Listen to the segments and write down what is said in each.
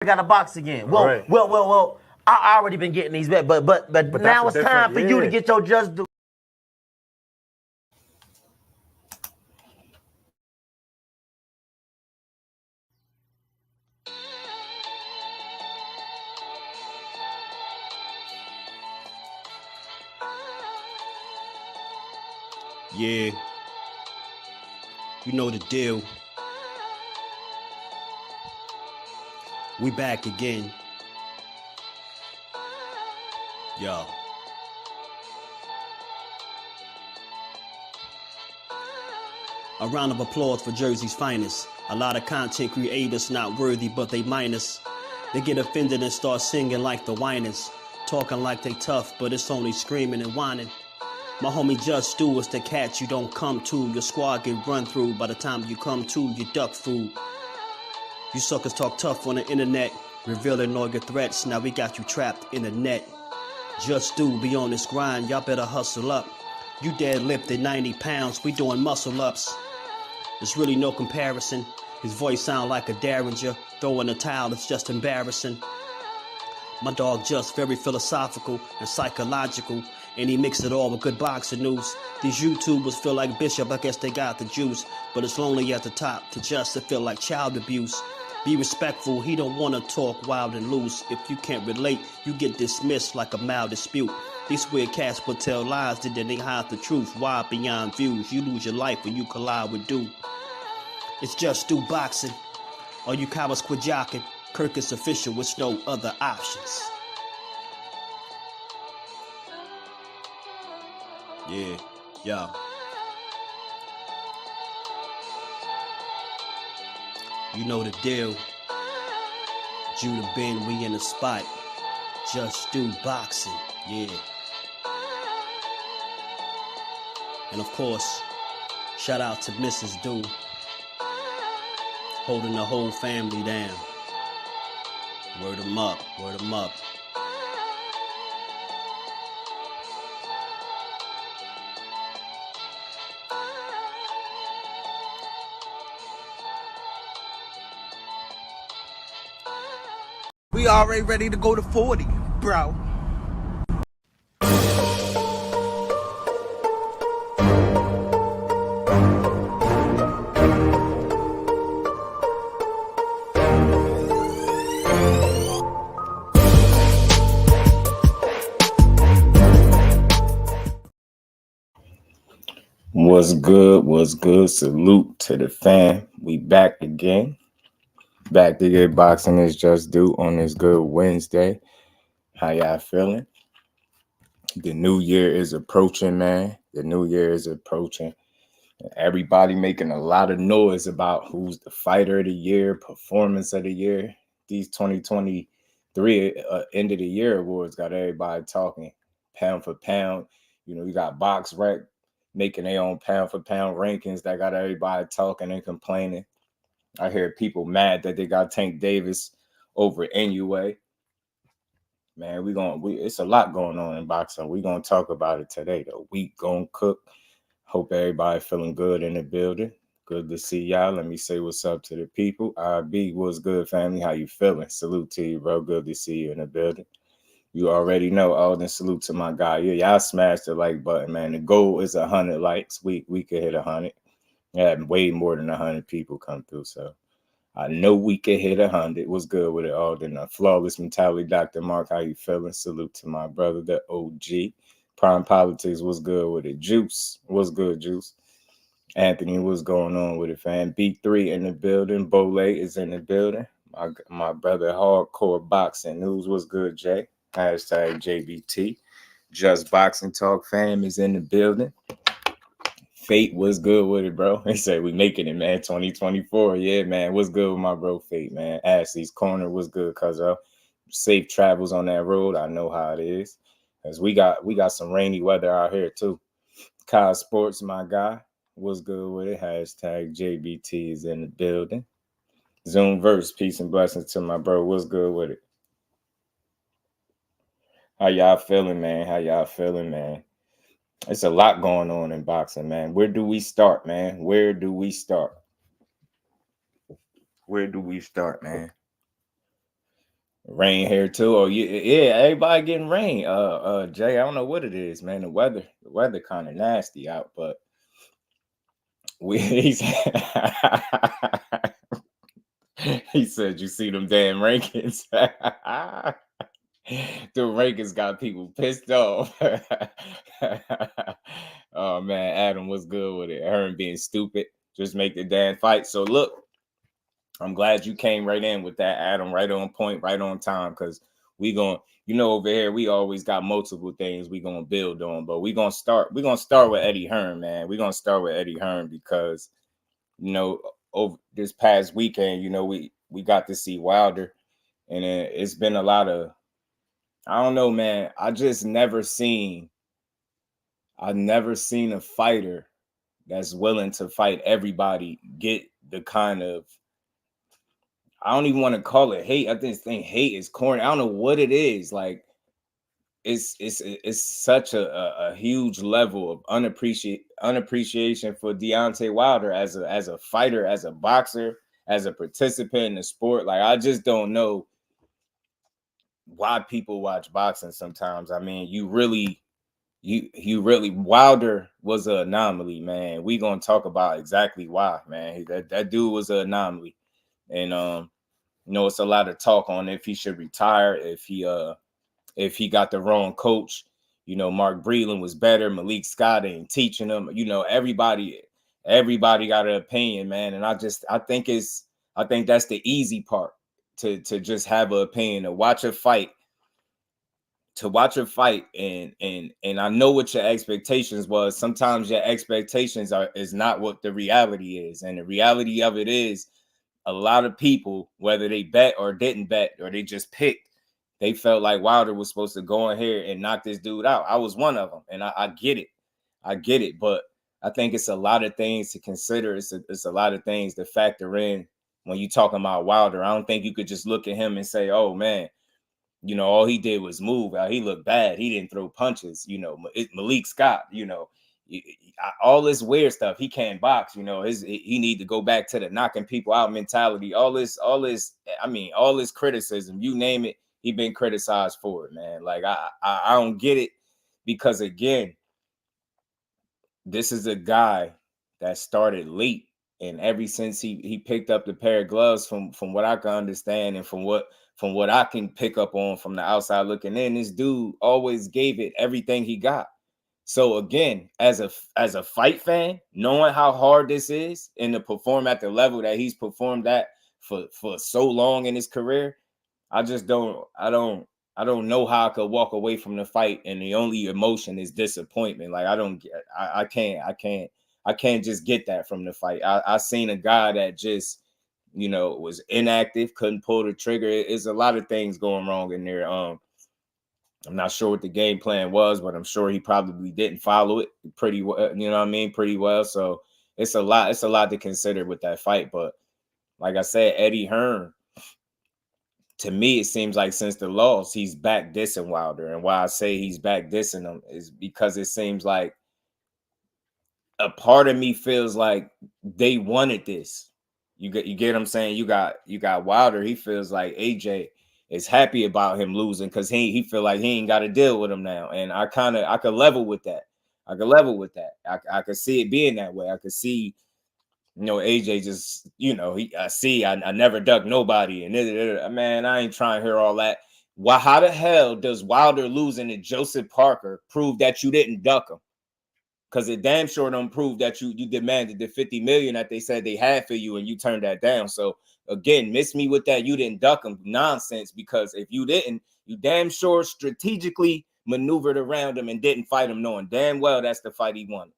got to box again. Well. I already been getting these bets, but now it's time for you to get your just do. Yeah, you know the deal. We back again. Yo. A round of applause for Jersey's finest. A lot of content creators not worthy, but they minus. They get offended and start singing like the whiners. Talking like they tough, but it's only screaming and whining. My homie JusDueBoxing is the cat you don't come to. Your squad get run through. By the time you come to, you duck food. You suckers talk tough on the internet, revealing all your threats. Now we got you trapped in the net. JusDueBoxing be on this grind, y'all better hustle up. You deadlifted 90 pounds, we doing muscle ups. There's really no comparison. His voice sound like a derringer. Throwing a towel, it's just embarrassing. My dog just very philosophical and psychological, and he mixed it all with good boxing news. These YouTubers feel like Bishop, I guess they got the juice, but it's lonely at the top to just to feel like child abuse. Be respectful, he don't want to talk wild and loose. If you can't relate, you get dismissed like a mild dispute. These weird cats would tell lies, then they hide the truth. Why beyond views? You lose your life when you collide with dude. It's JusDueBoxing. All you cowards quit jocking. Kirk is official with no other options. Yeah, yo. You know the deal. Judah Ben, we in the spot. JusDueBoxing, yeah. And of course, shout out to Mrs. Do, holding the whole family down. Word 'em up, word 'em up. We already ready to go to 40, bro. What's good? What's good? Salute to the fam. We back again. Back to get boxing is JusDueBoxing on this good Wednesday. How y'all feeling? The new year is approaching, man. The new year is approaching. Everybody making a lot of noise about who's the fighter of the year, performance of the year. These 2023 end of the year awards got everybody talking pound for pound. You know, you got BoxRec making their own pound for pound rankings that got everybody talking and complaining. I hear people mad that they got Tank Davis over NAOYA. Man, it's a lot going on in boxing. We're gonna talk about it today. The week gonna cook. Hope everybody feeling good in the building. Good to see y'all. Let me say what's up to the people. IB, what's good, family? How you feeling? Salute to you, bro. Good to see you in the building. You already know. Alden, salute to my guy. Yeah, y'all smashed the like button, man. The goal is 100 likes. We could hit 100. Had way more than 100 people come through, so I know we could hit 100. What's good with it, Alden? Flawless mentality, Dr. Mark. How you feeling? Salute to my brother, the OG. Prime Politics, what's good with it? Juice, what's good, Juice? Anthony, what's going on with it, fam? B3 in the building. Bole is in the building. My brother, Hardcore Boxing News, what's good, Jay? Hashtag JBT. Just Boxing Talk fam is in the building. Fate, what's good with it, bro? They say we making it, man. 2024. Yeah, man. What's good with my bro, Fate, man? Ashley's Corner, what's good, cuz of safe travels on that road. I know how it is. Because we got some rainy weather out here, too. Kyle Sports, my guy. What's good with it? Hashtag JBT is in the building. Zoomverse, peace and blessings to my bro. What's good with it? How y'all feeling, man? How y'all feeling, man? It's a lot going on in boxing, man. Where do we start, man? Where do we start? Where do we start, man? Rain here too. Oh yeah, everybody getting rain. Jay, I don't know what it is, man. The weather kind of nasty out, but he said you see them damn rankings. The rankings got people pissed off. Oh man, Adam was good with it. Hearn being stupid, just make the damn fight. So look, I'm glad you came right in with that, Adam. Right on point, right on time. Because we going, over here we always got multiple things we gonna build on. But we're gonna start with Eddie Hearn, man. We're gonna start with Eddie Hearn because over this past weekend, we got to see Wilder, and it's been a lot of, I don't know, man. I've never seen a fighter that's willing to fight everybody get the kind of, I don't even want to call it hate. I think hate is corny. I don't know what it is. Like it's such a huge level of unappreciation for Deontay Wilder as a fighter, as a boxer, as a participant in the sport. Like I just don't know why people watch boxing sometimes. I mean, you really Wilder was an anomaly, man. We gonna talk about exactly why, man. That dude was an anomaly. And it's a lot of talk on if he should retire, if he got the wrong coach. Mark Breland was better. Malik Scott ain't teaching him. Everybody got an opinion, man. And I think that's the easy part, to just have an opinion, to watch a fight. And I know what your expectations was. Sometimes your expectations is not what the reality is. And the reality of it is, a lot of people, whether they bet or didn't bet, or they just picked, they felt like Wilder was supposed to go in here and knock this dude out. I was one of them, and I get it. But I think it's a lot of things to consider. It's a lot of things to factor in when you talking about Wilder. I don't think you could just look at him and say, oh man, all he did was move. He looked bad. He didn't throw punches. Malik Scott, all this weird stuff. He can't box. He need to go back to the knocking people out mentality. All this criticism, you name it, he been criticized for it, man. Like I don't get it, because again, this is a guy that started late, and ever since he picked up the pair of gloves, from what I can understand, and from what I can pick up on from the outside looking in, this dude always gave it everything he got. So again, as a fight fan, knowing how hard this is, and to perform at the level that he's performed at for so long in his career, I don't know how I could walk away from the fight and the only emotion is disappointment. Like I can't just get that from the fight. I seen a guy that just was inactive, couldn't pull the trigger. It's a lot of things going wrong in there. I'm not sure what the game plan was, but I'm sure he probably didn't follow it pretty well. Pretty well. So it's a lot to consider with that fight. But like I said, Eddie Hearn, to me, it seems like since the loss, he's back dissing Wilder. And why I say he's back dissing him is because it seems like a part of me feels like they wanted this. You get what I'm saying? You got Wilder. He feels like AJ is happy about him losing because he feel like he ain't got to deal with him now. And I could level with that. I could see it being that way. I could see, AJ just, I never duck nobody. And man, I ain't trying to hear all that. Why? How the hell does Wilder losing to Joseph Parker prove that you didn't duck him? Because it damn sure don't prove that you demanded the $50 million that they said they had for you and you turned that down. So again, miss me with that. You didn't duck him nonsense, because if you didn't, you damn sure strategically maneuvered around him and didn't fight him, knowing damn well that's the fight he wanted.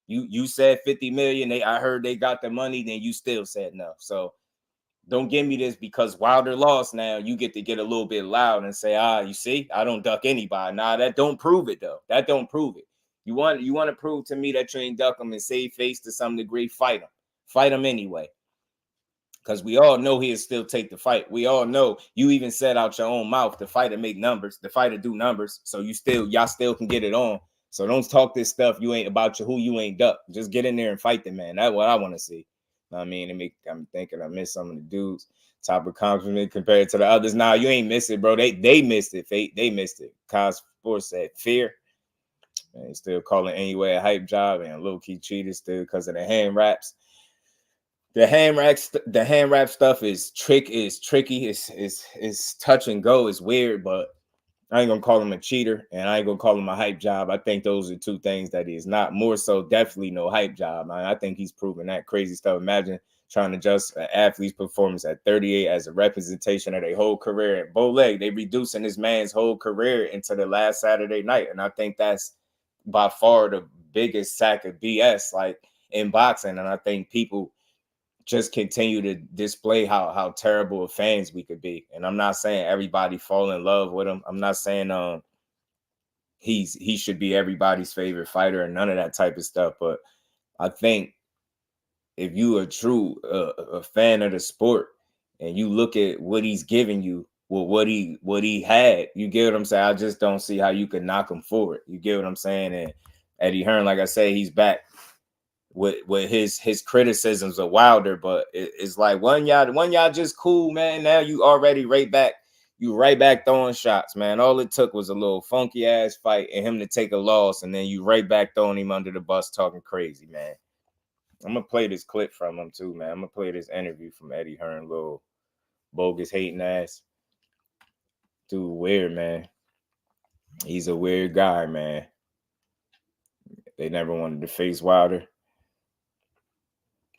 You said 50 million. I heard they got the money, then you still said no. So don't give me this because Wilder lost. Now you get to get a little bit loud and say, you see, I don't duck anybody. Nah, that don't prove it though. That don't prove it. You want to prove to me that you ain't duck him and save face to some degree, fight him anyway. Because we all know he'll still take the fight. We all know, you even said out your own mouth, the fighter make numbers, the fighter do numbers. So y'all still can get it on. So don't talk this stuff you ain't about who you ain't duck. Just get in there and fight the man. That's what I want to see. I'm thinking I missed some of the dudes. Top of compliment compared to the others. Nah, you ain't missed it, bro. They missed it. They missed it. Cos Sports said fear. And still calling NAOYA a hype job and low-key cheated still because of the hand wraps. The hand wrap stuff is tricky. It's touch and go. It's weird, but I ain't gonna call him a cheater and I ain't gonna call him a hype job. I think those are two things that he is not. More so, definitely no hype job. I think he's proven that crazy stuff. Imagine trying to adjust an athlete's performance at 38 as a representation of their whole career. At bow leg, they reducing this man's whole career into the last Saturday night. And I think that's by far the biggest sack of BS like in boxing. And I think people just continue to display how terrible of fans we could be. And I'm not saying everybody fall in love with him. I'm not saying he should be everybody's favorite fighter and none of that type of stuff. But I think if you are true a fan of the sport and you look at what he's giving you, well, what he had, you get what I'm saying? I just don't see how you could knock him for it. You get what I'm saying? And Eddie Hearn, like I say, he's back with his criticisms of Wilder, but it's like one y'all just cool, man. Now you already right back throwing shots, man. All it took was a little funky ass fight and him to take a loss, and then you right back throwing him under the bus talking crazy, man. I'm gonna play this clip from him too, man. I'm gonna play this interview from Eddie Hearn, little bogus hating ass dude. Weird, man. He's a weird guy, man. They never wanted to face Wilder,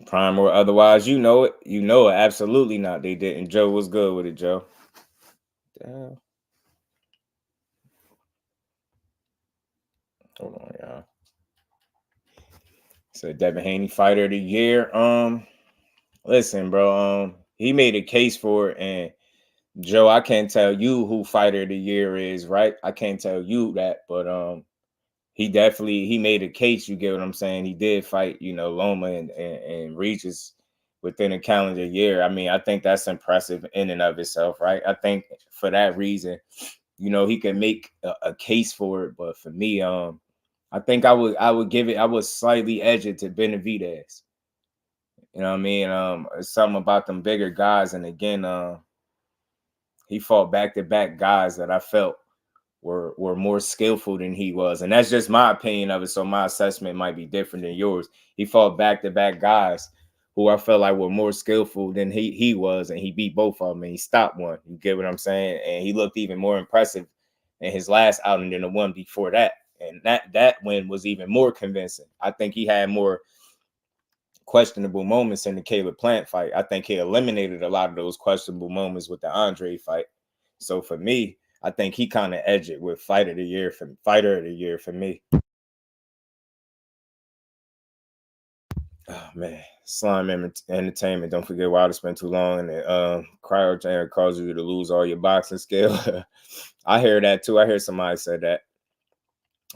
prime or otherwise. You know it. You know it. Absolutely not. They didn't. Joe, what's good with it, Joe? Damn. Hold on, y'all. So Devin Haney, fighter of the year. Listen, bro. He made a case for it, and Joe, I can't tell you who fighter of the year is, right? I can't tell you that, but he made a case. You get what I'm saying? He did fight, Loma and Regis within a calendar year. I mean, I think that's impressive in and of itself, right? I think for that reason, he can make a case for it. But for me, I think I would slightly edge it to Benavidez. You know what I mean? It's something about them bigger guys. And again, he fought back-to-back guys that I felt were more skillful than he was. And that's just my opinion of it. So my assessment might be different than yours. He fought back-to-back guys who I felt like were more skillful than he was. And he beat both of them and he stopped one. You get what I'm saying? And he looked even more impressive in his last outing than the one before that. And that win was even more convincing. I think he had more questionable moments in the Caleb Plant fight. I think he eliminated a lot of those questionable moments with the Andre fight. So for me, I think he kind of edged it with fighter of the year for me. Oh man, Slime Entertainment. Don't forget Wilder spent too long and cryo causes you to lose all your boxing skill. I hear that too. I hear somebody said that.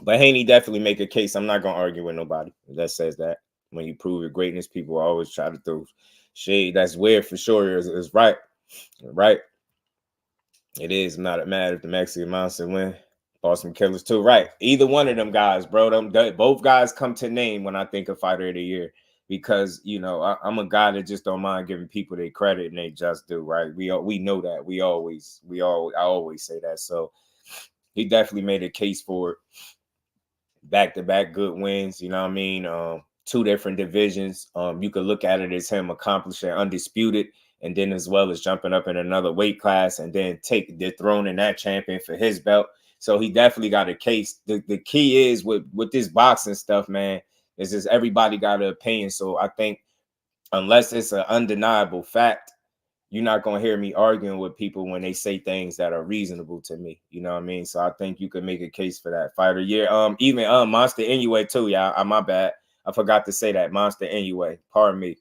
But Haney definitely make a case. I'm not gonna argue with nobody that says that. When you prove your greatness, people always try to throw shade. That's weird for sure. It's right. Right. It is. I'm not mad if the Mexican Monster win. Boston Killers too. Right. Either one of them guys, bro. Both guys come to name when I think of fighter of the year. Because, I'm a guy that just don't mind giving people their credit and they just do, right? We know that. I always say that. So he definitely made a case for it. Back-to-back good wins, you know what I mean? 2 different divisions. You could look at it as him accomplishing undisputed and then as well as jumping up in another weight class and then dethroning that champion for his belt. So he definitely got a case. The key is with this boxing stuff, man, is just everybody got an opinion. So I think unless it's an undeniable fact, you're not going to hear me arguing with people when they say things that are reasonable to me. You know what I mean? So I think you could make a case for that fighter year. Even Monster NAOYA too, y'all. My bad. I forgot to say that. Monster NAOYA. Pardon me.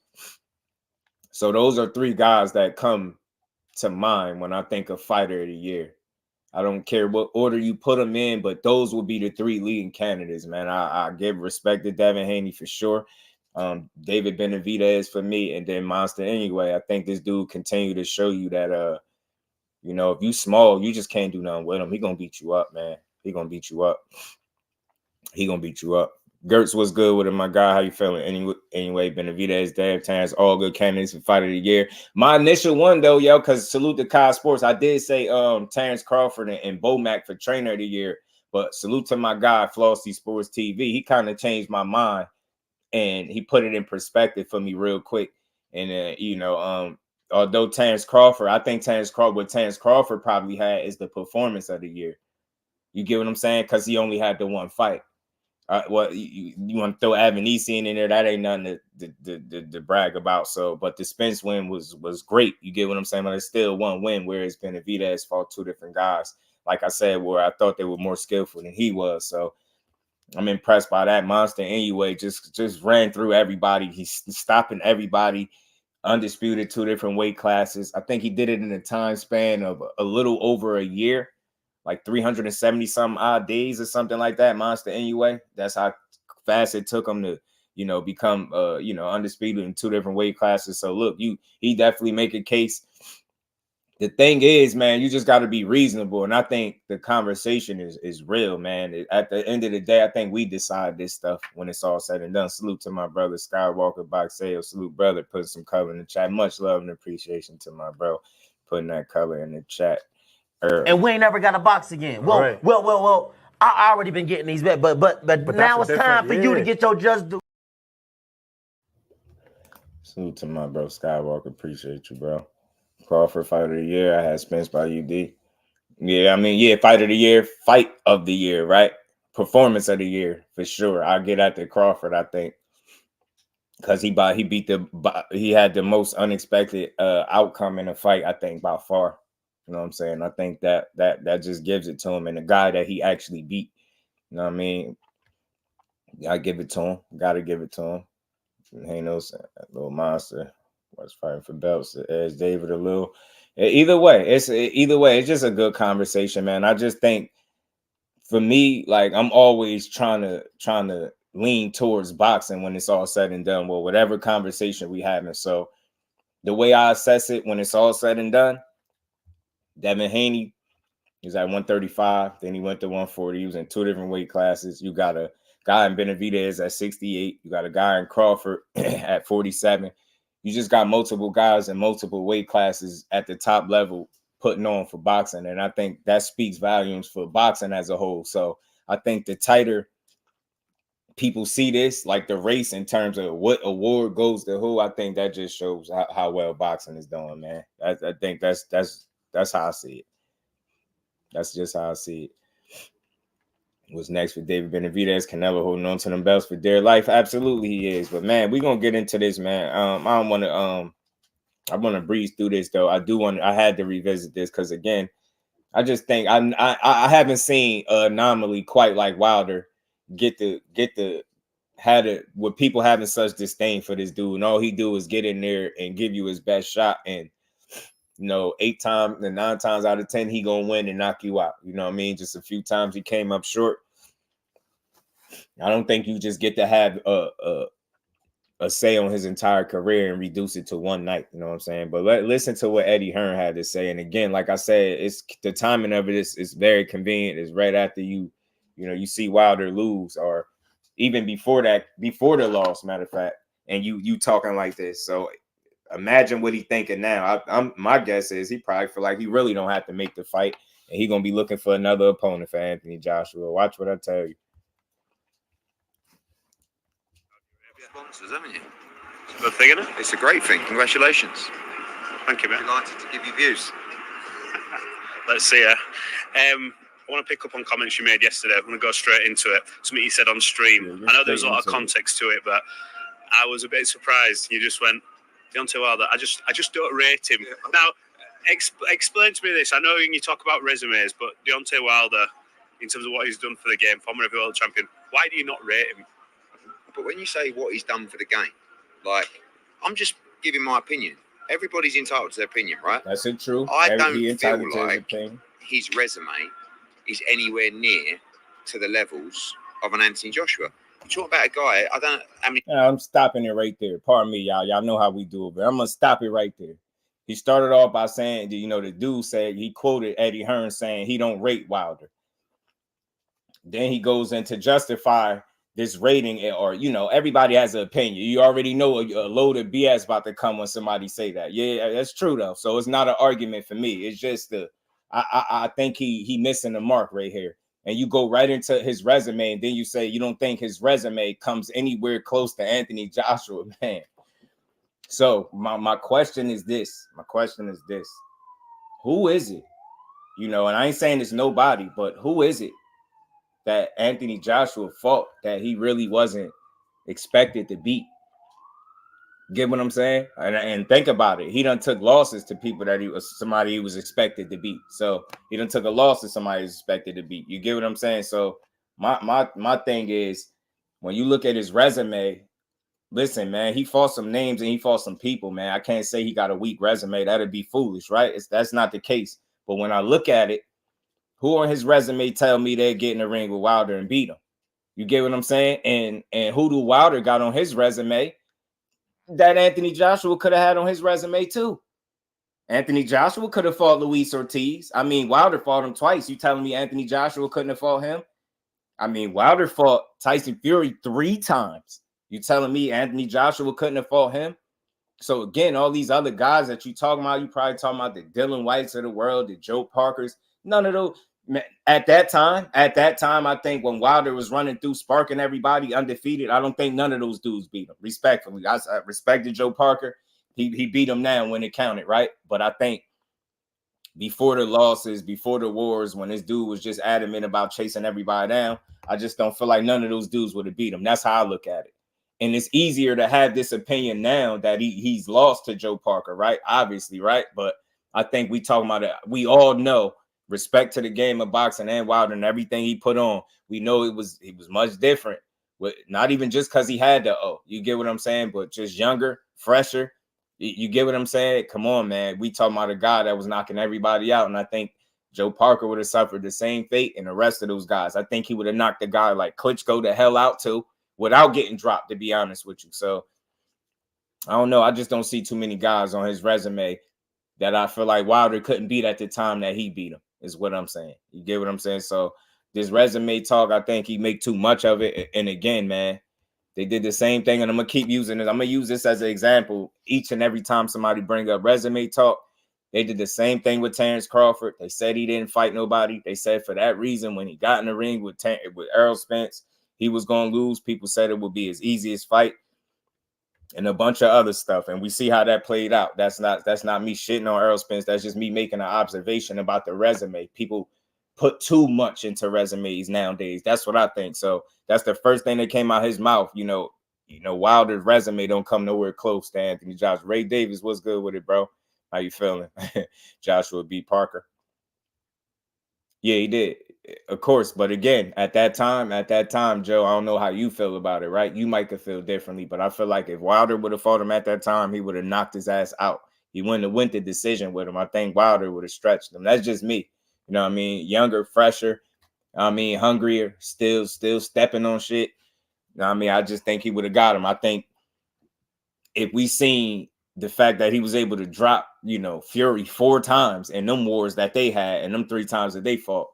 So those are 3 guys that come to mind when I think of fighter of the year. I don't care what order you put them in, but those will be the 3 leading candidates, man. I give respect to Devin Haney for sure. David Benavidez for me, and then Monster NAOYA. I think this dude continue to show you that if you small, you just can't do nothing with him. He gonna beat you up, man. He gonna beat you up. Gertz was good with it, my guy. How you feeling? Anyway, Benavidez, Dave, Terrence, all good candidates for fight of the year. My initial one though, yo, because salute to Kai Sports. I did say Terrence Crawford and Bomac for trainer of the year, but salute to my guy Flossy Sports TV. He kind of changed my mind and he put it in perspective for me real quick. And although Terrence Crawford, I think what Terrence Crawford probably had is the performance of the year. You get what I'm saying? Because he only had the one fight. You want to throw Avanesian in there? That ain't nothing to brag about. So, but the Spence win was great. You get what I'm saying? But it's still one win, whereas Benavidez fought two different guys. Like I said, where I thought they were more skillful than he was. So I'm impressed by that. Monster anyway just ran through everybody. He's stopping everybody. Undisputed, two different weight classes. I think he did it in a time span of a little over a year. Like 370 some odd days or something like that. Monster anyway. That's how fast it took him to, become undisputed in two different weight classes. So look, he definitely make a case. The thing is, man, you just got to be reasonable. And I think the conversation is real, man. At the end of the day, I think we decide this stuff when it's all said and done. Salute to my brother Skywalker Boxeo. Salute, brother. Put some color in the chat. Much love and appreciation to my bro putting that color in the chat. And we ain't never got a box again. Well, right. well. I already been getting these bets, but now it's time for you to get your just do. Salute to my bro Skywalker. Appreciate you, bro. Crawford fight of the year. I had Spence by UD. Yeah, fight of the year, right? Performance of the year for sure. I'll get at the Crawford, I think, because he had the most unexpected outcome in the fight, I think, by far. You know what I'm saying? I think that just gives it to him, and the guy that he actually beat. You know what I mean? I give it to him. Gotta give it to him. Haney's a little monster. Was fighting for belts. As David a little. Either way, it's just a good conversation, man. I just think for me, like I'm always trying to lean towards boxing when it's all said and done. Well, whatever conversation we having. So the way I assess it when it's all said and done. Devin Haney is at 135. Then he went to 140. He was in two different weight classes. You got a guy in Benavidez at 68. You got a guy in Crawford at 47. You just got multiple guys in multiple weight classes at the top level putting on for boxing. And I think that speaks volumes for boxing as a whole. So I think the tighter people see this, like the race in terms of what award goes to who, I think that just shows how well boxing is doing, man. I think that's how I see it. That's just how I see it. What's next for David Benavidez? Canelo holding on to them belts for dear life. Absolutely he is. But man, we're gonna get into this, man. I want to breeze through this though. I had to revisit this because again, I just think I haven't seen an anomaly quite like Wilder with people having such disdain for this dude. And all he do is get in there and give you his best shot. And 9 times out of 10, he gonna win and knock you out. You know what I mean? Just a few times he came up short. I don't think you just get to have a say on his entire career and reduce it to one night. You know what I'm saying? But listen to what Eddie Hearn had to say. And again, like I said, it's the timing of it is very convenient. It's right after you see Wilder lose, or even before the loss, matter of fact, and you talking like this. So imagine what he's thinking now. My guess is he probably feel like he really don't have to make the fight, and he gonna be looking for another opponent for Anthony Joshua. Watch what I tell you. Sponsors, haven't you? It's a good thing, isn't it? It's a great thing. Congratulations. Thank you, man. Delighted to give you views. Let's see ya. I want to pick up on comments you made yesterday. I want to go straight into it. Something you said on stream. I know there's a lot of context to it, but I was a bit surprised. You just went, Deontay Wilder, I just don't rate him. Yeah. Now, explain to me this. I know you talk about resumes, but Deontay Wilder, in terms of what he's done for the game, former world champion, why do you not rate him? But when you say what he's done for the game, like, I'm just giving my opinion. Everybody's entitled to their opinion, right? That's it, true. I don't feel like his resume is anywhere near to the levels of an Anthony Joshua. You're talking about a guy, I'm stopping it right there. Pardon me, y'all. Y'all know how we do it, but I'm going to stop it right there. He started off by saying, the dude said, he quoted Eddie Hearn saying he don't rate Wilder. Then he goes in to justify this rating, or everybody has an opinion. You already know a load of BS about to come when somebody say that. Yeah, that's true though. So it's not an argument for me. It's just I think he missing the mark right here. And you go right into his resume, and then you say you don't think his resume comes anywhere close to Anthony Joshua, man. So my question is this. Who is it? And I ain't saying it's nobody, but who is it that Anthony Joshua fought that he really wasn't expected to beat? Get what I'm saying? And think about it. He done took losses to people that somebody he was expected to beat. So he done took a loss to somebody who's expected to beat. You get what I'm saying? So my thing is, when you look at his resume, listen, man, he fought some names and he fought some people, man. I can't say he got a weak resume. That'd be foolish, right? That's not the case. But when I look at it, who on his resume tell me they're getting in the ring with Wilder and beat him? You get what I'm saying? And who do Wilder got on his resume that Anthony Joshua could have had on his resume too? Anthony Joshua could have fought Luis Ortiz. I mean, Wilder fought him twice. You telling me Anthony Joshua couldn't have fought him? I mean, Wilder fought Tyson Fury 3 times. You telling me Anthony Joshua couldn't have fought him? So again, all these other guys that you talking about, you probably talking about the Dylan Whites of the world, the Joe Parkers. None of those. At that time, I think when Wilder was running through, sparking everybody undefeated, I don't think none of those dudes beat him. Respectfully, I respected Joe Parker. He beat him now when it counted, right? But I think before the losses, before the wars, when this dude was just adamant about chasing everybody down, I just don't feel like none of those dudes would have beat him. That's how I look at it. And it's easier to have this opinion now that he's lost to Joe Parker, right? Obviously, right? But I think we talking about it. We all know, respect to the game of boxing and Wilder and everything he put on, we know it was much different. With not even just because he had the you get what I'm saying, but just younger, fresher. You get what I'm saying? Come on, man. We talking about a guy that was knocking everybody out, and I think Joe Parker would have suffered the same fate, and the rest of those guys. I think he would have knocked a guy like Klitschko the hell out too, without getting dropped, to be honest with you. So I don't know. I just don't see too many guys on his resume that I feel like Wilder couldn't beat at the time that he beat him, is what I'm saying. You get what I'm saying? So this resume talk, I think he make too much of it. And again, man, they did the same thing, and I'm going to keep using it. I'm going to use this as an example each and every time somebody bring up resume talk. They did the same thing with Terrence Crawford. They said he didn't fight nobody. They said for that reason, when he got in the ring with Errol Spence, he was going to lose. People said it would be his easiest fight and a bunch of other stuff. And we see how that played out. That's not me shitting on Errol Spence. That's just me making an observation about the resume. People put too much into resumes nowadays. That's what I think. So that's the first thing that came out his mouth. Wilder's resume don't come nowhere close to Anthony Joshua. Ray Davis, what's good with it, bro? How you feeling? Joshua B. Parker. Yeah, he did. Of course. But again, at that time, Joe, I don't know how you feel about it, right? You might could feel differently, but I feel like if Wilder would have fought him at that time, he would have knocked his ass out. He wouldn't have went the decision with him. I think Wilder would have stretched him. That's just me. You know what I mean? Younger, fresher. Hungrier, still stepping on shit. You know what I mean? I just think he would have got him. I think if we seen the fact that he was able to drop, Fury 4 times in them wars that they had and them 3 times that they fought.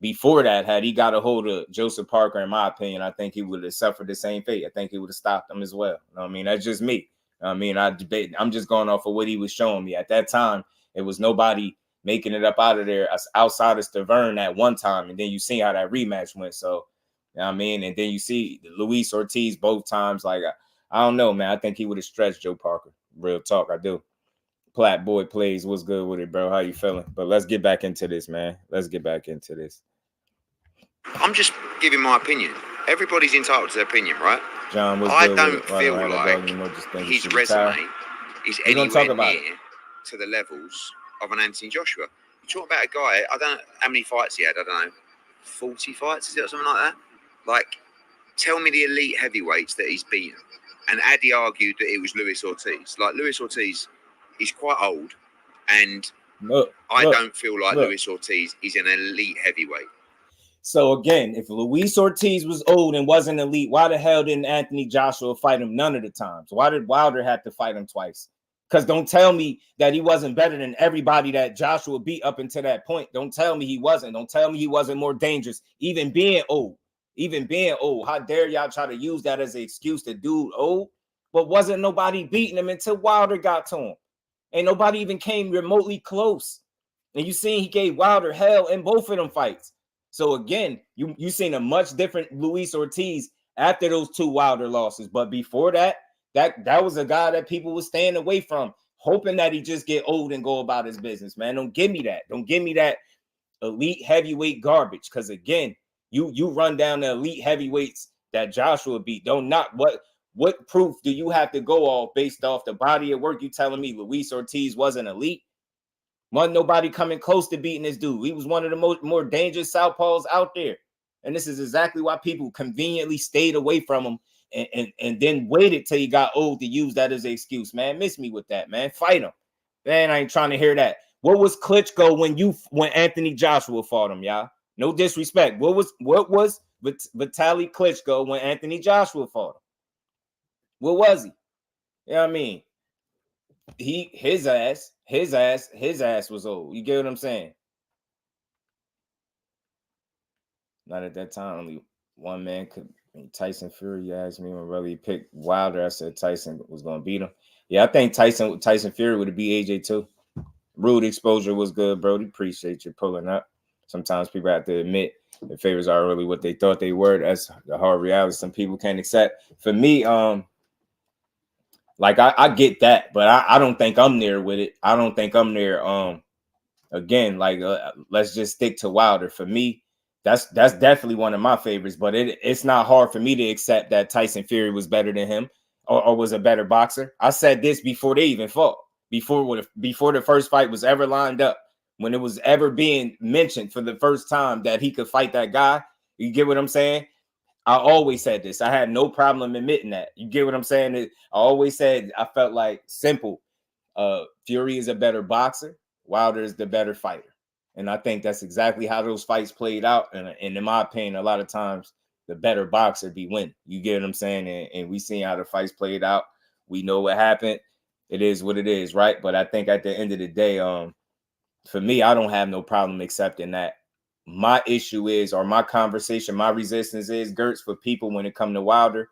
Before that, had he got a hold of Joseph Parker, in my opinion, I think he would have suffered the same fate. I think he would have stopped him as well. You know what I mean? That's just me. I'm just going off of what he was showing me. At that time, it was nobody making it up out of there outside of Stavern at one time. And then you see how that rematch went. So, you know what I mean? And then you see Luis Ortiz both times. Like, I don't know, man. I think he would have stretched Joe Parker. Real talk, I do. Platt Boy Plays. What's good with it, bro? How you feeling? But let's get back into this, man. Let's get back into this. I'm just giving my opinion. Everybody's entitled to their opinion, right? John, I don't feel like his resume is anywhere near to the levels of an Anthony Joshua. You're talking about a guy, I don't know how many fights he had, I don't know, 40 fights, is it, or something like that? Like, tell me the elite heavyweights that he's beaten. And Addy argued that it was Luis Ortiz. Like, Luis Ortiz, he's quite old, and I don't feel like Luis Ortiz is an elite heavyweight. So again, if Luis Ortiz was old and wasn't elite, why the hell didn't Anthony Joshua fight him none of the times? Why did Wilder have to fight him twice? Because don't tell me that he wasn't better than everybody that Joshua beat up until that point. Don't tell me he wasn't. Don't tell me he wasn't more dangerous, even being old. even being old. How dare y'all try to use that as an excuse to dude old? But wasn't nobody beating him until Wilder got to him. Ain't nobody even came remotely close. And you seen he gave Wilder hell in both of them fights. So again, you seen a much different Luis Ortiz after those 2 Wilder losses. But before that, that was a guy that people was staying away from, hoping that he just get old and go about his business, man. Don't give me that. Don't give me that elite heavyweight garbage. Because again, you run down the elite heavyweights that Joshua beat. Don't knock what proof do you have to go off based off the body of work? You telling me Luis Ortiz wasn't elite? Wasn't nobody coming close to beating this dude. He was one of the more dangerous southpaws out there. And this is exactly why people conveniently stayed away from him and then waited till he got old to use that as an excuse. Man, miss me with that, man. Fight him. Man, I ain't trying to hear that. What was Klitschko when Anthony Joshua fought him, y'all? No disrespect. What was Vitaly Klitschko when Anthony Joshua fought him? What was he? You know what I mean? His ass was old. You get what I'm saying? Not at that time. Only one man could. Tyson Fury, you asked me when really picked Wilder. I said Tyson was gonna beat him. Yeah, I think Tyson Fury would have beat AJ too. Rude exposure was good, Brody. Appreciate you pulling up. Sometimes people have to admit the favors are really what they thought they were. That's the hard reality some people can't accept. For me, like I get that, but I don't think I'm there with it. I don't think I'm there. Again, like let's just stick to Wilder. For me, that's definitely one of my favorites. But it's not hard for me to accept that Tyson Fury was better than him or was a better boxer. I said this before they even fought. Before the first fight was ever lined up, when it was ever being mentioned for the first time that he could fight that guy. You get what I'm saying? I always said this. I had no problem admitting that. You get what I'm saying? I always said I felt like simple. Fury is a better boxer. Wilder is the better fighter. And I think that's exactly how those fights played out. And in my opinion, a lot of times the better boxer be win. You get what I'm saying? And we seen how the fights played out. We know what happened. It is what it is, right? But I think at the end of the day, for me, I don't have no problem accepting that. My issue is, or my conversation, my resistance is, Gertz, for people when it comes to Wilder,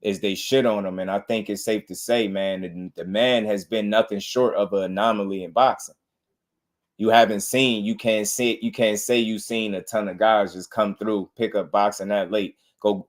is they shit on him. And I think it's safe to say, man, the man has been nothing short of an anomaly in boxing. You can't say you've seen a ton of guys just come through, pick up boxing that late, go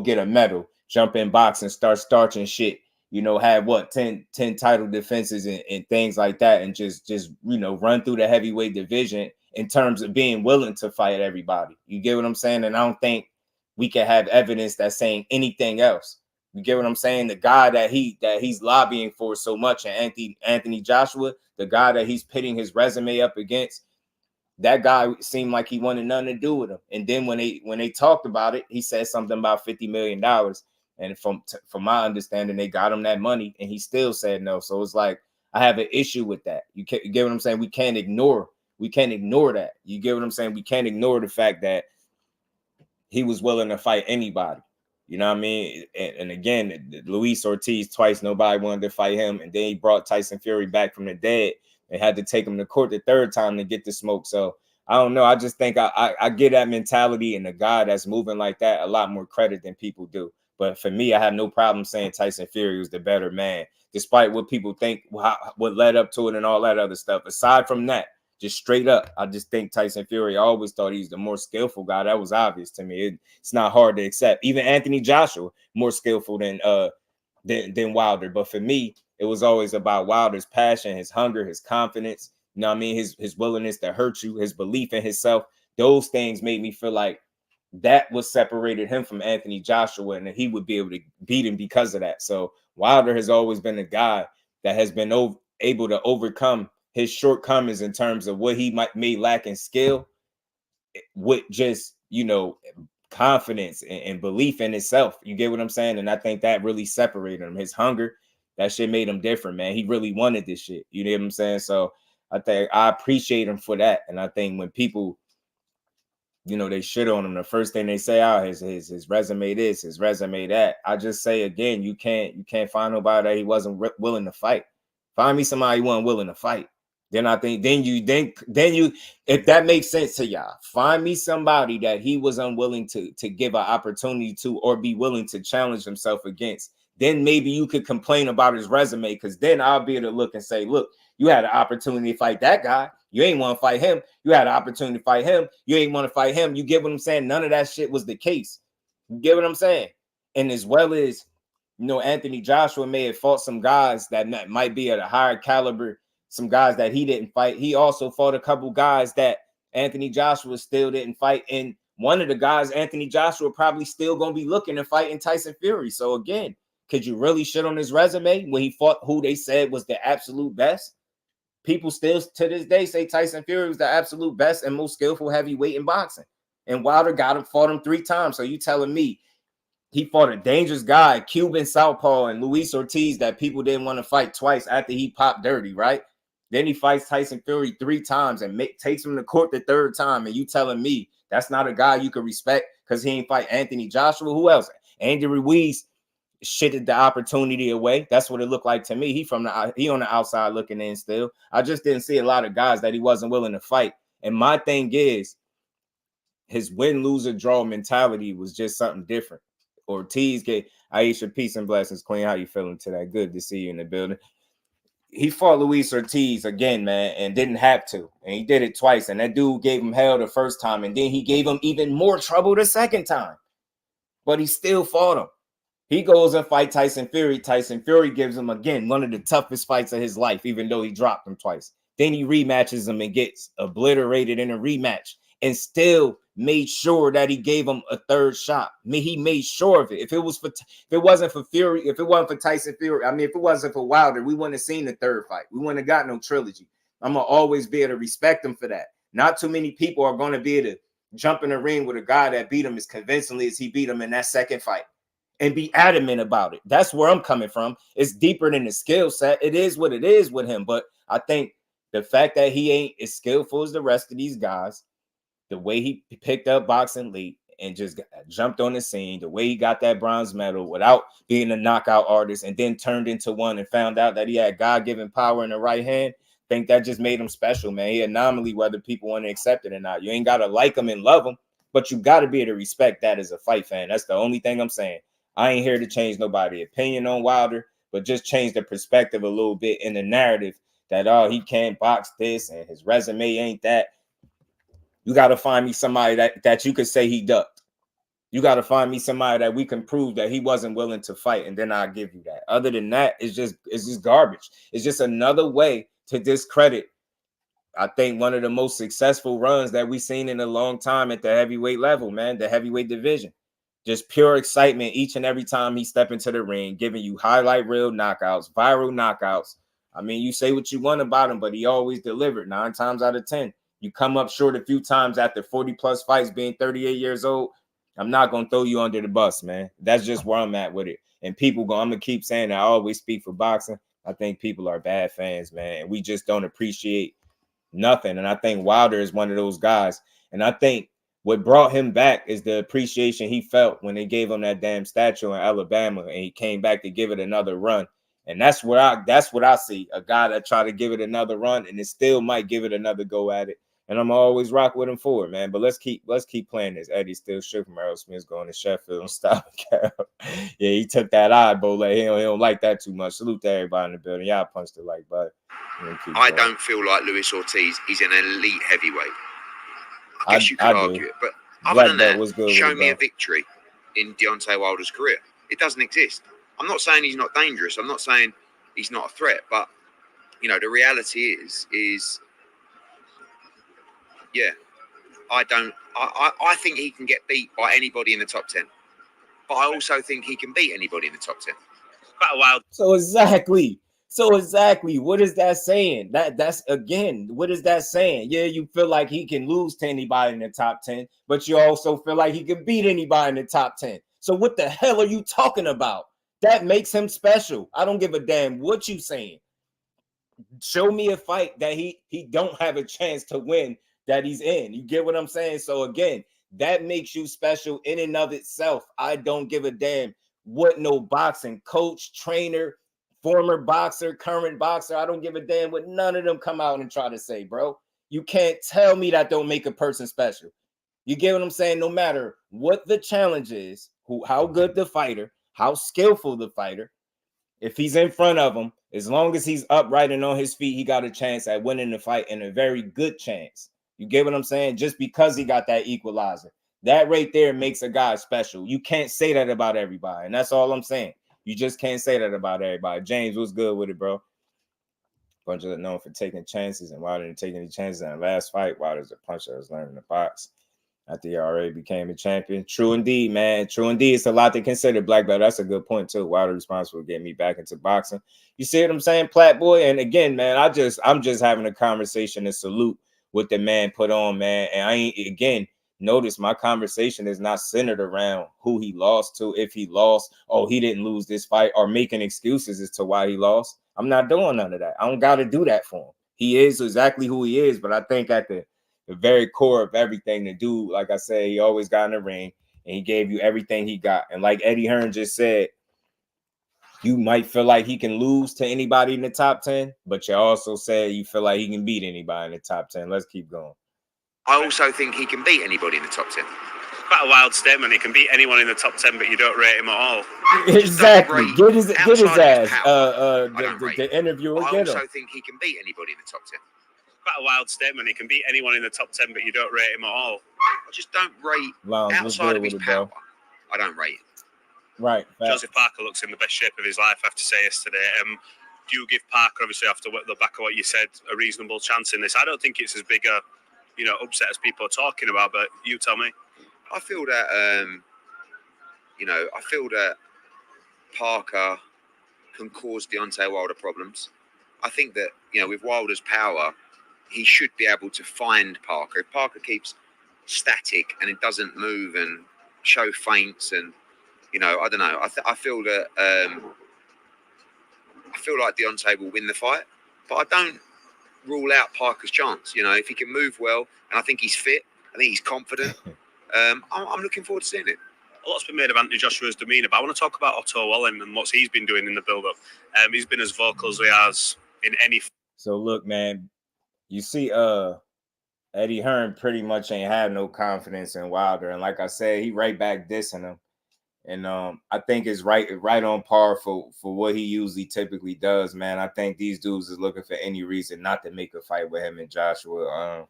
get a medal, jump in boxing, start starching shit, have 10 title defenses and things like that, and just run through the heavyweight division in terms of being willing to fight everybody. You get what I'm saying? And I don't think we can have evidence that's saying anything else. You get what I'm saying? The guy that he's lobbying for so much, and Anthony Joshua, the guy that he's pitting his resume up against, that guy seemed like he wanted nothing to do with him. And then when they talked about it, he said something about $50 million. And from my understanding, they got him that money, and he still said no. So it's like, I have an issue with that. You get what I'm saying? We can't ignore that. You get what I'm saying? We can't ignore the fact that he was willing to fight anybody. You know what I mean? And again, Luis Ortiz, twice nobody wanted to fight him. And then he brought Tyson Fury back from the dead and had to take him to court the third time to get the smoke. So I don't know. I just think I get that mentality and the guy that's moving like that a lot more credit than people do. But for me, I have no problem saying Tyson Fury was the better man, despite what people think, what led up to it and all that other stuff. Aside from that, just straight up, I just think Tyson Fury, I always thought he's the more skillful guy. That was obvious to me. It's not hard to accept. Even Anthony Joshua, more skillful than Wilder. But for me, it was always about Wilder's passion, his hunger, his confidence. You know what I mean? His willingness to hurt you, his belief in himself. Those things made me feel like that was separated him from Anthony Joshua, and that he would be able to beat him because of that. So Wilder has always been a guy that has been able to overcome his shortcomings in terms of what he may lack in skill with just, confidence and belief in himself. You get what I'm saying? And I think that really separated him. His hunger, that shit made him different, man. He really wanted this shit. You know what I'm saying? So I think I appreciate him for that. And I think when people, they shit on him, the first thing they say, his resume this, his resume that. I just say again, you can't find nobody that he wasn't willing to fight. Find me somebody who wasn't willing to fight. Then I think then you if that makes sense to y'all, find me somebody that he was unwilling to give an opportunity to or be willing to challenge himself against. Then maybe you could complain about his resume, because then I'll be able to look and say, look, you had an opportunity to fight that guy. You ain't want to fight him. You had an opportunity to fight him. You ain't want to fight him. You get what I'm saying? None of that shit was the case. You get what I'm saying? And as well as, you know, Anthony Joshua may have fought some guys that might be at a higher caliber, some guys that he didn't fight. He also fought a couple guys that Anthony Joshua still didn't fight. And one of the guys Anthony Joshua probably still going to be looking to fight in Tyson Fury. So again, could you really shit on his resume when he fought who they said was the absolute best? People still to this day say Tyson Fury was the absolute best and most skillful heavyweight in boxing. And Wilder fought him 3 times. So you telling me he fought a dangerous guy, Cuban Southpaw and Luis Ortiz, that people didn't want to fight twice after he popped dirty, right? Then he fights Tyson Fury 3 times and takes him to court the 3rd time. And you telling me that's not a guy you can respect because he ain't fight Anthony Joshua? Who else? Andy Ruiz shitted the opportunity away. That's what it looked like to me. He on the outside looking in still. I just didn't see a lot of guys that he wasn't willing to fight. And my thing is, his win, lose, or draw mentality was just something different. Ortiz gave Aisha, peace and blessings, Queen. How you feeling today? Good to see you in the building. He fought Luis Ortiz again, man, and didn't have to. And he did it twice. And that dude gave him hell the first time. And then he gave him even more trouble the 2nd time. But he still fought him. He goes and fight Tyson Fury. Tyson Fury gives him, again, one of the toughest fights of his life, even though he dropped him twice. Then he rematches him and gets obliterated in a rematch and still made sure that he gave him a 3rd shot. I mean, he made sure of it. If it wasn't for Tyson Fury, I mean, if it wasn't for Wilder, we wouldn't have seen the 3rd fight. We wouldn't have got no trilogy. I'm going to always be able to respect him for that. Not too many people are going to be able to jump in the ring with a guy that beat him as convincingly as he beat him in that 2nd fight and be adamant about it. That's where I'm coming from. It's deeper than the skill set. It is what it is with him. But I think the fact that he ain't as skillful as the rest of these guys, the way he picked up boxing late and just jumped on the scene, the way he got that bronze medal without being a knockout artist and then turned into one and found out that he had God-given power in the right hand, I think that just made him special, man. He anomaly, whether people want to accept it or not. You ain't got to like him and love him, but you got to be able to respect that as a fight fan. That's the only thing I'm saying. I ain't here to change nobody's opinion on Wilder, but just change the perspective a little bit in the narrative that, oh, he can't box this and his resume ain't that. You got to find me somebody that you could say he ducked. You got to find me somebody that we can prove that he wasn't willing to fight, and then I'll give you that. Other than that, it's just garbage. It's just another way to discredit, I think, one of the most successful runs that we've seen in a long time at the heavyweight level, man, the heavyweight division. Just pure excitement each and every time he step into the ring, giving you highlight reel knockouts, viral knockouts. I mean, you say what you want about him, but he always delivered 9 times out of 10. You come up short a few times after 40-plus fights, being 38 years old, I'm not going to throw you under the bus, man. That's just where I'm at with it. And I'm going to keep saying that. I always speak for boxing. I think people are bad fans, man. And we just don't appreciate nothing. And I think Wilder is one of those guys. And I think what brought him back is the appreciation he felt when they gave him that damn statue in Alabama and he came back to give it another run. And that's what I see, a guy that tried to give it another run and it still might give it another go at it. And I'm always rock with him for it, man. But let's keep playing this. Eddie still shook from Aerosmith's going to Sheffield and stop. Yeah, he took that eyeball. Like, he don't like that too much. Salute to everybody in the building. Y'all punched it like, but I don't feel like Luis Ortiz is an elite heavyweight. I guess you could argue it, but other than that, show me a victory in Deontay Wilder's career. It doesn't exist. I'm not saying he's not dangerous. I'm not saying he's not a threat, but you know, the reality is yeah, I think he can get beat by anybody in the top 10, but I also think he can beat anybody in the top 10. Quite a wild. So exactly, what is that saying? That's again, what is that saying? Yeah, you feel like he can lose to anybody in the top 10, but you also feel like he can beat anybody in the top 10. So what the hell are you talking about? That makes him special. I don't give a damn what you saying. Show me a fight that he don't have a chance to win that he's in. You get what I'm saying? So again, that makes you special in and of itself. I don't give a damn what no boxing coach, trainer, former boxer, current boxer. I don't give a damn what none of them come out and try to say, bro. You can't tell me that don't make a person special. You get what I'm saying? No matter what the challenge is, how good the fighter, how skillful the fighter, if he's in front of him, as long as he's upright and on his feet, he got a chance at winning the fight, and a very good chance. You get what I'm saying? Just because he got that equalizer. That right there makes a guy special. You can't say that about everybody, and that's all I'm saying. You just can't say that about everybody. James, what's good with it, bro? Bunch of known for taking chances, and Wilder didn't take any chances in the last fight. Wilder's a puncher that was learning the box after he already became a champion. True indeed, man. True indeed. It's a lot to consider, Black Belt. That's a good point, too. Wilder responsible for getting me back into boxing. You see what I'm saying, Platt Boy? And again, man, I'm just having a conversation and salute what the man put on, man. And I ain't, again, notice my conversation is not centered around who he lost to, if he lost, oh, he didn't lose this fight, or making excuses as to why he lost. I'm not doing none of that. I don't got to do that for him. He is exactly who he is, but I think at the very core of everything, the dude, like I said, he always got in the ring, and he gave you everything he got. And like Eddie Hearn just said, you might feel like he can lose to anybody in the top 10, but you also said you feel like he can beat anybody in the top 10. Let's keep going. I also think he can beat anybody in the top 10. Quite a wild statement. He can beat anyone in the top 10, but you don't rate him at all. Exactly. Get his ass. The interviewer. I also think he can beat anybody in the top 10. Quite a wild statement. He can beat anyone in the top 10, but you don't rate him at all. I just don't rate outside of his power. I don't rate him. Right. Joseph Parker looks in the best shape of his life, I have to say, yesterday. Do you give Parker, obviously, after the back of what you said, a reasonable chance in this? I don't think it's as big a, upset as people are talking about, but you tell me. I feel that, I feel that Parker can cause Deontay Wilder problems. I think that, with Wilder's power, he should be able to find Parker. If Parker keeps static and it doesn't move and show feints and, I don't know. I feel that I feel like Deontay will win the fight, but I don't rule out Parker's chance. If he can move well, and I think he's fit, I think he's confident. I'm looking forward to seeing it. A lot's been made of Anthony Joshua's demeanour, but I want to talk about Otto Wallen and what he's been doing in the build-up. He's been as vocal as he has in any. So look, man, you see, Eddie Hearn pretty much ain't had no confidence in Wilder, and like I said, he right back dissing him. And I think it's right on par for what he usually typically does, man. I think these dudes is looking for any reason not to make a fight with him and Joshua.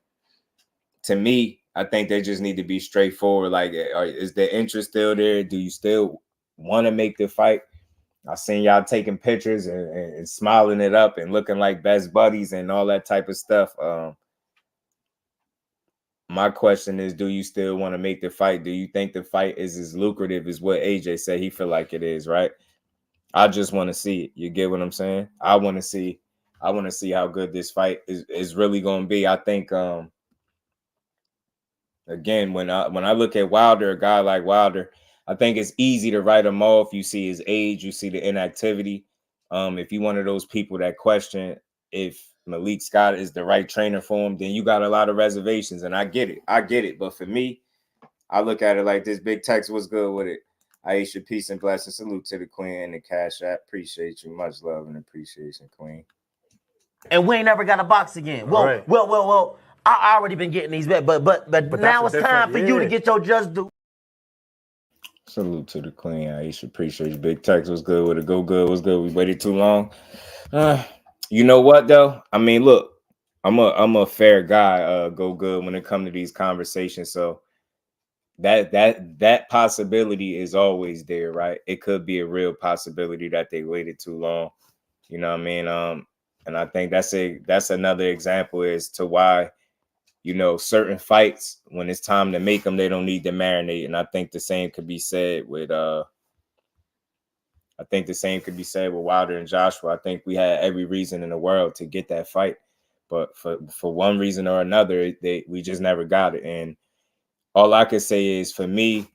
To me, I think they just need to be straightforward. Like, is the interest still there? Do you still want to make the fight? I seen y'all taking pictures and smiling it up and looking like best buddies and all that type of stuff. My question is, do you still want to make the fight? Do you think the fight is as lucrative as what AJ said he feel like it is, right? I just want to see it. You get what I'm saying? I want to see how good this fight is really going to be. I think again, when I look at Wilder, a guy like Wilder, I think it's easy to write him off. You see his age, you see the inactivity. If you're one of those people that question if Malik Scott is the right trainer for him, then you got a lot of reservations, and I get it. But for me, I look at it like this. Big Tex was good with it. Aisha, peace and blessings. Salute to the queen and the Cash App. Appreciate you. Much love and appreciation, queen. And we ain't never got a box again. Well, I already been getting these back, but now it's time for you to get your just due. Salute to the queen, Aisha. Appreciate you. Big Tex was good with it. Go good was good. We waited too long. You know what though? I mean, look, I'm a fair guy. Go good when it comes to these conversations. So that possibility is always there, right? It could be a real possibility that they waited too long. You know what I mean? And I think that's another example as to why, certain fights, when it's time to make them, they don't need to marinate. And I think the same could be said with Wilder and Joshua. I think we had every reason in the world to get that fight, but for one reason or another, we just never got it. And all I can say is, for me,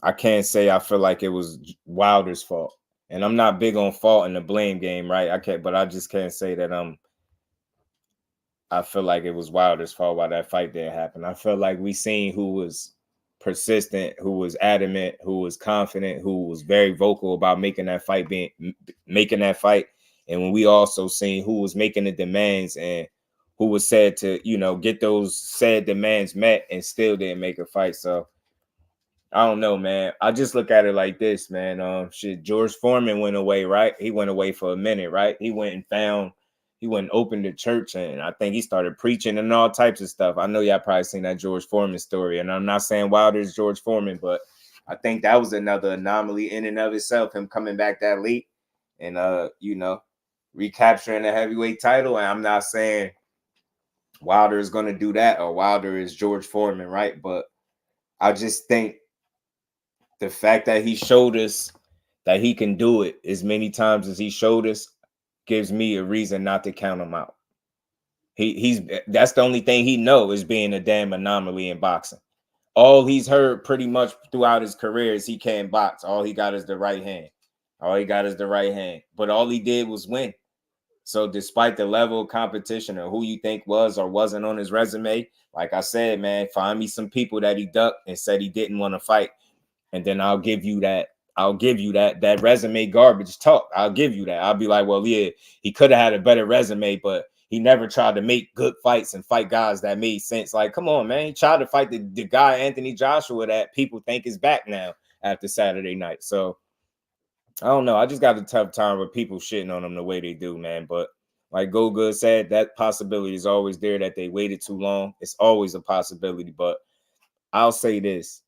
I can't say I feel like it was Wilder's fault. And I'm not big on fault in the blame game, right? But I just can't say that I feel like it was Wilder's fault why that fight didn't happen. I feel like we seen who was persistent, who was adamant, who was confident, who was very vocal about making that fight. And when we also seen who was making the demands and who was said to, you know, get those said demands met and still didn't make a fight. So I don't know, man. I just look at it like this, man. Shit, George Foreman went away, right? He went away for a minute, right? He went and opened the church, and I think he started preaching and all types of stuff. I know y'all probably seen that George Foreman story, and I'm not saying Wilder's George Foreman, but I think that was another anomaly in and of itself, him coming back that late and, you know, recapturing the heavyweight title. And I'm not saying Wilder is going to do that or Wilder is George Foreman, right? But I just think the fact that he showed us that he can do it as many times as he showed us gives me a reason not to count him out. That's the only thing he knows is being a damn anomaly in boxing. All he's heard pretty much throughout his career is he can't box. All he got is the right hand. But all he did was win. So despite the level of competition or who you think was or wasn't on his resume, like I said, man, find me some people that he ducked and said he didn't want to fight. And then I'll give you that resume garbage talk. I'll give you that. I'll be like, well, yeah, he could have had a better resume, but he never tried to make good fights and fight guys that made sense. Like, come on, man. He tried to fight the guy, Anthony Joshua, that people think is back now after Saturday night. So I don't know. I just got a tough time with people shitting on him the way they do, man. But like Go Good said, that possibility is always there that they waited too long. It's always a possibility. But I'll say this.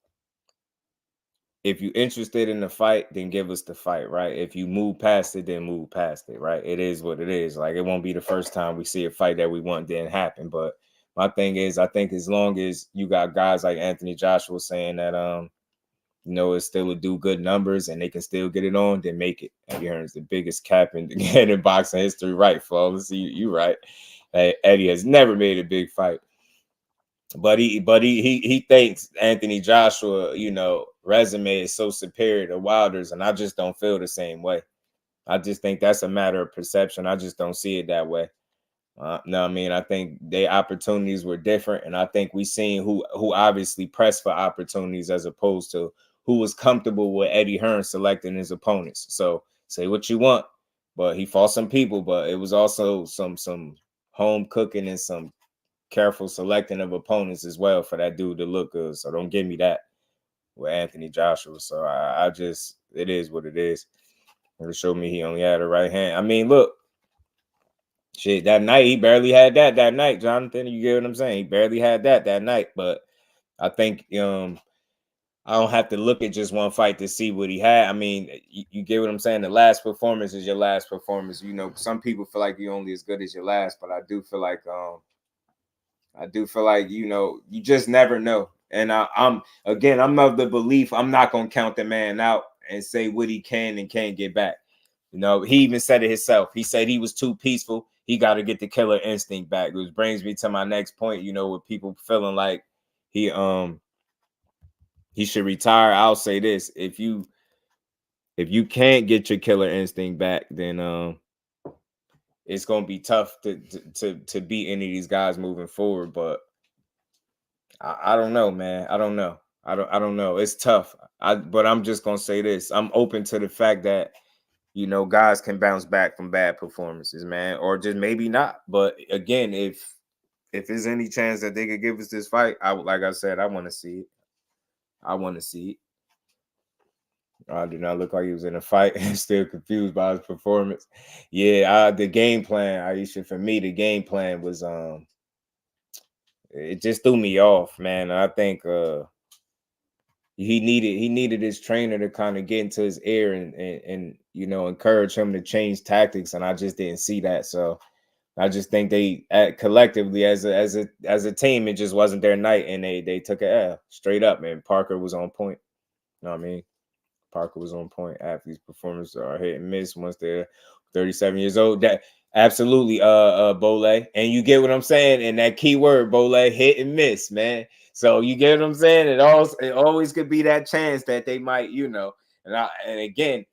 If you're interested in the fight, then give us the fight, right? If you move past it, then move past it, right? It is what it is. Like, it won't be the first time we see a fight that we want didn't happen. But my thing is, I think as long as you got guys like Anthony Joshua saying that, you know, it's still a do good numbers and they can still get it on, then make it. Eddie Hearn's the biggest cap in boxing history, right? Flawless, you right. Eddie has never made a big fight. But he thinks Anthony Joshua, you know, resume is so superior to Wilder's, and I just don't feel the same way. I just think that's a matter of perception. I just don't see it that way. No, I mean, I think their opportunities were different, and I think we seen who obviously pressed for opportunities as opposed to who was comfortable with Eddie Hearn selecting his opponents. So say what you want, but he fought some people, but it was also some home cooking and some careful selecting of opponents as well for that dude to look good. So don't give me that with Anthony Joshua. So I just, it is what it is. It showed me he only had a right hand. I mean, look, shit, that night he barely had that night, Jonathan. You get what I'm saying? He barely had that night. But I think I don't have to look at just one fight to see what he had. I mean, you get what I'm saying? The last performance is your last performance. You know, some people feel like you're only as good as your last, but I do feel like you know, you just never know. And I'm of the belief I'm not gonna count the man out and say what he can and can't get back. You know, he even said it himself. He said he was too peaceful. He got to get the killer instinct back, which brings me to my next point. You know, with people feeling like he should retire. I'll say this: if you can't get your killer instinct back, then it's gonna be tough to beat any of these guys moving forward. But I don't know, man. I don't know. It's tough. But I'm just gonna say this: I'm open to the fact that, you know, guys can bounce back from bad performances, man, or just maybe not. But again, if there's any chance that they could give us this fight, like I said, I want to see it. I want to see it. I did not look like he was in a fight. Still confused by his performance. Yeah, the game plan, Aisha, for me, the game plan was it just threw me off, man. I think he needed his trainer to kind of get into his ear and you know, encourage him to change tactics, and I just didn't see that. So I just think they collectively as a team, it just wasn't their night, and they took a L straight up. Man, Parker was on point. You know what I mean? Parker was on point. Athletes' performances are hit and miss once they're 37 years old. That absolutely, Bole. And you get what I'm saying? And that key word, Bole, hit and miss, man. So you get what I'm saying? It always could be that chance that they might, you know. And again,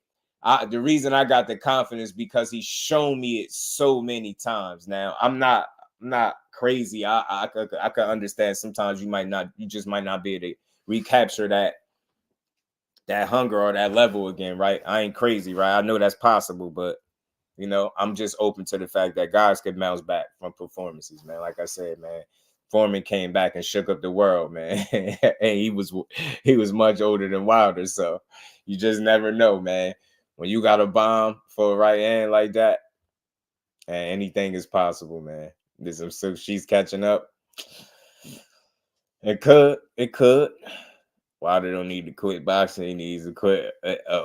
the reason I got the confidence because he's shown me it so many times. Now I'm not crazy. I could understand sometimes you just might not be able to recapture that hunger or that level again, right? I ain't crazy, right? I know that's possible, but you know, I'm just open to the fact that guys could bounce back from performances, man. Like I said, man, Foreman came back and shook up the world, man. And he was much older than Wilder, so you just never know, man. When you got a bomb for a right hand like that, and anything is possible, man. So she's catching up. It could. Wilder don't need to quit boxing. He needs to quit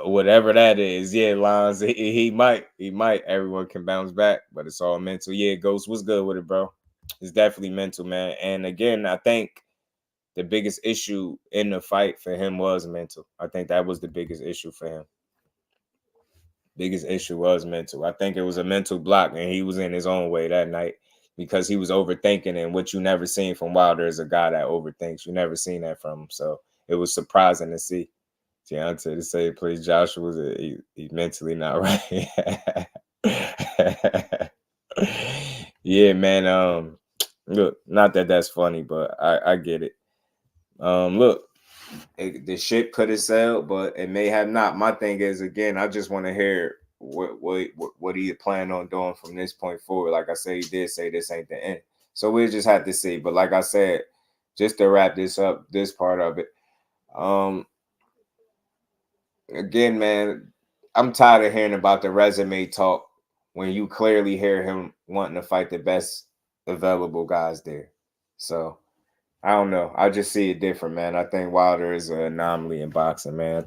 whatever that is. Yeah, Lons, he might. Everyone can bounce back, but it's all mental. Yeah, Ghost, what's good with it, bro? It's definitely mental, man. And again, I think the biggest issue in the fight for him was mental. I think that was the biggest issue for him. Biggest issue was mental. I think it was a mental block, and he was in his own way that night because he was overthinking. And what you never seen from Wilder is a guy that overthinks. You never seen that from him, so it was surprising to see. Deontay to say, please, Joshua, he's mentally not right. Yeah, man. Look, not that that's funny, but I get it. Look, the shit could have sailed, but it may have not. My thing is, again, I just want to hear what he planning on doing from this point forward. Like I said, he did say this ain't the end, so we'll just have to see. But like I said, just to wrap this up, this part of it. Again, man, I'm tired of hearing about the resume talk when you clearly hear him wanting to fight the best available guys there. So I don't know. I just see it different, man. I think Wilder is an anomaly in boxing, man.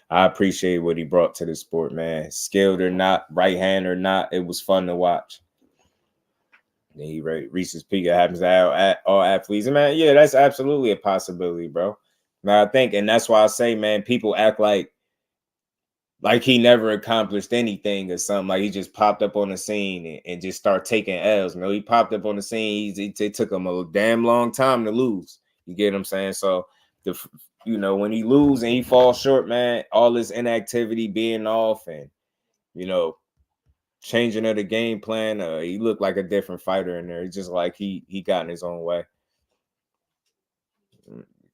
I appreciate what he brought to the sport, man. Skilled or not, right hand or not, it was fun to watch. And he reached his peak. It happens to all athletes. And man, yeah, that's absolutely a possibility, bro. Now I think, and that's why I say, man, people act like he never accomplished anything or something. Like he just popped up on the scene and just start taking L's. You know, he popped up on the scene. It took him a damn long time to lose. You get what I'm saying? So, when he lose and he falls short, man, all this inactivity being off and, changing of the game plan, he looked like a different fighter in there. It's just like he got in his own way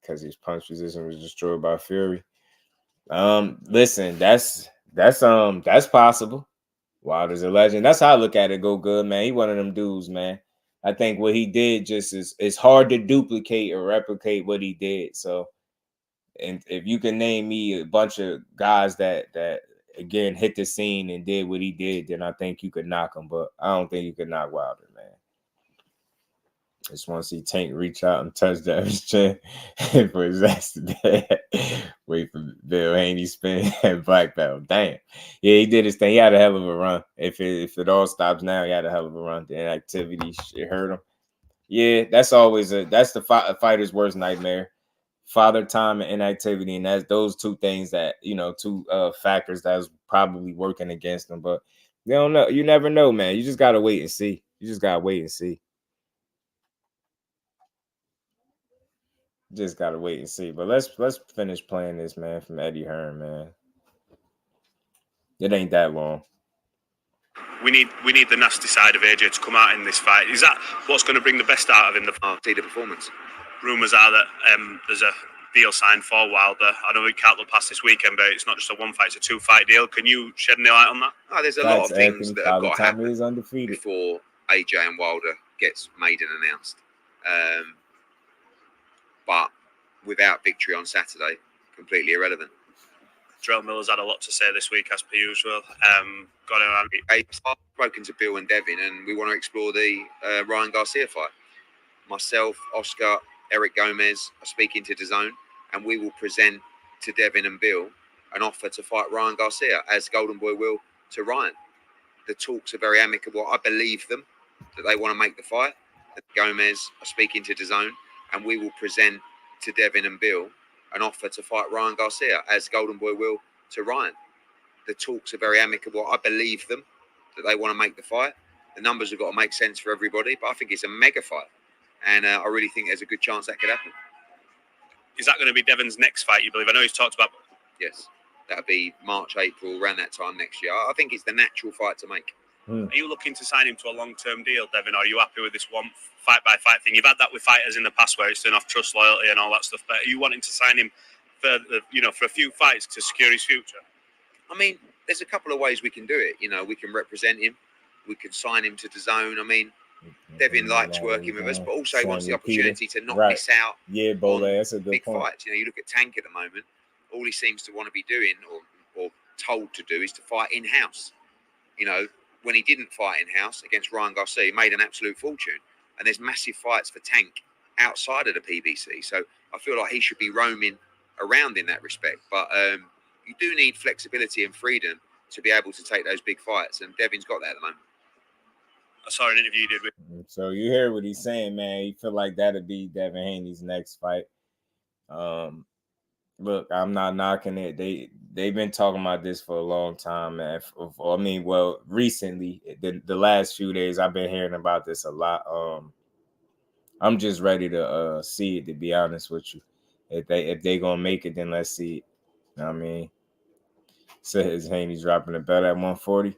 because his punch position was destroyed by Fury. Listen, that's possible. Wilder's a legend. That's how I look at it. Go good, man. He one of them dudes, man. I think what he did just it's hard to duplicate or replicate what he did. So, and if you can name me a bunch of guys that again hit the scene and did what he did, then I think you could knock him. But I don't think you could knock Wilder, man. Just want to see Tank reach out and touch that his chin for his ass today. Wait for Bill Haney spin and black belt. Damn. Yeah, he did his thing. He had a hell of a run. If it all stops now, he had a hell of a run. The inactivity shit hurt him. Yeah, that's the fighter's worst nightmare. Father time and inactivity, and that's those two things that two factors that's probably working against them. But they don't know. You never know, man. You just gotta wait and see. Just gotta wait and see. But let's finish playing this, man, from Eddie Hearn, man. It ain't that long. We need the nasty side of AJ to come out in this fight. Is that what's going to bring the best out of him? See the performance. Rumours are that there's a deal signed for Wilder. I know we can't look past this weekend, but it's not just a one fight; it's a 2-fight deal. Can you shed any light on that? Oh, there's a lot of things that have got to happen before AJ and Wilder gets made and announced. But without victory on Saturday, completely irrelevant. Drell Miller's had a lot to say this week, as per usual. I've spoken to Bill and Devin, and we want to explore the Ryan Garcia fight. Myself, Oscar, Eric Gomez are speaking to DAZN, and we will present to Devin and Bill an offer to fight Ryan Garcia, as Golden Boy will to Ryan. The talks are very amicable. I believe them that they want to make the fight. Gomez are speaking to DAZN, and we will present to Devin and Bill an offer to fight Ryan Garcia, as Golden Boy will to Ryan. The talks are very amicable. I believe them that they want to make the fight. The numbers have got to make sense for everybody, but I think it's a mega fight. And I really think there's a good chance that could happen. Is that going to be Devin's next fight, you believe? I know he's talked about... Yes, that'll be March, April, around that time next year. I think it's the natural fight to make. Are you looking to sign him to a long-term deal, Devin, or are you happy with this one fight-by-fight thing? You've had that with fighters in the past where it's turned off trust, loyalty and all that stuff, but are you wanting to sign him for, for a few fights to secure his future? I mean, there's a couple of ways we can do it. You know, we can represent him. We can sign him to DAZN. I mean, Devin likes working with us, but also he wants the opportunity to not miss out on that's a good big point. fights. You know, you look at Tank at the moment, all he seems to want to be doing or told to do is to fight in-house. You know, when he didn't fight in-house against Ryan Garcia, he made an absolute fortune. And there's massive fights for Tank outside of the PBC. So I feel like he should be roaming around in that respect. But you do need flexibility and freedom to be able to take those big fights. And Devin's got that at the moment. I saw an interview you did with. So you hear what he's saying, man. He feel like that'd be Devin Haney's next fight. Look, I'm not knocking it. They've been talking about this for a long time, man. I mean, well, recently, the last few days, I've been hearing about this a lot. I'm just ready to see it, to be honest with you. If they gonna make it, then let's see it. You know what I mean? Says Haney's dropping the belt at 140.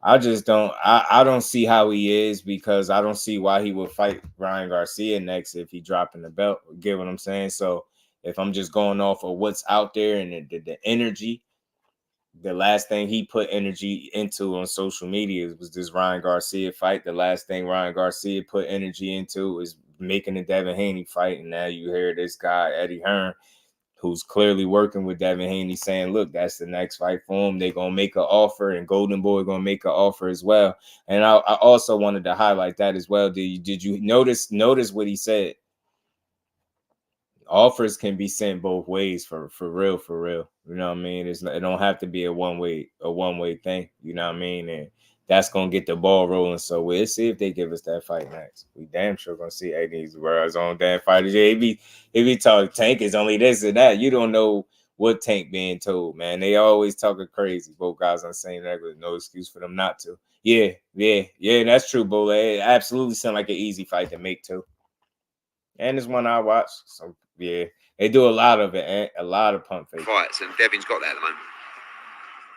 I just don't. I don't see how he is, because I don't see why he would fight Ryan Garcia next if he dropping the belt. Get what I'm saying? So if I'm just going off of what's out there and the energy, the last thing he put energy into on social media was this Ryan Garcia fight. The last thing Ryan Garcia put energy into is making the Devin Haney fight. And now you hear this guy, Eddie Hearn, who's clearly working with Devin Haney, saying, look, that's the next fight for him. They're going to make an offer, and Golden Boy going to make an offer as well. And I also wanted to highlight that as well. Did you notice what he said? Offers can be sent both ways for real. You know what I mean? It don't have to be a one-way thing. You know what I mean? And that's gonna get the ball rolling. So we'll see if they give us that fight next. We damn sure gonna see Eddie's world's own damn fighters. Yeah, if he talk Tank is only this or that, you don't know what Tank being told, man. They always talking crazy. Both guys on saying that, there's no excuse for them not to. Yeah, that's true, Bo. It absolutely sound like an easy fight to make too. And it's one I watch. So yeah, they do a lot of it, a lot of pump fakes. Fights, and Devin's got that at the moment.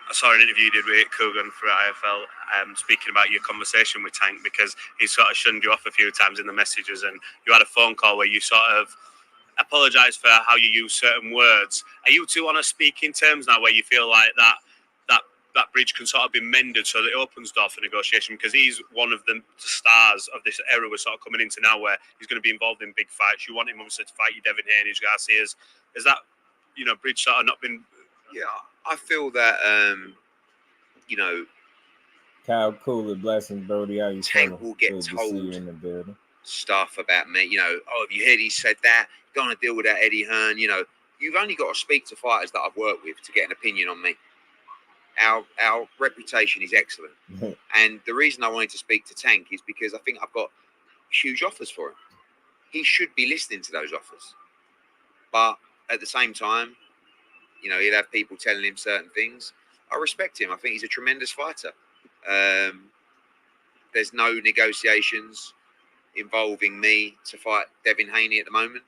I saw an interview you did with Coogan for IFL, speaking about your conversation with Tank, because he sort of shunned you off a few times in the messages, and you had a phone call where you sort of apologised for how you use certain words. Are you two on a speaking terms now, where you feel like that bridge can sort of be mended so that it opens door for negotiation? Because he's one of the stars of this era we're sort of coming into now, where he's going to be involved in big fights. You want him obviously to fight you, Devin Haney, Garcia's. Is that, bridge sort of not been... Yeah, I feel that, Kyle Cooler, blessings, Brody. How you Tank will get told in the building. Stuff about me. Have you heard he said that? Don't want to deal with that Eddie Hearn. You've only got to speak to fighters that I've worked with to get an opinion on me. Our reputation is excellent. And the reason I wanted to speak to Tank is because I think I've got huge offers for him. He should be listening to those offers. But at the same time, he'll have people telling him certain things. I respect him. I think he's a tremendous fighter. There's no negotiations involving me to fight Devin Haney at the moment.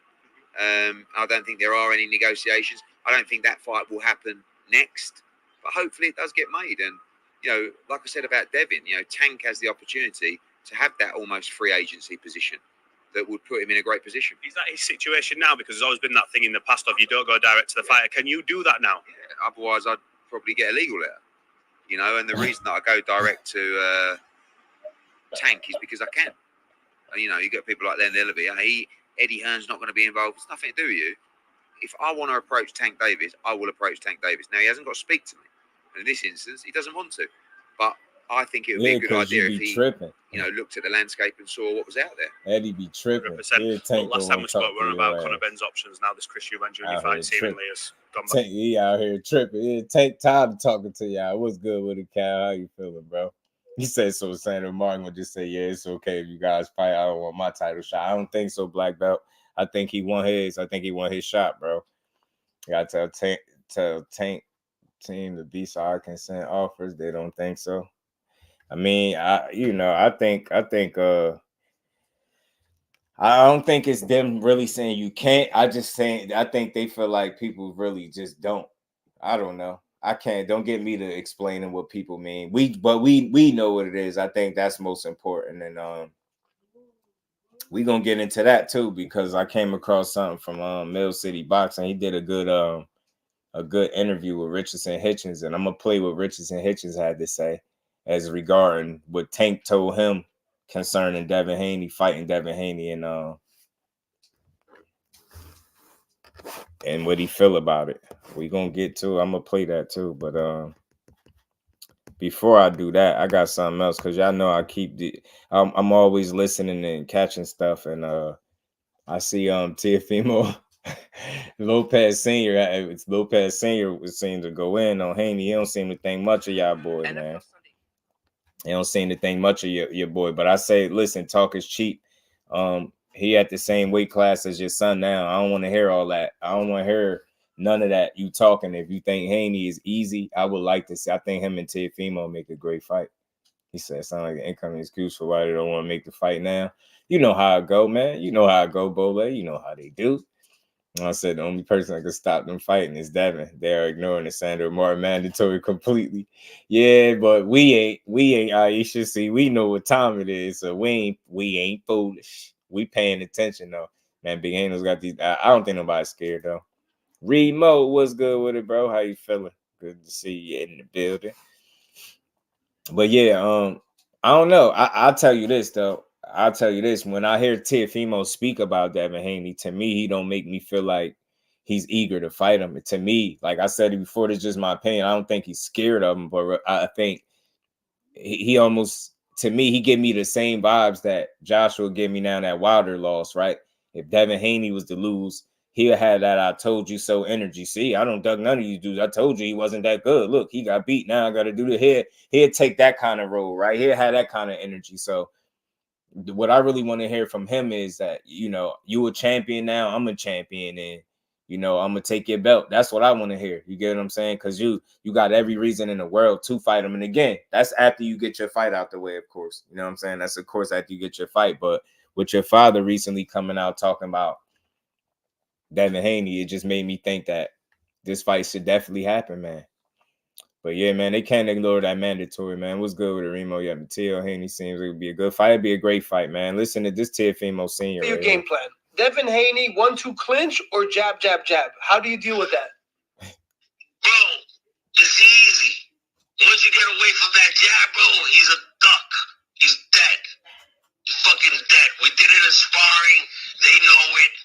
I don't think there are any negotiations. I don't think that fight will happen next. But hopefully it does get made. And, like I said about Devin, Tank has the opportunity to have that almost free agency position that would put him in a great position. Is that his situation now? Because there's always been that thing in the past of you don't go direct to the fighter. Can you do that now? Yeah, otherwise, I'd probably get a legal letter. And the reason that I go direct to Tank is because I can. And, you get people like that, they'll be, Eddie Hearn's not going to be involved. It's nothing to do with you. If I want to approach Tank Davis, I will approach Tank Davis. Now, he hasn't got to speak to me. In this instance, he doesn't want to. But I think it would be a good idea if he, looked at the landscape and saw what was out there. Eddie be tripping. Well, last time we spoke, we were about Conor Benn's options. Now this Chris Eubank Jr. fight seemingly has gone back. He out here tripping. Yeah, Tank tired of talking to y'all. What's good with it, Cal? How you feeling, bro? He said so. Sandra Martin would just say, yeah, it's okay if you guys fight. I don't want my title shot. I don't think so, Black Belt. I think he won his. I think he won his shot, bro. You got to tell Tank team to be sorry consent offers. They don't think so. I mean, I don't think it's them really saying you can't. I think they feel like people really just don't. I don't know. I can't. Don't get me to explaining what people mean. We know what it is. I think that's most important, and we gonna get into that too because I came across something from Mill City Boxing. He did a good interview with Richardson Hitchins, and I'm gonna play what Richardson Hitchins had to say as regarding what Tank told him concerning Devin Haney fighting Devin Haney and what he feel about it. We gonna get to it. I'm gonna play that too, but before I do that, I got something else because y'all know I keep I'm always listening and catching stuff, and I see TEOFIMO Lopez Senior. It's Lopez Senior was seen to go in on Haney. He don't seem to think much of y'all boy, man. He don't seem to think much of your boy. But I say, listen, talk is cheap. He at the same weight class as your son now. I don't want to hear all that. I don't want to hear none of that. You talking. If you think Haney is easy, I would like to see. I think him and TEOFIMO make a great fight. He said, sound like an incoming excuse for why they don't want to make the fight now. You know how it go, man. You know how it go, Bole. You know how they do. I said the only person that can stop them fighting is Devin. They are ignoring the Sandra Martin mandatory completely. Yeah, but we ain't. Aisha, see, we know what time it is, so we ain't foolish. We paying attention though. Man, Big Haney's got these. I don't think nobody's scared though. Remo, what's good with it, bro? How you feeling? Good to see you in the building. But yeah, I don't know. I'll tell you this though. I'll tell you this. When I hear TEOFIMO speak about Devin Haney, to me, he don't make me feel like he's eager to fight him. To me, like I said before, this is just my opinion. I don't think he's scared of him, but I think he almost, to me, he give me the same vibes that Joshua gave me now that Wilder loss, right? If Devin Haney was to lose, he'll have that I told you so energy. See, I don't duck none of you dudes. I told you he wasn't that good. Look, he got beat. Now I got to do the head. He'll take that kind of role, right? He'll have that kind of energy. So what I really want to hear from him is that, you know, you a champion now, I'm a champion, and, you know, I'm going to take your belt. That's what I want to hear. You get what I'm saying? Because you got every reason in the world to fight him. And again, that's after you get your fight out the way, of course. You know what I'm saying? That's, of course, after you get your fight. But with your father recently coming out talking about Devin Haney, it just made me think that this fight should definitely happen, man. But yeah, man, they can't ignore that mandatory, man. What's good with it, Remo? Yeah, Mateo Haney seems like it would be a good fight. It'd be a great fight, man. Listen to this TEOFIMO Senior. Your game plan. Devin Haney, 1-2 clinch or jab, jab, jab? How do you deal with that? Bro, it's easy. Once you get away from that jab, bro, he's a duck. He's dead. He's fucking dead. We did it in sparring. They know it.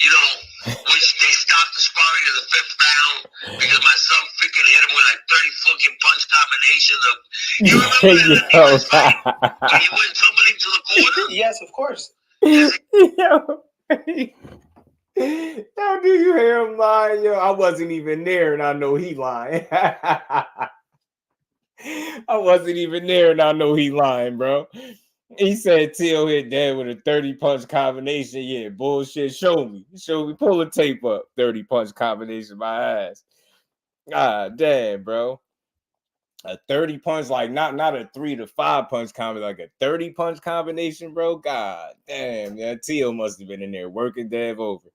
You know, which they stopped the sparring in the 5th round because my son freaking hit him with like 30 fucking punch combinations of. You remember that first fight when he went tumbling to the corner? Yes, of course. Yo, do you hear him lying? Yo, I wasn't even there, and I know he lying. I wasn't even there, and I know he lying, bro. He said Teo hit dad with a 30 punch combination. Yeah, bullshit. Show me. Pull the tape up. 30 punch combination, my ass. God damn, bro. A 30 punch, like not a 3 to 5 punch combination, like a 30 punch combination, bro. God damn, yeah. Teo must have been in there working Dev over.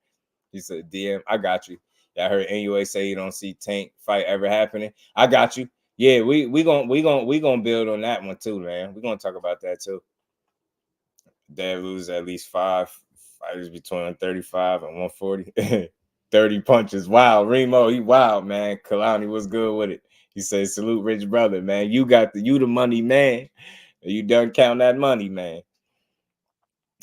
He said, DM, I got you. I heard NAOYA say you don't see Tank fight ever happening. I got you. Yeah, we gonna build on that one too, man. We're gonna talk about that too. Dev loses at least 5 fighters between 35 and 140. 30 punches. Wow, Remo, he wild, man. Kalani was good with it. He said, salute, rich brother, man. You the money, man. You done count that money, man.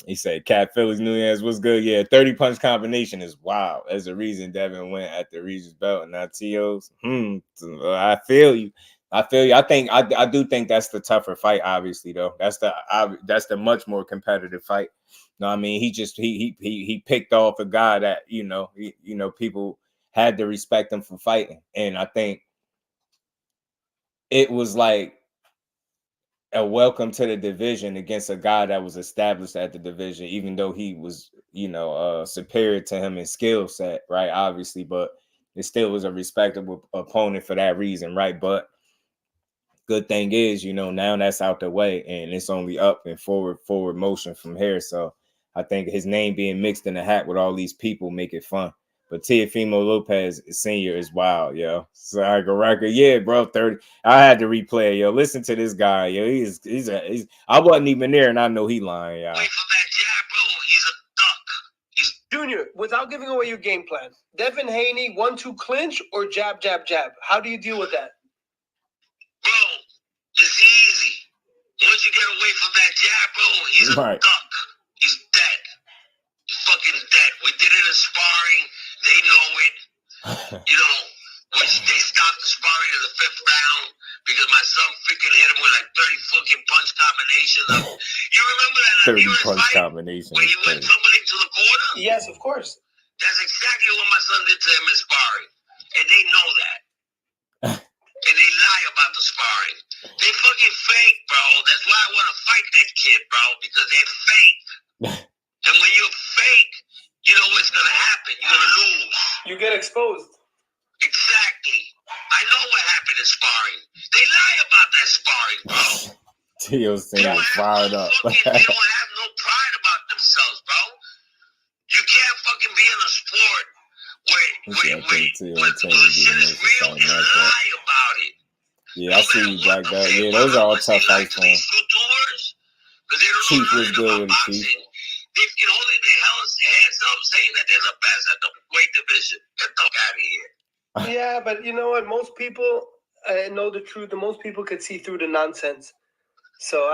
He said, Cat Phillies Nunez was good. Yeah, 30 punch combination is wild. That's the reason Devin went at the Regis belt and not Teo's. I feel you. I do think that's the tougher fight, obviously, though. That's the much more competitive fight. No, I mean, he picked off a guy that, people had to respect him for fighting. And I think it was like a welcome to the division against a guy that was established at the division, even though he was, superior to him in skill set, right? Obviously, but it still was a respectable opponent for that reason, right? But good thing is, now that's out the way and it's only up and forward motion from here. So I think his name being mixed in the hat with all these people make it fun. But Teofimo Lopez Sr. is wild, yo. So I go record, yeah, bro. 30. I had to replay it, yo. Listen to this guy, yo. He's I wasn't even there, and I know he lying, y'all. Wait for that jab, bro. He's a duck. Junior, without giving away your game plan, Devin Haney 1-2 clinch or jab, jab, jab. How do you deal with that? Bro, it's easy. Once you get away from that jab, bro, he's a duck. He's dead. He's fucking dead. We did it in sparring. They know it. You know, which they stopped the sparring in the 5th round because my son freaking hit him with like 30 fucking punch combinations. You remember that 30 punch combinations where he went tumbling to the corner? Yes, of course. That's exactly what my son did to him in sparring. And they know that. And they lie about the sparring. They fucking fake, bro. That's why I want to fight that kid, bro, because they're fake. And when you're fake, you know what's going to happen. You're going to lose. You get exposed. Exactly. I know what happened in sparring. They lie about that sparring, bro. Tio's saying fired up. They don't have no pride about themselves, bro. You can't fucking be in a sport where the shit is real and lie about it. Yeah, I see you, Black Belt. Yeah, those are all tough fights for him. Chief was good with the Chief. They can only their hands up saying that they're the best at the weight division. Get the fuck out of here. Yeah, but you know what? Most people know the truth, and most people could see through the nonsense. So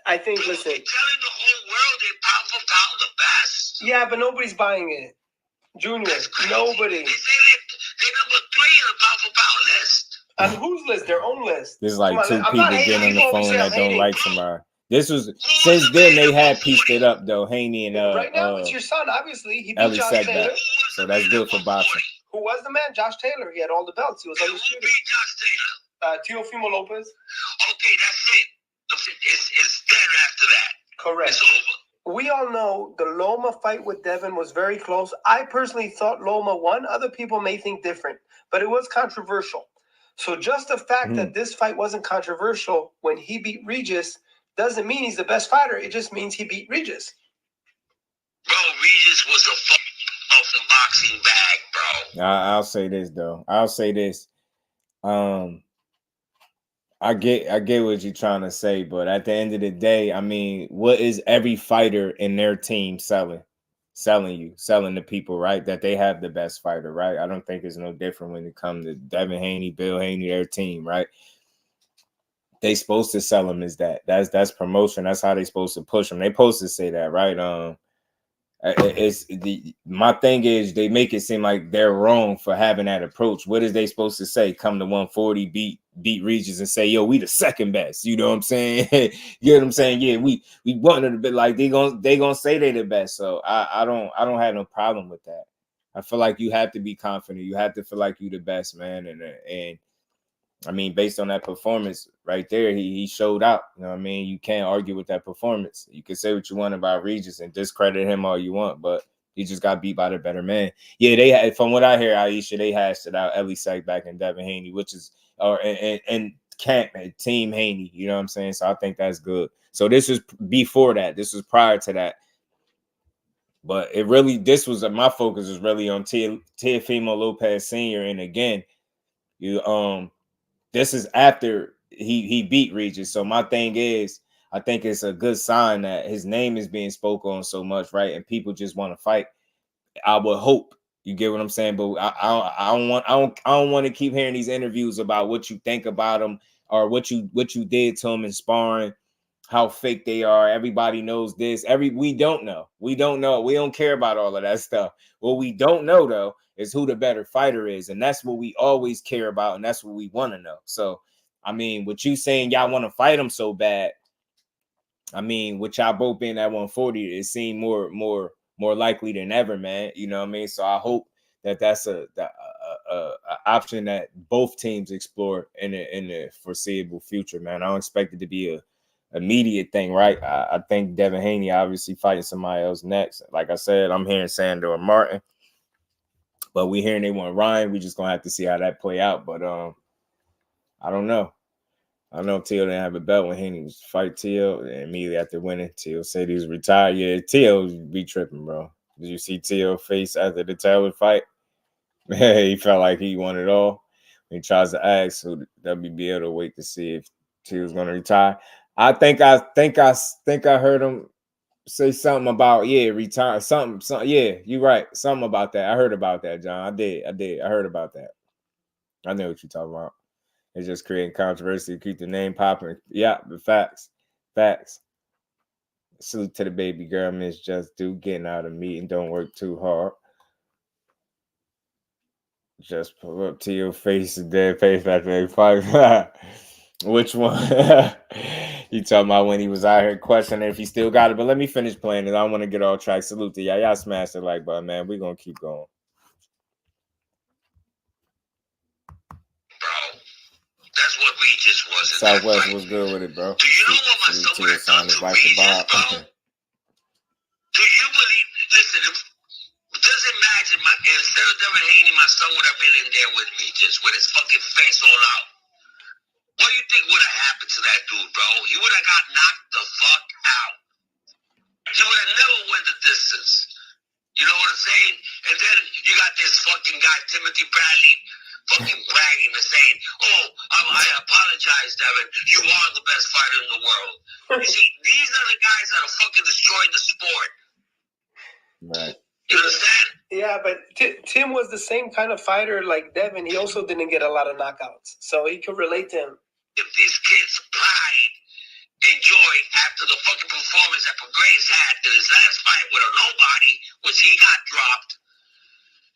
I think, listen. You're telling the whole world they're pound for pound the best. Yeah, but nobody's buying it. Junior, nobody. They say they're number 3 in the pound for pound list. On whose list? Their own list. There's like two people getting on the phone that don't like somebody. This was since then they had pieced it up though. Haney and right now it's your son. Obviously, he beat Josh Taylor. So that's good for boxing. Who was the man? Josh Taylor. He had all the belts. He was undisputed. Who beat Josh Taylor? Teofimo Lopez. Okay, that's it. It's dead after that. Correct. It's over. We all know the Loma fight with Devin was very close. I personally thought Loma won. Other people may think different, but it was controversial. So just the fact that this fight wasn't controversial when he beat Regis doesn't mean he's the best fighter. It just means he beat Regis. Bro, Regis was a fuck off the boxing bag, bro. I'll say this though. I'll say this. I get what you're trying to say, but at the end of the day, I mean, what is every fighter in their team selling the people, right? That they have the best fighter, right? I don't think it's no different when it comes to Devin Haney, Bill Haney, their team, right? They supposed to sell them as that. That's promotion. That's how they supposed to push them. They supposed to say that, right? My thing is they make it seem like they're wrong for having that approach. What is they supposed to say? Come to 140, beat Regis and say, yo, we the second best. You know what I'm saying? You know what I'm saying? Yeah, we wanted a bit like they gonna say they the best. So I don't have no problem with that. I feel like you have to be confident. You have to feel like you the best, man. And I mean, based on that performance right there, he showed out. You know what I mean? You can't argue with that performance. You can say what you want about Regis and discredit him all you want, but he just got beat by the better man. Yeah, they had, from what I hear, Aisha, they hashed it out. Ellie Sackback and Devin Haney, which is and Camp and Team Haney. You know what I'm saying? So I think that's good. So this was before that. This was prior to that. But it really, this was my focus was really on Teofimo Lopez Sr. And again, this is after he beat Regis. So my thing is, I think it's a good sign that his name is being spoken on so much, right? And people just want to fight. I would hope, you get what I'm saying, but I don't want to keep hearing these interviews about what you think about him or what you did to him in sparring, how fake they are. Everybody knows this. We don't know. We don't care about all of that stuff. What we don't know though is who the better fighter is, and that's what we always care about, and that's what we want to know. So, I mean, what you saying y'all want to fight him so bad? I mean, with y'all both being at 140, it seemed more likely than ever, man. You know what I mean? So I hope that that's a option that both teams explore in the foreseeable future, man. I don't expect it to be a immediate thing, right? I think Devin Haney obviously fighting somebody else next. Like I said, I'm hearing Sandor Martin, but we hearing they want Ryan. We just gonna have to see how that play out. But I don't know. I know Teo didn't have a belt when Haney was fight Teo, and immediately after winning, Teo said he was retired. Yeah, Teo be tripping, bro. Did you see Teo face after the Taylor fight? He felt like he won it all. He tries to ask who WBL to wait to see if T was going to retire. I think I heard him say something about retire something. Yeah, you're right. Something about that. I heard about that, John. I did. I heard about that. I know what you're talking about. It's just creating controversy to keep the name popping. Yeah, the facts. Salute to the baby girl, Miss JusDueBoxing, getting out of the meeting. Don't work too hard. Just pull up to your face and dead face like that. Which one? You talking about when he was out here questioning if he still got it? But let me finish playing it. I don't want to get off track. Salute to y'all. Y'all smash the like button, man. We're gonna keep going. Bro, that's what Regis was. Southwest was good with it, bro. Do you know what my son would have done to Regis, bro? Do you believe? Listen, just imagine instead of Devin Haney, my son would have been in there with Regis with his fucking face all out. What do you think would have happened to that dude, bro? He would have got knocked the fuck out. He would have never went the distance. You know what I'm saying? And then you got this fucking guy, Timothy Bradley, fucking bragging and saying, I apologize, Devin. You are the best fighter in the world. You see, these are the guys that are fucking destroying the sport. Right. You understand? Yeah, but Tim was the same kind of fighter like Devin. He also didn't get a lot of knockouts, so he could relate to him. If these kids' pride and joy after the fucking performance that Grace had in his last fight with a nobody, which he got dropped,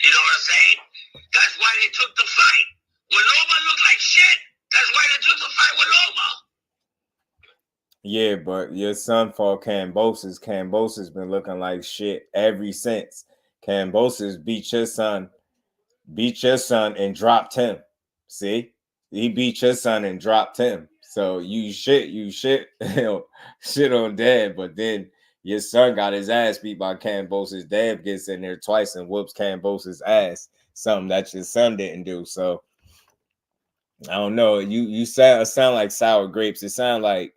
you know what I'm saying? That's why they took the fight. When Loma looked like shit, that's why they took the fight with Loma. Yeah, but your son fought Kambosos. Kambosos been looking like shit ever since. Kambosos beat your son and dropped him. See? He beat your son and dropped him. So you shit on dad, but then your son got his ass beat by Kambosos. Dad gets in there twice and whoops Kambosos' ass. Something that your son didn't do. So I don't know. You sound like sour grapes. It sound like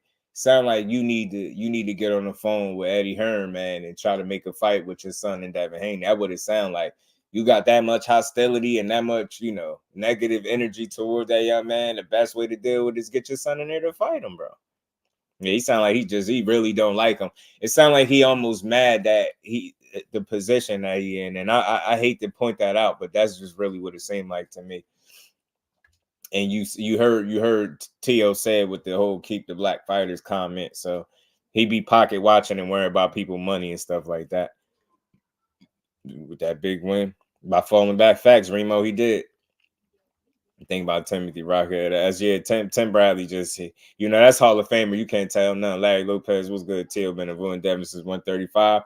you need to get on the phone with Eddie Hearn, man, and try to make a fight with your son and Devin Haney. That would it sound like. You got that much hostility and that much, negative energy toward that young man. The best way to deal with it is get your son in there to fight him, bro. Yeah, he sound like he really don't like him. It sound like he almost mad that the position that he in. And I hate to point that out, but that's just really what it seemed like to me. And you heard T.O. say with the whole keep the black fighters comment. So he be pocket watching and worrying about people money and stuff like that. With that big win. By falling back, facts, Remo, he did. Think about Timothy Rocket. Tim Bradley just, that's Hall of Famer. You can't tell none. Larry Lopez was good. T.O. been a ruined Devin since 135.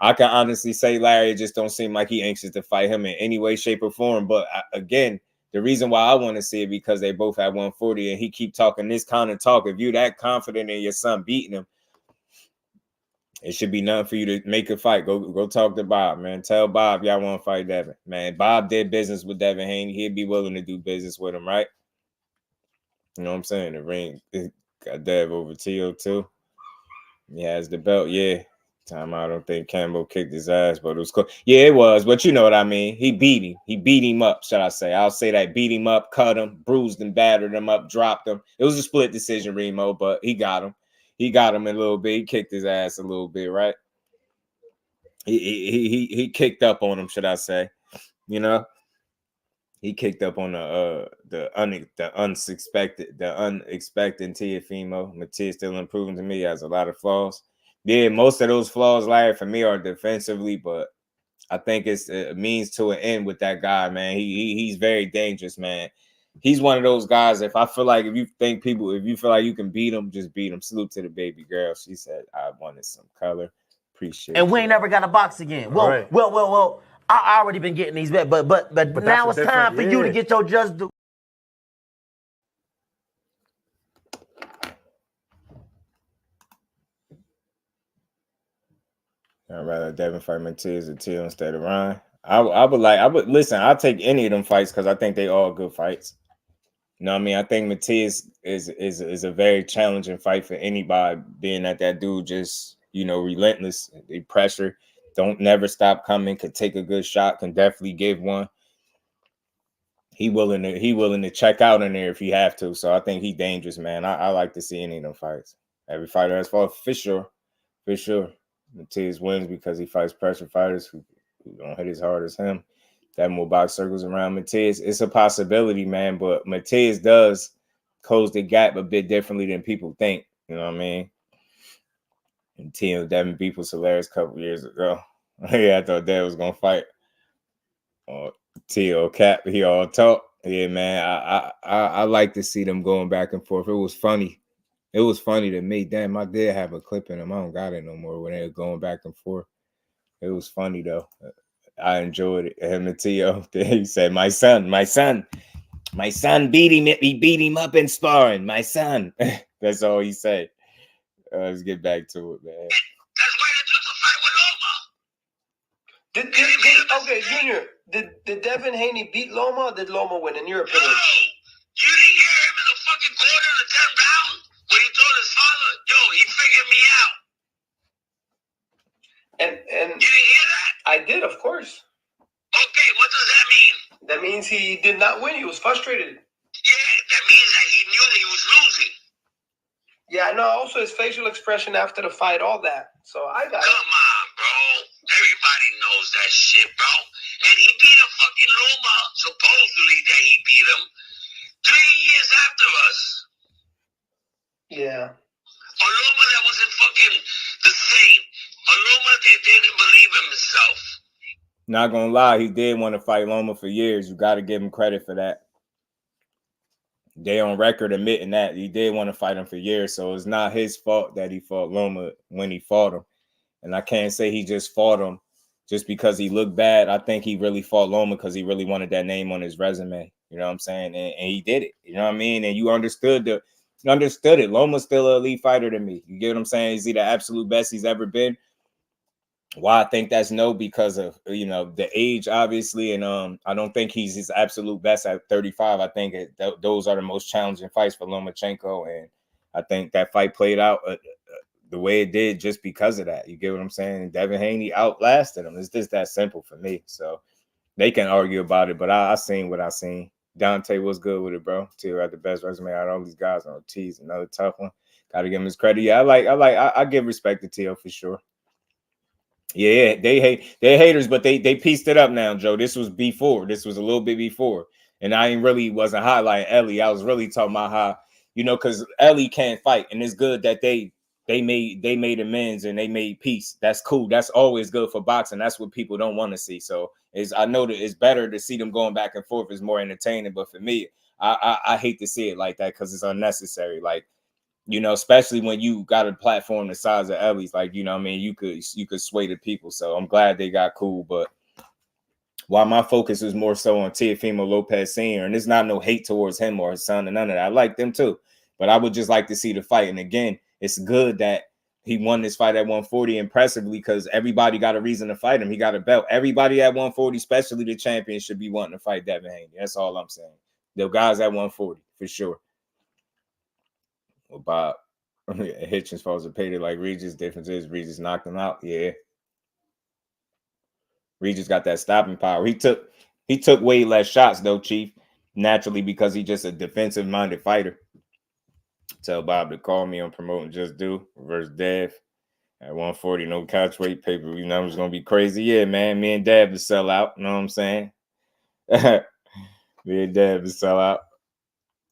I can honestly say Larry just don't seem like he anxious to fight him in any way, shape, or form. But again, the reason why I want to see it because they both had 140 and he keep talking this kind of talk. If you're that confident in your son beating him, it should be nothing for you to make a fight. Go talk to Bob, man. Tell Bob y'all want to fight Devin. Man, Bob did business with Devin Haney. He'd be willing to do business with him, right? You know what I'm saying? The ring got Dev over T.O. too. He has the belt, yeah. I don't think Campbell kicked his ass, but it was cool. Yeah, it was, but you know what I mean. He beat him. He beat him up, should I say. I'll say that. Beat him up, cut him, bruised and battered him up, dropped him. It was a split decision, Remo, but he got him. He got him a little bit. He kicked his ass a little bit, right? He kicked up on him, should I say? He kicked up on the unexpected TEOFIMO. Matias still improving to me. He has a lot of flaws. Yeah, most of those flaws, Larry, for me are defensively, but I think it's a means to an end with that guy, man. He's very dangerous, man. He's one of those guys. If you feel like you can beat him, just beat him. Salute to the baby girl. She said, I wanted some color. Appreciate it. And we ain't never got to box again. Well, I already been getting these bets, but now it's time for you to get your just do. I'd rather Devin fight Matias or T instead of Ryan. I would listen. I'll take any of them fights because I think they all good fights. You know what I mean? I think Matias is a very challenging fight for anybody, being that dude just, relentless. They pressure, don't never stop coming, could take a good shot, can definitely give one. he willing to check out in there if he have to. So I think he dangerous, man. I like to see any of them fights. Every fighter has fought for sure. Matias wins because he fights pressure fighters who don't hit as hard as him. That more box circles around Matias. It's a possibility, man, but Matias does close the gap a bit differently than people think. You know what I mean? And Devin beef was hilarious a couple years ago. Yeah, I thought Dad was gonna fight. T.O. Cap, he all talk. Yeah, man. I like to see them going back and forth. It was funny. It was funny to me. Damn, I did have a clip in them. I don't got it no more when they were going back and forth. It was funny though. I enjoyed it. Him and T.O. He said, my son beat him. He beat him up in sparring. My son. That's all he said. Let's get back to it, man. That's why they took the fight with Loma. Okay, Junior, did Devin Haney beat Loma or did Loma win, in your opinion? No! You didn't hear him in the fucking quarter of the 10th round when he told his father, yo, he figured me out. And you didn't hear that? I did, of course. Okay, what does that mean? That means he did not win. He was frustrated. Yeah, that means that he knew that he was losing. Yeah, no, also his facial expression after the fight, all that. So I got it. Come on, bro. Everybody knows that shit, bro. And he beat a fucking Loma, supposedly that he beat him, 3 years after us. Yeah. A Loma that wasn't fucking the same. A Loma that didn't believe in himself. Not gonna lie, he did want to fight Loma for years. You got to give him credit for that. They on record admitting that he did want to fight him for years, so it's not his fault that he fought Loma when he fought him. And I can't say he just fought him just because he looked bad. I think he really fought Loma because he really wanted that name on his resume. You know what I'm saying? And he did it. You know what I mean? And you understood it. Loma's still an elite fighter to me. You get what I'm saying? Is he the absolute best he's ever been? Why I think that's no, because of, you know, the age, obviously, and I don't think he's his absolute best at 35. I think those are the most challenging fights for Lomachenko, and I think that fight played out the way it did just because of that. You get what I'm saying? Devin Haney outlasted him. It's just that simple for me. So they can argue about it, but I seen what I seen. DEONTAY was good with it, bro. T had the best resume out of all these guys. On T's another tough one. Got to give him his credit. Yeah, I give respect to T.O. for sure. Yeah, they haters, but they pieced it up now, Joe. This was before. This was a little bit before. And I wasn't highlighting Ellie. I was really talking about how, you know, because Ellie can't fight. And it's good that they made amends and they made peace. That's cool. That's always good for boxing. That's what people don't want to see. So I know that it's better to see them going back and forth. It's more entertaining. But for me, I hate to see it like that because it's unnecessary. Like, you know, especially when you got a platform the size of Ellie's, like, you know what I mean, you could sway the people. So I'm glad they got cool. But while my focus is more so on Teofimo Lopez Sr., and there's not no hate towards him or his son and none of that. I like them too. But I would just like to see the fight. And again, it's good that he won this fight at 140 impressively because everybody got a reason to fight him. He got a belt. Everybody at 140, especially the champion, should be wanting to fight Devin Haney. That's all I'm saying. The guys at 140, for sure. Well, Bob, Hitchens falls to pay like Regis. Difference is Regis knocked him out. Yeah. Regis got that stopping power. He took way less shots though, Chief, naturally, because he's just a defensive minded fighter. Tell Bob to call me on promoting Just Do versus Dev at 140, no couch weight paper. You know it's gonna be crazy. Yeah, man. Me and Dev to sell out. You know what I'm saying? Me and Dev to sell out.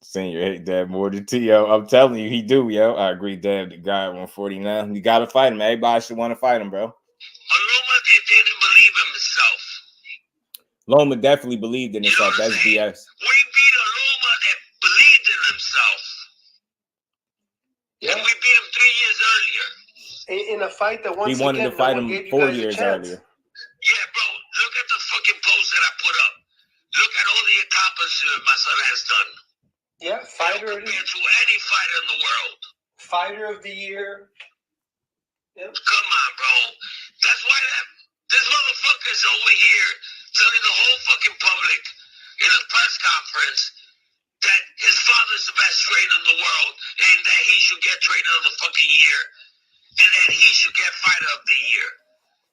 Senior hate Dad more than T.O. I'm telling you, he do, yo. I agree, Dad, the guy at 149. You got to fight him. Everybody should want to fight him, bro. Loma that didn't believe in himself. Loma definitely believed in himself. That's BS. We beat a Loma that believed in himself. Yeah. And we beat him 3 years earlier. In a fight that once he wanted to fight him 4 years earlier. Yeah, bro. Look at the fucking post that I put up. Look at all the accomplishments my son has done. Yeah, fighter compared to any fighter in the world. Fighter of the year. Yep. Come on, bro. That's why this motherfucker's over here telling the whole fucking public in a press conference that his father's the best trainer in the world and that he should get trainer of the fucking year and that he should get fighter of the year.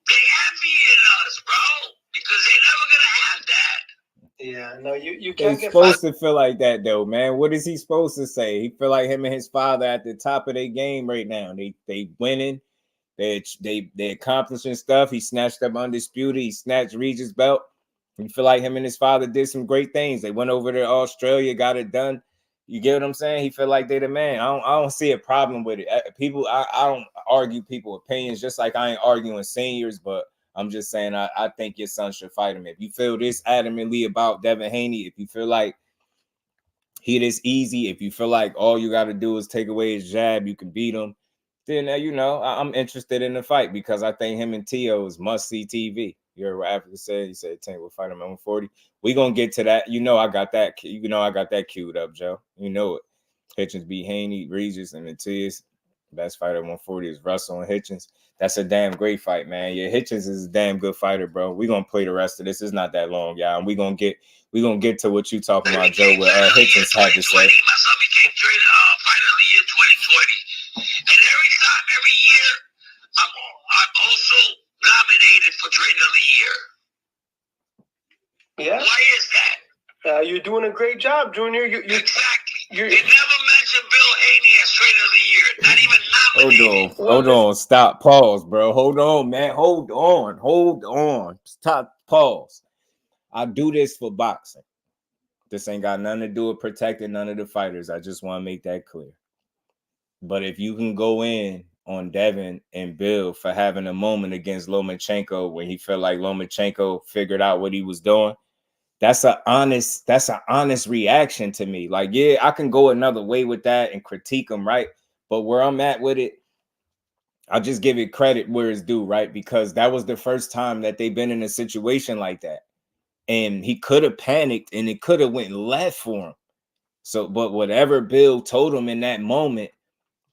They envying us, bro, because they never gonna have that. Yeah. Yeah, no, you can't He's get supposed to feel like that though, man. What is he supposed to say? He feel like him and his father at the top of their game right now. They winning. They accomplishing stuff. He snatched up Undisputed. He snatched Regis belt. You feel like him and his father did some great things. They went over to Australia, got it done. You get what I'm saying? He feel like they the man. I don't see a problem with it. People, I don't argue people's opinions, just like I ain't arguing seniors, but I'm just saying I think your son should fight him. If you feel this adamantly about Devin Haney, if you feel like he this easy, if you feel like all you got to do is take away his jab, you can beat him, then you know, I'm interested in the fight because I think him and Tio is must-see TV. You heard what Africa said? He said Tank will fight him at 140. We gonna get to that. You know I got that. You know I got that queued up, Joe. You know it. Hitchins beat Haney, Regis, and Matias. Best fighter at 140 is Russell and Hitchins. That's a damn great fight, man. Yeah, Hitchins is a damn good fighter, bro. We gonna play the rest of this. It's not that long, y'all. And we gonna get to what you talking about, Joe. What Hitchins had to say. My son became fighter of the year 2020, and every year I'm also nominated for trainer of the year. Yeah. Why is that? You're doing a great job, Junior. Exactly. They never mentioned Bill Haney as trainer of the year. Not even nominated. Hold on. Stop. Pause, bro. Hold on, man. Hold on. Stop. Pause. I do this for boxing. This ain't got nothing to do with protecting none of the fighters. I just want to make that clear. But if you can go in on Devin and Bill for having a moment against Lomachenko when he felt like Lomachenko figured out what he was doing, that's an honest reaction to me. Like, yeah, I can go another way with that and critique him, right? But where I'm at with it, I'll just give it credit where it's due, right? Because that was the first time that they've been in a situation like that. And he could have panicked and it could have went left for him. So, but whatever Bill told him in that moment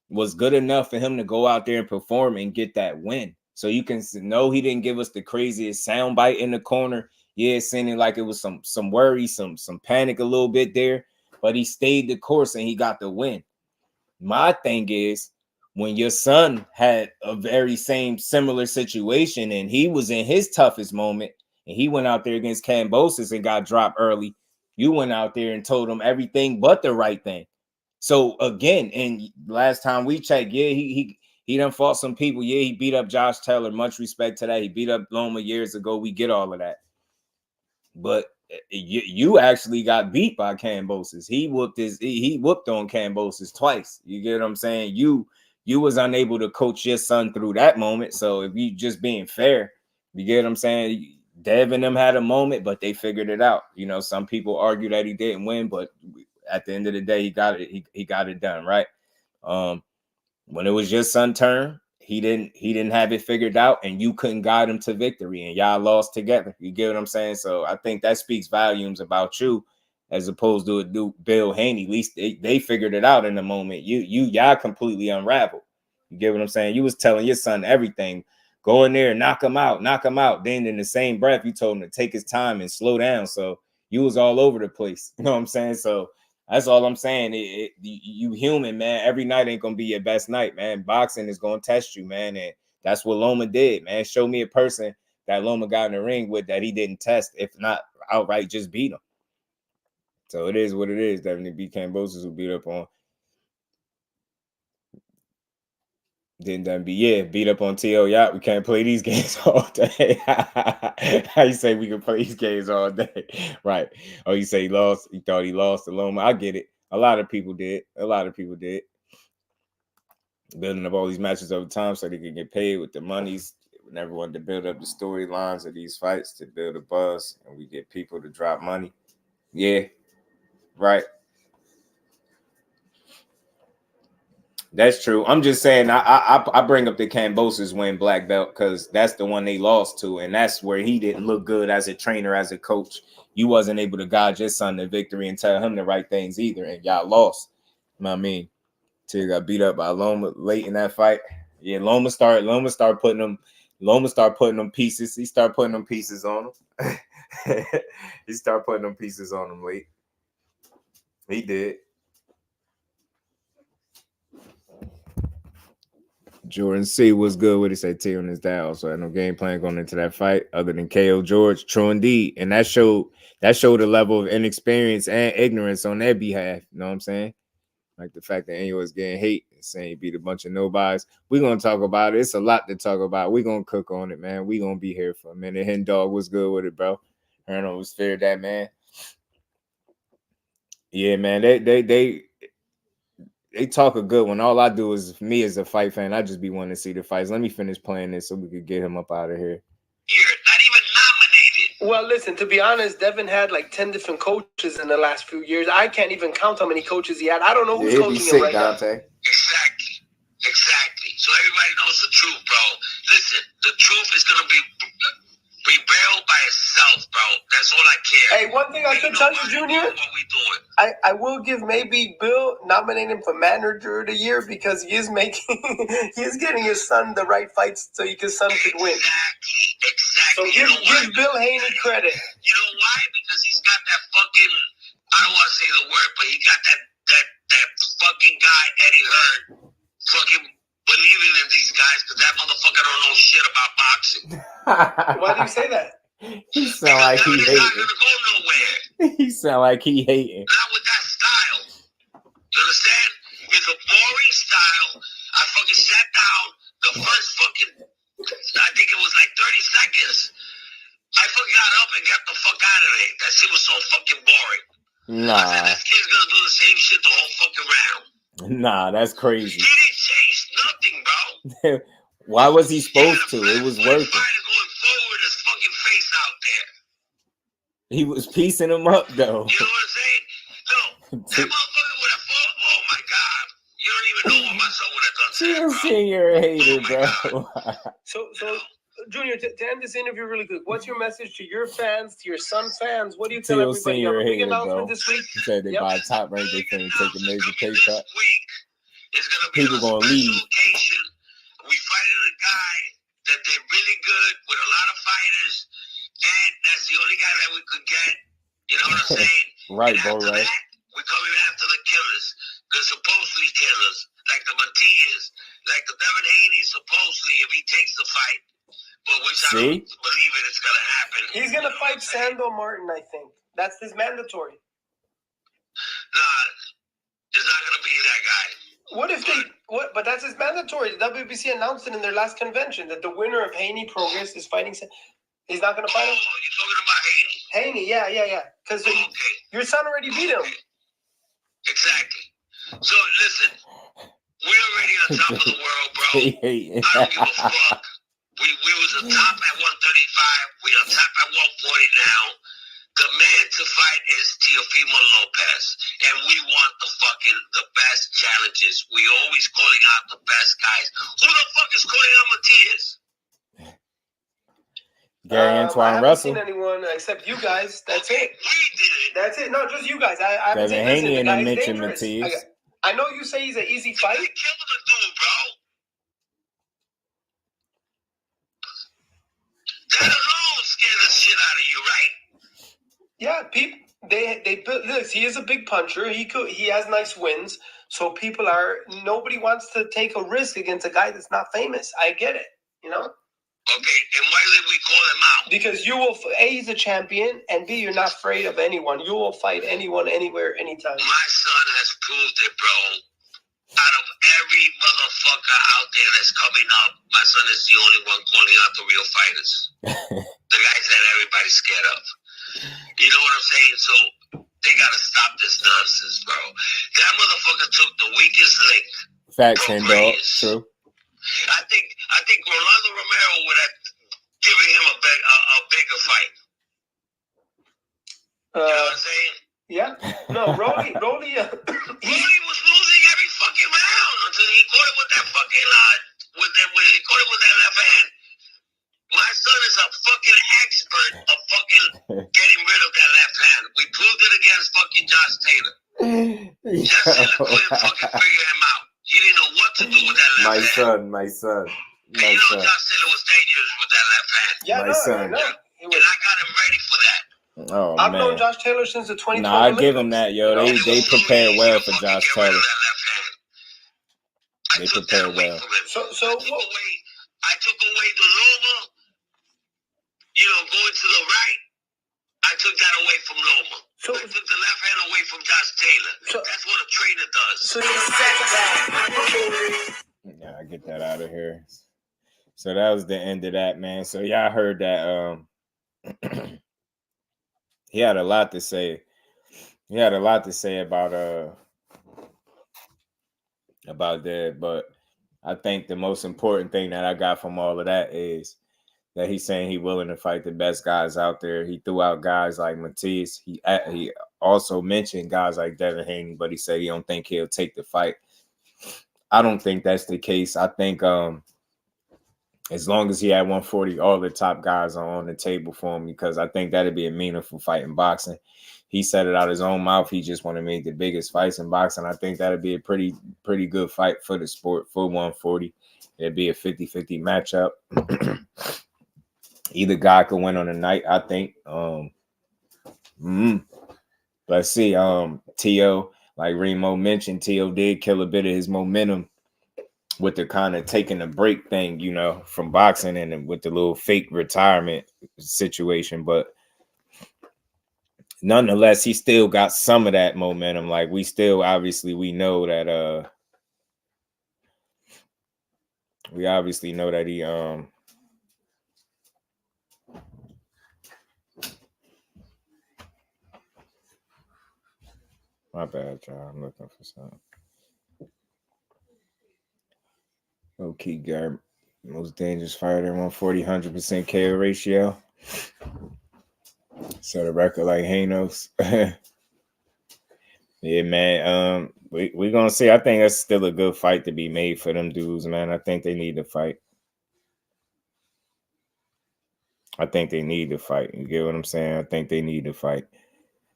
was good enough for him to go out there and perform and get that win. So you can know he didn't give us the craziest soundbite in the corner. Yeah, it seemed like it was some worry, some panic a little bit there, but he stayed the course and he got the win. My thing is, when your son had a very similar situation and he was in his toughest moment and he went out there against Kambosos and got dropped early, you went out there and told him everything but the right thing. So again, and last time we checked, yeah, he done fought some people. Yeah, he beat up Josh Taylor. Much respect to that. He beat up Loma years ago. We get all of that. But you actually got beat by Kambosos. He whooped on Kambosos twice. You get what I'm saying? You was unable to coach your son through that moment. So if you just being fair, you get what I'm saying? Dev and them had a moment, but they figured it out. You know, some people argue that he didn't win, but at the end of the day, he got it. He got it done, right? When it was your son's turn, he didn't have it figured out, and you couldn't guide him to victory, and y'all lost together. You get what I'm saying? So I think that speaks volumes about you, as opposed to Bill Haney. At least they figured it out in the moment. Y'all completely unraveled. You get what I'm saying? You was telling your son everything. Go in there, knock him out. Then in the same breath, you told him to take his time and slow down. So you was all over the place. You know what I'm saying? So that's all I'm saying. You human, man. Every night ain't gonna be your best night, man. Boxing is gonna test you, man. And that's what Loma did, man. Show me a person that Loma got in the ring with that he didn't test, if not outright just beat him. So it is what it is. Definitely beat Kambosos, who beat up on. Didn't beat up on T.O. Yacht. We can't play these games all day. How you say we can play these games all day? Right. Oh, you say he lost. He thought he lost to Loma. I get it. A lot of people did. Building up all these matches over time so they could get paid with the monies. We never wanted to build up the storylines of these fights to build a buzz, and we get people to drop money. Yeah. Right. That's true. I'm just saying I bring up the Kambosos win black belt because that's the one they lost to, and that's where he didn't look good as a trainer, as a coach. You wasn't able to guide your son to victory and tell him the right things either, and y'all lost. You know what I mean? Till got beat up by Loma late in that fight. Yeah, Loma start putting them pieces. He started putting them pieces on him. He started putting them pieces on him late. He did. Jordan C was good. What he say? T on his dial. So had no game plan going into that fight other than KO George. True indeed, and that showed a level of inexperience and ignorance on their behalf. You know what I'm saying? Like the fact that NAOYA is getting hate and saying he beat a bunch of nobodies. We're gonna talk about it. It's a lot to talk about. We're gonna cook on it, man. We're gonna be here for a minute. Hen Dog was good with it, bro. Hearn was fair that, man. Yeah, man. They talk a good one. All I do is, me as a fight fan, I just be wanting to see the fights. Let me finish playing this so we could get him up out of here. You're not even nominated. Well, listen, to be honest, Devin had like 10 different coaches in the last few years. I can't even count how many coaches he had. I don't know who's coaching him right now. Exactly. So everybody knows the truth, bro. Listen, the truth is going to be revealed by itself, bro. That's all I care. Hey, one thing I should tell you, Junior, what we doing. I will give maybe Bill, nominate him for manager of the year because he is getting his son the right fights so his son could win. Exactly. So give Bill Haney credit. You know why? Because he's got that fucking, I don't want to say the word, but he got that fucking guy, Eddie Hearn, fucking believing in these guys because that motherfucker don't know shit about boxing. Why do you say that? He sound like he hating. Not gonna go nowhere. He sound like he hating. Not with that style. You understand? It's a boring style. I fucking sat down the first fucking, I think it was like 30 seconds. I fucking got up and got the fuck out of it. That shit was so fucking boring. Nah. I said, this kid's gonna do the same shit the whole fucking round. Nah, that's crazy. He didn't change nothing, bro. Why was he supposed to? It was working. Going forward, his fucking face out there. He was piecing him up, though. You know what I'm saying? No, that motherfucker would have fought. Oh my god, you don't even know what my son would have done to him, bro. You're a hater, bro. So, Junior, to end this interview really quick, what's your message to your fans, to your son fans? What do you tell everybody? You have a big announcement this week. He said they buy a top rank, they couldn't take a major pay cut. It's gonna be people gonna leave. Occasion. We fighting a guy that they're really good with a lot of fighters, and that's the only guy that we could get. You know what I'm saying? Right, bro, right. We're coming after the killers, because supposedly killers, like the Matias, like the Devin Haney, supposedly, if he takes the fight, but which I don't believe it's gonna happen. He's gonna fight Sando Martin, I think. That's his mandatory. Nah, it's not gonna be that guy. But that's his mandatory. The WBC announced it in their last convention that the winner of Haney Progress is fighting. He's not going to fight him. Oh, you're talking about Haney? Haney, yeah. Because your son already beat him. Exactly. So listen, we're already on top of the world, bro. I don't give a fuck. We was on top at 135. We on top at 140 now. The man to fight is TEOFIMO Lopez, and we want the best challenges. We always calling out the best guys. Who the fuck is calling out Matias? Gary Antoine I haven't Russell. seen anyone except you guys. That's it. We did it. That's it. No, just you guys. I haven't seen Haney and the guy's mentioned dangerous. Matias. I know you say he's an easy fight. They killed the dude, bro. That alone scared the shit out of you, right? Yeah, people. They look. He is a big puncher. He has nice wins. So nobody wants to take a risk against a guy that's not famous. I get it. You know. Okay, and why did we call him out? Because he's a champion, and B, you're not afraid of anyone. You will fight anyone, anywhere, anytime. My son has proved it, bro. Out of every motherfucker out there that's coming up, my son is the only one calling out the real fighters. The guys that everybody's scared of. You know what I'm saying? So they gotta stop this nonsense, bro. That motherfucker took the weakest link. Facts, and dog. True. I think Rolando Romero would have given him a bigger fight. You know what I'm saying? Yeah. No, Rolly Rolly was losing every fucking round until he caught it with that fucking when he caught it with that left hand. My son is a fucking expert of fucking getting rid of that left hand. We proved it against fucking Josh Taylor. Josh Taylor couldn't fucking figure him out. He didn't know what to do with that left hand. My son. And you know Josh Taylor was dangerous with that left hand. Yeah, my son. And I got him ready for that. Oh, I've man. known Josh Taylor since the 2020 Nah, I give him that, yo. They prepared well for Josh Taylor. I They prepared well. So I took away the Loma, going to the right. I took that away from Loma. So I took the left hand away from Josh Taylor. So that's what a trainer does. So yeah, I get that out of here. So that was the end of that, man. So y'all heard that he had a lot to say. He had a lot to say about that, but I think the most important thing that I got from all of that is that he's saying he's willing to fight the best guys out there. He threw out guys like Matias. He also mentioned guys like Devin Haney, but he said he don't think he'll take the fight. I don't think that's the case. I think as long as he had 140, all the top guys are on the table for him, because I think that'd be a meaningful fight in boxing. He said it out his own mouth. He just want to make the biggest fights in boxing. I think that'd be a pretty good fight for the sport, for 140. It'd be a 50-50 matchup. Either guy could win on the night, I think. Let's see. T.O., like Remo mentioned, T.O. did kill a bit of his momentum with the kind of taking a break thing, from boxing, and with the little fake retirement situation. But nonetheless, he still got some of that momentum. Like, we know that he my bad, y'all. I'm looking for something. Okay, Garb, most dangerous fighter, 140, 100% KO ratio. So the record like Hanos. Yeah, man. We're gonna see. I think that's still a good fight to be made for them dudes, man. I think they need to fight. You get what I'm saying? I think they need to fight.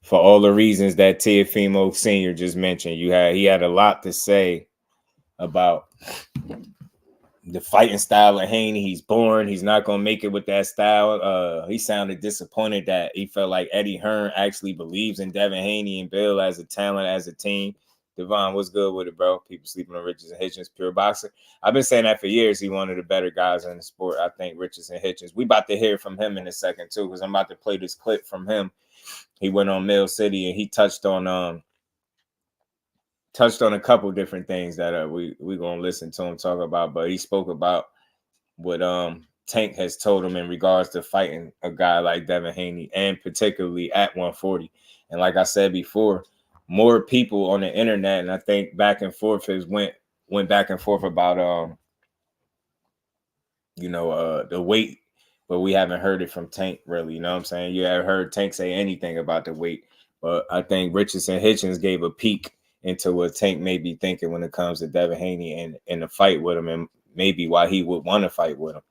For all the reasons that Teofimo Sr. just mentioned. He had a lot to say about the fighting style of Haney. He's born. He's not going to make it with that style. He sounded disappointed that he felt like Eddie Hearn actually believes in Devin Haney and Bill as a talent, as a team. Devon, what's good with it, bro? People sleeping on Richards and Hitchens, pure boxer. I've been saying that for years. He's one of the better guys in the sport. I think Richards and Hitchens. We about to hear from him in a second, too, because I'm about to play this clip from him. He went on Mill City, and he touched on a couple different things that we gonna listen to him talk about. But he spoke about what Tank has told him in regards to fighting a guy like Devin Haney, and particularly at 140. And like I said before, more people on the internet, and I think back and forth went back and forth about the weight, but we haven't heard it from Tank really. You know what I'm saying? You haven't heard Tank say anything about the weight, but I think Richards and Hitchens gave a peek into what Tank may be thinking when it comes to Devin Haney and the fight with him, and maybe why he would want to fight with him.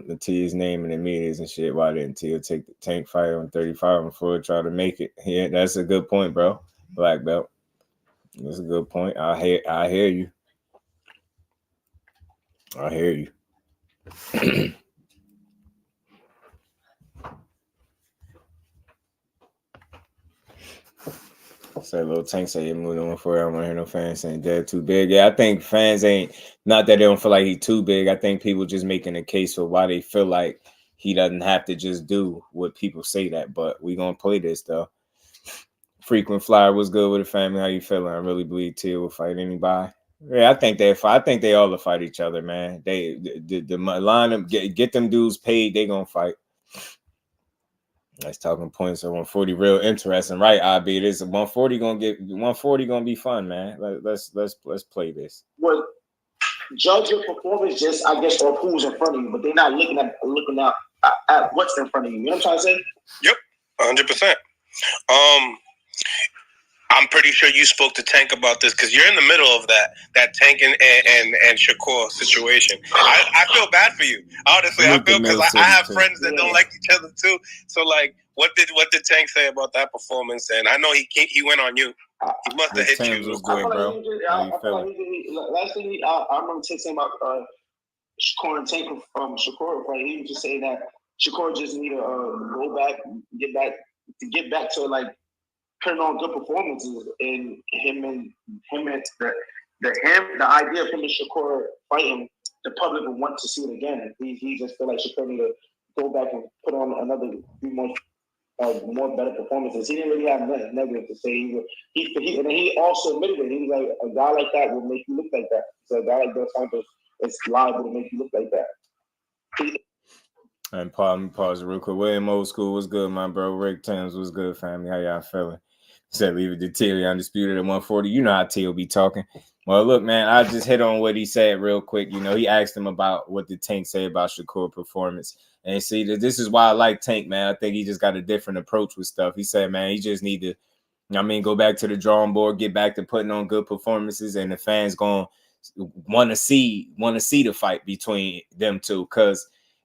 Matias name in the meetings and shit. Why didn't Tio take the Tank fight on 35 before try to make it? Yeah, that's a good point, bro. Black belt. That's a good point. I hear you. I hear you. Say little Tank say he moved on for it. I don't want to hear no fans saying Dad too big. Yeah, I think fans ain't, not that they don't feel like he's too big. I think people just making a case for why they feel like he doesn't have to just do what people say that. But we gonna play this though. Frequent Flyer was good with the family. How you feeling? I really believe Teal will fight anybody. Yeah, I think they all will fight each other, man. The lineup, get them dudes paid. They gonna fight. That's talking points of 140, real interesting, right? IB, this 140 gonna be fun, man. Let's play this. Well, judge your performance just, I guess, on who's in front of you, but they're not looking at what's in front of you. You know what I'm trying to say? Yep, 100%. I'm pretty sure you spoke to Tank about this because you're in the middle of that Tank and Shakur situation. I feel bad for you. Honestly, I feel, because I have friends that don't like each other too. So, like, what did Tank say about that performance? And I know he went on you. He must have hit you. Was good, bro. How you feeling? Last thing I remember Tank saying about Shakur and Tank from Shakur fight. He was just saying that Shakur just need to go back, get back to like putting on good performances, and him and the idea of him and Shakur fighting, the public would want to see it again. He just feel like Shakur need to go back and put on another few more better performances. He didn't really have nothing negative to say. And he also admitted it. He was like, a guy like that will make you look like that. So a guy like Dos Santos is liable to make you look like that. And pause real quick. William Old School was good, my bro. Rick Thames was good, family. How y'all feeling? Said leave it to Tilly undisputed at 140. You know how Till be talking. Well, look, man, I just hit on what he said real quick. You know, he asked him about what did Tank say about Shakur's performance. And see, this is why I like Tank, man. I think he just got a different approach with stuff. He said, man, he just need to, go back to the drawing board, get back to putting on good performances, and the fans going to want to see the fight between them two.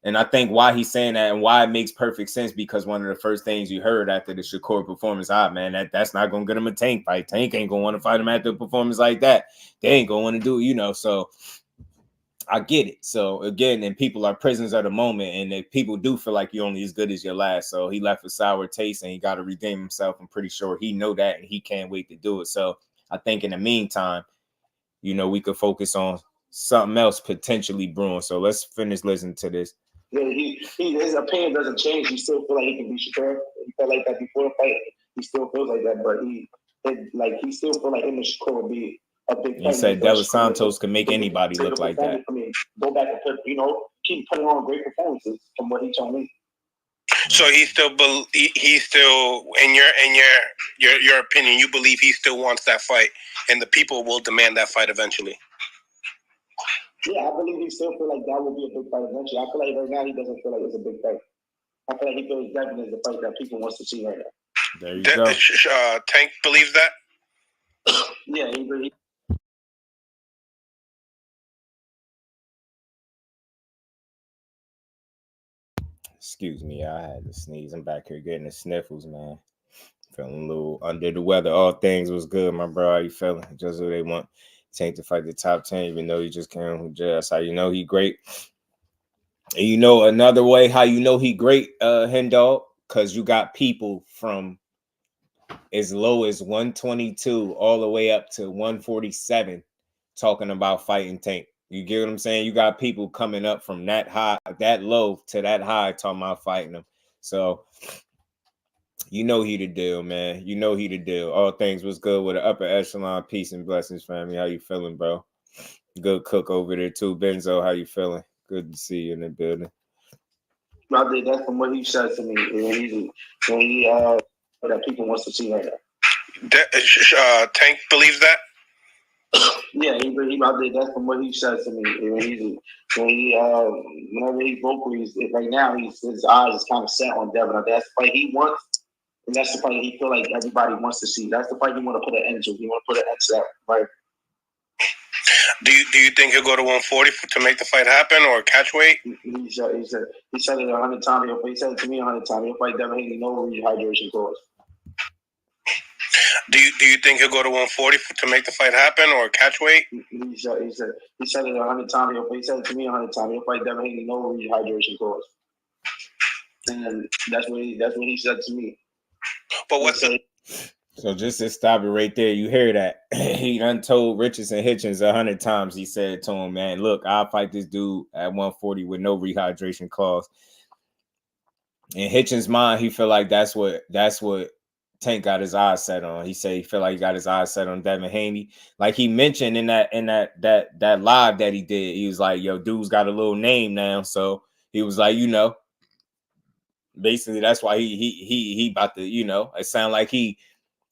And I think why he's saying that and why it makes perfect sense, because one of the first things you heard after the Shakur performance, man, that's not going to get him a Tank fight. Tank ain't going to want to fight him after a performance like that. They ain't going to want to do, so I get it. So again, and people are prisoners of the moment, and if people do feel like you're only as good as your last. So he left a sour taste and he got to redeem himself. I'm pretty sure he know that, and he can't wait to do it. So I think in the meantime, we could focus on something else potentially brewing. So let's finish listening to this. Yeah, his opinion doesn't change. He still feel like he can beat Shakur. He felt like that before the fight. He still feels like that, but he still feel like him and Shakur would be a big fight. He said Dos Santos can make anybody look like that. I mean, go back and keep putting on great performances from what he told me. So he still in your opinion, you believe he still wants that fight, and the people will demand that fight eventually. Yeah, I believe he still feel like that will be a big fight eventually. I feel like right now he doesn't feel like it's a big fight. I feel like he feels Devin is the fight that people wants to see right now. There you go. Tank believes that? Yeah, he really. Excuse me, I had to sneeze. I'm back here getting the sniffles, man. Feeling a little under the weather. All things was good, my bro. How you feeling? Just who they want. Tank to fight the top 10, even though he just came. That's how you know he great. And another way how you know he great, Hen Dog, because you got people from as low as 122 all the way up to 147 talking about fighting Tank. You get what I'm saying? You got people coming up from that high, that low to that high talking about fighting him. So he the deal, man. He the deal. All things was good with an upper echelon. Peace and blessings, family. How you feeling, bro? Good cook over there too. Benzo, how you feeling? Good to see you in the building. Brother, that's from what he said to me. That people wants to see right now. Tank believes that? Yeah, that's from what he said to me. Whenever he vocals, right now his eyes is kind of set on Devin. That's the fight he wants, and that's the fight he feel like everybody wants to see. That's the fight he want to put an end to. He want to put an end to that fight. Do you think he'll go to 140 to make the fight happen, or catch weight? He said it 100 times. He said it to me 100 times. He'll fight Devin Haney, no rehydration course. Do you think he'll go to 140 to make the fight happen, or catch weight? He said it 100 times. He said it to me 100 times. He'll fight Devin Haney, no rehydration course. And that's what he said to me. But what's the? So just to stop it right there, you hear that? He done told Richardson Hitchins 100 times. He said to him, man, look, I'll fight this dude at 140 with no rehydration clause. In Hitchins' mind, he feel like that's what Tank got his eyes set on. He said he feel like he got his eyes set on Devin Haney. Like he mentioned in that live that he did, he was like, yo, dude's got a little name now. So he was like, basically that's why he about to, it sound like he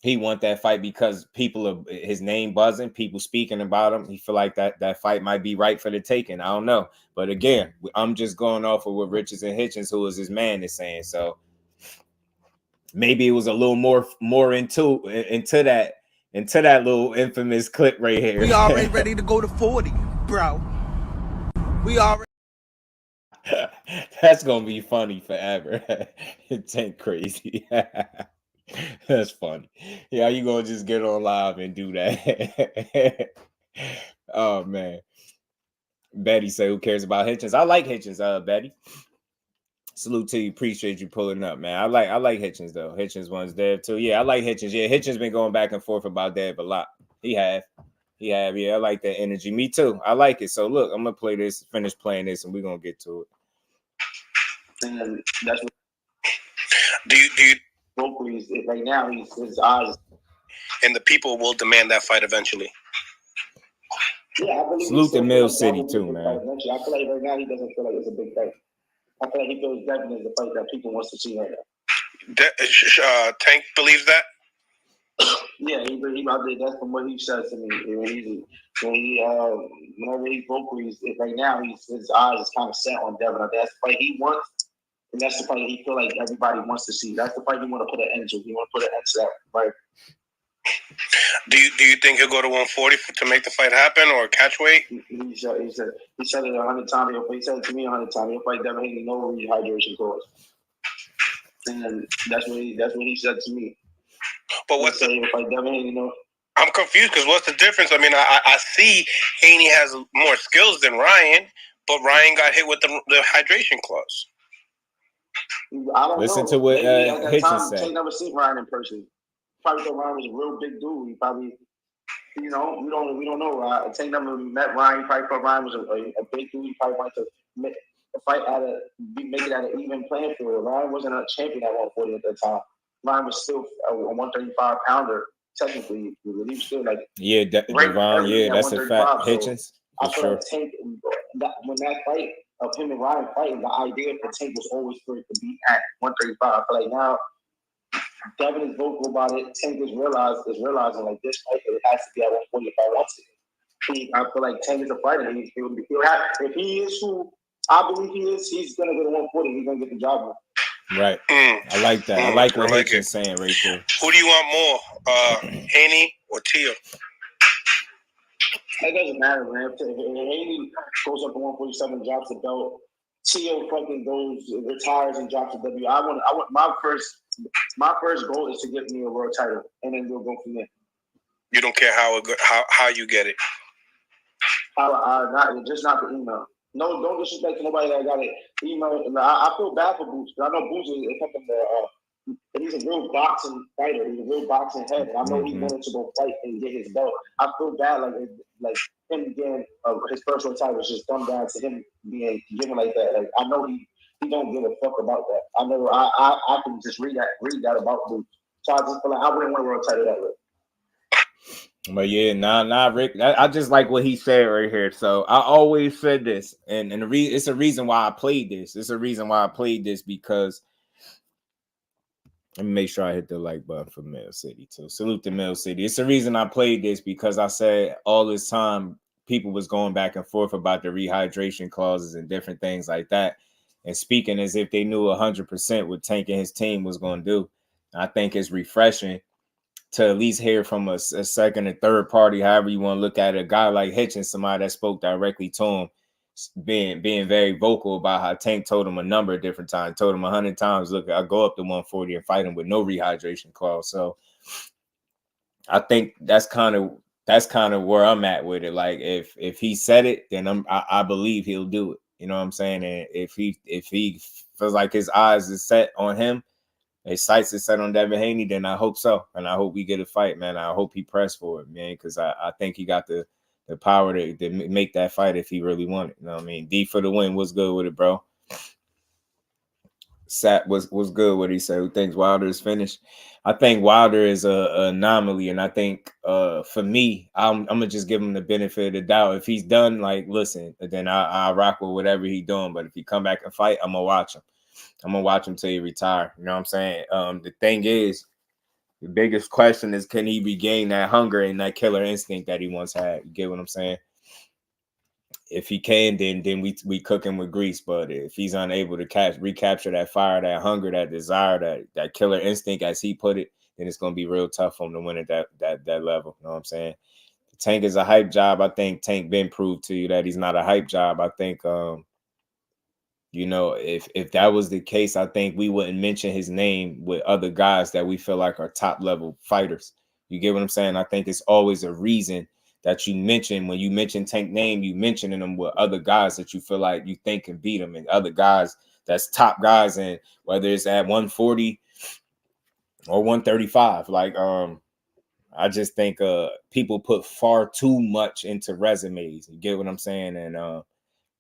want that fight because people are his name buzzing, people speaking about him. He feel like that fight might be right for the taking. I don't know. But again, I'm just going off of what Richardson Hitchins, who is his man, is saying. So maybe it was a little more into that little infamous clip right here. We already ready to go to 40, bro. We already. That's gonna be funny forever. It ain't crazy. That's funny. Yeah, you gonna just get on live and do that? Oh man. Betty say, who cares about Hitchins? I like Hitchins, Betty. Salute to you. Appreciate you pulling up, man. I like Hitchins though. Hitchins one's Dev too. Yeah, I like Hitchins. Yeah, Hitchins been going back and forth about Dev a lot. He have. Yeah, I like that energy. Me too. I like it. So look, I'm gonna play this, finish playing this, and we're gonna get to it. And that's what do you vocally right now. His eyes, and the people will demand that fight eventually. Yeah, I believe. Salute to Mill City too, man. I feel like right now he doesn't feel like it's a big fight. I feel like he feels Devin is the fight that people wants to see right now. Tank believes that. Yeah, that's from what he says to me. Whenever he vocally, right now his eyes is kind of set on Devin. That's the fight he wants, and that's the fight he feel like everybody wants to see. That's the fight he want to put an end to. He want to put an end to that fight. Do you think he'll go to 140 to make the fight happen, or catch weight? He said it 100 times. He said it to me 100 times. He'll fight Devin Haney, no rehydration course. And that's what he said to me. But what's the fight Devin Haney, no? I'm confused because what's the difference? I mean, I see Haney has more skills than Ryan, but Ryan got hit with the hydration clause. I don't Listen know. to what Hitchens said. I never seen Ryan in person. Probably thought Ryan was a real big dude. He probably, we don't know. Tank never met Ryan. He probably thought Ryan was a big dude. He probably wanted to make the fight make it at an even playing field. Ryan wasn't a champion at 140 at that time. Ryan was still a 135 pounder. Technically, he was still like Devon. Yeah, that's a fact. Hitchens, I feel like Tank when that fight of him and Ryan fighting, the idea for Tank was always for it to be at 135. I feel like now Devin is vocal about it. Tank is realizing like this fight it has to be at 140 if I want it. I feel like Tank is a fighter. If he is who I believe he is, he's gonna go to 140. He's gonna get the job done. Right. I like that. I like what Hitchens is saying right there. Who do you want more, Haney or Teo? It doesn't matter, man. If Haney goes up to 147, drops the belt. Teo fucking retires and drops the W. I want my first goal is to get me a world title, and then we'll go from there. You don't care how you get it. Not the email. No, don't disrespect to nobody that got it. Email. I feel bad for Boots, but I know Boots is he's a real boxing fighter. He's a real boxing head. I know he wanted to go fight and get his belt. I feel bad like him getting his first world title was just dumbed down to him being given like that. Like I know he don't give a fuck about that. I know I can just read that about Boots. So I just feel like I wouldn't want a world title that way. But yeah, Rick. I just like what he said right here. So I always said this, and it's a reason why I played this. It's a reason why I played this because let me make sure I hit the like button for Mill City too. Salute to Mill City. It's the reason I played this because I said all this time people was going back and forth about the rehydration clauses and different things like that, and speaking as if they knew 100% what Tank and his team was going to do. I think it's refreshing to at least hear from a second and third party, however you want to look at it, a guy like Hitchens, somebody that spoke directly to him, being very vocal about how Tank told him a number of different times, told him 100 times, look, I'll go up to 140 and fight him with no rehydration clause. So I think that's kind of where I'm at with it. Like if he said it, then I believe he'll do it. You know what I'm saying? And if he feels like his eyes is set on him, his sights is set on Devin Haney, then I hope so. And I hope we get a fight, man. I hope he pressed for it, man, because I think he got the power to make that fight if he really wanted. You know what I mean? D for the win. What's good with it, bro? Sat was good what he said. Who thinks Wilder is finished? I think Wilder is an anomaly, and I think for me, I'm gonna just give him the benefit of the doubt. If he's done, like, listen, then I rock with whatever he's doing. But if he come back and fight, I'm gonna watch him. I'm gonna watch him till he retire. You know what I'm saying? The thing is, the biggest question is, can he regain that hunger and that killer instinct that he once had? You get what I'm saying? If he can, then we cook him with grease. But if he's unable to recapture that fire, that hunger, that desire, that killer instinct, as he put it, then it's gonna be real tough for him to win at that level. You know what I'm saying? Tank is a hype job. I think Tank been proved to you that he's not a hype job. I think you know, if that was the case, I think we wouldn't mention his name with other guys that we feel like are top level fighters. You get what I'm saying? I think it's always a reason that you mention, when you mention Tank name, you mentioning them with other guys that you feel like you think can beat him, and other guys that's top guys, and whether it's at 140 or 135. Like I just think people put far too much into resumes. You get what I'm saying? And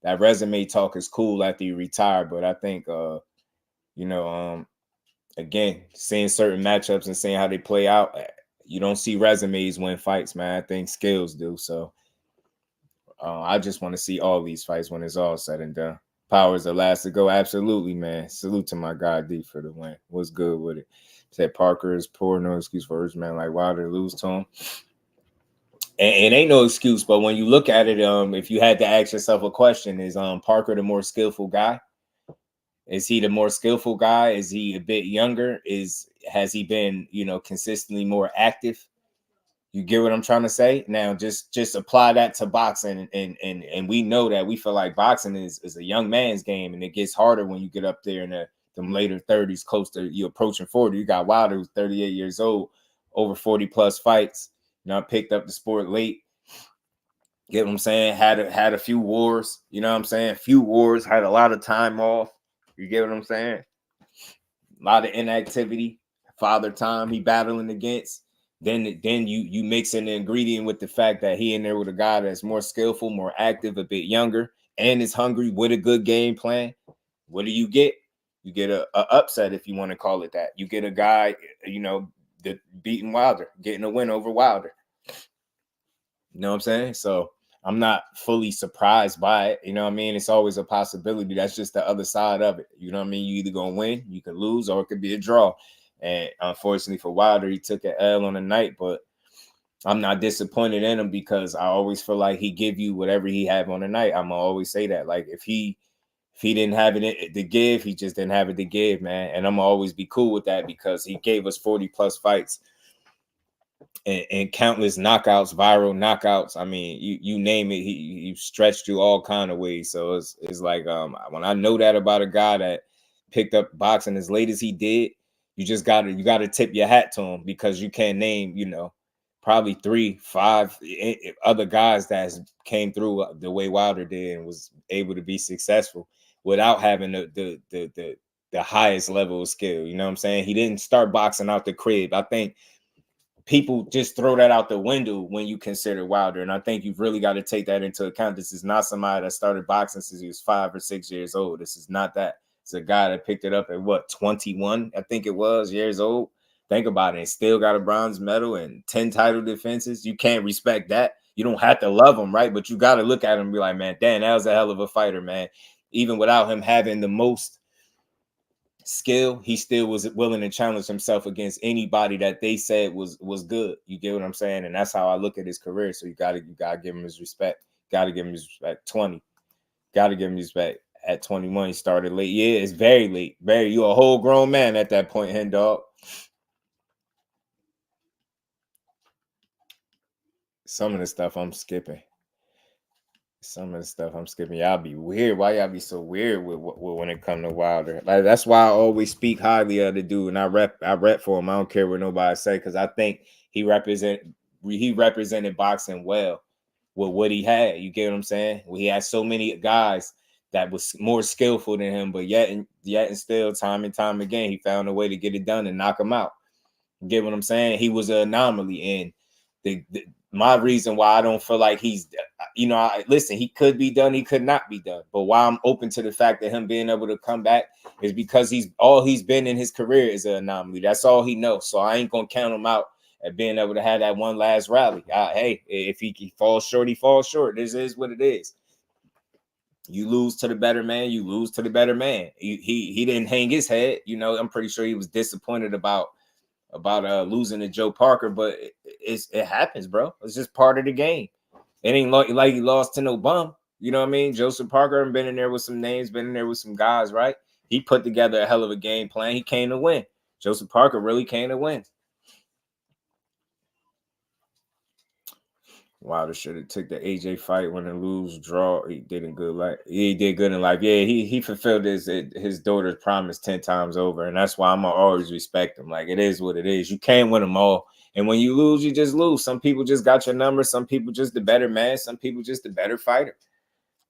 that resume talk is cool after you retire, but I think again, seeing certain matchups and seeing how they play out, you don't see resumes win fights, man. I think skills do. So I just want to see all these fights when it's all said and done. Power's the last to go. Absolutely, man. Salute to my guy D for the win. What's good with it? Said Parker is poor, no excuse for his man like Wilder lose to him. And ain't no excuse, but when you look at it, if you had to ask yourself a question, is Parker the more skillful guy? Is he the more skillful guy? Is he a bit younger? Has he been, consistently more active? You get what I'm trying to say? Now, just apply that to boxing, and we know that we feel like boxing is a young man's game, and it gets harder when you get up there in them later 30s, close to you approaching 40. You got Wilder, who's 38 years old, over 40 plus fights. Picked up the sport late. Get what I'm saying? Had a few wars. You know what I'm saying? A few wars. Had a lot of time off. You get what I'm saying? A lot of inactivity. Father time he battling against. Then you mix in the ingredient with the fact that he in there with a guy that's more skillful, more active, a bit younger, and is hungry with a good game plan. What do you get? You get a upset, if you want to call it that. You get a guy, beating Wilder, getting a win over Wilder. You know what I'm saying? So I'm not fully surprised by it. You know what I mean? It's always a possibility. That's just the other side of it. You know what I mean? You either gonna win, you can lose, or it could be a draw. And unfortunately for Wilder, he took an L on the night, but I'm not disappointed in him because I always feel like he give you whatever he have on the night. I'm gonna always say that. Like if he didn't have it to give, he just didn't have it to give, man. And I'm gonna always be cool with that because he gave us 40 plus fights and countless knockouts, viral knockouts. I mean, you name it, he stretched you all kind of ways. So it's like when I know that about a guy that picked up boxing as late as he did, you gotta tip your hat to him because you can't name, probably 3-5 other guys that came through the way Wilder did and was able to be successful without having the highest level of skill. You know what I'm saying? He didn't start boxing out the crib. I think people just throw that out the window when you consider Wilder. And I think you've really got to take that into account. This is not somebody that started boxing since he was 5 or 6 years old. This is not that. It's a guy that picked it up at 21, I think it was, years old. Think about it. And still got a bronze medal and 10 title defenses. You can't respect that. You don't have to love him, right? But you got to look at him and be like, man, damn, that was a hell of a fighter, man. Even without him having the most skill, he still was willing to challenge himself against anybody that they said was good. You get what I'm saying? And that's how I look at his career. So you gotta give him his respect. Gotta give him his respect. 20. Gotta give him his respect. At 21, he started late. Yeah, it's very late. You're a whole grown man at that point, hen dog. Some of the stuff I'm skipping. Y'all be weird. Why y'all be so weird with when it comes to Wilder? Like that's why I always speak highly of the dude, and I rep for him. I don't care what nobody say because I think he represented boxing well with what he had. You get what I'm saying? Well, he had so many guys that was more skillful than him, but yet and still, time and time again, he found a way to get it done and knock him out. You get what I'm saying? He was an anomaly, and my reason why I don't feel like he's, listen, he could be done, he could not be done. But why I'm open to the fact that him being able to come back is because he's been in his career is an anomaly. That's all he knows. So I ain't gonna count him out at being able to have that one last rally. Hey, if he falls short, he falls short. This is what it is. You lose to the better man. You lose to the better man. He didn't hang his head. I'm pretty sure he was disappointed about losing to Joe Parker, but it happens, bro. It's just part of the game. It ain't like he lost to no bum. You know what I mean? Joseph Parker been in there with some names, been in there with some guys, right? He put together a hell of a game plan. He came to win. Joseph Parker really came to win. Wilder should have took the AJ fight when the lose draw. He did good in life. Yeah, he fulfilled his daughter's promise 10 times over, and that's why I'm gonna always respect him. Like it is what it is. You can't win them all, and when you lose, you just lose. Some people just got your number. Some people just the better man. Some people just the better fighter.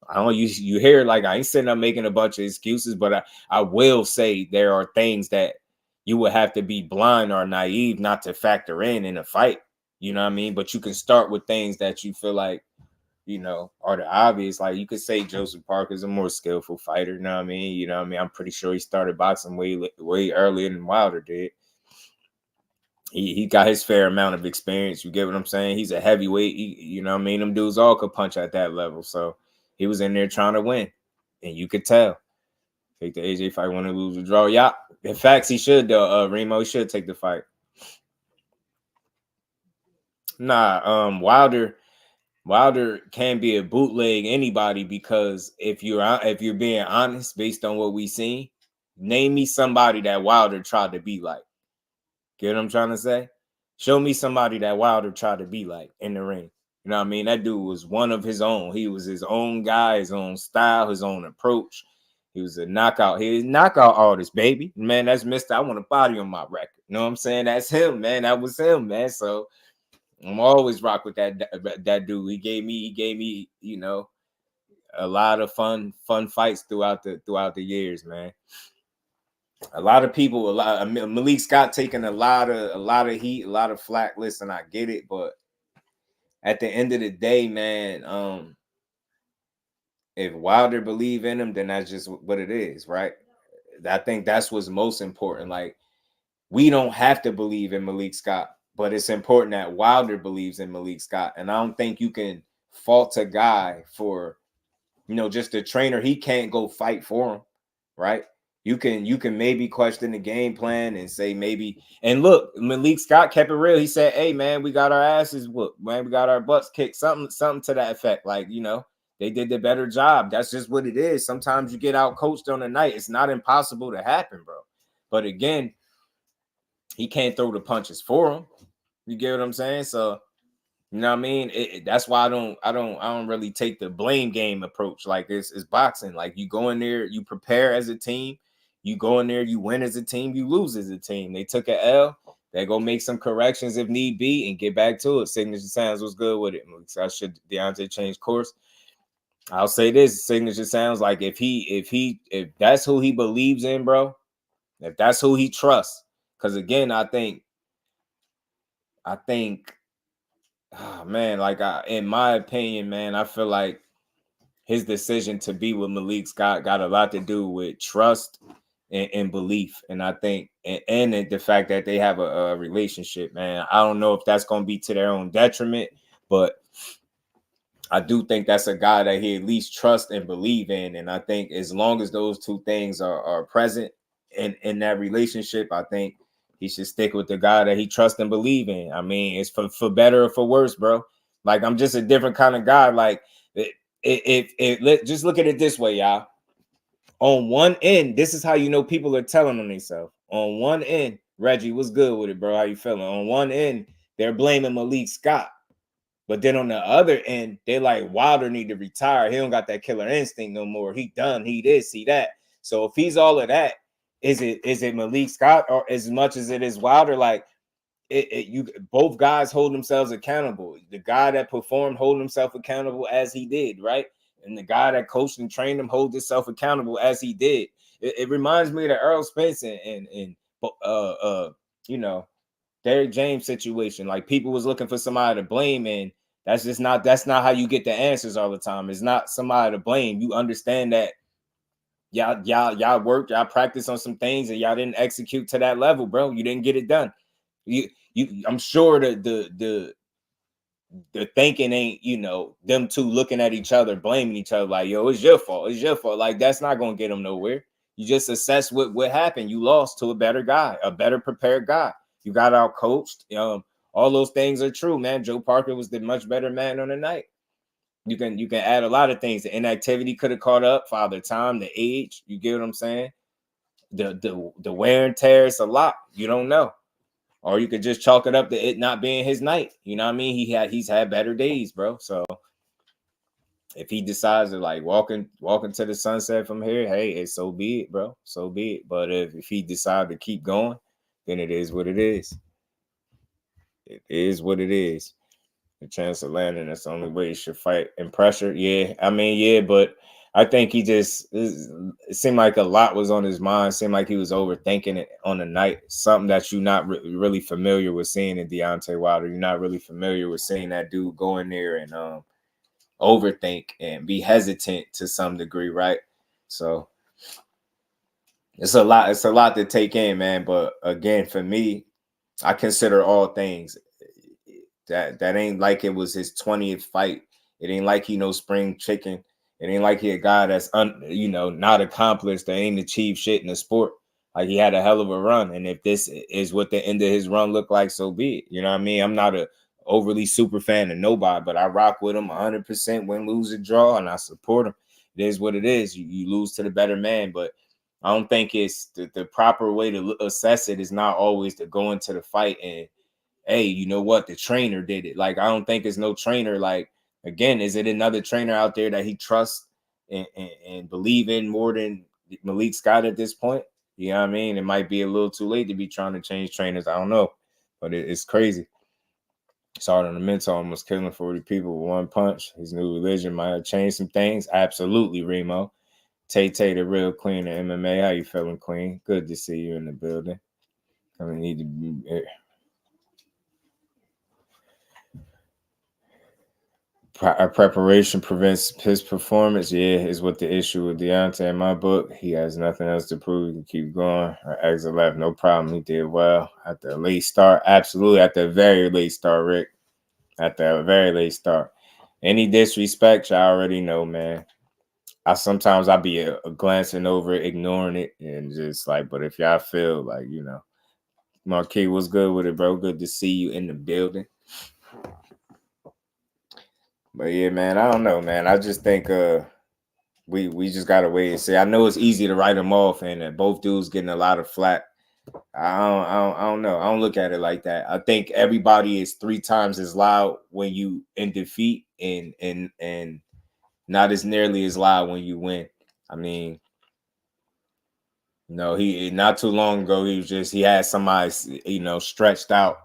I don't. You hear like I ain't sitting up making a bunch of excuses, but I will say there are things that you would have to be blind or naive not to factor in a fight. You know what I mean? But you can start with things that you feel like, you know, are the obvious. Like you could say Joseph Parker's a more skillful fighter. You know what I mean? You know what I mean? I'm pretty sure he started boxing way earlier than Wilder did. He got his fair amount of experience. You get what I'm saying? He's a heavyweight. You know what I mean? Them dudes all could punch at that level. So he was in there trying to win. And you could tell. Take the AJ fight, win or lose or draw. Yeah. In fact, he should, though. Remo should take the fight. Nah, Wilder can be a bootleg anybody, because if you're being honest, based on what we seen, name me somebody that Wilder tried to be like. Get what I'm trying to say? Show me somebody that Wilder tried to be like in the ring. You know what I mean? That dude was one of his own. He was his own guy, his own style, his own approach. He was a knockout. He was a knockout artist, baby. Man, that's Mr. I want a body on my record. You know what I'm saying? That's him, man. That was him, man. So I'm always rock with that dude. He gave me, you know, a lot of fun fights throughout the years, man. A lot of people, Malik Scott taking a lot of heat, a lot of flack. Listen, I get it, but at the end of the day, man, if Wilder believe in him, then that's just what it is, right? I think that's what's most important. Like, we don't have to believe in Malik Scott, but it's important that Wilder believes in Malik Scott. And I don't think you can fault a guy for, you know, just a trainer. He can't go fight for him, right? You can maybe question the game plan and say maybe. And look, Malik Scott kept it real. He said, "Hey, man, we got our asses whooped, man. We got our butts kicked." Something to that effect. Like, you know, they did the better job. That's just what it is. Sometimes you get out coached on the night. It's not impossible to happen, bro. But again, he can't throw the punches for him. You get what I'm saying? So, you know what I mean? That's why I don't really take the blame game approach. Like, it's boxing. Like, you go in there, you prepare as a team. You go in there, you win as a team, you lose as a team. They took an L. They go make some corrections if need be and get back to it. Signature Sounds was good with it. So I should Deontay change course. I'll say this: Signature Sounds, like if that's who he believes in, bro. If that's who he trusts, because again, I think, oh man, like in my opinion, man, I feel like his decision to be with Malik Scott got a lot to do with trust and belief. And I think, and the fact that they have a relationship, man. I don't know if that's going to be to their own detriment, but I do think that's a guy that he at least trust and believe in. And I think as long as those two things are present in that relationship, I think he should stick with the guy that he trusts and believe in. I mean, it's for better or for worse, bro. Like, I'm just a different kind of guy. Like, just look at it this way, y'all. On one end, this is how you know people are telling on themselves. On one end, Reggie, what's good with it, bro? How you feeling? On one end, they're blaming Malik Scott. But then on the other end, they're like, Wilder need to retire. He don't got that killer instinct no more. He done. He this, he that. So if he's all of that, is it Malik Scott, or as much as it is Wilder? Like, you both guys hold themselves accountable. The guy that performed hold himself accountable as he did, right? And the guy that coached and trained him hold himself accountable as he did. It reminds me of the Earl Spence and you know, Derrick James situation. Like, people was looking for somebody to blame, and that's not how you get the answers all the time. It's not somebody to blame. You understand that y'all worked, y'all practiced on some things, and y'all didn't execute to that level, bro. You didn't get it done. I'm sure the thinking ain't, you know, them two looking at each other, blaming each other, like, yo, it's your fault. It's your fault. Like, that's not going to get them nowhere. You just assess what happened. You lost to a better guy, a better prepared guy. You got out coached. All those things are true, man. Joe Parker was the much better man on the night. You can add a lot of things. The inactivity could have caught up, Father Time, the age. You get what I'm saying? The wear and tear, it's a lot. You don't know. Or you could just chalk it up to it not being his night. You know what I mean? He's had better days, bro. So if he decides to, like, walking to the sunset from here, hey, so be it, bro. So be it. But if he decides to keep going, then it is what it is. It is what it is. The chance of landing, that's the only way you should fight. And pressure, yeah. I mean, yeah, but I think he just, it seemed like a lot was on his mind. It seemed like he was overthinking it on the night. Something that you're not really familiar with seeing in Deontay Wilder. You're not really familiar with seeing that dude go in there and overthink and be hesitant to some degree, right? So it's a lot. It's a lot to take in, man. But again, for me, I consider all things. That ain't like it was his 20th fight. It ain't like he no spring chicken. It ain't like he a guy that's not accomplished, that ain't achieved shit in the sport. Like, he had a hell of a run. And if this is what the end of his run looked like, so be it. You know what I mean? I'm not a overly super fan of nobody, but I rock with him 100%, win, lose, or draw, and I support him. It is what it is. You lose to the better man, but I don't think it's the proper way to assess it is not always to go into the fight and, hey, you know what? The trainer did it. Like, I don't think it's no trainer. Like, again, is it another trainer out there that he trusts and believe in more than Malik Scott at this point? You know what I mean? It might be a little too late to be trying to change trainers. I don't know, but it's crazy. Started on the mental, almost killing 40 people with one punch. His new religion might have changed some things. Absolutely, Remo. Tay, the real queen of MMA. How you feeling, queen? Good to see you in the building. I mean, need to be... Preparation prevents his performance. Yeah, is what the issue with Deontay in my book. He has nothing else to prove. He can keep going. Exit left, no problem. He did well at the late start. Absolutely, at the very late start, Rick. At the very late start. Any disrespect, you already know, man. Sometimes I'll be glancing over it, ignoring it, and just like, but if y'all feel like, Marquis, what's good with it, bro? Good to see you in the building. But yeah, man, I don't know, man. I just think we just gotta wait and see. I know it's easy to write them off, and both dudes getting a lot of flack. I don't know. I don't look at it like that. I think everybody is 3 times as loud when you in defeat, and not as nearly as loud when you win. I mean, he not too long ago he had somebody stretched out.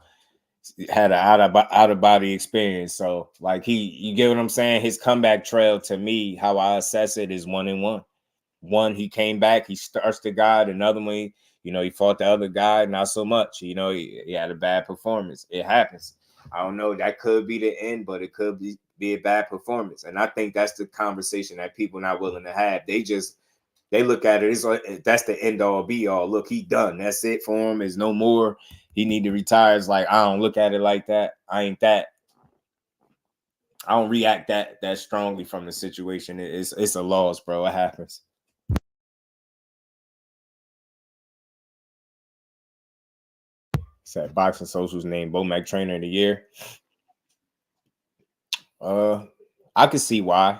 Had an out of body experience. So like you get what I'm saying? His comeback trail, to me, how I assess it, is 1-1. One, he came back, he starts the guy. Another one, he fought the other guy, not so much. He had a bad performance. It happens. I don't know. That could be the end, but it could be a bad performance. And I think that's the conversation that people not willing to have. They look at it, it's like that's the end all be all. Look, he done. That's it for him. There's no more. He need to retire. It's like, I don't look at it like that. I don't react that strongly from the situation. It's a loss, bro. It happens. Said Boxing Social's name Bomac Trainer of the Year. I can see why.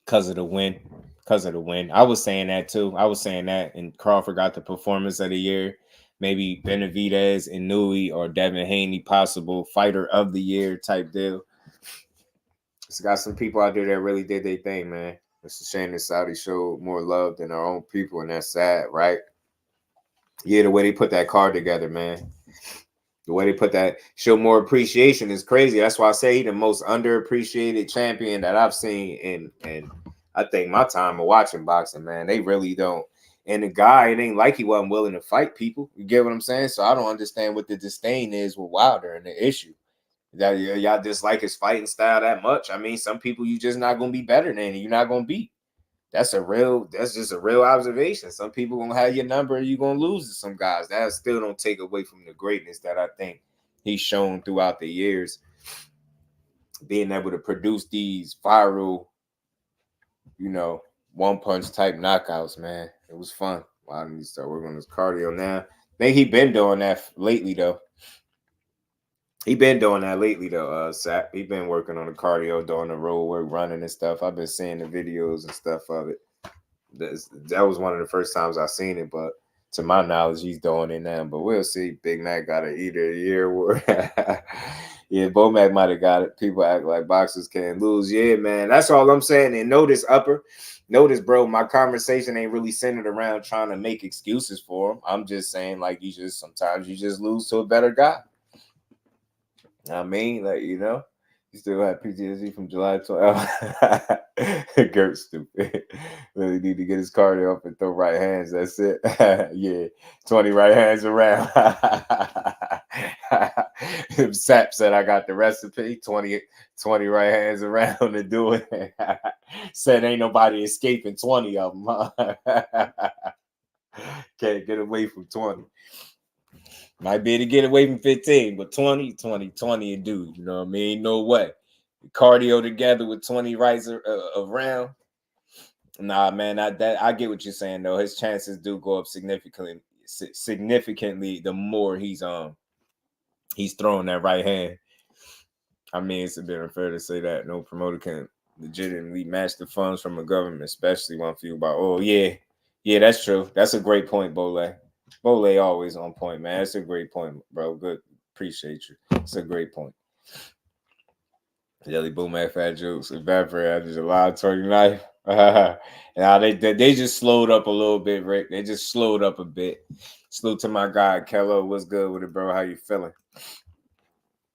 Because of the win. I was saying that too. And Crawford got the performance of the year. Maybe Benavidez, INOUE, or Devin Haney, possible fighter of the year type deal. It's got some people out there that really did their thing, man. It's a shame that Saudi showed more love than our own people, and that's sad, right? Yeah, the way they put that card together, man. The way they put that, show more appreciation is crazy. That's why I say he's the most underappreciated champion that I've seen in I think my time of watching boxing, man. They really don't. And the guy, it ain't like he wasn't willing to fight people. You get what I'm saying? So I don't understand what the disdain is with Wilder and the issue. That y'all dislike his fighting style that much. I mean, some people you just not gonna be better than, and you're not gonna beat. That's just a real observation. Some people gonna have your number and you're gonna lose to some guys. That still don't take away from the greatness that I think he's shown throughout the years. Being able to produce these viral, one punch type knockouts, man. It was fun. Wow, I need to start working on his cardio now. I think he been doing that lately though. Sap. He been working on the cardio, doing the road work, running and stuff. I've been seeing the videos and stuff of it. That was one of the first times I seen it, but to my knowledge, he's doing it now. But we'll see. Big Mac got an Eater of the Year. Yeah, Bomac might have got it. People act like boxers can't lose. Yeah, man. That's all I'm saying. And notice, bro, my conversation ain't really centered around trying to make excuses for him. I'm just saying, like, sometimes you just lose to a better guy. I mean, like, you You still have PTSD from July 12th. Gert's stupid. Really need to get his cardio up and throw right hands. That's it. Yeah, 20 right hands around. Sap said I got the recipe. 20 right hands around to do it. Said ain't nobody escaping 20 of them. Can't get away from 20. Might be able to get away from 15, but 20 and do. You know what I mean? No way. Cardio together with 20 rights around. Nah, man, I get what you're saying though. His chances do go up significantly the more he's throwing that right hand. I mean, it's a bit unfair to say that no promoter can legitimately match the funds from a government, especially one feel about, oh yeah, that's true. That's a great point, Bole. Bole always on point, man. That's a great point, bro. Good. Appreciate you. It's a great point. Jelly Boom at Fat Jokes evaporate after July 29th. Now they just slowed up a little bit, Rick. They just slowed up a bit. Salute to my guy, Kello. What's good with it, bro? How you feeling?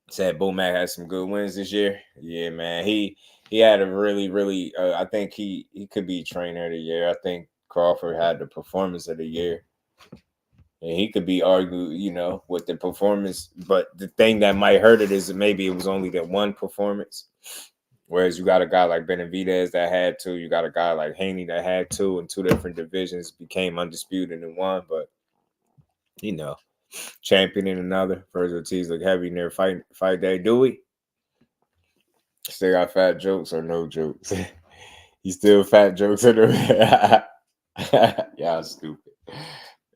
Said Bo Mac had some good wins this year. Yeah, man. He had a really, I think he could be trainer of the year. I think Crawford had the performance of the year. And he could be argued, you know, with the performance. But the thing that might hurt it is that maybe it was only that one performance. Whereas you got a guy like Benavidez that had two. You got a guy like Haney that had two in two different divisions, became undisputed in one. But, you know, champion in another. First Ortiz look heavy near fight day. Do we? Still got fat jokes or no jokes? You still fat jokes in the y'all stupid.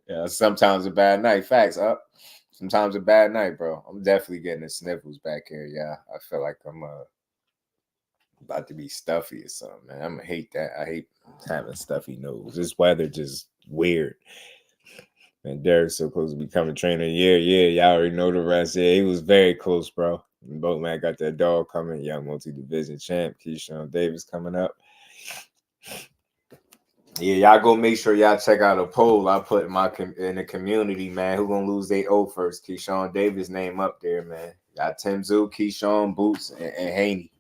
Yeah, sometimes a bad night. Facts up. Sometimes a bad night, bro. I'm definitely getting the sniffles back here. Yeah, I feel like I'm about to be stuffy or something, man. I'm gonna hate that. I hate having stuffy nose. This weather just weird. And Derek's so close to becoming trainer. Yeah, y'all already know the rest. Yeah, he was very close, bro. Boatman got that dog coming. Young multi-division champ. Keyshawn Davis coming up. Yeah, y'all go make sure y'all check out a poll I put in the community, man. Who gonna lose their O first? Keyshawn Davis name up there, man. Got Tim Zoo, Keyshawn, Boots, and Haney.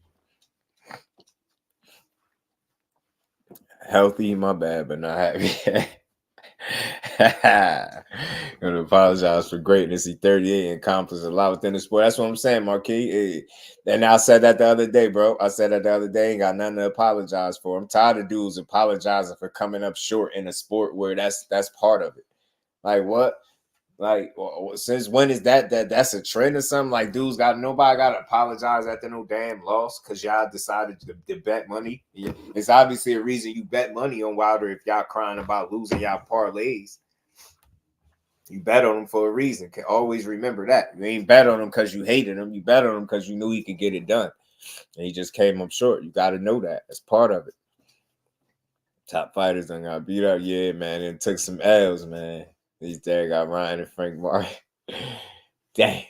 Healthy, my bad, but not happy. Gonna apologize for greatness. He 38 and accomplished a lot within the sport. That's what I'm saying, Marquis. And I said that the other day, bro. I said that the other day. Ain't got nothing to apologize for. I'm tired of dudes apologizing for coming up short in a sport where that's part of it. Like what? Like since when is that's a trend or something? Like dudes nobody got to apologize after no damn loss because y'all decided to bet money. It's obviously a reason you bet money on Wilder if y'all crying about losing y'all parlays. You bet on him for a reason. Can always remember that. You ain't bet on him because you hated him. You bet on him because you knew he could get it done. And he just came up short. You got to know that. That's part of it. Top fighters done got beat up. Yeah, man. And took some L's, man. These there got Ryan and Frank Martin. Dang.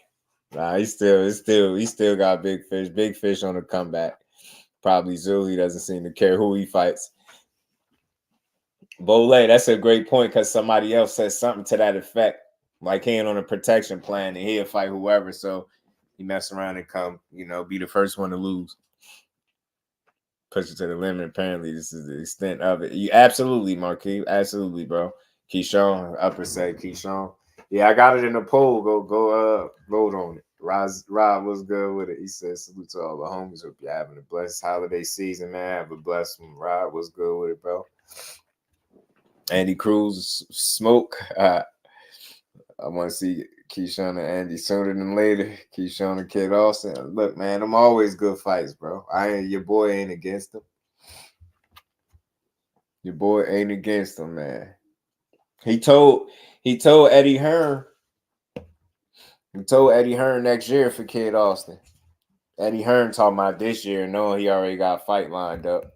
Nah, he still got big fish on the comeback. Probably Zoo. He doesn't seem to care who he fights. Bole, that's a great point because somebody else said something to that effect. Like he ain't on a protection plan and he'll fight whoever. So he mess around and come, be the first one to lose. Push it to the limit. Apparently, this is the extent of it. You absolutely, Marquis. Absolutely, bro. Keyshawn, upper say Keyshawn. Yeah, I got it in the poll. Go vote on it. Rob was good with it. He said, salute to all the homies. Hope you're having a blessed holiday season, man. Have a blessed one. Rob was good with it, bro. Andy Cruz, smoke. I want to see Keyshawn and Andy sooner than later. Keyshawn and Kid Austin. Look, man, I'm always good fights, bro. Your boy ain't against them. Your boy ain't against them, man. He told Eddie Hearn. He told Eddie Hearn next year for Kid Austin. Eddie Hearn talking about this year, knowing he already got a fight lined up.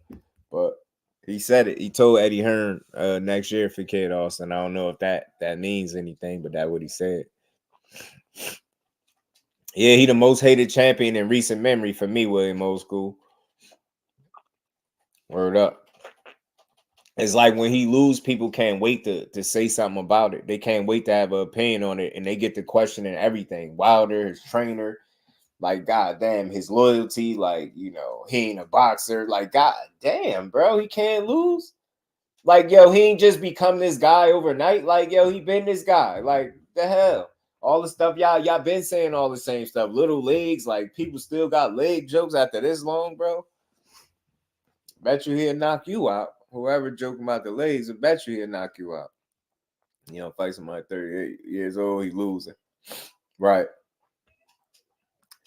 But he said it. He told Eddie Hearn next year for Kid Austin. I don't know if that means anything, but that's what he said. Yeah, he the most hated champion in recent memory for me, William Old School. Word up. It's like when he lose, people can't wait to say something about it. They can't wait to have an opinion on it, and they get to questioning everything. Wilder, his trainer, Like, goddamn, his loyalty, like, you know, he ain't a boxer. Like, goddamn, bro, he can't lose. Like, yo, he ain't just become this guy overnight. Like, yo, he been this guy. Like, the hell. All the stuff y'all been saying all the same stuff. Little legs, like, people still got leg jokes after this long, bro. Bet you he'll knock you out. Whoever joking about the legs, I bet you he'll knock you out. You know, fight somebody 38 years old, he losing. Right.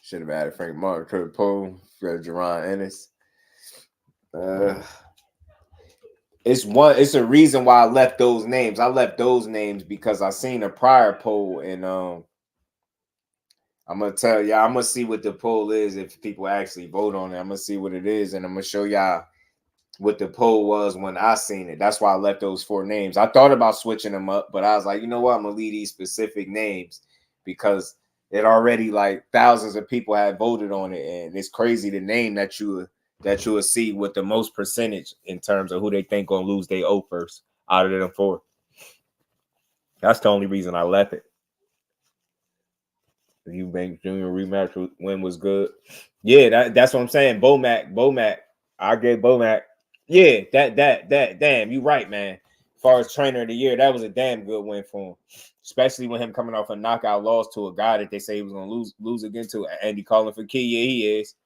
Should have added Frank Martin to the poll. Jerron Ennis. It's a reason why I left those names. I left those names because I seen a prior poll, and I'm gonna tell y'all, I'm gonna see what the poll is if people actually vote on it. I'm gonna see what it is, and I'm gonna show y'all what the poll was when I seen it. That's why I left those 4 names. I thought about switching them up, but I was like, you know what? I'm gonna leave these specific names because it already like thousands of people had voted on it, and it's crazy the name that you will see with the most percentage in terms of who they think gonna lose their O first out of them 4. That's the only reason I left it. The Eubanks Jr. rematch win was good. Yeah, that's what I'm saying. Bomac. I gave Bomac. Yeah, that damn, you right, man. As far as trainer of the year, that was a damn good win for him. Especially with him coming off a knockout loss to a guy that they say he was gonna lose again to. Andy calling for key. Yeah, he is.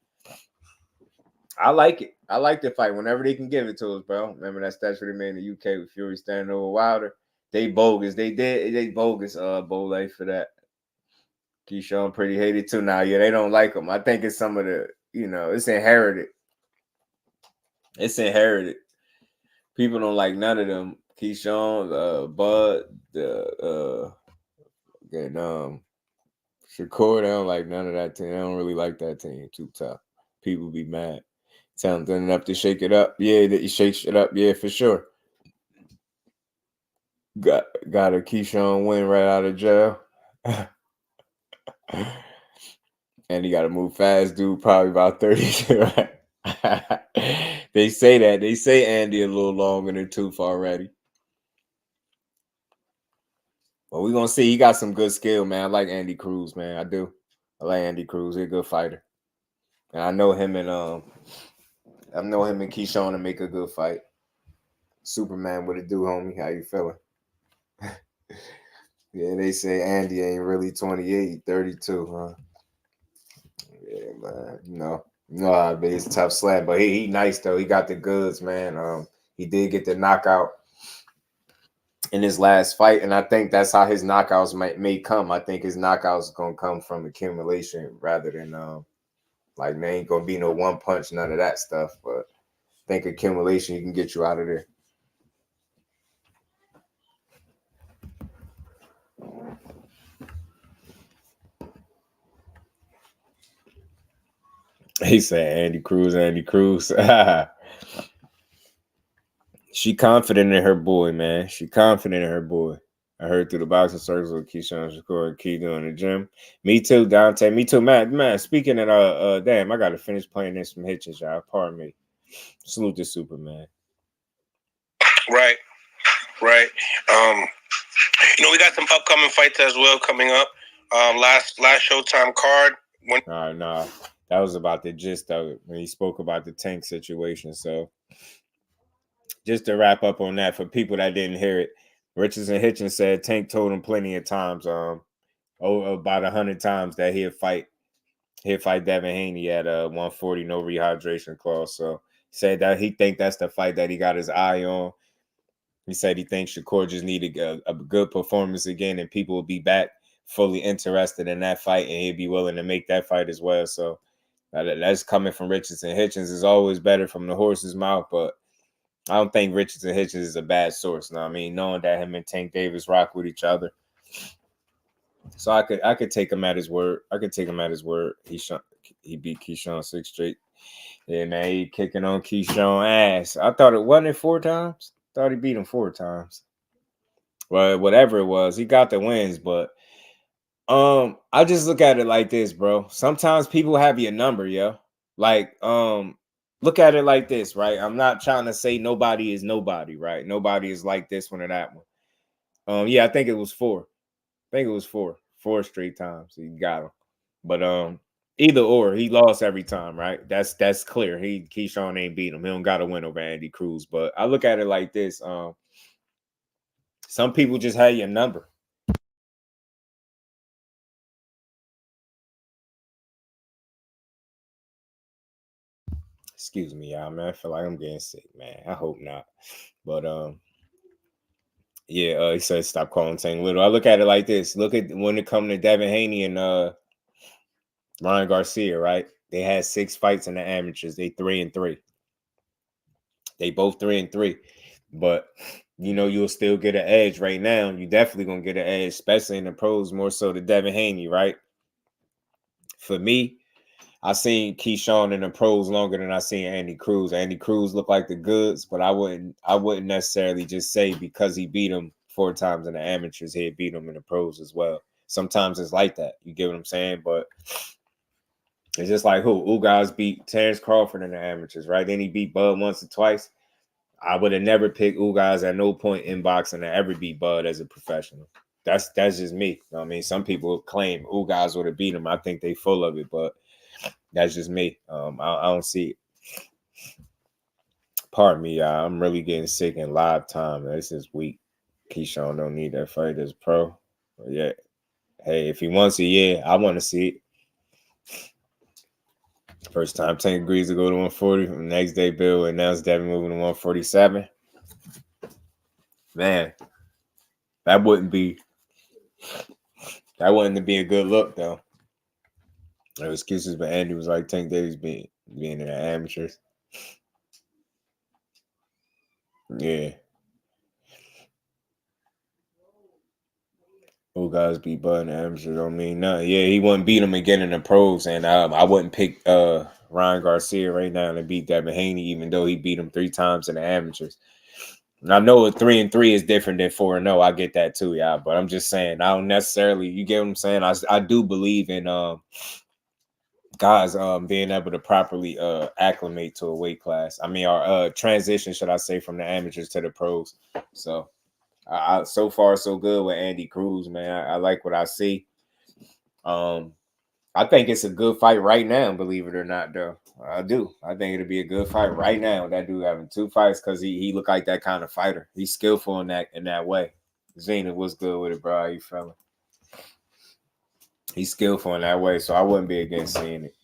I like it. I like the fight whenever they can give it to us, bro. Remember that statue they made in the UK with Fury standing over Wilder? They bogus. They bogus Bole for that. Keyshawn pretty hated too now. Yeah, they don't like him. I think it's some of the, you know, it's inherited. It's inherited. People don't like none of them. Keyshawn, Bud, Shakur, they don't like none of that team. They don't really like that team. Too tough. People be mad. Tell them enough to shake it up. Yeah, that you shake it up. Yeah, for sure. Got a Keyshawn win right out of jail. And he got to move fast, dude. Probably about 30. Right? They say that. They say Andy a little long in the tooth already. But we're going to see. He got some good skill, man. I like Andy Cruz, man. I do. I like Andy Cruz. He's a good fighter. And I know him and Keyshawn to make a good fight. Superman, what it do, homie? How you feeling? Yeah, they say Andy ain't really 28, 32, huh? Yeah, man. You know, it's a tough slap, but he nice though. He got the goods, man. He did get the knockout in his last fight, and I think that's how his knockouts may come. I think his knockouts gonna come from accumulation rather than like there ain't gonna be no one punch, none of that stuff. But I think accumulation can get you out of there. He said Andy Cruz. She confident in her boy, man. She confident in her boy. I heard through the boxing circles with Keyshawn Shakur and Key doing the gym. Me too, Dante. Me too, man. Speaking of damn, I gotta finish playing this from Hitchens, y'all. Pardon me. Salute to Superman. Right. You know, we got some upcoming fights as well coming up. Last Showtime card. No. That was about the gist of it when he spoke about the Tank situation. So just to wrap up on that, for people that didn't hear it, Richardson Hitchens said Tank told him plenty of times, about 100 times that he'll fight Devin Haney at 140, no rehydration clause. So he said that he think that's the fight that he got his eye on. He said he thinks Shakur just needed a good performance again, and people will be back fully interested in that fight, and he'd be willing to make that fight as well. So that's coming from Richardson Hitchens. Is always better from the horse's mouth, but I don't think Richardson Hitchens is a bad source. No, I mean, knowing that him and Tank Davis rock with each other, so I could take him at his word. He beat Keyshawn 6 straight. Yeah, man, he kicking on Keyshawn ass. I thought it wasn't 4 times. Thought he beat him 4 times. Well, whatever it was, he got the wins, but I just look at it like this, bro. Sometimes people have your number, yo. Like, look at it like this, right? I'm not trying to say nobody is nobody, right? Nobody is like this one or that one. Yeah, I think it was 4. 4 straight times he got him. But Either or, he lost every time, right? That's clear. Keyshawn ain't beat him. He don't got to win over Andy Cruz. But I look at it like this: some people just had your number. Excuse me, y'all, man. I feel like I'm getting sick, man. I hope not. But yeah, he said stop calling Tank Little. I look at it like this. Look at when it comes to Devin Haney and Ryan Garcia, right? They had 6 fights in the amateurs. They 3-3. They both 3-3. But you know, you'll still get an edge right now. You definitely gonna get an edge, especially in the pros, more so to Devin Haney, right? For me, I seen Keyshawn in the pros longer than I seen Andy Cruz. Andy Cruz looked like the goods, but I wouldn't necessarily just say because he beat him 4 times in the amateurs, he'd beat him in the pros as well. Sometimes it's like that. You get what I'm saying? But it's just like who? Ugas beat Terrence Crawford in the amateurs, right? Then he beat Bud once or twice. I would have never picked Ugas at no point in boxing to ever beat Bud as a professional. That's just me. You know what I mean, some people claim Ugas would have beat him. I think they full of it, but that's just me. I don't see it. Pardon me, y'all. I'm really getting sick in live time. This is weak. Keyshawn don't need that fight as pro. But yeah. Hey, if he wants it, yeah, I want to see it. First time Tank agrees to go to 140 from next day Bill, and now it's Devin moving to 147. Man, that wouldn't be a good look though. No excuses, but Andy was like Tank Davis being in the amateurs. Yeah. Ugas beat Bud in the amateurs don't mean nothing. Yeah, he wouldn't beat him again in the pros, and I wouldn't pick Ryan Garcia right now to beat Devin Haney, even though he beat him 3 times in the amateurs. And I know 3-3 is different than 4-0. I get that too, y'all. But I'm just saying, I don't necessarily. You get what I'm saying? I do believe in guys being able to properly acclimate to a weight class. I mean, our transition, should I say, from the amateurs to the pros. So. So far so good with Andy Cruz, man. I like what I see. I think it's a good fight right now, believe it or not, though. I do. I think it'll be a good fight right now. That dude having 2 fights because he look like that kind of fighter. He's skillful in that way. Zena, what's good with it, bro? How you feeling? He's skillful in that way, so I wouldn't be against seeing it.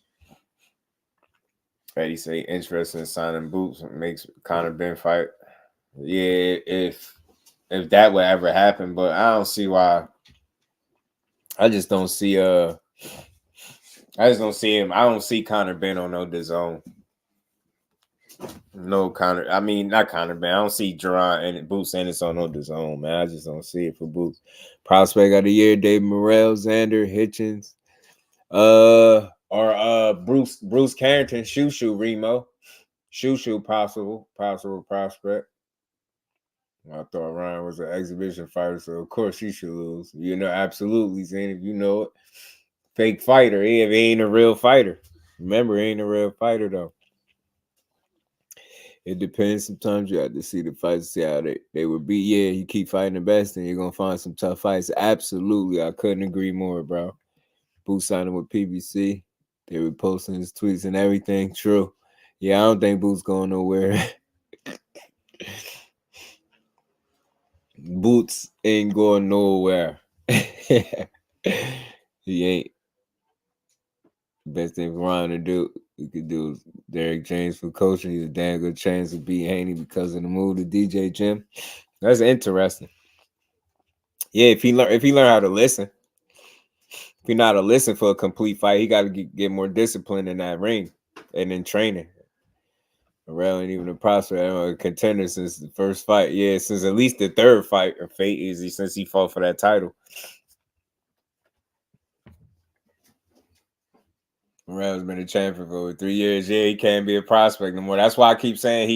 Eddie say interested in signing Boots makes Conor Ben fight. Yeah, if that would ever happen, but I don't see why. I just don't see him. I don't see Conor Ben on no DAZN. No Conor. I mean, not Conor Ben. I don't see Jerron and Boots Anderson on no DAZN, man. I just don't see it for Boots. Prospect of the year: Dave Morrell, Xander, Hitchins, or Bruce Carrington, Shoo Remo, Shoo possible prospect. I thought Ryan was an exhibition fighter, so of course he should lose. You know, absolutely, Zane, if you know it. Fake fighter. He ain't a real fighter. Remember, he ain't a real fighter, though. It depends. Sometimes you have to see the fights, see how they would be. Yeah, you keep fighting the best, and you're going to find some tough fights. Absolutely. I couldn't agree more, bro. Boots signing with PBC. They were posting his tweets and everything. True. Yeah, I don't think Boots going nowhere. Boots ain't going nowhere. He ain't. Best thing for Ryan to do, we could do Derek James for coaching. He's a damn good chance to beat Haney because of the move to DJ Jim. That's interesting. Yeah, if he learn how to listen. If he know how to listen for a complete fight, he got to get more discipline in that ring and in training. Morrell ain't even a prospect, a contender since the first fight. Yeah, since at least the 3rd fight of Fate Easy since he fought for that title. Morrell's been a champion for over 3 years. Yeah, he can't be a prospect no more. That's why I keep saying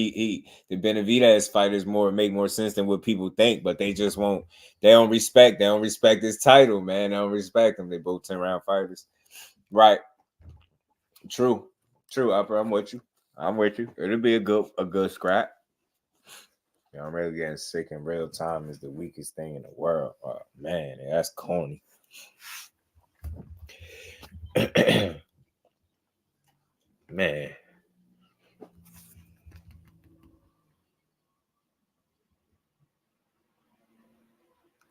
the Benavidez fighters make more sense than what people think, but they just won't. They don't respect his title, man. They don't respect him. They both 10-round fighters. Right. True, Upper. I'm with you. It'll be a good scrap. You know, I'm really getting sick in real time is the weakest thing in the world. Oh, man, that's corny. Man.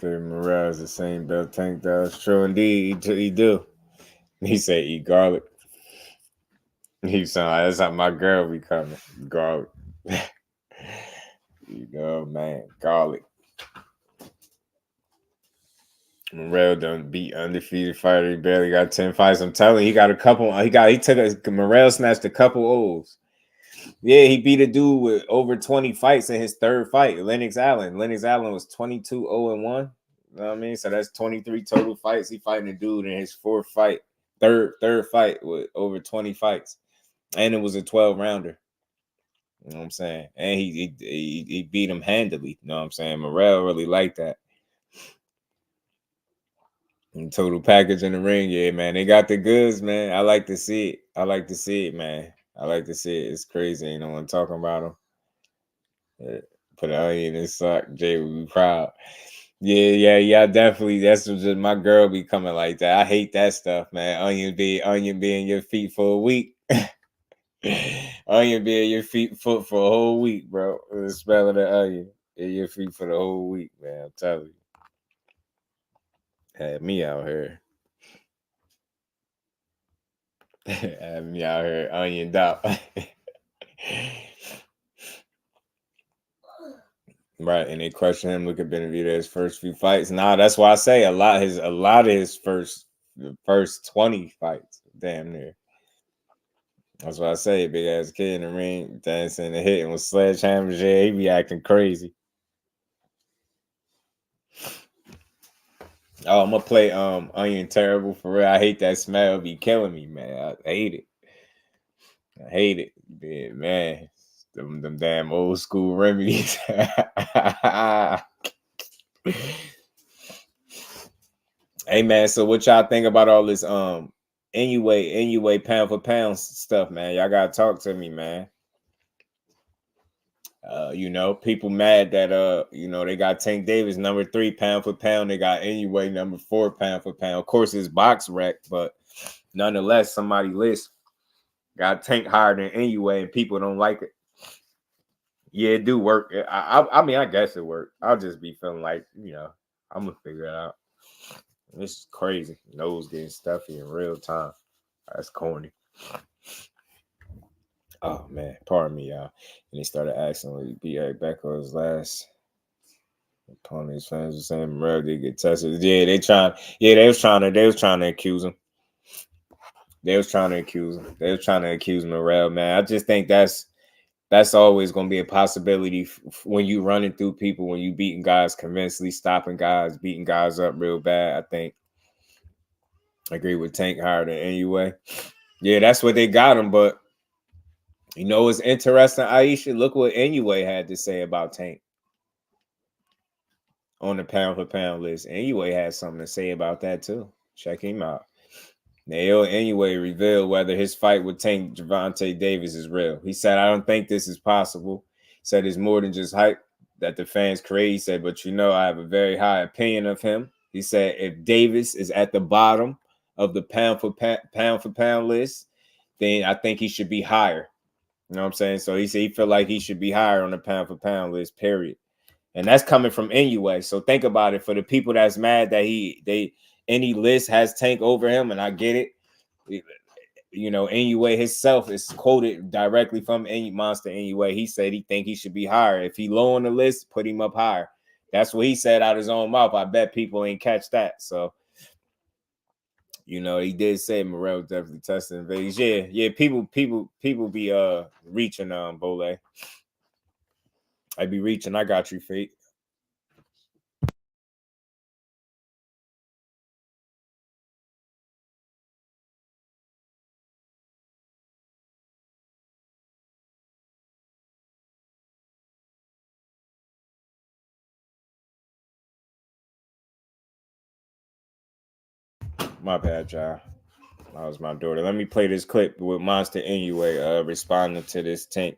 Morales the same belt Tank does. True indeed, he do. He said eat garlic. He sound like that's how my girl be coming. Garlic. You know, man, garlic. Morel done beat undefeated fighter. He barely got 10 fights. I'm telling you, he got a couple. Morel snatched a couple O's. Yeah, he beat a dude with over 20 fights in his third fight, Lennox Allen. Lennox Allen was 22-0-1. You know what I mean? So that's 23 total fights. He fighting a dude in his fourth fight, third fight with over 20 fights. And it was a 12-rounder. You know what I'm saying? And he beat him handily. You know what I'm saying? Morel really liked that. And total package in the ring, yeah, man. They got the goods, man. I like to see it. I like to see it, man. I like to see it. It's crazy. You know what I'm talking about him. Yeah. Put an onion in his sock. Jay would be proud. Yeah. Definitely. That's just my girl be coming like that. I hate that stuff, man. Onion be in your feet for a week. Onion be in your foot for a whole week, bro. The smell of the onion in your feet for the whole week, man. I'm telling you. Had me out here. Had me out here onioned up. Right, and they question him. Look at Benavidez's first few fights. Nah, that's why I say a lot of his first 20 fights, damn near. That's why I say big ass kid in the ring, dancing and hitting with sledgehammers. Yeah, he be acting crazy. Oh, I'm gonna play Onion Terrible for real. I hate that smell. Be killing me, man. I hate it. I hate it. Yeah, man. Them damn old school remedies. Hey man, so what y'all think about all this NAOYA pound for pound stuff, man? Y'all gotta talk to me, man. You know, people mad that you know, they got Tank Davis number 3 pound for pound. They got NAOYA number 4 pound for pound. Of course, it's box wreck, but nonetheless, somebody list got Tank higher than NAOYA, and people don't like it. Yeah, it do work. I mean, I guess it worked. I'll just be feeling like, you know, I'm gonna figure it out. This is crazy. Nose getting stuffy in real time. That's corny. Oh man, pardon me, y'all. And he started asking, "Will he be right back on his last?" Opponent's fans were saying Morel did get tested. Yeah, they was trying to accuse him. They was trying to accuse Morel, man. I just think that's always going to be a possibility when you running through people, when you beating guys convincingly, stopping guys, beating guys up real bad. I think I agree with Tank higher than NAOYA. Yeah, that's what they got him. But you know, it's interesting, Aisha. Look what NAOYA had to say about Tank on the pound for pound list. NAOYA had something to say about that too. Check him out. NAOYA revealed whether his fight with Tank Gervonta Davis is real. He said, "I don't think this is possible." He said it's more than just hype that the fans create. He said, "But you know, I have a very high opinion of him." He said, "If Davis is at the bottom of the pound for pound list, then I think he should be higher." You know what I'm saying? So he said he feel like he should be higher on the pound for pound list, period. And that's coming from NAOYA. So think about it. For the people that's mad that any list has Tank over him, and I get it. You know, NAOYA himself is quoted directly from Monster NAOYA. He said he think he should be higher. If he low on the list, put him up higher. That's what he said out his own mouth. I bet people ain't catch that. So, you know, he did say Morel definitely tested in Vegas. Yeah. People be reaching Bole. I be reaching. I got you, Fate. My bad, y'all. That was my daughter. Let me play this clip with Monster NAOYA responding to this Tank.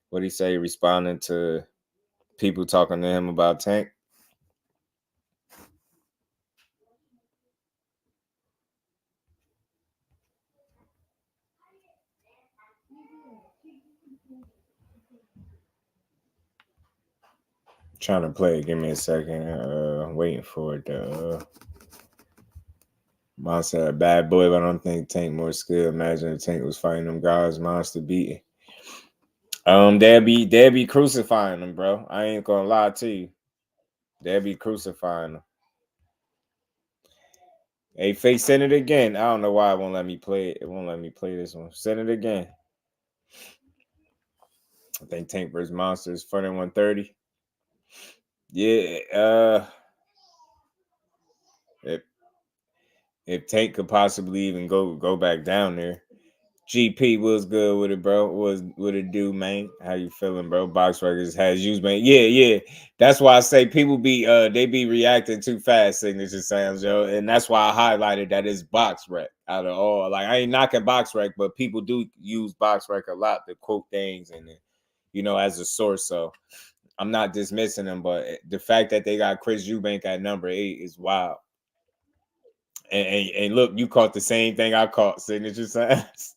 What he say? Responding to people talking to him about Tank. Trying to play it. Give me a second. Waiting for it to Monster a bad boy, but I don't think Tank more skill. Imagine if Tank was fighting them guys Monster beating. They'll be crucifying them, bro. I ain't gonna lie to you. They'll be crucifying them. Hey, Fake, send it again. I don't know why it won't let me play it. It won't let me play this one. Send it again. I think Tank versus Monster is front at 130. Yeah, if Tank could possibly even go back down there. GP was good with it, bro. What it do, man? How you feeling, bro? Box Records has used, man. Yeah. That's why I say people be they be reacting too fast, signature sounds, yo. And that's why I highlighted that it's Box Rec out of all. Like, I ain't knocking Box Rec, but people do use Box Rec a lot to quote things and, you know, as a source. So I'm not dismissing them, but the fact that they got Chris Eubank at number 8 is wild. And look, you caught the same thing I caught, signature sounds.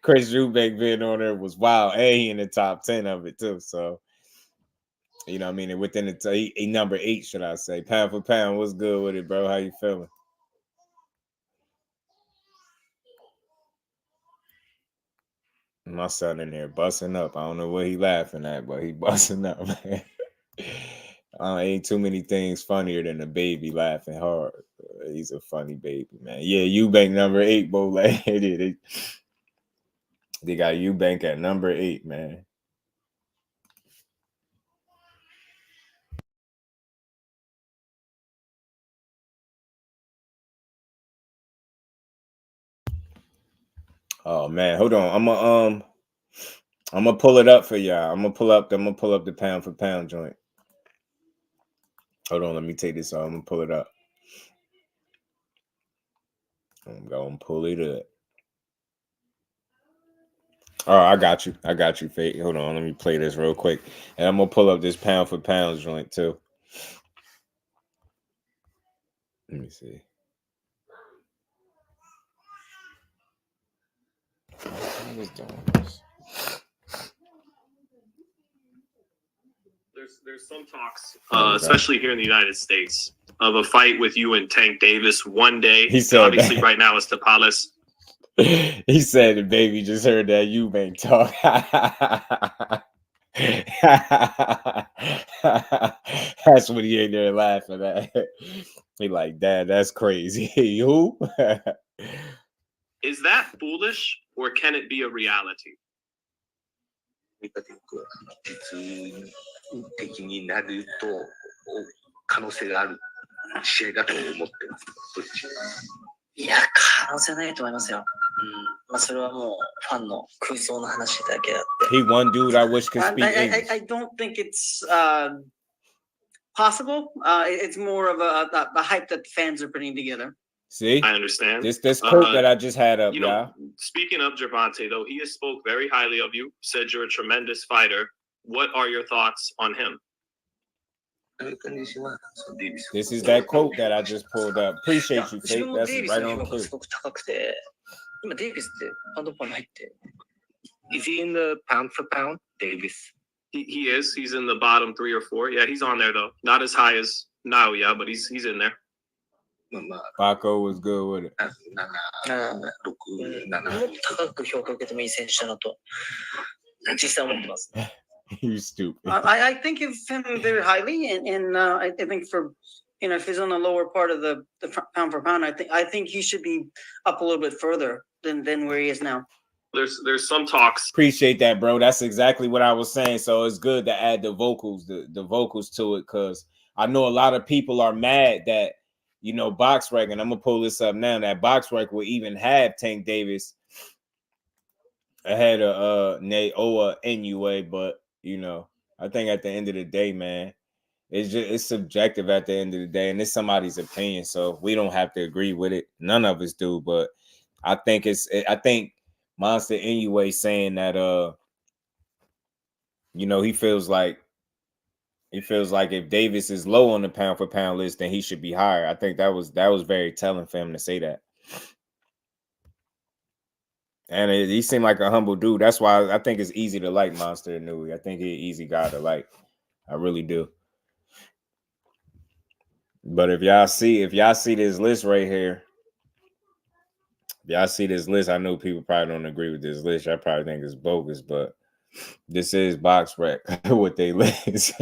Chris Eubank being on there was wild. And he in the top 10 of it too. So, you know what I mean? And within the number 8, should I say. Pound for pound, what's good with it, bro? How you feeling? My son in there busting up. I don't know what he laughing at, but he busting up, man. Ain't too many things funnier than a baby laughing hard. He's a funny baby, man. Yeah, Eubank number 8, boy. They got Eubank at number 8, man. Oh man, hold on. I'm gonna pull it up for y'all. I'm gonna pull up the pound for pound joint. Hold on, let me take this off. I'm gonna pull it up. I'm gonna pull it up. Oh, I got you, Fake. Hold on, let me play this real quick. And I'm gonna pull up this pound for pound joint too. Let me see. There's some talks, especially here in the United States, of a fight with you and Tank Davis one day. He said obviously that. Right now it's the Palace. He said the baby just heard that Eubank talk. That's what he in there laughing at. He like, Dad, that's crazy. Who? Is that foolish or can it be a reality? He one dude I wish could speak English. I don't think it's possible. It's more of a hype that the fans are putting together. See, I understand. This quote that I just had up, y'all. Speaking of Gervonta, though, he has spoke very highly of you, said you're a tremendous fighter. What are your thoughts on him? This is that quote that I just pulled up. Appreciate you, Fake. That's right on cue. Is he in the pound for pound, Davis? He is. He's in the bottom 3 or 4. Yeah, he's on there though. Not as high as NAOYA, but he's in there. Paco was good with it. You stupid. I think of him very highly, and I think for if he's on the lower part of the pound for pound, I think he should be up a little bit further than where he is now. There's some talks. Appreciate that, bro. That's exactly what I was saying. So it's good to add the vocals to it, because I know a lot of people are mad that Box Rec, and I'm gonna pull this up now, that Box Rec will even have Tank Davis ahead of NAOYA NUA, but I think at the end of the day, man, it's subjective at the end of the day, and it's somebody's opinion, so we don't have to agree with it. None of us do, but I think Monster NUA saying that he feels like if Davis is low on the pound for pound list, then he should be higher. I think that was very telling for him to say that. And he seemed like a humble dude. That's why I think it's easy to like Monster NUE. I think he's an easy guy to like. I really do. But if y'all see this list right here, if y'all see this list, I know people probably don't agree with this list. I probably think it's bogus, but this is Box Rec with they list.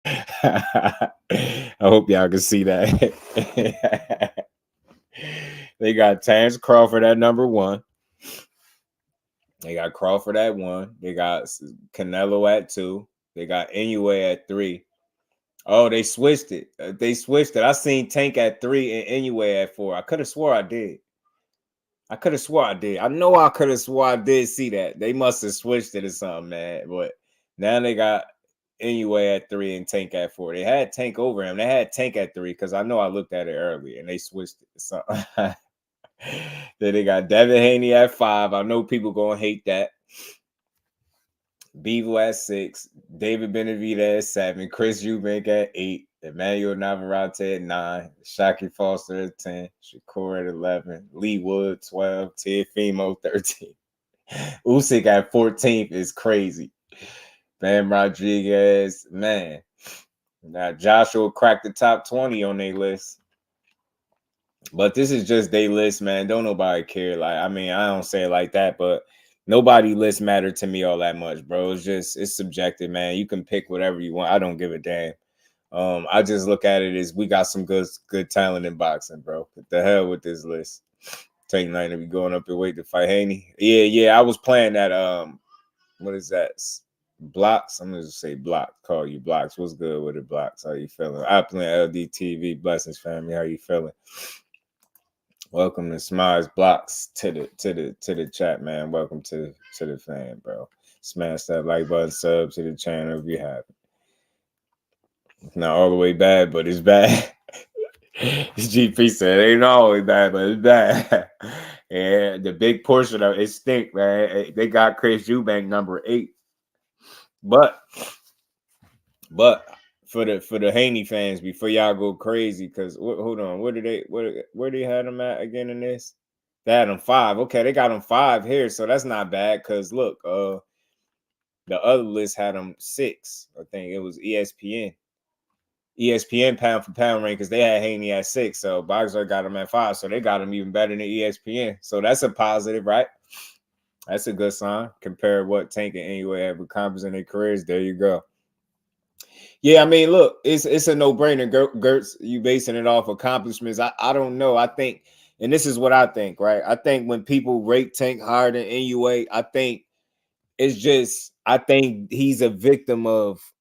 I hope y'all can see that. They got Terrence Crawford at number 1. They got Crawford at 1. They got Canelo at 2. They got Inoue at 3. Oh, they switched it. I seen Tank at 3 and Inoue at 4. I could have swore I did. I know I could have swore I did see that. They must have switched it or something, man. But now they got Inoue at 3 and Tank at 4. They had Tank over him. They had Tank at 3 because I know I looked at it earlier and they switched it or something. Then they got Devin Haney at 5. I know people gonna hate that. Bevo at 6. David Benavidez at 7. Chris Eubank at 8. Emmanuel Navarrete at 9. Shaki Foster at 10. Shakur at 11. Lee Wood 12. TEOFIMO 13. Usyk at 14th is crazy. Bam Rodriguez, man. Now Joshua cracked the top 20 on their list. But this is just their list, man. Don't nobody care. Like, I mean, I don't say it like that, but nobody list matter to me all that much, bro. It's subjective, man. You can pick whatever you want. I don't give a damn. I just look at it as we got some good talent in boxing, bro. What the hell with this list? Tank Knight to be going up and wait to fight Haney. Yeah. I was playing that. What is that? Blocks. I'm gonna just say Blocks. Call you Blocks. What's good with it, Blocks? How you feeling? I play LDTV. Blessings, family. How you feeling? Welcome to Smiles Blocks to the chat, man. Welcome to the fan, bro. Smash that like button, sub to the channel if you haven't. It's not all the way bad, but it's bad. GP said it ain't always bad, but it's bad. And the big portion of it stink, man. They got Chris Eubank number 8. But for the Haney fans, before y'all go crazy, because hold on, where they had him at again in this? They had him 5. Okay, they got him 5 here, so that's not bad. Cause look, the other list had him 6. I think it was ESPN pound for pound rank, because they had Haney at 6. So Boxer got him at 5, so they got him even better than ESPN. So that's a positive, right? That's a good sign. Compare what Tank and Inoue have accomplished in their careers. There you go. Yeah, I mean, look, it's a no-brainer. Gertz, you basing it off accomplishments. I don't know. I think, and this is what I think, right? I think when people rate Tank higher than NUA, I think he's a victim of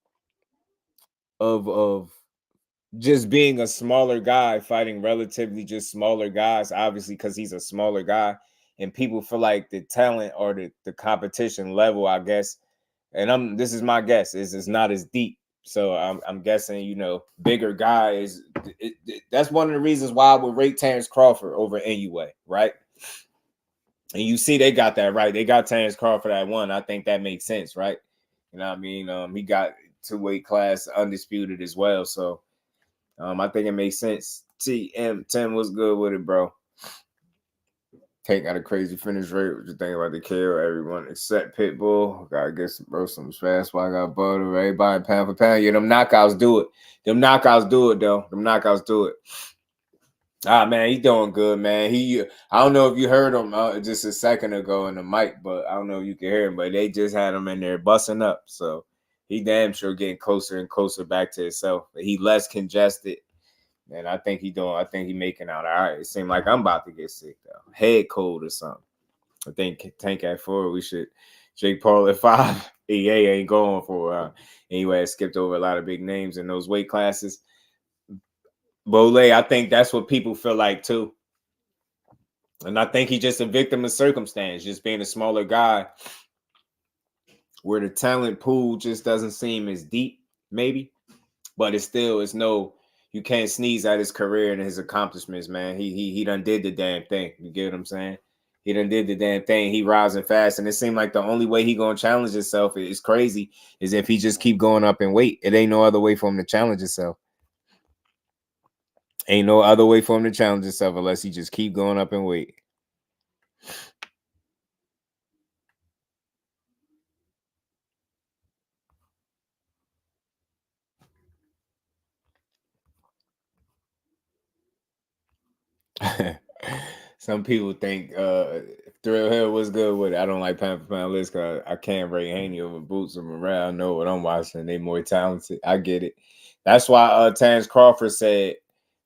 just being a smaller guy fighting relatively just smaller guys, obviously, because he's a smaller guy. And people feel like the talent or the competition level, I guess, and this is my guess, is not as deep. So I'm guessing, bigger guys. That's one of the reasons why I would rate Terrence Crawford over NUA, right? And you see, they got that right. They got Terrence Crawford at 1. I think that makes sense, right? You know what I mean? He got 2 weight class undisputed as well. So I think it makes sense. TM10 was good with it, bro. Tank got a crazy finish rate. What you think about the KO? Everyone except Pitbull. Gotta get some fast. I got butter. Everybody pound for pound. Yeah, them knockouts do it. Them knockouts do it, though. Them knockouts do it. Ah, man, he doing good, man. I don't know if you heard him just a second ago in the mic, but I don't know if you can hear him, but they just had him in there busting up. So he damn sure getting closer and closer back to himself. He less congested. And I think he making out all right. It seemed like I'm about to get sick, though. Head cold or something. I think Tank at 4. We should. Jake Paul at 5. EA ain't going for anyway. I skipped over a lot of big names in those weight classes. Bole, I think that's what people feel like too. And I think he's just a victim of circumstance, just being a smaller guy where the talent pool just doesn't seem as deep, maybe. But it's no, you can't sneeze at his career and his accomplishments, man. He done did the damn thing. You get what I'm saying? He done did the damn thing. He rising fast. And it seemed like the only way he gonna challenge himself is crazy is if he just keep going up in weight. It ain't no other way for him to challenge himself. Ain't no other way for him to challenge himself unless he just keep going up in weight. Some people think Thrill Hill was good with it. I don't like pound for pound list because I can't rate Haney over Boots or Morale. I know what I'm watching. They more talented. I get it. That's why Terrence Crawford said,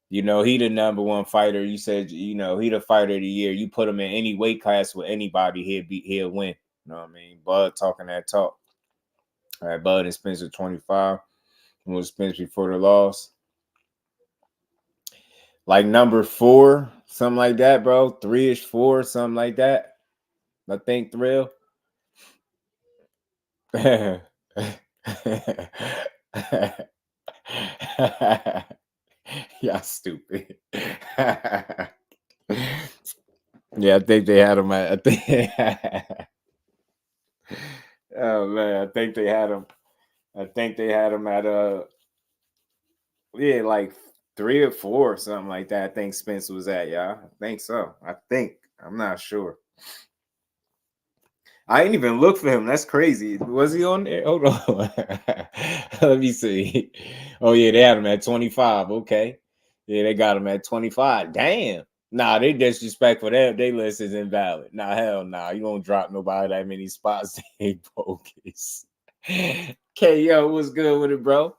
he the #1 fighter. You said, he the fighter of the year. You put him in any weight class with anybody, he'll win. You know what I mean? Bud talking that talk. All right, Bud and Spencer 25. Who was Spencer before the loss? Like number 4, something like that, bro. 3-ish, 4, something like that. I think Thrill. Y'all stupid. Yeah, I think they had him at. Oh man, I think they had him at like 3 or 4 or something like that. I think Spence was at, y'all. I think so. I'm not sure. I didn't even look for him. That's crazy. Was he on there? Hold on. Let me see. Oh, yeah, they had him at 25. Okay. Yeah, they got him at 25. Damn. Nah, they disrespectful. They list is invalid. Nah, hell nah. You don't drop nobody that many spots. They bogus. KO, what's good with it, bro?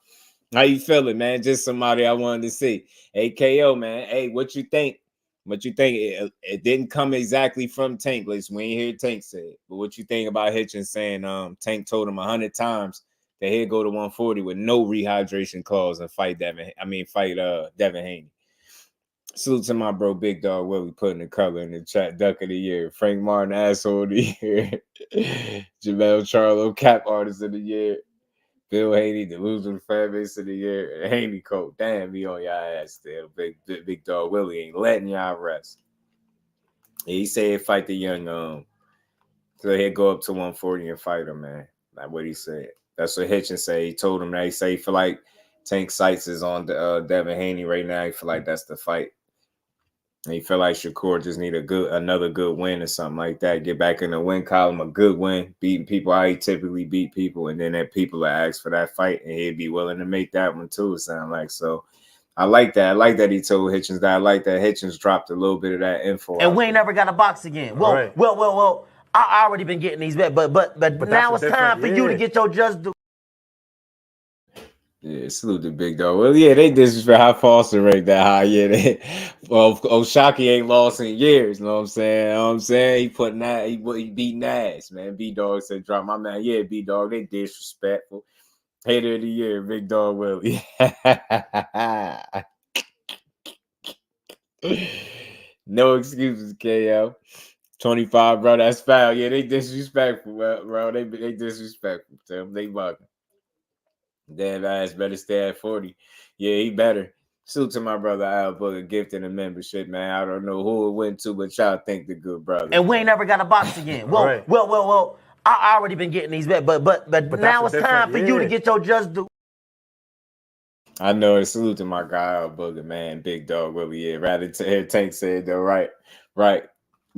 How you feeling, man? Just somebody I wanted to see. Hey, KO, man. Hey, what you think? What you think? It didn't come exactly from Tank. Listen, we ain't hear Tank say it. But what you think about Hitchens saying Tank told him 100 times that he'd go to 140 with no rehydration clause and fight Devin Haney. Salute to my bro Big Dog Willie putting the color in the chat. Duck of the year. Frank Martin asshole of the year. Jamel Charlo cap artist of the year. Bill Haney, the loser fan base of the year, and Haney coat. Damn, be on y'all ass still. Big Dog Willie ain't letting y'all rest. He said he'd fight the young so he'd go up to 140 and fight him, man. That's what he said. That's what Hitchens said. He told him that. He said he feel like Tank sights is on Devin Haney right now. He feel like that's the fight. And he feel like Shakur just need another good win or something like that. Get back in the win column, a good win, beating people how he typically beat people, and then that people will ask for that fight, and he'd be willing to make that one too, it sounds like. So I like that. I like that he told Hitchens that. I like that Hitchens dropped a little bit of that info. And we ain't never got to box again. Well, right. well. I already been getting these bets, but now it's time for you to get your JusDueBoxing. Yeah, salute the Big Dog. Well, yeah, they disrespect how Foster rate that high. Yeah, Oshaki ain't lost in years. You know what I'm saying? You know what I'm saying? He put he beat Nash, man. B-Dog said drop my man. Yeah, B-Dog, they disrespectful. Hater of the year, Big Dog Willie. No excuses, KO. 25, bro. That's foul. Yeah, they disrespectful, bro. They disrespectful. Tim. They bugging. Damn ass better stay at 40. Yeah, he better. Salute to my brother Al Booger, gifting a membership, man. I don't know who it went to, but y'all think the good brother. And we ain't never got to box again. Well, right. well. I already been getting these bets, but now it's time for you to get your JusDueBoxing. I know it. Salute to my guy Al Booger, man. Big Dog Willie. Yeah, rather to hear Tank said though, right.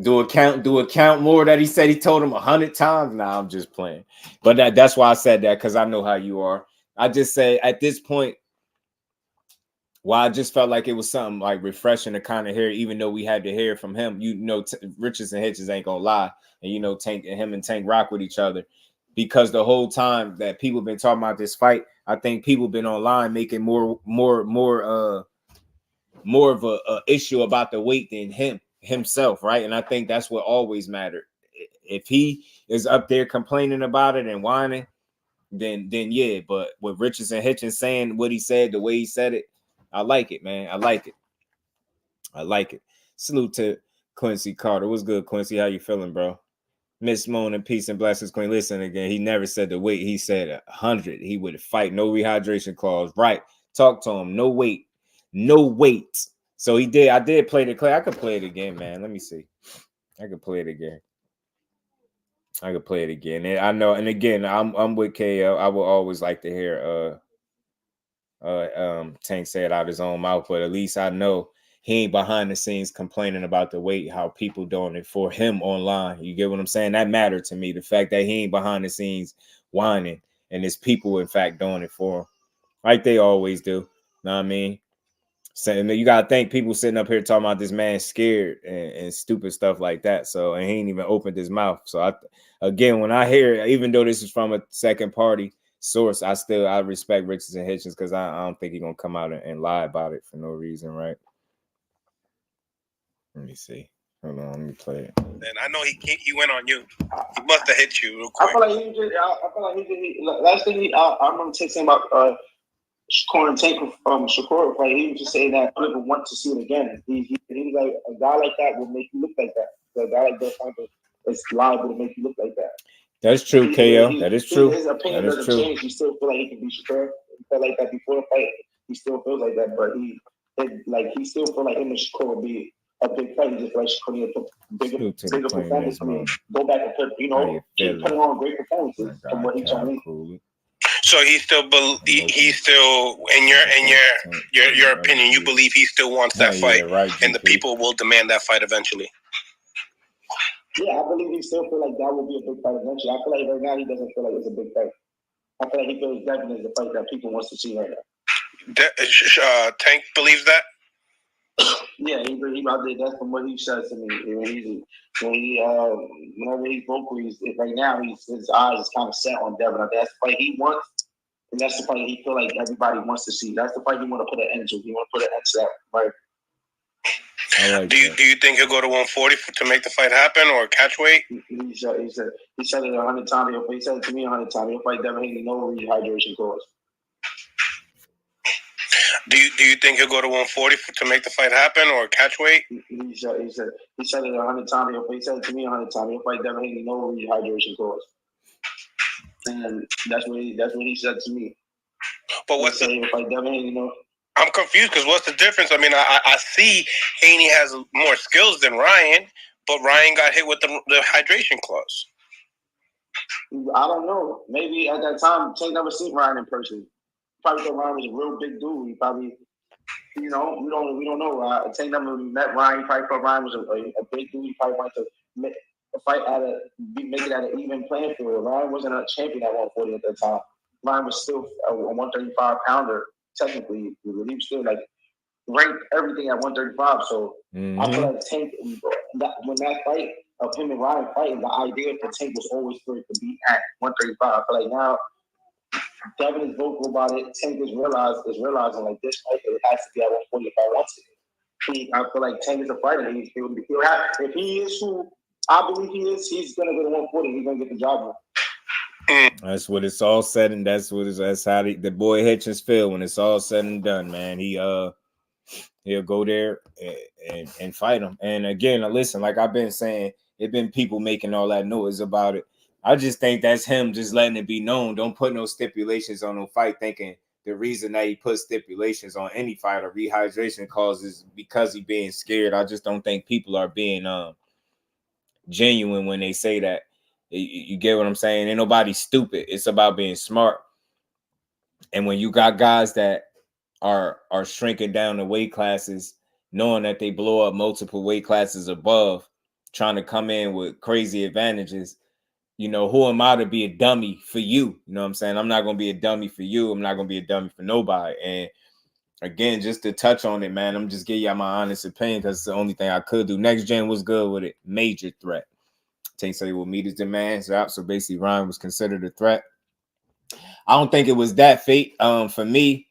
Do a count more that he said he told him 100 times. Nah, I'm just playing. But that's why I said that, because I know how you are. I just say at this point, I just felt like it was something like refreshing to kind of hear, even though we had to hear from him. Richards and Hitchens ain't gonna lie, and Tank and him and Tank rock with each other, because the whole time that people been talking about this fight, I think people been online making more of a issue about the weight than himself, right? And I think that's what always mattered. If he is up there complaining about it and whining, then yeah. But with Richards and Hitchens saying what he said, the way he said it, I like it, man. I like it. Salute to Quincy Carter. What's good, Quincy? How you feeling, bro? Miss Moan and peace and blessings, Queen. Listen again. He never said the weight. He said 100. He would fight. No rehydration clause. Right. Talk to him. No weight. So he did. I did play the clip. I could play it again, man. Let me see. I could play it again. And I know. And again, I'm with KL. I would always like to hear Tank say it out his own mouth, but at least I know he ain't behind the scenes complaining about the weight, how people doing it for him online. You get what I'm saying? That mattered to me. The fact that he ain't behind the scenes whining, and it's people in fact doing it for him, like they always do. Know what I mean? saying that you gotta think people sitting up here talking about this man scared and stupid stuff like that. So and he ain't even opened his mouth. So again, when I hear, even though this is from a second party source, I respect Richardson Hitchens because I don't think he's gonna come out and lie about it for no reason, right? Let me see. Hold on, let me play it. And I know he went on you. He must have hit you real quick. I feel like last thing I remember texting about Shakur and Tank from Shakur, like he was just saying that people want to see it again. He was like, a guy like that will make you look like that. So a guy like that is liable to make you look like that. That's true, KO. That is true. His opinion doesn't change. He still feel like he can be Shakur. He felt like that before the fight. He still feels like that, but he still feel like him and Shakur will be a big fight. He just like Shakur need to put bigger performance. Go back and put, keep putting on great performances from what he told me. So he still in your opinion, you believe he still wants that fight, right, and the people will demand that fight eventually. Yeah, I believe he still feel like that will be a big fight eventually. I feel like right now he doesn't feel like it's a big fight. I feel like he feels Devin is the fight that people wants to see right now. Tank believes that. Yeah, that's from what he says to me. Whenever he's vocal, right now his eyes is kind of set on Devin. That's the fight he wants, and that's the fight he feel like everybody wants to see. That's the fight he want to put an end to. He want to put an end to that fight. Do you think he'll go to 140 to make the fight happen, or catch weight? He said it 100 times. He said it to me 100 times. He'll fight Devin Haney, no rehydration course. Do you think he'll go to 140 to make the fight happen, or catch weight? He said it 100 times. He said it to me 100 times. He'll fight Devin Haney, no rehydration course. And that's what he said to me. But what's the he'll fight Devin Haney, I'm confused because what's the difference? I mean, I see Haney has more skills than Ryan, but Ryan got hit with the hydration clause. I don't know. Maybe at that time, Tank never seen Ryan in person. Probably thought Ryan was a real big dude. He probably, we don't know. Tank never met Ryan. He probably thought Ryan was a big dude. He probably wanted to make it at an even playing field. Ryan wasn't a champion at 140 at that time. Ryan was still a 135 pounder. Technically, he was still like ranked everything at 135. So I feel like Tank, when that fight of him and Ryan fighting, the idea for Tank was always for it to be at 135. I feel like now Devin is vocal about it. Tank is realizing like this fight it has to be at 140 if I want it. I feel like Tank is a fighter. If he is who I believe he is, he's gonna go to 140. He's gonna get the job done. That's what it's all said, and that's how the boy Hitchens feel when it's all said and done, man. He'll go there and fight him. And again, listen, like I've been saying, it been people making all that noise about it. I just think that's him just letting it be known. Don't put no stipulations on no fight, thinking the reason that he put stipulations on any fight or rehydration causes because he being scared. I just don't think people are being genuine when they say that. You get what I'm saying? Ain't nobody stupid. It's about being smart. And when you got guys that are shrinking down the weight classes, knowing that they blow up multiple weight classes above, trying to come in with crazy advantages, who am I to be a dummy for you? You know what I'm saying? I'm not going to be a dummy for you. I'm not going to be a dummy for nobody. And again, just to touch on it, man, I'm just giving y'all my honest opinion because it's the only thing I could do. Next Gen was good with it. Major threat. Tank said he will meet his demands out. So basically, Ryan was considered a threat. I don't think it was that fate for me.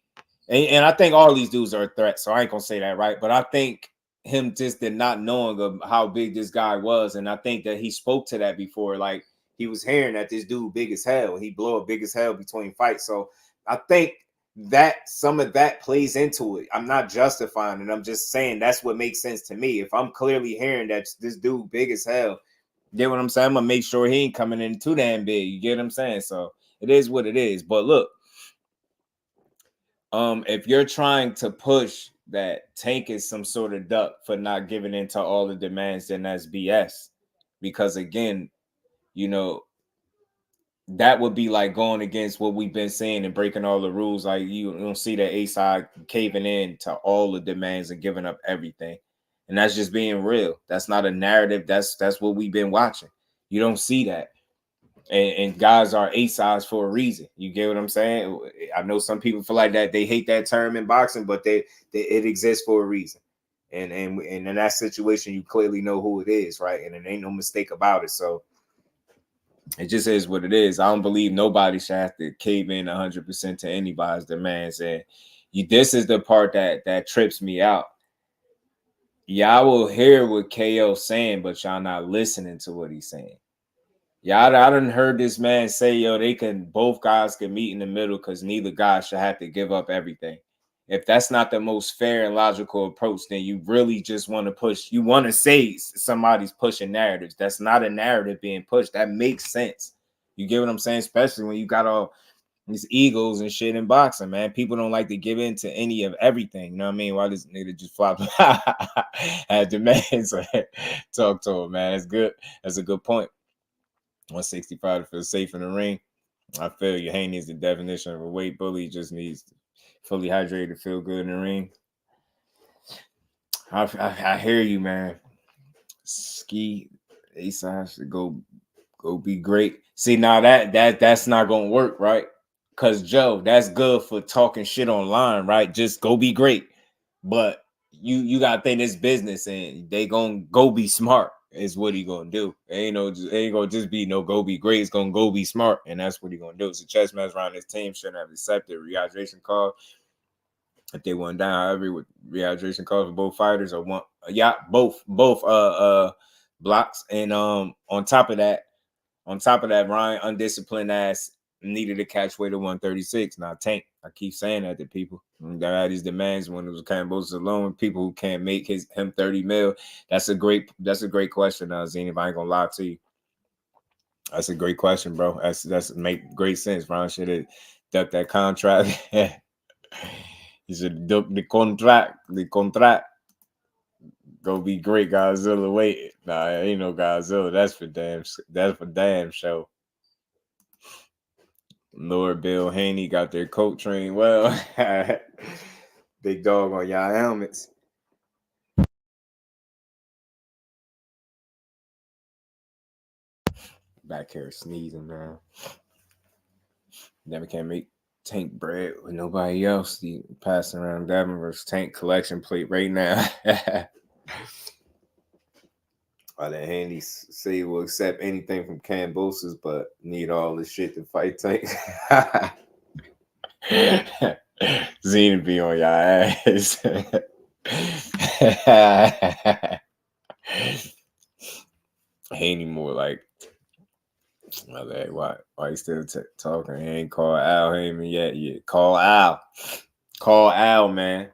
And I think all these dudes are a threat. So I ain't going to say that, right? But I think him just did not knowing of how big this guy was. And I think that he spoke to that before. Like, he was hearing that this dude big as hell. He blow up big as hell between fights. So I think that some of that plays into it. I'm not justifying it. I'm just saying that's what makes sense to me. If I'm clearly hearing that this dude big as hell, get what I'm saying? I'm gonna make sure he ain't coming in too damn big. You get what I'm saying? So it is what it is. But look, if you're trying to push that Tank is some sort of duck for not giving in to all the demands, then that's BS. Because again, that would be like going against what we've been saying and breaking all the rules. Like you don't see that A-side caving in to all the demands and giving up everything. And that's just being real. That's not a narrative. That's what we've been watching. You don't see that. And guys are A size for a reason. You get what I'm saying? I know some people feel like that. They hate that term in boxing, but it exists for a reason. And in that situation, you clearly know who it is, right? And it ain't no mistake about it. So it just is what it is. I don't believe nobody should have to cave in 100% to anybody's demands. And this is the part that trips me out. Y'all will hear what KO's saying, but y'all not listening to what he's saying. Yeah, I done heard this man say, yo, both guys can meet in the middle because neither guy should have to give up everything. If that's not the most fair and logical approach, then you really just want to push. You want to say somebody's pushing narratives. That's not a narrative being pushed. That makes sense. You get what I'm saying? Especially when you got all these egos and shit in boxing, man. People don't like to give in to any of everything. You know what I mean? Why this nigga just flop at the man? So talk to him, man. That's good. That's a good point. 165 to feel safe in the ring. I feel you. Haney is the definition of a weight bully. He just needs to fully hydrated to feel good in the ring. I hear you, man. Ski A-side should go be great. See, now that's not gonna work, right? Because Joe, that's good for talking shit online, right? Just go be great. But you gotta think this business and they gonna go be smart. Is what he gonna do. Ain't gonna just be no go be great. It's gonna go be smart, and that's what he gonna do. It's a chess match around his team. Shouldn't have accepted rehydration call if they went down. However, with rehydration calls for both fighters or one, both blocks. And on top of that, Ryan undisciplined ass needed to catch weight of 136. Now Tank, I keep saying that to people. They had these demands when it was Cambosos alone. People who can't make him 30 mil. That's a great question, Zine. If I ain't gonna lie to you, that's a great question, bro. That's make great sense. Ron should have ducked that contract. He should duck the contract. Go be great, Godzilla. Wait, nah, ain't no Godzilla. That's for damn show. Lord Bill Haney got their coat trained well. Big dog on y'all helmets. Back here sneezing, man. Never can make Tank bread with nobody else. The passing around Devin versus Tank collection plate right now. I let Haney say we'll accept anything from Cambosos, but need all this shit to fight Tank. Zena be on your ass. Haney more like, why you still talking? He ain't called Al Heyman yet. Yeah, call Al, man.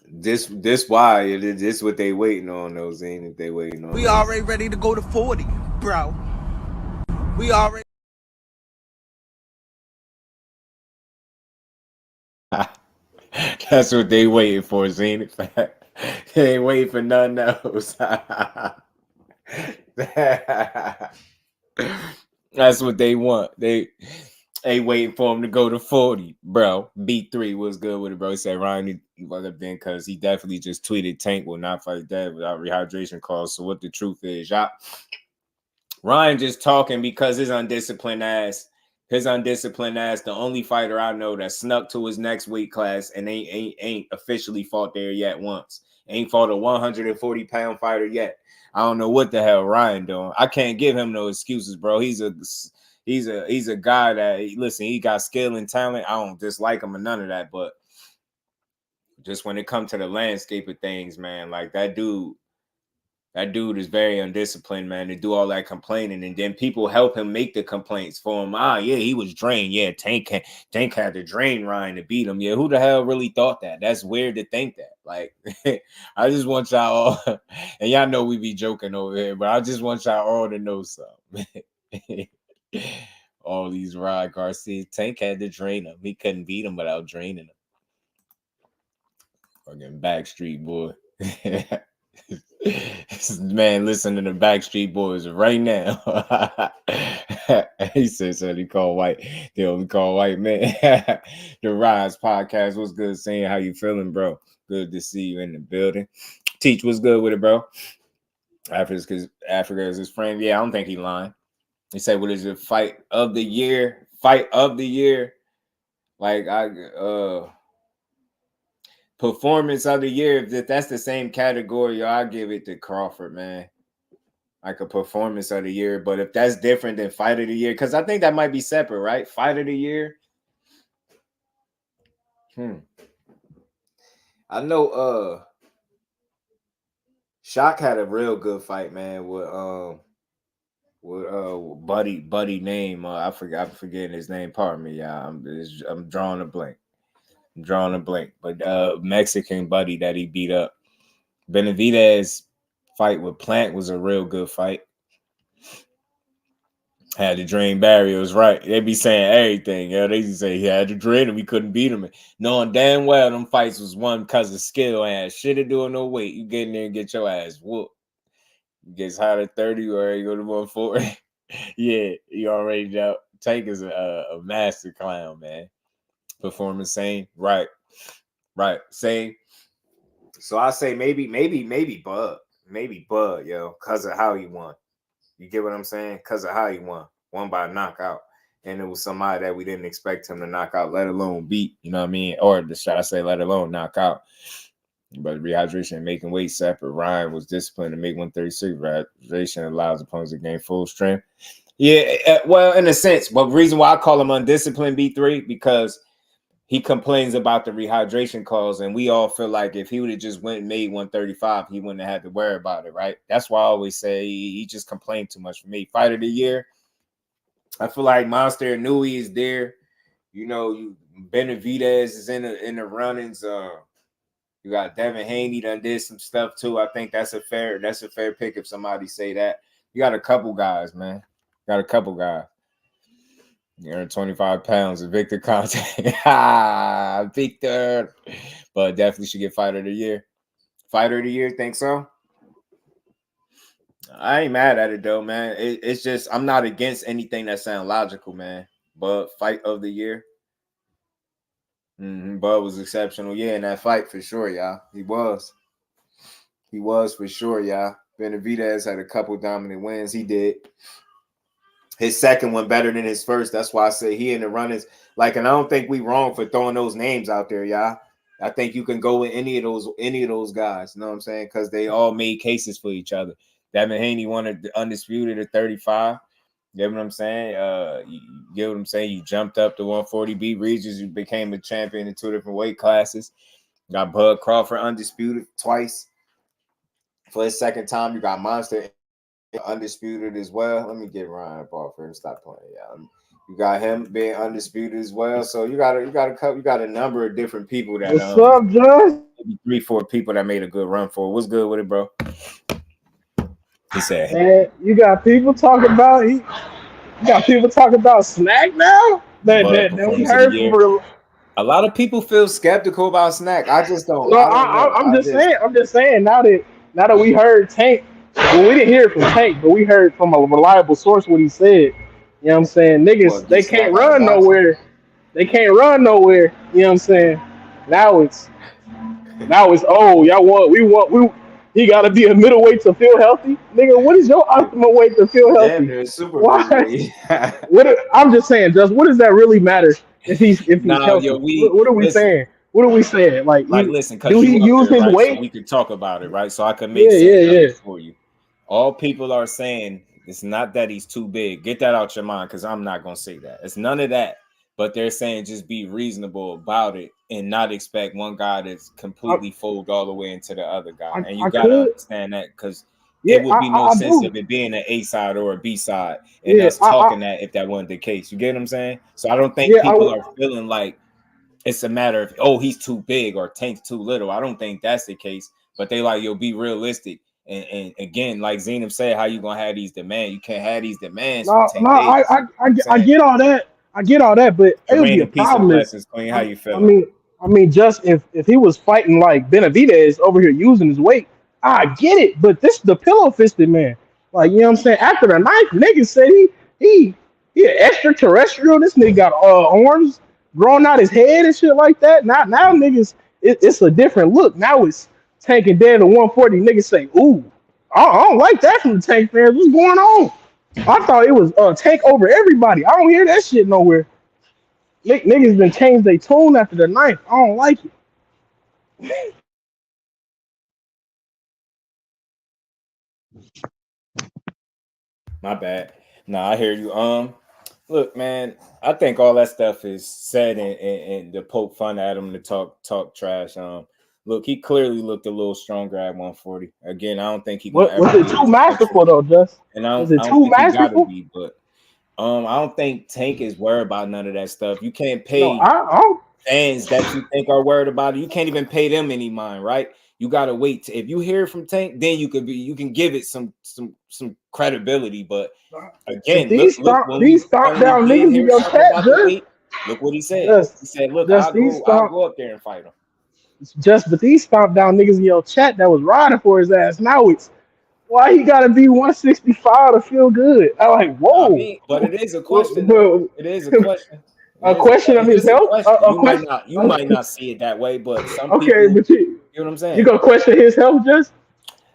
This why this what they waiting on, those Zane. If they waiting on, we already ready to go to 40, bro. We already. That's what they waiting for, Zane. They ain't waiting for nothing else. That's what they want. They waiting for him to go to 40, bro. B3 was good with it, bro. He said Ryan he was up then because he definitely just tweeted Tank will not fight that without rehydration calls. So what the truth is, y'all. Ryan just talking because his undisciplined ass, the only fighter I know that snuck to his next weight class and ain't officially fought there yet once. Ain't fought a 140-pound fighter yet. I don't know what the hell Ryan doing. I can't give him no excuses, bro. He's a guy that, listen, he got skill and talent. I don't dislike him or none of that, but just when it comes to the landscape of things, man, like that dude is very undisciplined, man, to do all that complaining, and then people help him make the complaints for him. Yeah, he was drained. Yeah, Tank had to drain Ryan to beat him. Yeah, who the hell really thought that? That's weird to think that. Like, I just want y'all all, and y'all know we be joking over here, but I just want y'all all to know something. All these Rod Garcia, Tank had to drain him. He couldn't beat him without draining him. Fucking Backstreet Boy. Man, listen to the Backstreet Boys right now. He said he called white. They only call white man. The Rise podcast. What's good? Saying how you feeling, bro? Good to see you in the building. Teach, what's good with it, bro? Africa is his friend. Yeah, I don't think he lying. He said, "What is it? Fight of the year? Fight of the year? Like performance of the year. If that's the same category, I give it to Crawford, man. Like a performance of the year. But if that's different than fight of the year, because I think that might be separate, right? Fight of the year. I know Shock had a real good fight, man, with buddy name. I'm forgetting his name. Pardon me, y'all. I'm drawing a blank. But Mexican buddy that he beat up. Benavidez fight with Plant was a real good fight. Had to drain barriers, right? They be saying everything. Yeah, they say he had to drain him. We couldn't beat him. Knowing damn well them fights was won because of skill and shit to do no weight. You get in there and get your ass whooped. You gets hot at 30 or you go to 140. Yeah, you already know. Tank is a master clown, man. Performance same, right, same. So I say maybe Bud, yo, because of how he won. You get what I'm saying? Because of how he won by knockout, and it was somebody that we didn't expect him to knock out, let alone beat. You know what I mean? Or should I say, let alone knock out? But Rehydration and making weight separate. Ryan was disciplined to make 136. Rehydration allows opponents to gain full strength. Yeah, well, in a sense, but the reason why I call him undisciplined B3 because he complains about the rehydration calls, and we all feel like if he would have just went and made 135, he wouldn't have had to worry about it, right? That's why I always say he just complained too much for me. Fight of the year, I feel like Monster INOUE is there. You know, Benavidez is in the runnings. You got Devin Haney done did some stuff too. I think that's a fair pick if somebody say that. You got a couple guys, man. You earn 25 pounds of Victor Conte. Victor. But definitely should get fighter of the year. Fighter of the year, think so? I ain't mad at it though, man. It's just I'm not against anything that sounds logical, man. But fight of the year. Bud was exceptional. Yeah, in that fight for sure, y'all. He was for sure, y'all. Benavidez had a couple dominant wins. He did. His second one better than his first. That's why I say he in the runnings. Like, and I don't think we wrong for throwing those names out there, y'all. I think you can go with any of those guys. You know what I'm saying? Because they all made cases for each other. Devin Haney won the undisputed at 35. You get what I'm saying? You jumped up to 140, beat Regis. You became a champion in 2 different weight classes. Got Bud Crawford undisputed twice. For his second time, you got Monster undisputed as well. Let me get Ryan up off here and stop playing. Yeah, you got him being undisputed as well. So you got a number of different people that what's up, Josh? Maybe 3-4 people that made a good run for it. What's good with it, bro? He said, "Man, you got people talking about Snack now." That we heard from. A lot of people feel skeptical about Snack. I just don't. No, I'm just saying. Now that we heard Tank. Well, we didn't hear it from Tank, but we heard from a reliable source what he said. You know what I'm saying? Niggas, they can't run nowhere. You know what I'm saying? Now it's y'all he gotta be a middleweight to feel healthy. Nigga, what is your optimal weight to feel healthy? I'm just saying, what does that really matter if he's healthy? Yo, what are we saying? What are we saying? Like listen, do he use his weight? So we can talk about it, right? So I can make sense for you. All people are saying it's not that he's too big. Get that out your mind, because I'm not gonna say that. It's none of that. But they're saying just be reasonable about it and not expect one guy to completely fold all the way into the other guy. And you gotta understand that, because it would be no sense of it being an A side or a B side. And that's talking that if that wasn't the case. You get what I'm saying? So I don't think people are feeling like it's a matter of, oh, he's too big or Tank's too little. I don't think that's the case. But they like, be realistic. And again, like Zeynep said, how you gonna have these demands? You can't have these demands. I get all that. But it would be a problem. How you feel? I mean, just if he was fighting like Benavidez over here using his weight, I get it. But this the pillow fisted man. Like, you know what I'm saying? After the knife, niggas said he extraterrestrial. This nigga got arms growing out his head and shit like that. Now niggas, it's a different look. Now it's Tank and dead to 140. Niggas say, ooh, I don't like that from the Tank fans. What's going on? I thought it was Tank over everybody. I don't hear that shit nowhere. Niggas been changed their tune after the ninth. I don't like it. My bad. No, I hear you. Look, man, I think all that stuff is said and to poke fun at him to talk trash. Look, he clearly looked a little stronger at 140. Again, I don't think he was it too masterful though, Just? And I was it don't too think masterful? He gotta be, but I don't think Tank is worried about none of that stuff. You can't pay fans that you think are worried about it. You can't even pay them any mind, right? You gotta wait. If you hear from Tank, then you can give it some credibility. But again, these stomp down niggas in your chat, Just. Look what he said. He said, "Look, I'll go up there and fight him." But these stomp down niggas in your chat that was riding for his ass. Now it's why he gotta be 165 to feel good. I'm like, whoa. I mean, but it is a question. It is a question. A question of his health. You might not see it that way, but some people. But you know what I'm saying? You gonna question his health, Just?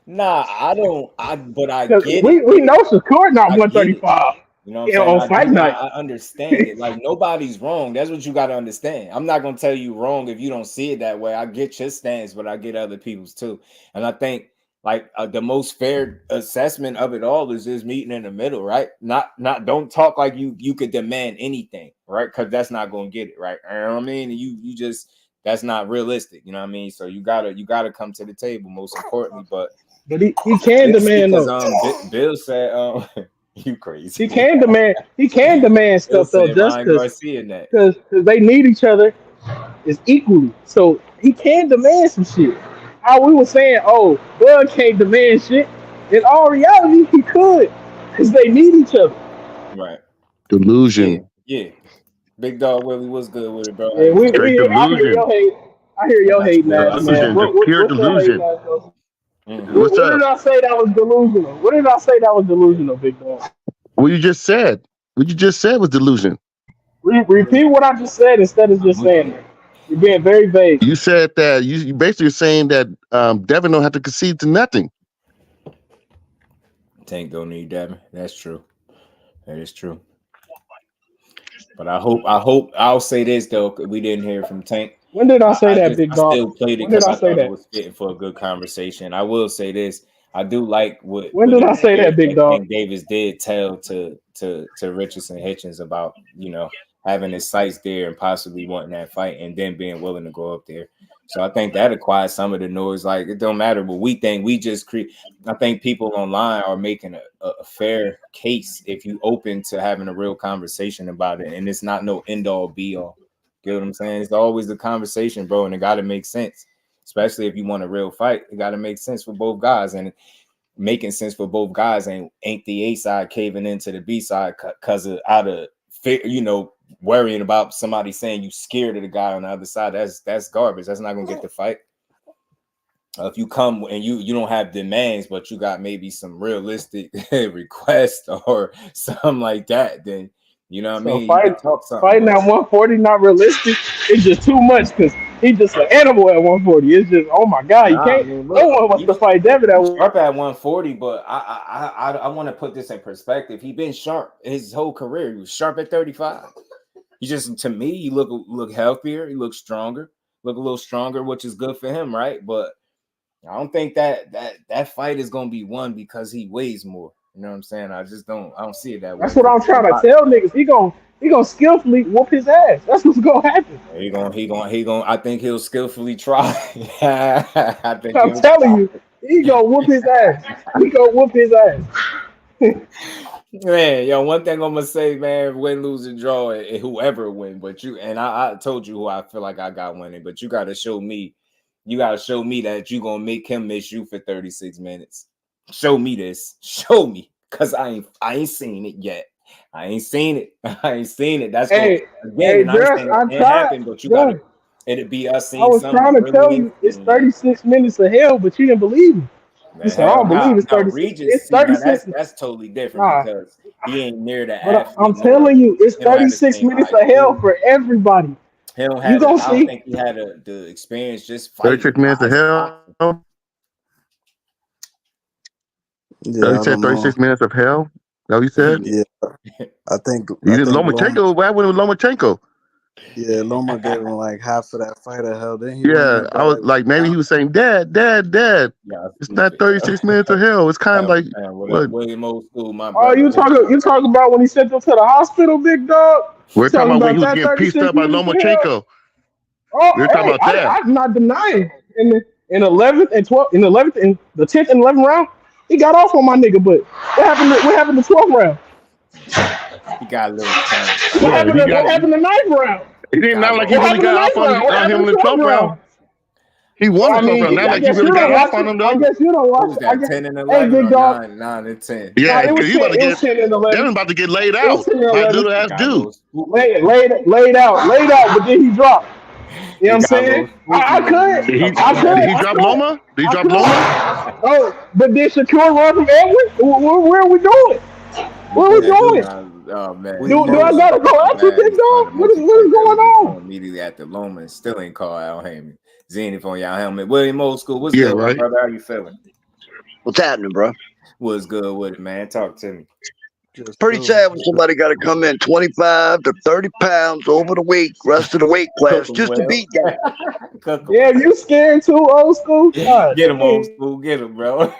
Nah, I don't. But I get it. We know Shakur not 135. You know what I'm saying? On fight night. I understand it. Like, nobody's wrong. That's what you got to understand. I'm not going to tell you wrong if you don't see it that way. I get your stance, but I get other people's too. And I think like the most fair assessment of it all is just meeting in the middle, right? Not don't talk like you could demand anything, right? Because that's not going to get it, right? You know what I mean? And you just, that's not realistic. You know what I mean? So you gotta come to the table, most importantly. But he can demand though. Bill said you crazy. He can demand stuff though, just because they need each other is equally. So he can demand some shit. How we were saying, oh, Bud can't demand shit. In all reality, he could, because they need each other. Right. Delusion. Yeah. Big Dog Willie, what's good with it, bro? Yeah, I hear your hate now, man. Pure delusion. What did I say that was delusional? What did I say that was delusional, Big Dog? What you just said was delusion. Repeat what I just said instead of just saying it. You're being very vague. You said that you basically saying that Devin don't have to concede to nothing. Tank don't need Devin. That's true. That is true. But I hope I'll say this though. We didn't hear from Tank. When did I say that, Big Dog? I still played it because I thought it was fitting for a good conversation. I will say this. I do like what. When did I say that, Big Dog? King Davis did tell to Richardson Hitchins about, you know, having his sights there and possibly wanting that fight and then being willing to go up there. So I think that acquired some of the noise. Like, it don't matter what we think. We just create. I think people online are making a fair case if you open to having a real conversation about it, and it's not no end all be all. Get what I'm saying? It's always a conversation, bro, and it got to make sense. Especially if you want a real fight, it got to make sense for both guys, and making sense for both guys ain't the A side caving into the B side because of out of fear, you know, worrying about somebody saying you scared of the guy on the other side. That's garbage. That's not gonna get the fight. If you come and you don't have demands, but you got maybe some realistic requests or something like that, then you know what I mean. Fighting at 140 not realistic. It's just too much because he's just an animal at 140. It's just, oh my god, you can't. No one wants to fight Devin at sharp at 140. But I want to put this in perspective. He's been sharp his whole career. He was sharp at 35. He just, to me, he look healthier. He looks stronger. Look a little stronger, which is good for him, right? But I don't think that fight is gonna be won because he weighs more. You know what I'm saying? I don't see it that way. That's what I'm trying to tell niggas. He gonna skillfully whoop his ass. That's what's gonna happen. He gonna. I think he'll skillfully try. I'm telling you, he gonna whoop his ass. He gonna whoop his ass. Man, yo, one thing I'm gonna say, man, win, lose, and draw, and whoever win. But I told you who I feel like I got winning. But you gotta show me. You gotta show me that you gonna make him miss you for 36 minutes. Show me this. Show me, cause I ain't seen it yet. I ain't seen it. That's again. I'm trying, but you gotta. It'd be us seeing. I was trying to tell you it's 36 minutes of hell, but you didn't believe me. You said, I don't believe it's 36. It's 36. That's totally different because he ain't near the. But I'm telling you, it's 36 minutes of hell for everybody. He don't have. I don't think he had the experience just fighting. 36 minutes of hell. Yeah, you said 36 minutes of hell. That what you said? Yeah, I think. You did Lomachenko. What happened with Lomachenko? Yeah, Loma gave him like half of that fight of hell. Then he I was like, maybe he was saying, Dad. Yeah, It's not 36 minutes of hell. It's kind of like what? William Old School, my brother. Oh, you talking about when he sent them to the hospital, big dog? We're talking about when he was getting pieced up by Lomachenko. Oh, we're talking about that. I'm not denying. In the 11th and 12th, in the 11th and the 10th and 11th round, he got off on my nigga. But what happened the 12th round? He got a little time. What happened the 9th round? It didn't matter like he really got off on him in the 12th round. He won the 12th round. Not like he really got off on him though. I guess you don't watch it. 10 and 11, or 9 and 10. Yeah, because he about to get. Devin about to get laid out by little ass dude. Laid out. But then he dropped. You know what I'm saying? I could. Did he drop Loma? Did he drop Loma? Oh, but did Shakur run from Edwin? Where are we going? Where are we going? Oh man! Do I gotta go after Big Dog? What is going on? Immediately after Loma, still ain't call Al Haney. Zenith on y'all helmet. William Old School, what's good, right? Brother? How you feeling? What's happening, bro? What's good with it, man? Talk to me. Pretty sad when somebody got to come in 25 to 30 pounds over the weight, rest of the weight class, just to beat guys. Yeah, you scared too, Old School? Get him, Old School. Get him, bro.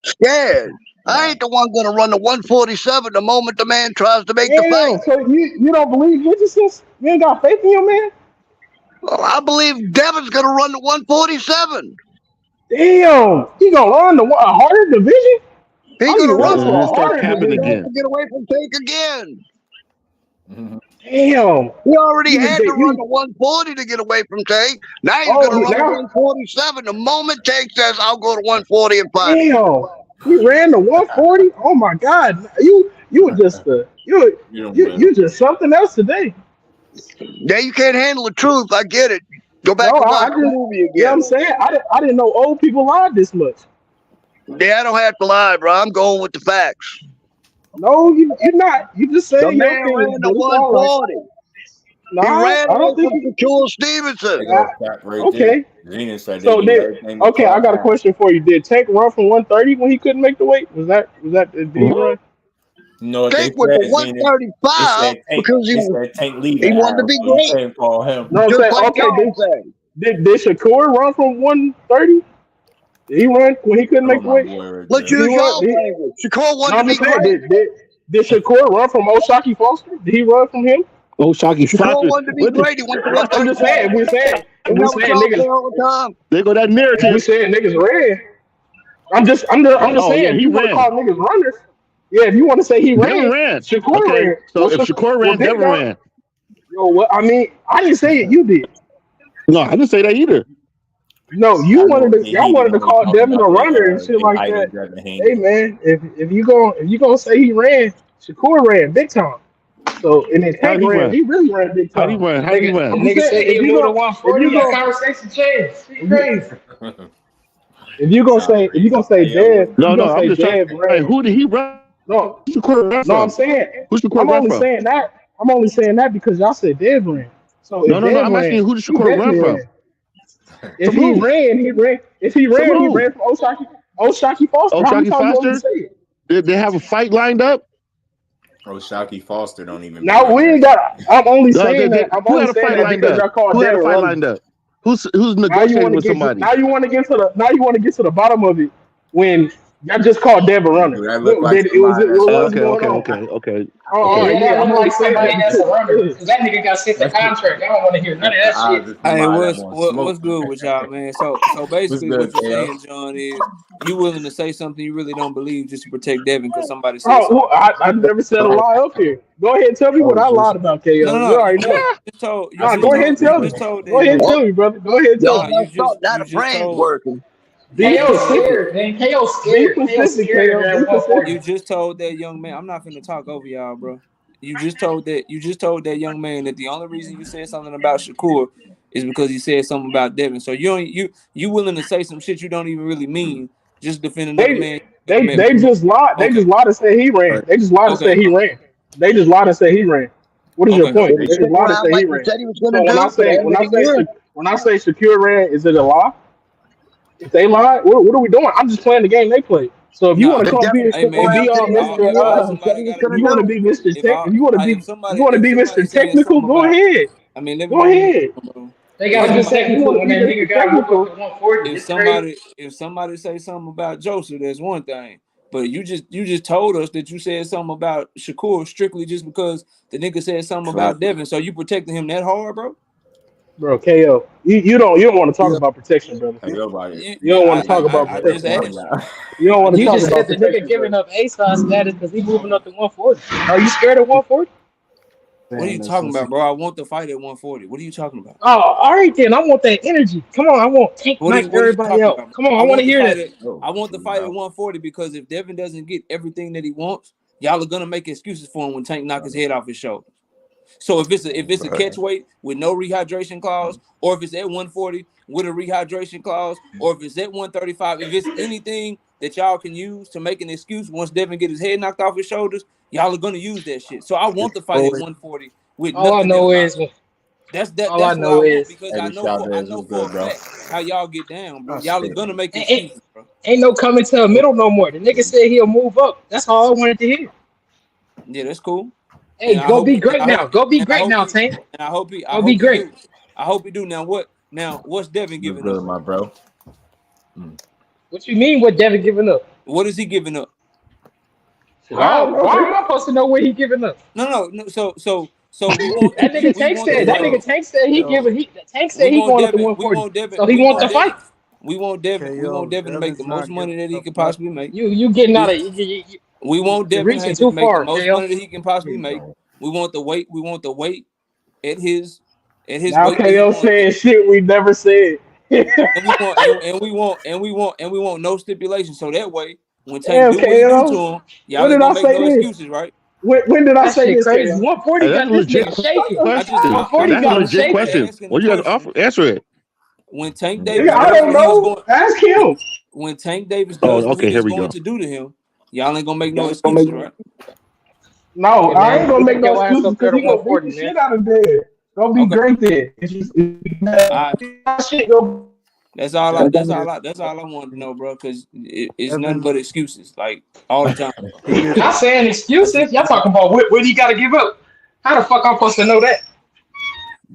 Scared. I ain't the one gonna run the 147 the moment the man tries to make the fight. So you don't believe Richardson? You ain't got faith in your man? Well, I believe Devin's gonna run the 147. Damn, he gonna run a harder division? He gonna run for a harder division again. To get away from Tank again. Damn, he already had to run the 140 to get away from Tank. Now he's gonna run the 147 the moment Tank says I'll go to 140 and fight. Damn. He ran the 140. Oh my God! You were just you just something else today. Yeah, you can't handle the truth. I get it. Go back and watch the movie again. You know what I'm saying? I didn't know old people lied this much. Yeah, I don't have to lie, bro. I'm going with the facts. No, you're not. You just saying the man ran the 140. No, he ran I don't think Shakur Stevenson. Okay. So I got a question for you. Did Tank run from 130 when he couldn't make the weight? Was that did he run? No, Tank went to 135 because he wanted to be great. No, did Shakur run from 130? Did he run when he couldn't make the weight? Let's use y'all language. Shakur wanted to be great. Did Shakur run from O'Shaquie Foster? Did he run from him? O'Shaquie Foster. Wanted to be great. He went to 135. I'm just saying. We're saying niggas all the time. They go that narrative. We saying niggas ran. I'm just saying. Yeah, if you want to call niggas runners, yeah. If you want to say he ran, Shakur ran. So if Shakur ran, Devin ran. Yo, what? I mean, I didn't say it. You did. No, I didn't say that either. No, y'all wanted to call Devin a runner and shit like that. Hey man, if you gonna say he ran, Shakur ran big time. So and then Tank ran, he really ran big time. How he ran? Nigga said if you go 140, that conversation changed. Crazy. If you gonna say Dev, I'm just saying. Who did he run? No, Shakur ran. No, I'm saying. Who's Shakur run from? I'm only saying that because y'all said Dev ran. So I'm asking who did Shakur run from? If he ran, he ran. If he ran from O'Shaquie Foster. O'Shaquie Foster? Did they have a fight lined up? O'Shaquie Foster don't even. No, we ain't got. I'm only saying that. I'm only saying that because y'all called Who had a fight Devin lined up? Who's negotiating with somebody? Now you want to get to the bottom of it when y'all just called Devin runner. That looked like Okay. Oh, yeah, I'm like somebody that's a runner. Because that nigga got sent the contract. I don't want to hear none of that shit. Hey, what's good with y'all, man? So basically what you're saying, John, is you willing to say something you really don't believe just to protect Devin because somebody said something. I never said a lie up here. Go ahead and tell me what I lied about, KO. No. You already know. Go ahead and tell me. Go ahead and tell me, brother. Go ahead and tell me. Now the brain's working. KO's scared, man. KO's scared. You just told that young man. I'm not finna talk over y'all, bro. You just told that young man that the only reason you said something about Shakur is because he said something about Devin. So you willing to say some shit you don't even really mean, just defending another man. They just lied. They just lied to say he ran. They just lied to say he ran. They just lied to say he ran. What is your point? They just lied to say he ran. So when I say Shakur ran, is it a lie? If they lie, what are we doing? I'm just playing the game they play. So if you want to come here hey man, and be all Mr. You want to be Mr. If you want to be Mr. Technical, go ahead. I mean, let me Go ahead. They got to be technical when that nigga got technical. 140. If somebody say something about Joseph, that's one thing. But you just told us that you said something about Shakur strictly just because the nigga said something about Devin. So you protecting him that hard, bro? Bro, KO, you don't want to talk about protection, brother. You don't want to talk about protection. You don't want to You talk just about said the nigga giving up A-star status because he moving up to 140. Are you scared of 140? What are you talking about, bro? I want the fight at 140. What are you talking about? Oh, all right then. I want that energy. Come on, I want Tank Mike everybody out. About, come on, I want to hear that. I want the fight at 140 because if Devin doesn't get everything that he wants, y'all are gonna make excuses for him when Tank knock his head off his shoulder. So if it's a catch weight with no rehydration clause, or if it's at 140 with a rehydration clause, or if it's at 135, if it's anything that y'all can use to make an excuse once Devin get his head knocked off his shoulders, y'all are gonna use that shit. So I want the fight at 140 with all I know is that's all I know is because I know for a fact how y'all get down, bro. Y'all are gonna make excuses, bro. Ain't no coming to a middle no more. The nigga said he'll move up. That's all I wanted to hear. Yeah, that's cool. Hey, go be great now. Go be great now, Tank. And I hope he. Go be great. I hope he do. Now what? Now what's Devin giving up, my bro? What you mean? What Devin giving up? What is he giving up? Why am I supposed to know what he giving up? No. So we want that nigga Tank said. That nigga Tank said he giving. Tank said he going up to 140. So he want the fight. We want Devin. We want Devin to make the most money that he could possibly make. You getting out of. We want Devin reaching to too make far, the most money that he can possibly make. We want the weight. We want the weight at his now weight. KO saying shit we never said. and we want no stipulation. So that way, when Tank do what he do to him, y'all ain't gonna make no excuses, right? When did I say this? Crazy. 140 got this nigga shaking. 140 got him shaking. Question. What you got to answer it? When Tank Davis, I don't know. Ask him. When Tank Davis does what he's going to do to him, y'all ain't gonna make no excuses, right? No, I ain't gonna make no excuses because he gonna beat the shit out of there. Don't be great there. That's all I wanted to know, bro. Because it's nothing but excuses, like all the time. Not saying excuses. Y'all talking about what he got to give up. How the fuck I'm supposed to know that?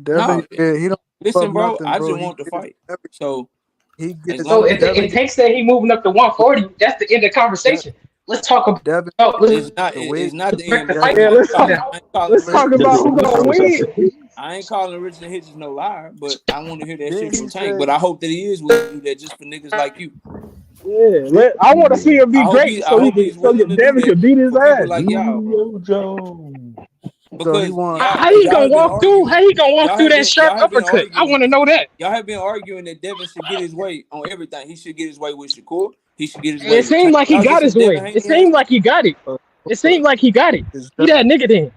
Devin, he don't listen, bro. Nothing, I bro. just want to fight. So if Tank said he moving up to 140, that's the end of the conversation. Let's talk about Devin. It's not the end. Let's talk about who's gonna win. I ain't calling Richard Hitchens no liar, but I want to hear that shit from Tank. But I hope that he is willing to do that just for niggas like you. Yeah, I want to see him be great so Devin can beat his ass. Like y'all, because how he gonna walk through? How he gonna walk through that sharp uppercut? I want to know that. Y'all have been arguing that Devin should get his way on everything. He should get his way with Shakur. He should get his way. It seemed like he got his way. It seemed like he got it. It seemed like he got it. He that nigga then.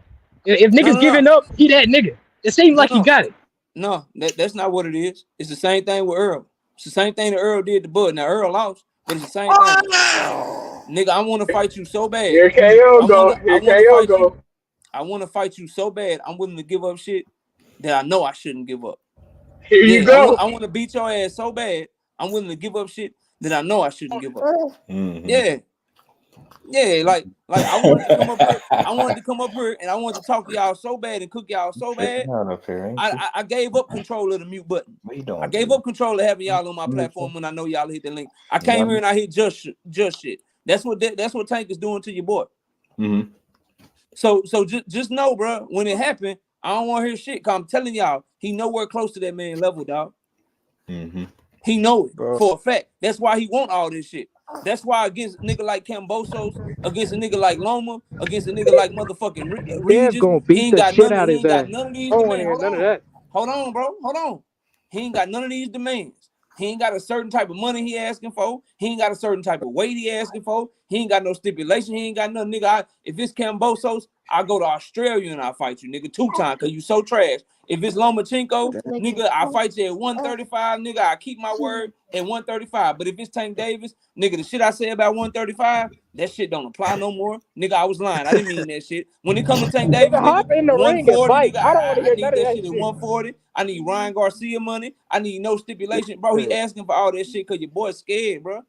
If niggas giving up, he that nigga. It seemed like he got it. No, that's not what it is. It's the same thing with Earl. It's the same thing that Earl did to Bud. Now Earl lost, but it's the same thing. Nigga, I want to fight you so bad. Here KO go. Here KO go. I want to fight you so bad. I'm willing to give up shit that I know I shouldn't give up. Here you go. I want to beat your ass so bad. I'm willing to give up shit that I know I shouldn't give up. Mm-hmm. Yeah, like I wanted to come up here. I wanted to come up here and I wanted to talk to y'all so bad and cook y'all so bad. I gave up control of the mute button. I gave up control of having y'all on my platform when I know y'all hit the link. I came here and I hit just shit. That's what Tank is doing to your boy. Mm-hmm. So just know, bro, when it happened, I don't want to hear shit. Cause I'm telling y'all, he nowhere close to that man level, dog. Mm-hmm. He know it for a fact. That's why he want all this shit. That's why against a nigga like Cambosos, against a nigga like Loma, against a nigga like motherfucking Regis, he ain't got none of these demands. Hold on, bro. Hold on. He ain't got none of these demands. He ain't got a certain type of money he asking for. He ain't got a certain type of weight he asking for. He ain't got no stipulation. He ain't got nothing, nigga. If it's Cambosos, I go to Australia and I fight you, nigga, 2 times, cause you so trash. If it's Lomachenko, nigga, I fight you at 135, nigga. I keep my word at 135. But if it's Tank Davis, nigga, the shit I say about 135, that shit don't apply no more. Nigga, I was lying. I didn't mean that shit. When it comes to Tank Davis, nigga, 140, nigga, I need that shit at 140. I need Ryan Garcia money. I need no stipulation. Bro, he asking for all that shit because your boy's scared, bro.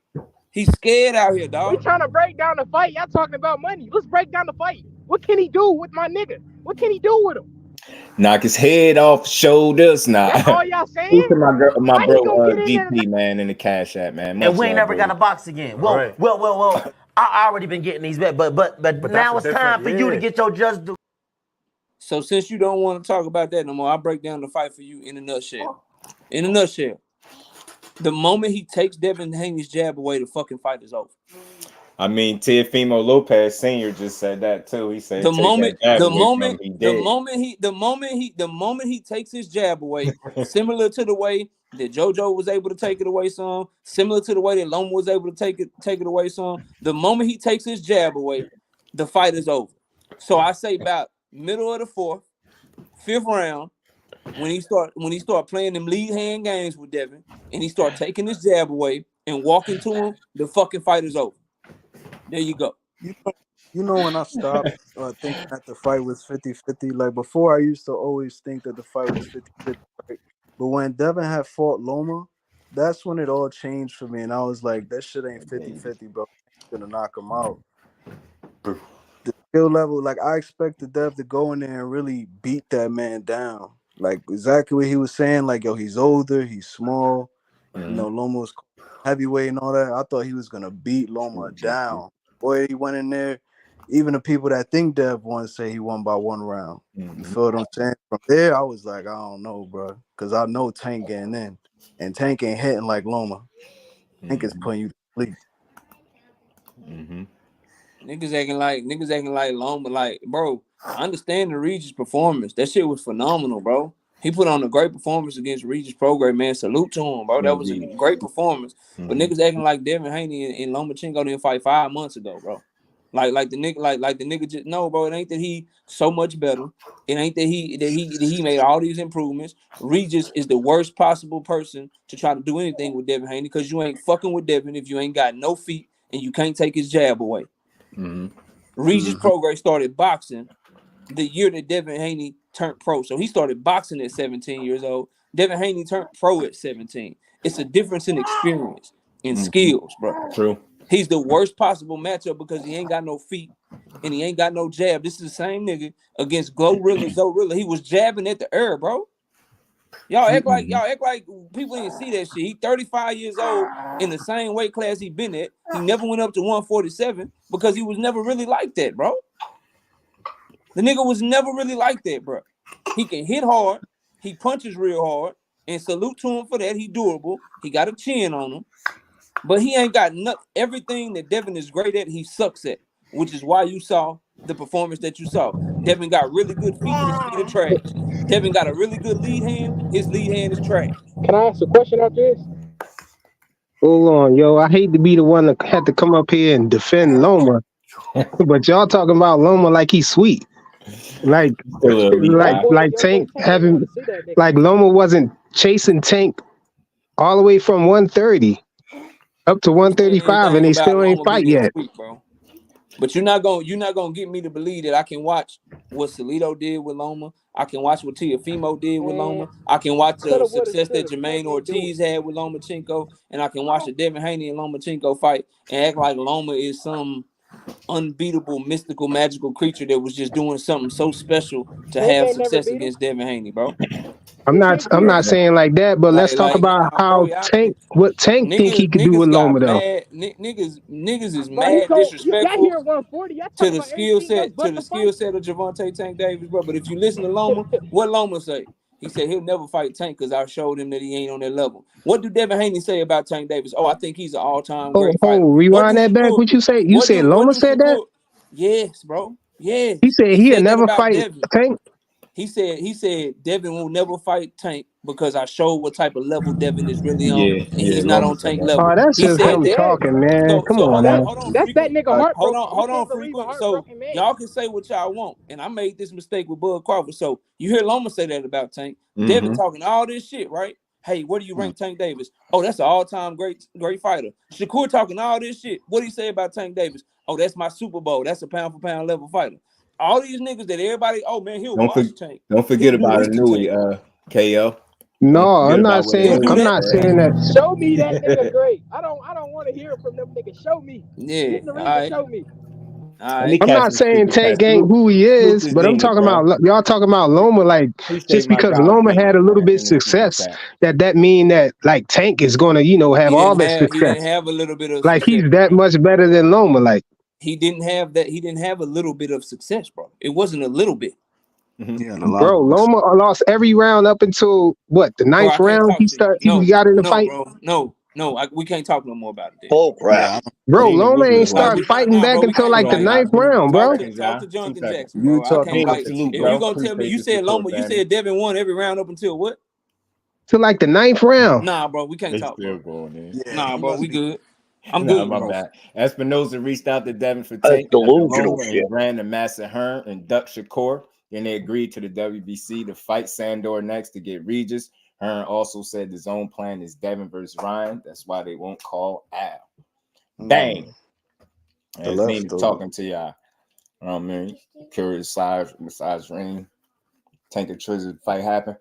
He's scared out here, dog. We trying to break down the fight. Y'all talking about money. Let's break down the fight. What can he do with my nigga? What can he do with him? Knock his head off shoulders. Nah. That's all y'all saying? My bro GP, man, in the Cash App, man. And we ain't never got to box again. Well, I already been getting these bets, but now it's time for you to get your just due. So since you don't want to talk about that no more, I'll break down the fight for you in a nutshell. In a nutshell, the moment he takes Devin Haney's jab away, the fucking fight is over. I mean, TEOFIMO Lopez Sr. just said that too. He said the moment he takes his jab away, similar to the way that JoJo was able to take it away some, similar to the way that Loma was able to take it away some. The moment he takes his jab away, the fight is over. So I say about middle of the fourth, fifth round, when he start playing them lead hand games with Devin, and he start taking his jab away and walking to him, the fucking fight is over. There you go. You know when I stopped thinking that the fight was 50-50, like before I used to always think that the fight was 50-50, right? But when Devin had fought Loma, that's when it all changed for me. And I was like, that shit ain't 50-50, bro. I'm gonna knock him out. The skill level, like I expected Dev to go in there and really beat that man down. Like exactly what he was saying, like, yo, he's older, he's small. You know, Loma was heavyweight and all that. I thought he was gonna beat Loma down. Boy, he went in there. Even the people that think Dev won say he won by 1 round. You feel what I'm saying? From there, I was like, I don't know, bro, because I know Tank getting in, and Tank ain't hitting like Loma. Tank is putting you to sleep. Niggas acting like Loma, like, bro. I understand the Regis performance. That shit was phenomenal, bro. He put on a great performance against Regis Program, man. Salute to him, bro. That was a great performance. But niggas acting like Devin Haney and Lomachenko didn't fight 5 months ago, bro. Like the nigga just no, bro. It ain't that he so much better. It ain't that he made all these improvements. Regis is the worst possible person to try to do anything with Devin Haney because you ain't fucking with Devin if you ain't got no feet and you can't take his jab away. Regis Prograis started boxing the year that Devin Haney turned pro. So he started boxing at 17 years old. Devin Haney turned pro at 17. It's a difference in experience and skills, bro. True. He's the worst possible matchup because he ain't got no feet and he ain't got no jab. This is the same nigga against Zorilla. He was jabbing at the air, bro. Y'all act like people didn't see that shit. He 35 years old in the same weight class he been at. He never went up to 147 because he was never really like that, bro. The nigga was never really like that, bro. He can hit hard. He punches real hard. And salute to him for that. He durable. He got a chin on him. But he ain't got everything that Devin is great at, he sucks at. Which is why you saw the performance that you saw. Devin got really good feet. His feet are trash. Devin got a really good lead hand. His lead hand is trash. Can I ask a question after this? Hold on, yo. I hate to be the one that had to come up here and defend Loma. But y'all talking about Loma like he's sweet. Like Tank having, like Loma wasn't chasing Tank all the way from 130 up to 135, and they still ain't fight yet. Sweet, bro. But you're not gonna get me to believe that I can watch what Salido did with Loma. I can watch what TEOFIMO did with Loma. I can watch the success that Jermaine Ortiz had with Lomachenko, and I can watch the Devin Haney and Lomachenko fight and act like Loma is some unbeatable, mystical, magical creature that was just doing something so special to have success against Devin Haney, bro. I'm not saying like that, but let's talk about how Tank think he could do with Loma though. Niggas is mad disrespectful to the skill set of Gervonta Tank Davis, bro. But if you listen to Loma, what Loma say? He said he'll never fight Tank because I showed him that he ain't on that level. What do Devin Haney say about Tank Davis? Oh, I think he's an all-time great fighter. Rewind that back. What you say? You said Loma said that? Yes, bro. Yes. He said he'll never fight Tank. He said Devin will never fight Tank because I showed what type of level Devin is really on, and he's not on Tank level. Oh, that's just him talking, man. Come on, man. That's that nigga heartbroken. Hold on, frequent. So y'all can say what y'all want, and I made this mistake with Bud Crawford. So you hear Loma say that about Tank. Devin talking all this shit, right? Hey, what do you rank Tank Davis? Oh, that's an all-time great fighter. Shakur talking all this shit. What do you say about Tank Davis? Oh, that's my Super Bowl. That's a pound-for-pound level fighter. All these niggas that everybody, oh man, he'll watch Tank. Don't forget about INOUE, KO. No, I'm not saying. I'm not saying that. Show me that nigga great. I don't want to hear it from them niggas. Show me. Yeah. Get in the ring and show me. I'm not saying Tank ain't who he is, but I'm talking about y'all talking about Loma. Like just because Loma had a little bit success, that mean that like Tank is gonna have all the success. He didn't have a little bit of like success, he's that much better than Loma. Like he didn't have that. He didn't have a little bit of success, bro. It wasn't a little bit. Bro, Loma lost every round up until what the ninth round. He got in the fight. Bro, we can't talk no more about it. Oh crap, bro! Loma ain't start fighting back until like the ninth round, bro. Talk to Jonathan Jackson, bro. I can't like. If you gonna tell me, you said Loma, you said Devin won every round up until what? Till like the ninth round. Nah, bro, we can't talk. Nah, bro, we good. I'm good, bro. Bad. Espinosa reached out to Devin for Tank and ran the Master Hearn and Duck Shakur. Then they agreed to the WBC to fight Sandor next to get Regis. Hearn also said his own plan is Devin versus Ryan. That's why they won't call Al. Dang. As me talking to y'all. I mean, curious massage ring. Tank and Trizzy fight happen.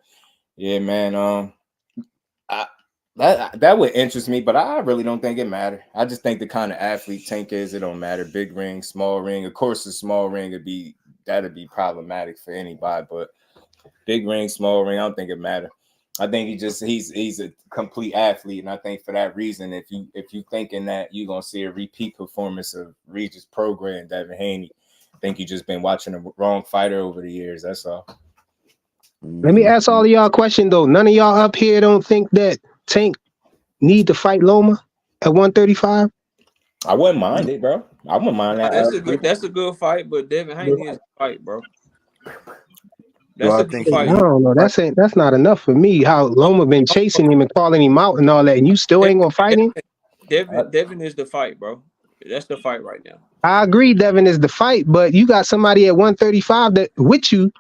Yeah, man. That would interest me, but I really don't think it matter. I just think the kind of athlete Tank is, it don't matter. Big ring, small ring. Of course, the small ring that'd be problematic for anybody, but big ring, small ring, I don't think it matter. I think he's a complete athlete, and I think for that reason, if you thinking that you're gonna see a repeat performance of Regis Prograis and Devin Haney, I think you just been watching the wrong fighter over the years. That's all. Let me ask all of y'all a question though. None of y'all up here don't think that Tank need to fight Loma at 135? I wouldn't mind it, bro. I wouldn't mind that. That's a good fight, but Devin Haney is a fight, bro. That's a good fight. I don't know. That's not enough for me. How Loma been chasing him and calling him out and all that, and you still ain't gonna fight him? Devin is the fight, bro. That's the fight right now. I agree, Devin is the fight, but you got somebody at 135 that with you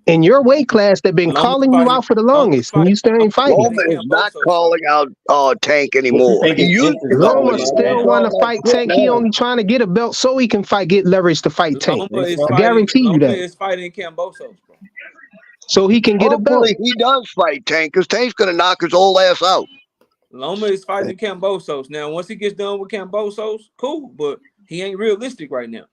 in your weight class that been calling you out for the longest, and you still ain't fighting. Loma is not calling out Tank anymore. Loma still want to fight Tank. He only trying to get a belt so he can get leverage to fight Tank. I guarantee you that. Loma is fighting Cambosos, bro. So he can get a belt. He does fight Tank, because Tank's gonna knock his old ass out. Loma is fighting Cambosos. Now, once he gets done with Cambosos, cool, but he ain't realistic right now.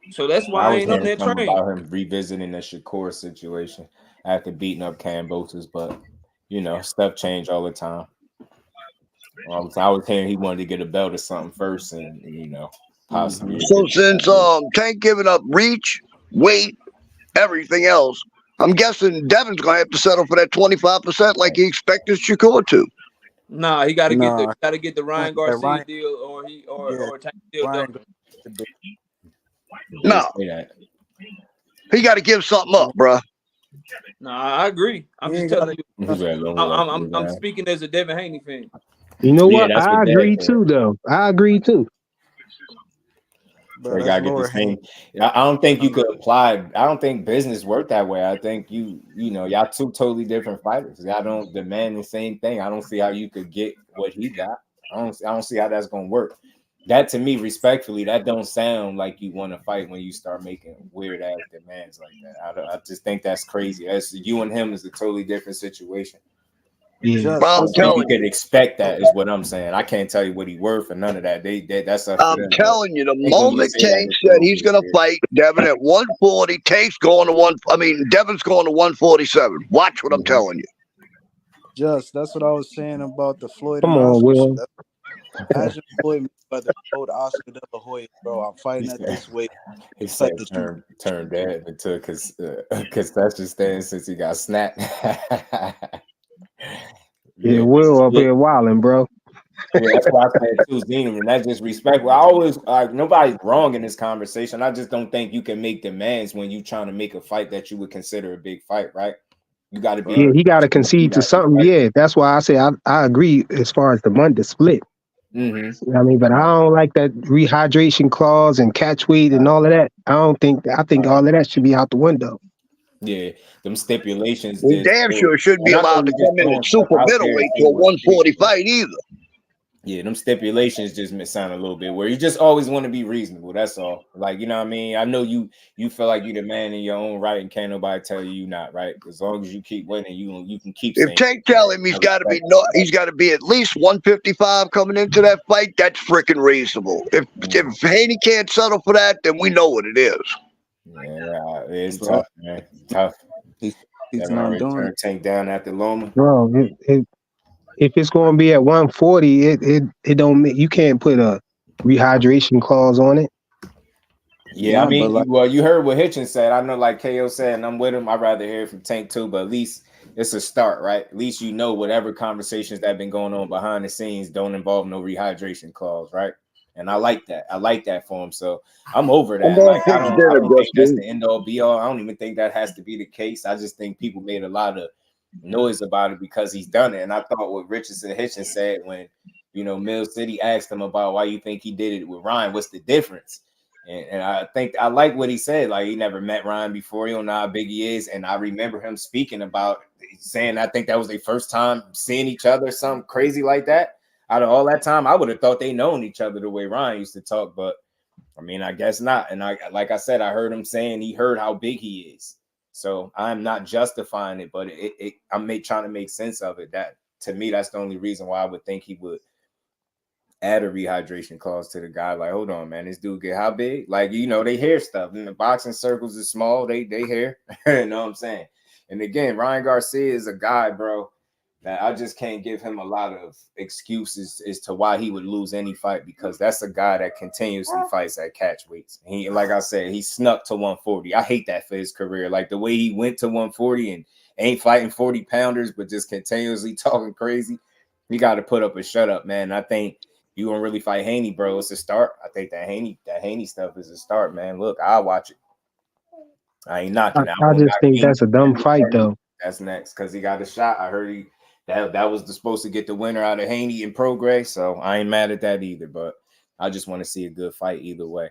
So that's why I ain't on that train. About him revisiting the Shakur situation after beating up Cambosos, but stuff change all the time. I was hearing he wanted to get a belt or something first, and possibly. So since Tank giving up reach, weight, everything else, I'm guessing Devin's gonna have to settle for that 25% like he expected Shakur to. Nah, he gotta get the Ryan Garcia deal, or Tank deal done. No, he got to give something up, bro. Nah, I agree. I'm just telling you. I'm speaking as a Devin Haney fan. You know what? I agree too, though. I agree too. They gotta get the same. I don't think you could apply. I don't think business work that way. I think y'all two totally different fighters. Y'all don't demand the same thing. I don't see how you could get what he got. I don't see how that's gonna work. That to me, respectfully, that don't sound like you want to fight when you start making weird ass demands like that. I just think that's crazy. As you and him is a totally different situation. Yeah. You could expect that is what I'm saying. I can't tell you what he worth or none of that. That's I'm telling you, the moment Tank said he's gonna fight Devin at 140, Devin's going to 147. Watch what I'm telling you. That's what I was saying about the Floyd. Come on, Will. Imagine Floyd Mayweather told Oscar De La Hoya, bro, I'm fighting at this weight. He said turn Devin into because that's just staying since he got snapped. Yeah, Will up here wilding, bro. Yeah, that's why I said too, Zeno, and that's just respectful. I always nobody's wrong in this conversation. I just don't think you can make demands when you trying to make a fight that you would consider a big fight, right? You got to be. Yeah, he got to concede to something. Yeah, that's why I say I agree as far as the money split. Mm-hmm. I mean, but I don't like that rehydration clause and catch weight and all of that. I think all of that should be out the window. Yeah, them stipulations. He damn sure shouldn't be allowed to come in at super middleweight to a 140 fight either. Yeah, them stipulations just sound a little bit where you just always want to be reasonable. That's all. Like, you know what I mean? I know you feel like you're the man in your own right and can't nobody tell you not right. As long as you keep winning, you can keep saying. If Tank tell him he's got to be at least 155 coming into that fight, that's freaking reasonable. If Haney can't settle for that, then we know what it is. Yeah, it's tough, man. Tough. He's not doing it. Tank down after Loma. Bro, if it's going to be at 140, it don't. You can't put a rehydration clause on it. Yeah, I mean, you heard what Hitchins said. I know, like KO said, and I'm with him. I'd rather hear from Tank too, but at least it's a start, right? At least you know whatever conversations that have been going on behind the scenes don't involve no rehydration clause, right? And I like that. I like that for him. So I'm over that. Like, I don't think that's the end all be all. I don't even think that has to be the case. I just think people made a lot of noise about it because he's done it. And I thought what Richardson Hitchins said when, Mill City asked him about why you think he did it with Ryan, what's the difference? And I think I like what he said. Like, he never met Ryan before. He don't know how big he is. And I remember him speaking about saying, I think that was their first time seeing each other, something crazy like that. Out of all that time, I would have thought they known each other the way Ryan used to talk. But, I mean, I guess not. And like I said, I heard him saying he heard how big he is. So I'm not justifying it, but I'm trying to make sense of it. That, to me, that's the only reason why I would think he would add a rehydration clause to the guy. Like, hold on, man, this dude get how big? Like, they hear stuff. In the boxing circles is small. They hear. You know what I'm saying? And again, Ryan Garcia is a guy, bro, that I just can't give him a lot of excuses as to why he would lose any fight, because that's a guy that continuously fights at catch weights. He, like I said, he snuck to 140. I hate that for his career. Like, the way he went to 140 and ain't fighting 40 pounders, but just continuously talking crazy. He got to put up a shut up, man. I think you gonna really fight Haney, bro. It's a start. I think that Haney stuff is a start, man. Look, I'll watch it. I ain't knocking it. I just think that's a dumb fight, though. That's next because he got a shot. I heard that was supposed to get the winner out of Haney and Progress, so I ain't mad at that either. But I just want to see a good fight either way.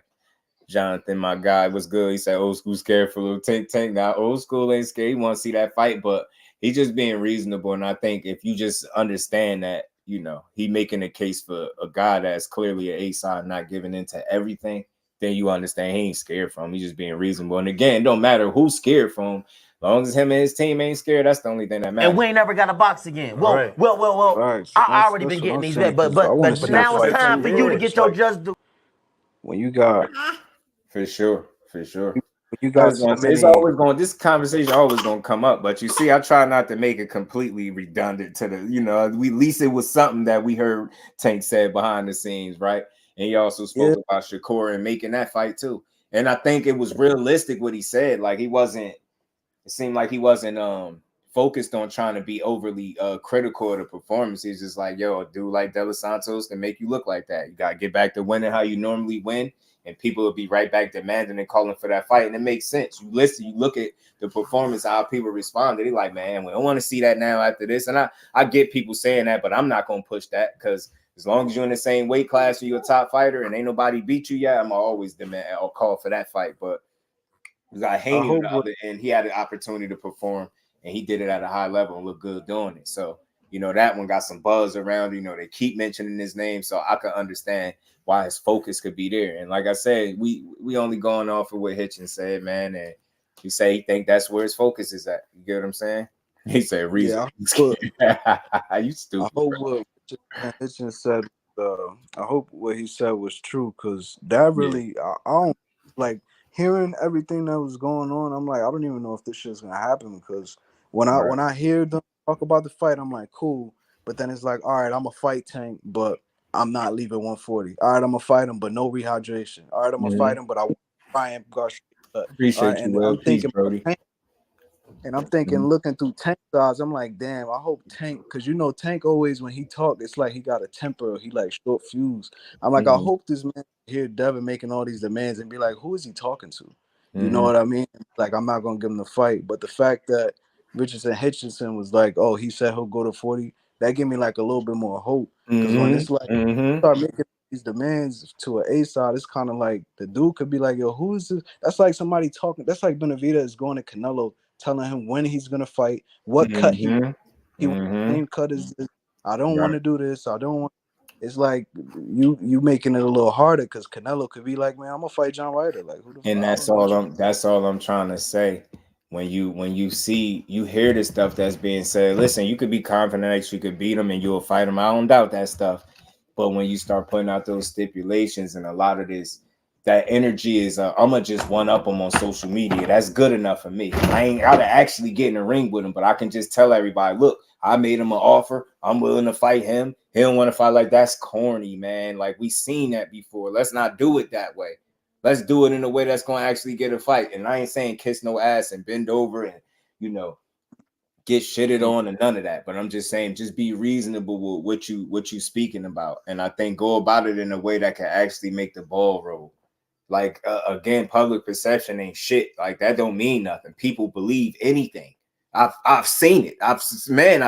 Jonathan, my guy, was good. He said old school scared for a little tank. Now old school ain't scared. He want to see that fight, but he just being reasonable. And I think if you just understand that, he making a case for a guy that's clearly an A-side, not giving into everything, then you understand he ain't scared from him. He's just being reasonable. And again, it don't matter who's scared from him. As long as him and his team ain't scared, that's the only thing that matters. And we ain't never got to box again. Well, Right. I already been getting these bets, but now it's time for you to get your just do. When you got for sure. You got it's always going. This conversation always going to come up, but you see, I try not to make it completely redundant to the. We at least it was something that we heard Tank said behind the scenes, right? And he also spoke about Shakur and making that fight too. And I think it was realistic what he said. Like, he wasn't. It seemed like he wasn't focused on trying to be overly critical of the performance. He's just like, yo, a dude like De Los Santos can make you look like that. You gotta get back to winning how you normally win. And people will be right back demanding and calling for that fight. And it makes sense. You listen, you look at the performance, how people responded. They're like, man, we don't want to see that now after this. And I get people saying that, but I'm not going to push that, because as long as you're in the same weight class or you're a top fighter and ain't nobody beat you yet, I'm always demand or call for that fight. But we got Haney on the other end. He had an opportunity to perform, and he did it at a high level and looked good doing it. So, that one got some buzz around. They keep mentioning his name, so I can understand why his focus could be there. And like I said, we only going off of what Hitchins said, man. And he say he think that's where his focus is at. You get what I'm saying? He said reason. Yeah, you stupid. I hope what Hitchins said. I hope what he said was true, because that really I don't like hearing everything that was going on. I'm like, I don't even know if this shit's gonna happen, because when I hear them talk about the fight, I'm like, cool. But then it's like, all right, I'm a fight Tank, but I'm not leaving 140. All right, I'm gonna fight him, but no rehydration. All right, I'm gonna fight him, but I want Ryan Garcia. Appreciate you, Will. I'm thinking, looking through Tank's eyes, I'm like, damn, I hope Tank, because Tank always, when he talk, it's like he got a temper, he like short fuse. I'm like, I hope this man hear Devin making all these demands and be like, who is he talking to? You know what I mean? Like, I'm not gonna give him the fight. But the fact that Richardson Hitchinson was like, oh, he said he'll go to 40, that gave me like a little bit more hope. Because when it's like start making these demands to an A side, it's kind of like the dude could be like, yo, who is this? That's like somebody talking. That's like Benavidez is going to Canelo, telling him when he's gonna fight, what cut he wants the same cut as this. I don't want to do this. I don't want. it's like you making it a little harder because Canelo could be like, man, I'm gonna fight John Ryder. Like, who the And fuck? that's all I'm trying to say. When you hear the stuff that's being said, listen, you could be confident that you could beat him and you'll fight him. I don't doubt that stuff. But when you start putting out those stipulations and a lot of this, that energy is I'ma just one up him on social media. That's good enough for me. I ain't gotta actually get in the ring with him, but I can just tell everybody, look, I made him an offer. I'm willing to fight him. He don't want to fight. Like, that's corny, man. Like, we seen that before. Let's not do it that way. Let's do it in a way that's going to actually get a fight. And I ain't saying kiss no ass and bend over and, get shitted on and none of that. But I'm just saying, just be reasonable with what you speaking about. And I think go about it in a way that can actually make the ball roll. Like, again, public perception ain't shit. Like, that don't mean nothing. People believe anything. I've seen it. I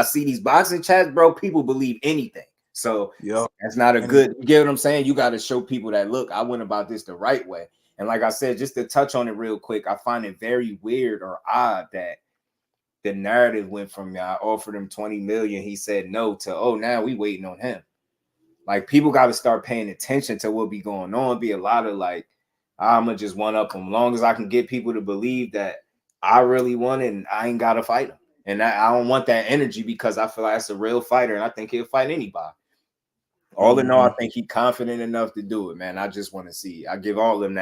see these boxing chats, bro. People believe anything. So that's not a good, you get what I'm saying? You got to show people that, look, I went about this the right way. And like I said, just to touch on it real quick, I find it very weird or odd that the narrative went from, I offered him 20 million. He said no to, oh, now we waiting on him. Like, people got to start paying attention to what be going on. Be a lot of like, I'm going to just one up him. As long as I can get people to believe that I really want it and I ain't got to fight him. And I don't want that energy because I feel like that's a real fighter and I think he'll fight anybody. All in all, I think he's confident enough to do it, man. I just want to see. I give all of them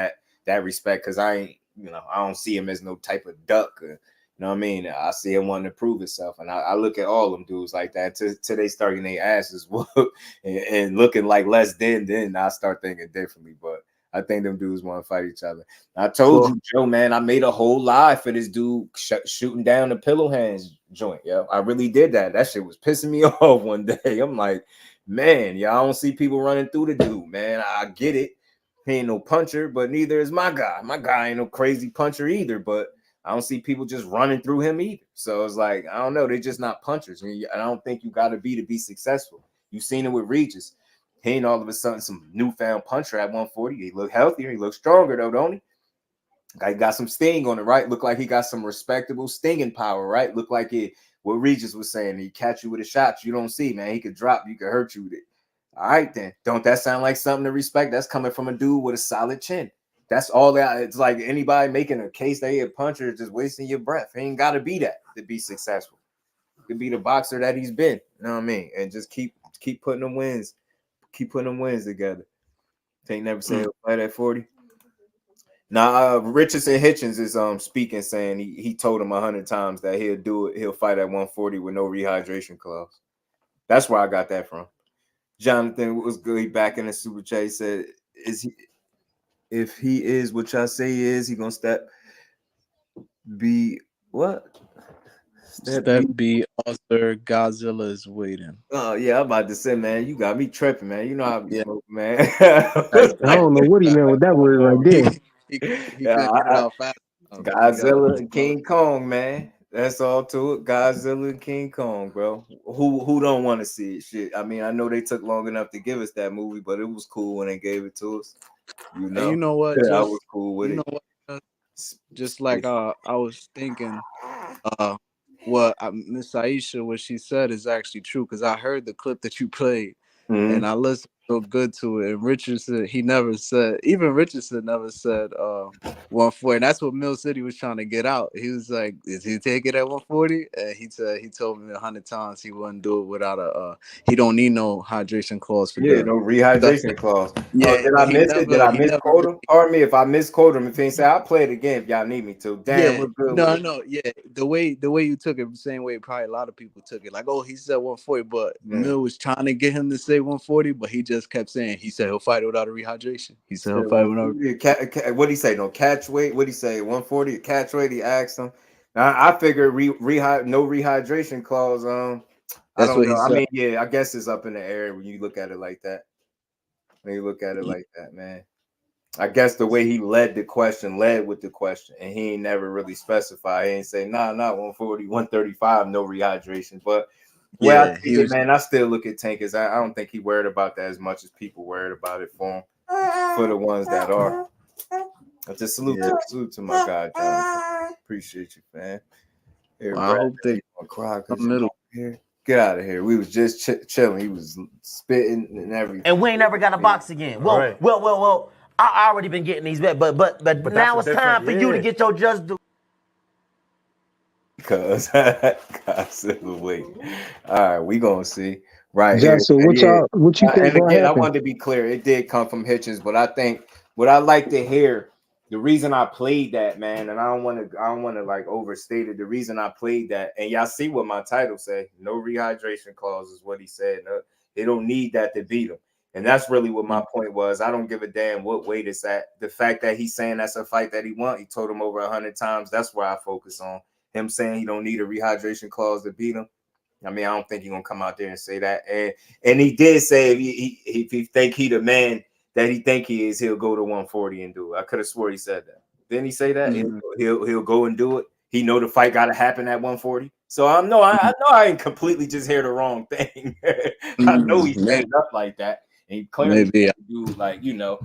that respect because I ain't, I don't see him as no type of duck. You know what I mean? I see him wanting to prove himself. And I look at all them dudes like that till they start getting their asses whooped and looking like less than, then I start thinking differently. But I think them dudes want to fight each other. I told you, Joe, man, I made a whole live for this dude shooting down the pillow hands joint. Yeah, I really did that. That shit was pissing me off one day. I'm like, man, I don't see people running through the dude, man. I get it. He ain't no puncher, but neither is my guy. My guy ain't no crazy puncher either, but I don't see people just running through him either. So it's like, I don't know. They're just not punchers. I don't think you got to be successful. You've seen it with Regis. He ain't all of a sudden some newfound puncher at 140. He look healthier. He looks stronger, though, don't he? Guy got some sting on it, right? Look like he got some respectable stinging power, right? Look like it. What Regis was saying, he catch you with a shot you don't see, man. He could drop you, could hurt you with it. All right, then. Don't that sound like something to respect? That's coming from a dude with a solid chin. That's all that. It's like anybody making a case that he a puncher is just wasting your breath. He ain't got to be that to be successful. He could be the boxer that he's been. You know what I mean? And just keep putting them wins. Keep putting them wins together. Tank never said he'll fight at 40. Now, Richardson Hitchins is speaking, saying he told him 100 times that he'll do it. He'll fight at 140 with no rehydration clause. That's where I got that from. Jonathan was good. He back in the super chat. He said, if he is what y'all say he is, he gonna step B what? Step B, Arthur Godzilla is waiting. Oh yeah, I'm about to say, man, you got me tripping, man. You know how I be smoking, man. I don't know what he meant with that word right there. He couldn't get it out fast. Godzilla and King Kong, man. That's all to it. Godzilla and King Kong, bro. Who don't want to see it? Shit. I mean, I know they took long enough to give us that movie, but it was cool when they gave it to us. And you know what? Yeah, I was cool with it. You know what? Just like I was thinking, what Miss Aisha, what she said is actually true because I heard the clip that you played and I listened so good to it. And Richardson, Richardson never said 140. And that's what Mill City was trying to get out. He was like, "Is he take it at 140?" And he told me 100 times he wouldn't do it without he don't need no hydration clause for no rehydration clause. Yeah, did I miss it? Did I misquote him? Pardon me if I misquote him. If he ain't say, I'll play it again if y'all need me to. Damn, we're good. No, the way you took it, the same way probably a lot of people took it. Like, oh, he said 140, but Mill was trying to get him to say 140, but he just kept saying he said he'll fight without a rehydration. He said he'll fight without. What did he say? No catch weight. What did he say? 140 catch weight. He asked him. Now I figured no rehydration clause. I don't know. I mean, yeah, I guess it's up in the air when you look at it like that. Like that, man. I guess the way he led with the question, and he ain't never really specified. He ain't say, not 140, 135, no rehydration. But I still look at Tank as I don't think he worried about that as much as people worried about it for him. For the ones that are. I just salute to my guy, John. Appreciate you, man. I hope they cry middle. Here. Get out of here. We was just chilling. He was spitting and everything. And we ain't never got a box again. Well. I already been getting these bets, but now it's time for you to get your just do. Because wait. All right, we gonna see. Right Justin, here. what you think? And again, I wanted to be clear. It did come from Hitchens, but I think what I like to hear, the reason I played that, man, and I don't want to like overstate it. The reason I played that, and y'all see what my title say, no rehydration clause is what he said. No, they don't need that to beat him. And that's really what my point was. I don't give a damn what weight it's at. The fact that he's saying that's a fight that he won, he told him over 100 times. That's where I focus on. Him saying he don't need a rehydration clause to beat him. I mean, I don't think he's gonna come out there and say that. And he did say if he think he the man that he think he is, he'll go to 140 and do it. I could have swore he said that. Didn't he say that? He'll go and do it. He know the fight got to happen at 140. So I know I ain't completely just hear the wrong thing. I know he's made up like that. And he clearly do, like, you know,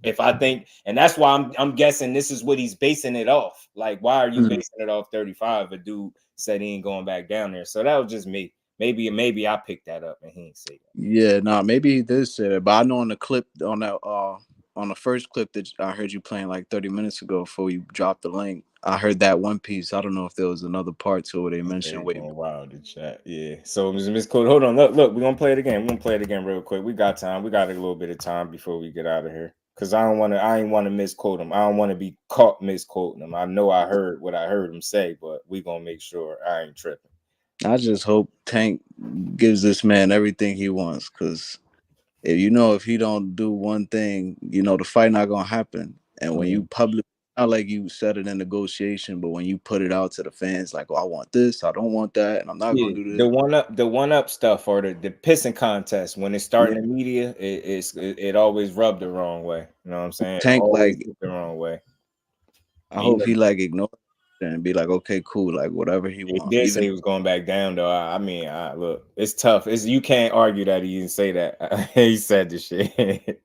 if I think, and that's why I'm guessing this is what he's basing it off. Like, why are you basing it off 35? A dude said he ain't going back down there. So that was just me. Maybe I picked that up and he didn't say that. Yeah, no, maybe he did say that. But I know on the clip, on the first clip that I heard you playing like 30 minutes ago before you dropped the link, I heard that one piece. I don't know if there was another part to it where they mentioned wild in chat. Yeah. So Miss Code, hold on. Look, we're gonna play it again. We're gonna play it again real quick. We got time. We got a little bit of time before we get out of here. Cause I ain't want to misquote him. I don't want to be caught misquoting him. I know I heard what I heard him say, but we gonna make sure I ain't tripping. I just hope Tank gives this man everything he wants, because if he don't do one thing, the fight not gonna happen. And when you publish, not like you said it in negotiation, but when you put it out to the fans, like, oh, I want this, I don't want that, and I'm not gonna do this. The one up stuff or the pissing contest, when it started in the media, it always rubbed the wrong way. You know what I'm saying? Tank like the wrong way. I hope he like ignore it and be like, okay, cool, like whatever he wants. He did say he was going back down though. I mean, look, it's tough. You can't argue that he didn't say that. He said the shit.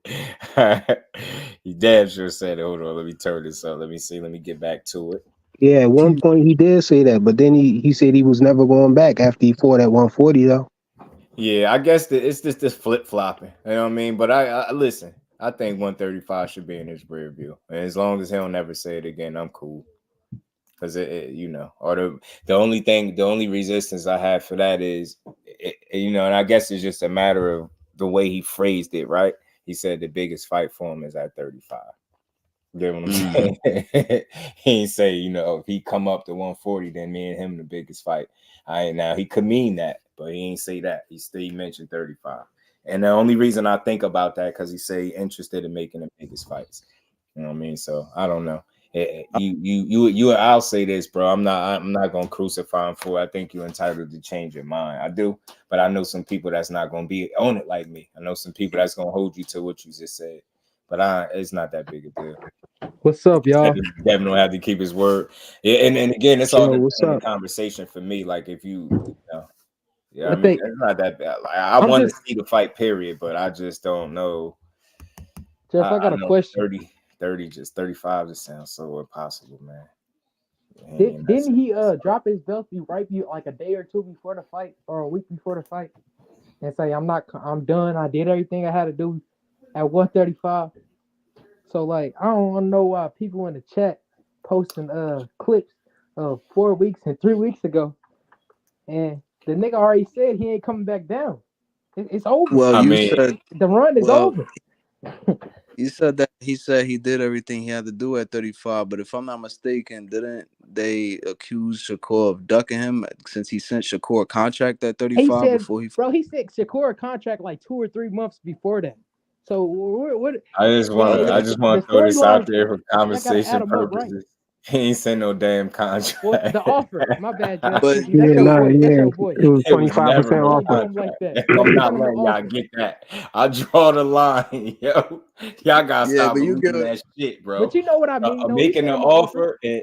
He damn sure said it. Hold on, let me turn this up. Let me see. Let me get back to it. Yeah, at one point he did say that, but then he said he was never going back after he fought at 140 though. Yeah, I guess it's just this flip flopping. You know what I mean? But I listen. I think 135 should be in his rear view, and as long as he don't never say it again, I'm cool. Because or the only resistance I have for that is, and I guess it's just a matter of the way he phrased it, right? He said the biggest fight for him is at 35. You get what I'm saying? He ain't say, if he come up to 140, then me and him the biggest fight. Now he could mean that, but he ain't say that. He mentioned 35. And the only reason I think about that because he say interested in making the biggest fights. You know what I mean? So I don't know. I'll say this, bro. I'm not gonna crucify him for it. I think you're entitled to change your mind. I do, but I know some people that's not gonna be on it like me. I know some people that's gonna hold you to what you just said, but it's not that big a deal. What's up, y'all? Devin will have to keep his word. Yeah, and again, it's all the conversation for me. Like if I mean, it's not that bad. Like, I want to see the fight, period, but I just don't know. Jeff, I got a question. 30, just 35 just sounds so impossible, man. Didn't he drop his belt like a day or two before the fight or a week before the fight and say I'm done, I did everything I had to do at 135? So like I don't want to know why people in the chat posting clips of 4 weeks and 3 weeks ago, and the nigga already said he ain't coming back down. It's over. Well, said the run is over. You said that he said he did everything he had to do at 35, but if I'm not mistaken, didn't they accuse Shakur of ducking him since he sent Shakur a contract at 35 before he? Bro, he sent Shakur a contract like 2 or 3 months before that. So what? I just want to throw this out there for conversation purposes. Right? He ain't sent no damn contract. Well, the offer, my bad, Jeff. But it was 25% offer. I'm not letting y'all get that. I draw the line, yo. Y'all gotta stop believing that shit, bro. But you know what I mean? Making an offer and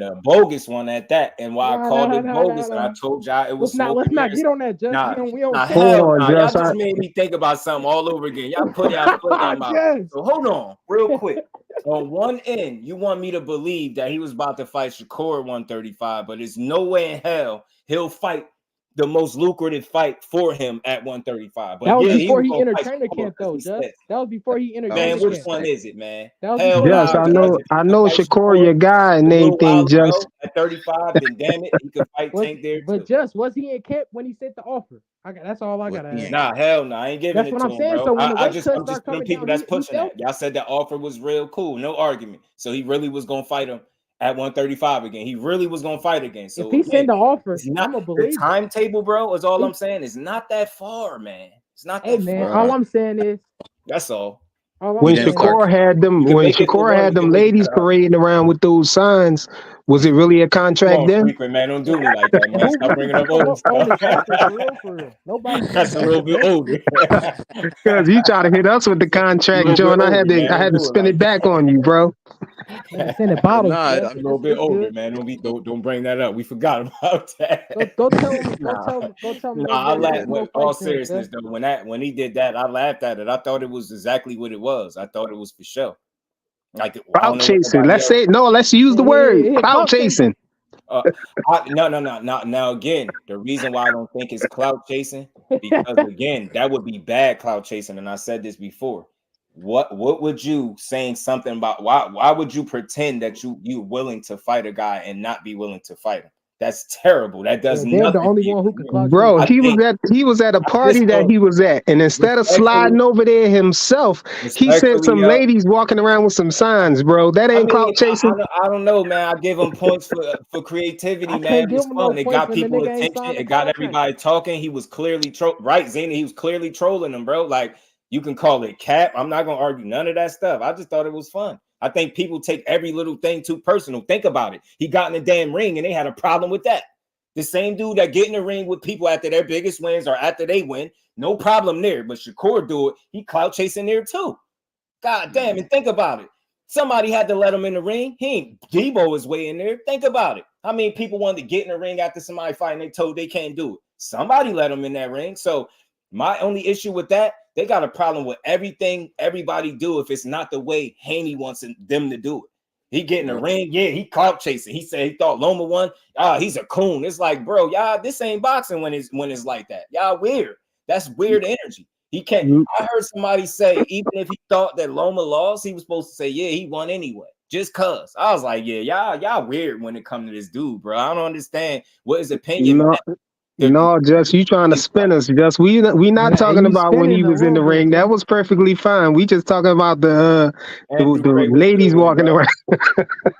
a bogus one at that. And why I called it bogus, and I told y'all it was. Let's not get on that, Jeff. Y'all just made me think about something all over again. Y'all put y'all foot in my mouth. So hold on, real quick. On one end, you want me to believe that he was about to fight Shakur at 135, but there's no way in hell he'll fight the most lucrative fight for him at 135. But that was yeah, before he he entered training camp, though, Just. That was before he entered training camp. Man, which one is it, man? That was Hell before nah, I know Shakur, your guy, and anything. Just at 35, then damn it, he could fight Tank there too. But Just, was he in camp when he sent the offer? That's all I gotta ask. Nah, hell no, I ain't giving it to him, bro. So when I'm just them people that's pushing that. Y'all said the offer was real cool, no argument. So he really was gonna fight him at 135 again. He really was gonna fight again. So if he send the offer, I'm gonna believe the timetable, bro. Is all I'm saying. It's not that far, man. It's not that far. All I'm saying is that's all. When Shakur had them ladies parading around with those signs, was it really a contract then? Frequent, man, don't do me like that, man. Stop bringing up old stuff. For real. Nobody. That's a little bit older. Because you try to hit us with the contract, John. I had to spin it back on you, bro. Send it bottles. Nah, I'm a little bit older, man. Don't bring that up. We forgot about that. Go tell him. Go tell him. Nah, I laughed. With all seriousness, though, when he did that, I laughed at it. I thought it was exactly what it was. I thought it was for sure. Like clout chasing. Let's use the word clout chasing. No. Now again, the reason why I don't think it's clout chasing, because again, that would be bad clout chasing, and I said this before. What would you saying something about why would you pretend that you're willing to fight a guy and not be willing to fight him? That's terrible. That does nothing. They're the only one who can clout. Bro, he was at a party that he was at, and instead of sliding over there himself, he sent some ladies walking around with some signs, bro. That ain't clout chasing. I don't know, man. I give him points for creativity, man. It was fun. It got people attention. It got everybody talking. He was clearly right, Zany. He was clearly trolling them, bro. Like, you can call it cap. I'm not gonna argue none of that stuff. I just thought it was fun. I think people take every little thing too personal. Think about it. He got in the damn ring and they had a problem with that. The same dude that get in the ring with people after their biggest wins or after they win, no problem there. But Shakur do it. He clout chasing there too. God damn, and think about it. Somebody had to let him in the ring. He ain't Debo is way in there. Think about it. How many people wanted to get in the ring after somebody fighting? They told they can't do it. Somebody let him in that ring. So my only issue with that, they got a problem with everything everybody do if it's not the way Haney wants them to do it. He get in the ring, yeah, he clout chasing. He said he thought Loma won. He's a coon. It's like, bro, y'all, this ain't boxing when it's like that. Y'all weird. That's weird energy. He can't. I heard somebody say even if he thought that Loma lost, he was supposed to say, yeah, he won anyway. Just cuz. I was like, yeah, y'all weird when it comes to this dude, bro. I don't understand what his opinion. No, just you trying to spin us. Just we not talking about when he was in the ring. That was perfectly fine. We just talking about the ladies walking around.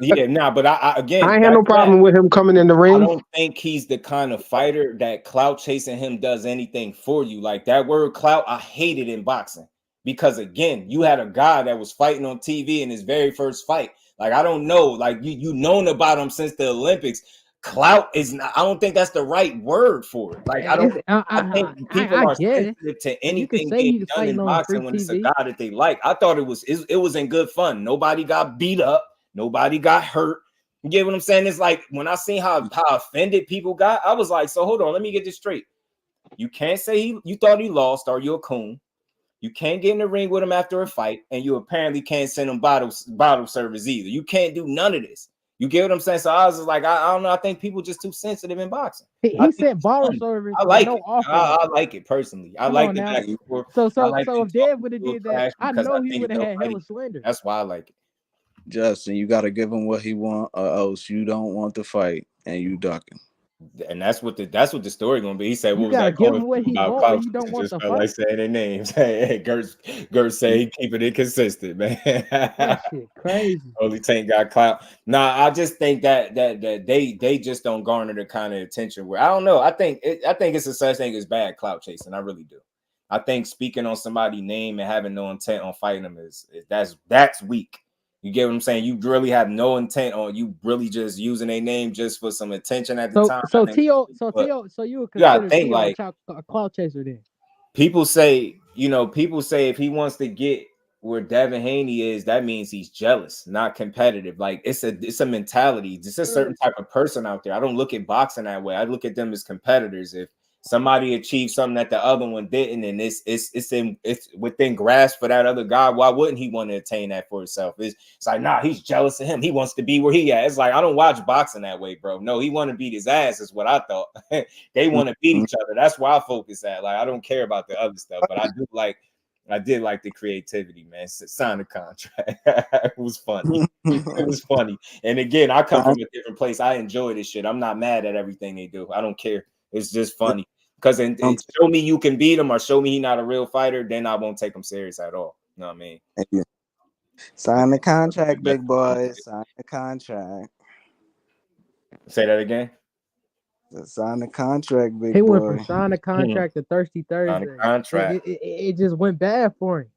Yeah, nah, but I again, I ain't had no problem with him coming in the ring. I don't think he's the kind of fighter that clout chasing him does anything for you. Like that word clout, I hate it in boxing because again, you had a guy that was fighting on TV in his very first fight. Like I don't know, like you known about him since the Olympics. Clout is not, I don't think that's the right word for it. Like I think people are sensitive to anything being done in boxing when it's a guy that they like. I thought it was in good fun. Nobody got beat up, nobody got hurt. You get what I'm saying? It's like when I seen how offended people got, I was like, so hold on, let me get this straight. You can't say you thought he lost or you're a coon. You can't get in the ring with him after a fight, and you apparently can't send him bottle service either. You can't do none of this. You get what I'm saying? So I was just like, I don't know. I think people just too sensitive in boxing. He said bottle service. I like it. I like it personally. I like the back and forth. So if Dave would have did that, I know he would have had hella slender. That's why I like it. Justin, you got to give him what he want, or else you don't want to fight and you ducking. And that's what the story gonna be. He said, "What was that?" Give him what he wants. You don't want to fight. Like saying their names. Hey, Gert say he keeping it consistent, man. That shit crazy. Only Tank got clout. Nah, I just think that they just don't garner the kind of attention where I don't know. I think it's a such thing as bad clout chasing. I really do. I think speaking on somebody's name and having no intent on fighting them is that's weak. You get what I'm saying? You really have no intent on you really just using a name just for some attention at the time. So you would consider Theo like a clout chaser then? People say if he wants to get where Devin Haney is, that means he's jealous, not competitive. Like it's a mentality. It's a certain type of person out there. I don't look at boxing that way. I look at them as competitors. somebody achieved something that the other one didn't, and it's within grasp for that other guy. Why wouldn't he want to attain that for himself? It's like, nah, he's jealous of him. He wants to be where he at. It's like, I don't watch boxing that way, bro. No, he want to beat his ass is what I thought. They want to beat each other. That's why I focus at. Like, I don't care about the other stuff, but I did like the creativity, man. Sign the contract. It was funny. It was funny. And again, I come from a different place. I enjoy this shit. I'm not mad at everything they do. I don't care. It's just funny. Because show me you can beat him or show me he's not a real fighter, then I won't take him serious at all. You know what I mean? Sign the contract, big boy. Sign the contract. Say that again. Sign the contract, big boy. He went from sign the contract to Thirsty Thursday. Sign the contract. It just went bad for him.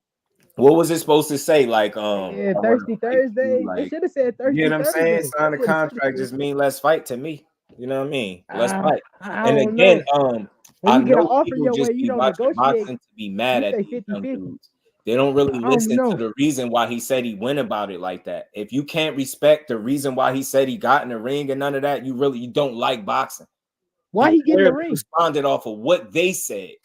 What was it supposed to say? Like, Thirsty Thursday. Like, They should have said Thirsty Thursday. You know what I'm saying? Sign the contract just mean let's fight to me. You know what I mean? Let's fight. And again, I know people just be watching boxing to be mad at these young dudes. They don't really listen to the reason why he said he went about it like that. If you can't respect the reason why he said he got in the ring and none of that, you don't like boxing. Why he get in the ring? Responded off of what they said.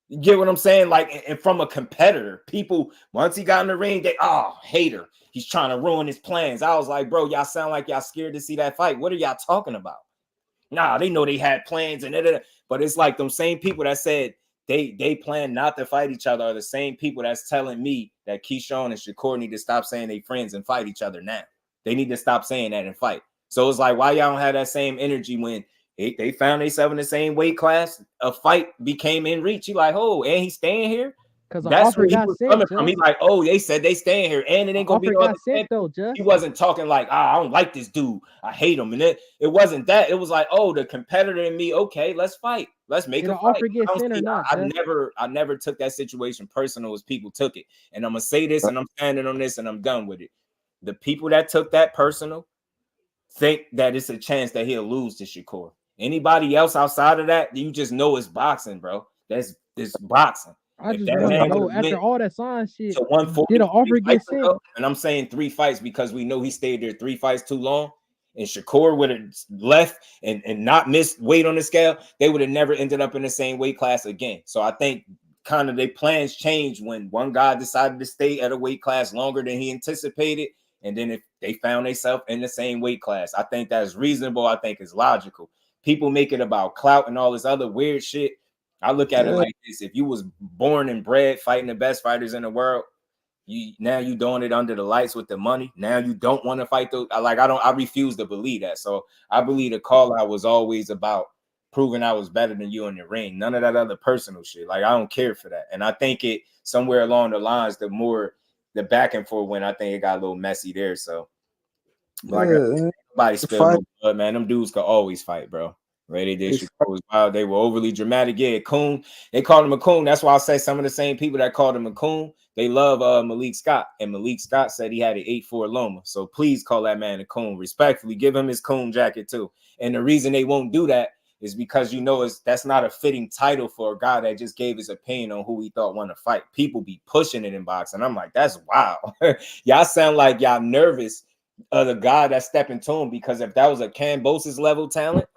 You get what I'm saying? Like, and from a competitor, people, once he got in the ring, they, hater. He's trying to ruin his plans. I was like, bro, y'all sound like y'all scared to see that fight. What are y'all talking about? Nah, they know they had plans and but it's like them same people that said they plan not to fight each other are the same people that's telling me that Keyshawn and Shakur need to stop saying they friends and fight each other now. They need to stop saying that and fight. So it's like, why y'all don't have that same energy when they found themselves in the same weight class? A fight became in reach. You like, oh, and he's staying here? Because that's where he was coming from. He's like, oh, they said they staying here, and it ain't gonna be no other. He wasn't talking like, I don't like this dude, I hate him, and it wasn't that. It was like, oh, the competitor in me, okay, let's fight, let's make a fight. I never took that situation personal as people took it, and I'm gonna say this, and I'm standing on this, and I'm done with it. The people that took that personal think that it's a chance that he'll lose to Shakur. Anybody else outside of that, you just know it's boxing, bro. That's boxing. I just want to know after all that sign shit. So did an offer get sent? And I'm saying 3 fights because we know he stayed there 3 fights too long. And Shakur would have left and not missed weight on the scale. They would have never ended up in the same weight class again. So I think kind of their plans changed when one guy decided to stay at a weight class longer than he anticipated. And then if they found themselves in the same weight class, I think that's reasonable. I think it's logical. People make it about clout and all this other weird shit. I look at it like this: if you was born and bred fighting the best fighters in the world, you doing it under the lights with the money. Now you don't want to fight those. I refuse to believe that. So I believe the call out was always about proving I was better than you in the ring. None of that other personal shit. Like, I don't care for that. And I think it somewhere along the lines, the back and forth when I think it got a little messy there. So nobody spilled no blood, man. Them dudes could always fight, bro. Right? They were overly dramatic. Yeah, coon. They called him a coon. That's why I say some of the same people that called him a coon, they love Malik Scott. And Malik Scott said he had an 8-4 Loma. So please call that man a coon. Respectfully, give him his coon jacket too. And the reason they won't do that is because that's not a fitting title for a guy that just gave his opinion on who he thought won a fight. People be pushing it in boxing. I'm like, that's wild. Y'all sound like y'all nervous of the guy that's stepping to him, because if that was a Cambosis level talent,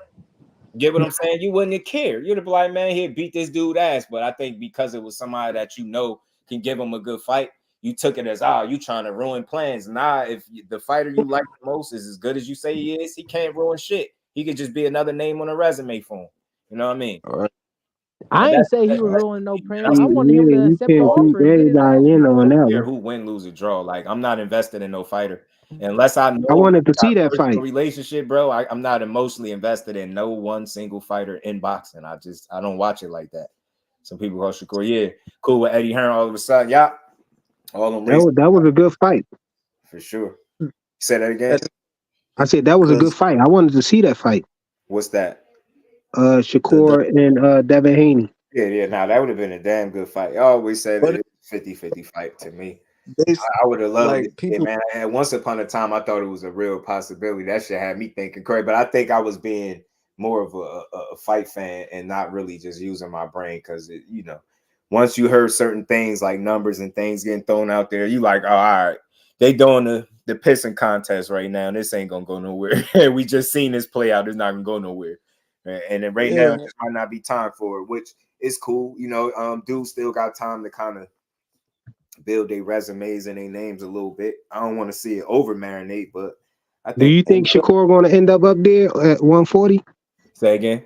get what I'm saying? You wouldn't have cared. You'd have been like, man, he'd beat this dude ass. But I think because it was somebody that can give him a good fight, you took it as, you trying to ruin plans. Nah, if the fighter you like the most is as good as you say he is, he can't ruin shit. He could just be another name on a resume for him. You know what I mean? All right. I ain't say he was ruining no plans. I wanted him to accept the offer. I care who win, lose, or draw. Like, I'm not invested in no fighter. Unless I know I wanted to see that fight relationship, bro. I'm not emotionally invested in no one single fighter in boxing. I don't watch it like that. Some people go Shakur, yeah, cool with Eddie Hearn all of a sudden, yeah. All them that was a good fight for sure. Say that again. I said that was a good fight. I wanted to see that fight. What's that? Shakur and Devin Haney. Yeah. Now that would have been a damn good fight. I always said it was a 50-50 fight to me. I would have loved it, man. And once upon a time, I thought it was a real possibility. That shit had me thinking crazy. But I think I was being more of a fight fan and not really just using my brain, because once you heard certain things like numbers and things getting thrown out there, you like, oh, all right, they doing the pissing contest right now. This ain't gonna go nowhere. We just seen this play out. It's not gonna go nowhere. And then right now, it just might not be time for it, which is cool. You know, dudes still got time to kind of build their resumes and their names a little bit. I don't want to see it over marinate, but I think. Do you think Shakur going to end up there at 140? Say again.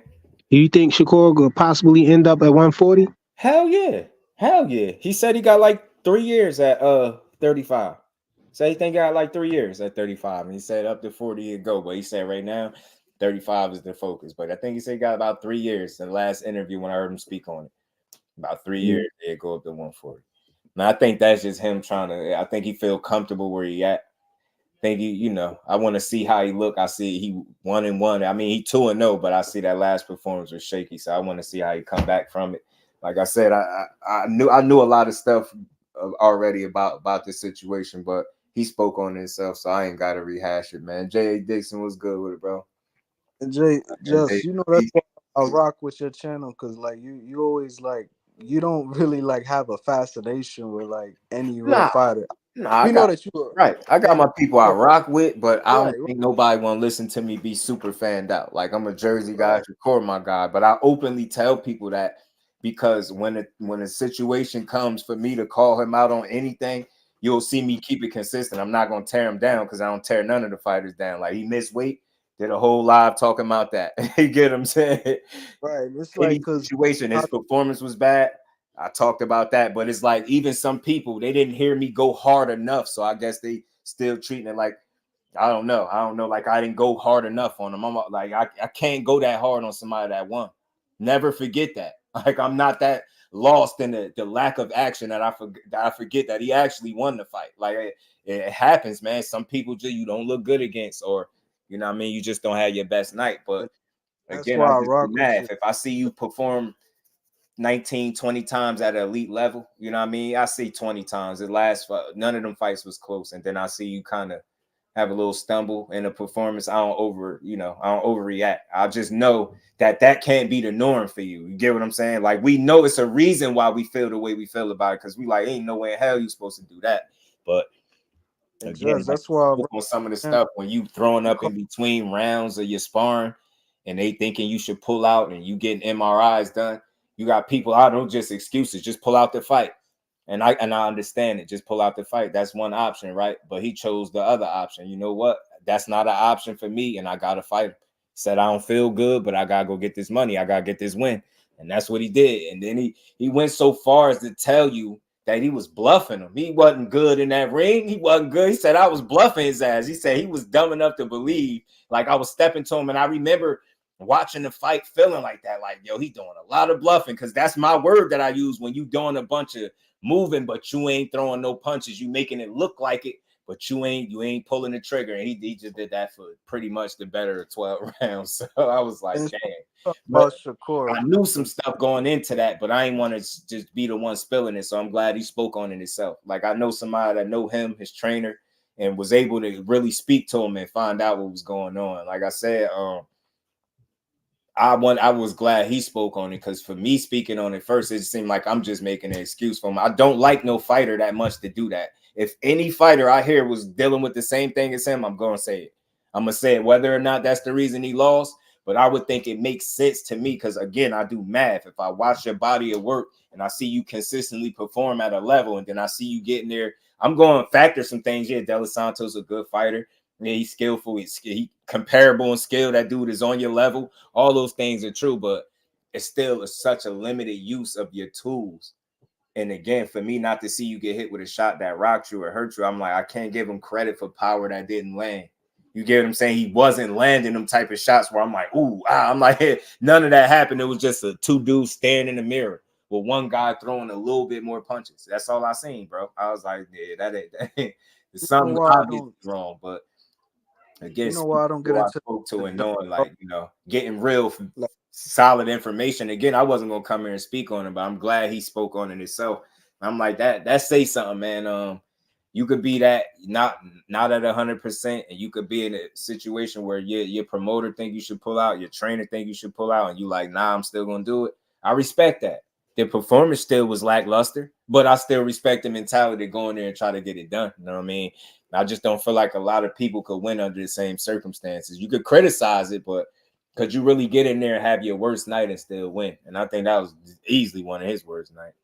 Do you think Shakur could possibly end up at 140? Hell yeah. Hell yeah. He said he got like 3 years at 35. So he think he got like 3 years at 35. And he said up to 40 he'd go. But he said right now 35 is the focus. But I think he said he got about 3 years in the last interview when I heard him speak on it. About 3 years, they'd go up to 140. Now I think that's just him trying to. I think he feel comfortable where he at. I think he, you know, I want to see how he look. I see he 1-1. I mean, he 2-0, but I see that last performance was shaky. So I want to see how he come back from it. Like I said, I knew a lot of stuff already about this situation, but he spoke on himself, so I ain't got to rehash it, man. J.A. Dixon was good with it, bro. And Jay, just you know, that's why I rock with your channel, because like you always like, you don't really like have a fascination with like any real fighter. I know that you I got my people I rock with, but I don't think nobody want to listen to me be super fanned out. Like I'm a Jersey guy, Shakur my guy, but I openly tell people that because when a situation comes for me to call him out on anything, you'll see me keep it consistent. I'm not gonna tear him down because I don't tear none of the fighters down. Like he missed weight, did a whole live talking about that. You get what I'm saying? Right. It's like situation, his performance was bad. I talked about that, but it's like even some people, they didn't hear me go hard enough. So I guess they still treating it like, I don't know. Like I didn't go hard enough on them. I'm like, I can't go that hard on somebody that won. Never forget that. Like I'm not that lost in the lack of action that I forget that he actually won the fight. Like it happens, man. Some people just you don't look good against, or you know what I mean, you just don't have your best night. But again, I just do math. If I see you perform 19, 20 times at an elite level, you know what I mean? I see 20 times. The last none of them fights was close. And then I see you kind of have a little stumble in a performance. I don't overreact. I just know that can't be the norm for you. You get what I'm saying? Like we know it's a reason why we feel the way we feel about it, because we like ain't no way in hell you supposed to do that. But again, that's why on some of the stuff when you throwing up in between rounds of your sparring and they thinking you should pull out and you getting MRIs done. You got people, I don't just excuses, just pull out the fight. And I understand it. Just pull out the fight. That's one option, right? But he chose the other option. You know what? That's not an option for me, and I gotta fight him. Said I don't feel good, but I gotta go get this money. I gotta get this win. And that's what he did. And then he went so far as to tell you that he was bluffing him. He wasn't good in that ring. He wasn't good. He said I was bluffing his ass. He said he was dumb enough to believe like I was stepping to him. And I remember watching the fight feeling like that, like, yo, he doing a lot of bluffing, because that's my word that I use when you doing a bunch of moving, but you ain't throwing no punches. You making it look like it, but you ain't pulling the trigger. And he just did that for pretty much the better of 12 rounds. So I was like, damn. But I knew some stuff going into that, but I ain't want to just be the one spilling it. So I'm glad he spoke on it himself. Like I know somebody that know him, his trainer, and was able to really speak to him and find out what was going on. Like I said, I was glad he spoke on it, because for me speaking on it first, it seemed like I'm just making an excuse for him. I don't like no fighter that much to do that. If any fighter I hear was dealing with the same thing as him, I'm going to say it. I'm going to say it, whether or not that's the reason he lost. But I would think it makes sense to me, because, again, I do math. If I watch your body of work and I see you consistently perform at a level, and then I see you getting there, I'm going to factor some things. Yeah, De Los Santos a good fighter. Yeah, he's skillful. He's comparable in skill. That dude is on your level. All those things are true, but it's still such a limited use of your tools. And again, for me not to see you get hit with a shot that rocked you or hurt you, I'm like, I can't give him credit for power that didn't land. You get what I'm saying? He wasn't landing them type of shots where I'm like, ooh, I'm like, hey, none of that happened. It was just two dudes staring in the mirror with one guy throwing a little bit more punches. That's all I seen, bro. I was like, yeah, that ain't something obviously wrong, but again, you know why I don't get into spoke to and knowing, like, you know, getting real solid information. Again, I wasn't gonna come here and speak on it, but I'm glad he spoke on it himself. I'm like, that say something, man. You could be that not at 100%, and you could be in a situation where your promoter think you should pull out, your trainer think you should pull out, and you like, nah, I'm still gonna do it. I respect that. The performance still was lackluster, but I still respect the mentality to go in there and try to get it done. You know what I mean? I just don't feel like a lot of people could win under the same circumstances. You could criticize it, but Could you really get in there and have your worst night and still win? And I think that was easily one of his worst nights.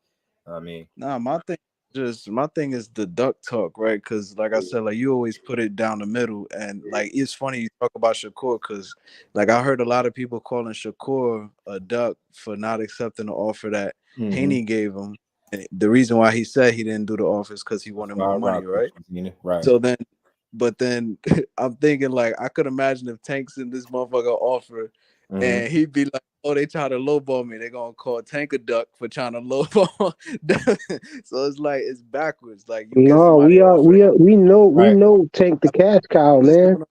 I mean, nah, my thing is the duck talk, right? Because like I said, like you always put it down the middle, and like it's funny you talk about Shakur, because like I heard a lot of people calling Shakur a duck for not accepting the offer that Haney gave him. And the reason why he said he didn't do the offer is because he wanted more money, right? Right. So then, but then I'm thinking like I could imagine if Tank's in this motherfucker offer, and he'd be like, "Oh, they try to lowball me. They're gonna call Tank a duck for trying to lowball." So it's like it's backwards. Like you get No, somebody we know Tank the cash cow, man.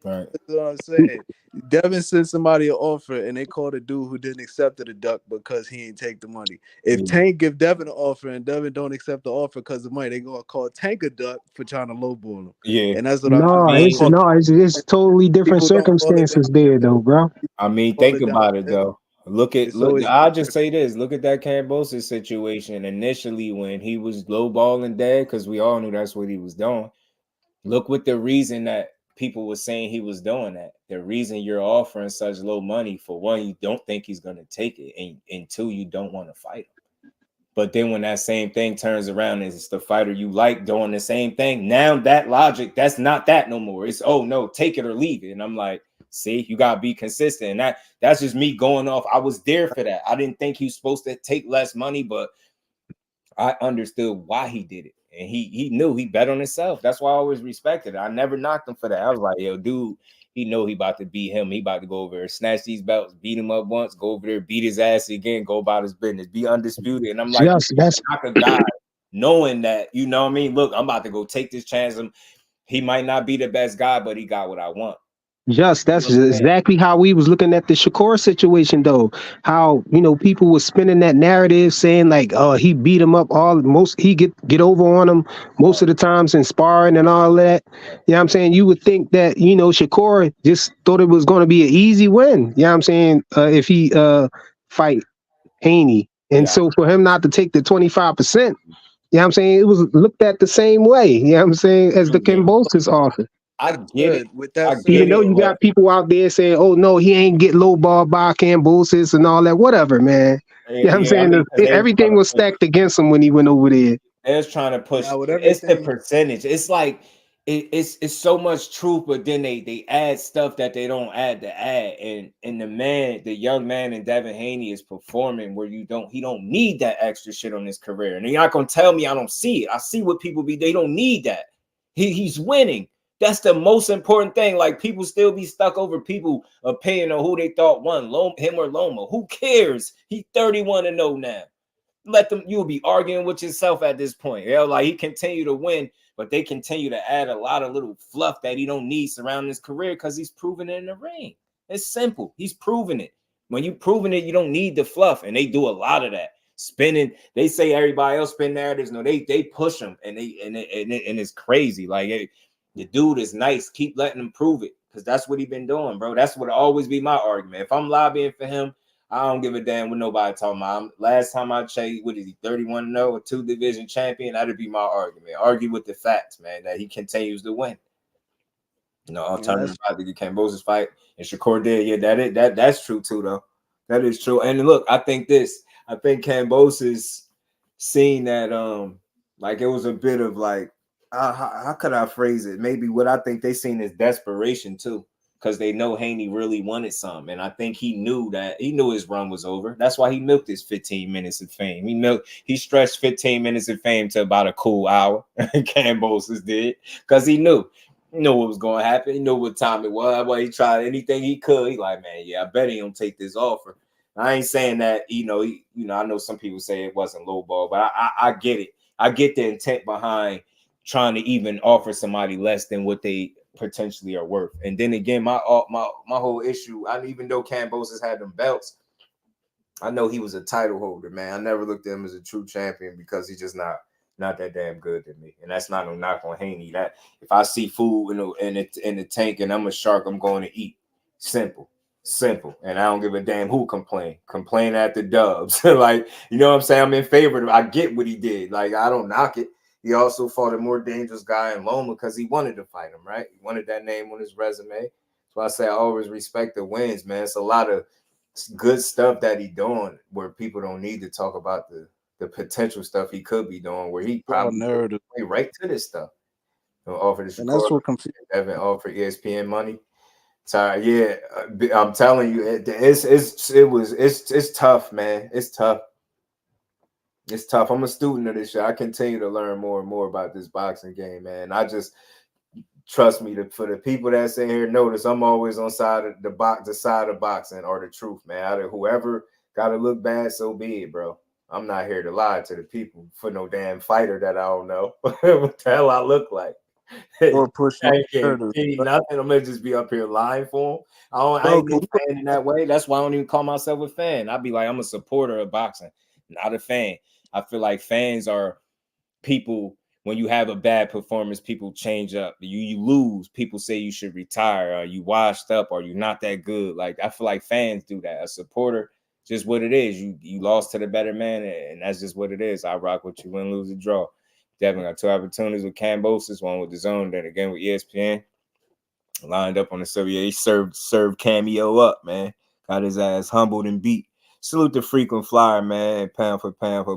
Right. That's what I'm saying. Devin sent somebody an offer and they called a dude who didn't accept it a duck because he ain't take the money. If Tank give Devin an offer and Devin don't accept the offer because of money, they gonna call Tank a duck for trying to lowball him. Yeah. And that's what it's totally different circumstances there though, bro. I mean, think about it though. Look. I'll just say this. Look at that Kambosos situation initially when he was lowballing Dad, because we all knew that's what he was doing. Look what the reason that people were saying he was doing that. The reason you're offering such low money, for one, you don't think he's going to take it, and two, you don't want to fight him. But then when that same thing turns around and it's the fighter you like doing the same thing, now that logic, that's not that no more. It's, oh no, take it or leave it. And I'm like, see, you gotta be consistent. And that's just me going off. I was there for that. I didn't think he was supposed to take less money, but I understood why he did it. And he knew he bet on himself. That's why I always respected it. I never knocked him for that. I was like, yo, dude, he know he about to beat him. He about to go over there, snatch these belts, beat him up once, go over there, beat his ass again, go about his business, be undisputed. And I'm like, that's knock a guy knowing that, you know what I mean? Look, I'm about to go take this chance. He might not be the best guy, but he got what I want. That's exactly how we was looking at the Shakur situation though. How, people were spinning that narrative saying like, oh, he beat him up he get over on him most of the times in sparring and all that. You know what I'm saying? You would think that, Shakur just thought it was going to be an easy win. You know what I'm saying? If he fight Haney. And so for him not to take the 25%, you know what I'm saying? It was looked at the same way, you know what I'm saying, as the Kambosos offer. I get it. With that Even though you got people out there saying, "Oh no, he ain't get lowballed by Kambosos and all that," whatever, man. You know what I'm saying? Everything was stacked against him when he went over there. They was trying to push. It's the percentage. It's like it's so much truth, but then they add stuff that they don't add to add. And the young man in Devin Haney is performing where he don't need that extra shit on his career. And you're not gonna tell me I don't see it. I see what people be. They don't need that. He's winning. That's the most important thing. Like, people still be stuck over people opinion on who they thought won, him or Loma. Who cares? He 31-0 now. You'll be arguing with yourself at this point. Yeah, like, he continue to win, but they continue to add a lot of little fluff that he don't need surrounding his career because he's proven it in the ring. It's simple. He's proven it. When you proven it, you don't need the fluff, and they do a lot of that. Spinning, they say everybody else spin narratives. No, they push them, and it's crazy. Like, the dude is nice. Keep letting him prove it, because that's what he been doing, bro. That's what always be my argument. If I'm lobbying for him, I don't give a damn what nobody talking about. Last time I checked, what is he, 31-0, a 2-division champion? That'd be my argument. Argue with the facts, man, that he continues to win. Alternative fight to get Kambosos fight, and Shakur did. Yeah, that's true too, though. That is true. And look, I think Kambosos seen that like it was a bit of like, how could I phrase it? Maybe what I think they seen is desperation too, because they know Haney really wanted something, and I think he knew his run was over. That's why he milked his 15 minutes of fame. He stretched 15 minutes of fame to about a cool hour. Kambosos did, because he knew what was going to happen. He knew what time it was. Well, he tried anything he could. He like, man, yeah, I bet he don't take this offer. I ain't saying that, I know some people say it wasn't low ball, but I get it. I get the intent behind trying to even offer somebody less than what they potentially are worth. And then again, my whole issue, even though Kambosos had them belts, I know he was a title holder, man. I never looked at him as a true champion because he's just not that damn good to me. And that's not no knock on Haney. That if I see food in the tank and I'm a shark, I'm going to eat. Simple. And I don't give a damn who complain at the Dubs. Like, you know what I'm saying? I'm in favor of it. I get what he did. Like, I don't knock it. He also fought a more dangerous guy in Loma because he wanted to fight him, right? He wanted that name on his resume. why I say I always respect the wins, man. It's a lot of good stuff that he doing where people don't need to talk about the potential stuff he could be doing, where he probably way right to this stuff. Offer the and that's what confuses. Devin offer ESPN money. So yeah, I'm telling you, it's tough, man. It's tough. It's tough. I'm a student of this shit. I continue to learn more and more about this boxing game, man. I just trust me, for the people that sit here, notice I'm always on side of the side of boxing or the truth, man. Whoever gotta look bad, so be it, bro. I'm not here to lie to the people for no damn fighter that I don't know what the hell I look like. Or push I can't nothing. I'm gonna just be up here lying for him. I ain't no fan in that way. That's why I don't even call myself a fan. I'd be like, I'm a supporter of boxing, not a fan. I feel like fans are people. When you have a bad performance, people change up. You lose, people say you should retire, or you washed up, or you're not that good. Like, I feel like fans do that. A supporter, just what it is. You lost to the better man, and that's just what it is. I rock with you, win, lose, or draw. Devin got 2 opportunities with Cambosis, one with the Zone, then again with ESPN. Lined up on the Soviet. He served Cameo up, man. Got his ass humbled and beat. Salute the frequent flyer, man. Pound for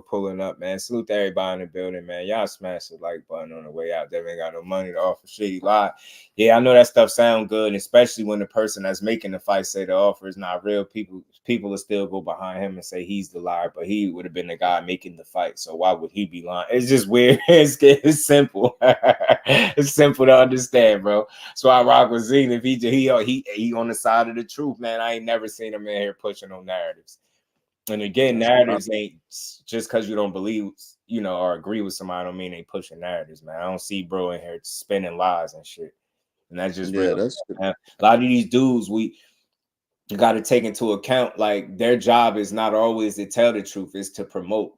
pulling up, man. Salute to everybody in the building, man. Y'all smash the like button on the way out. Devin ain't got no money to offer shit. He lied. Yeah, I know that stuff sound good, especially when the person that's making the fight say the offer is not real. People will still go behind him and say he's the liar, but he would have been the guy making the fight. So why would he be lying? It's just weird. It's simple. It's simple to understand, bro. So I rock with Zine. If he on the side of the truth, man. I ain't never seen him in here pushing on narratives. And again, narratives ain't just because you don't believe, or agree with somebody, don't mean they pushing narratives, man. I don't see bro in here spinning lies and shit. And that's just real. A lot of these dudes, you got to take into account, like, their job is not always to tell the truth, it's to promote.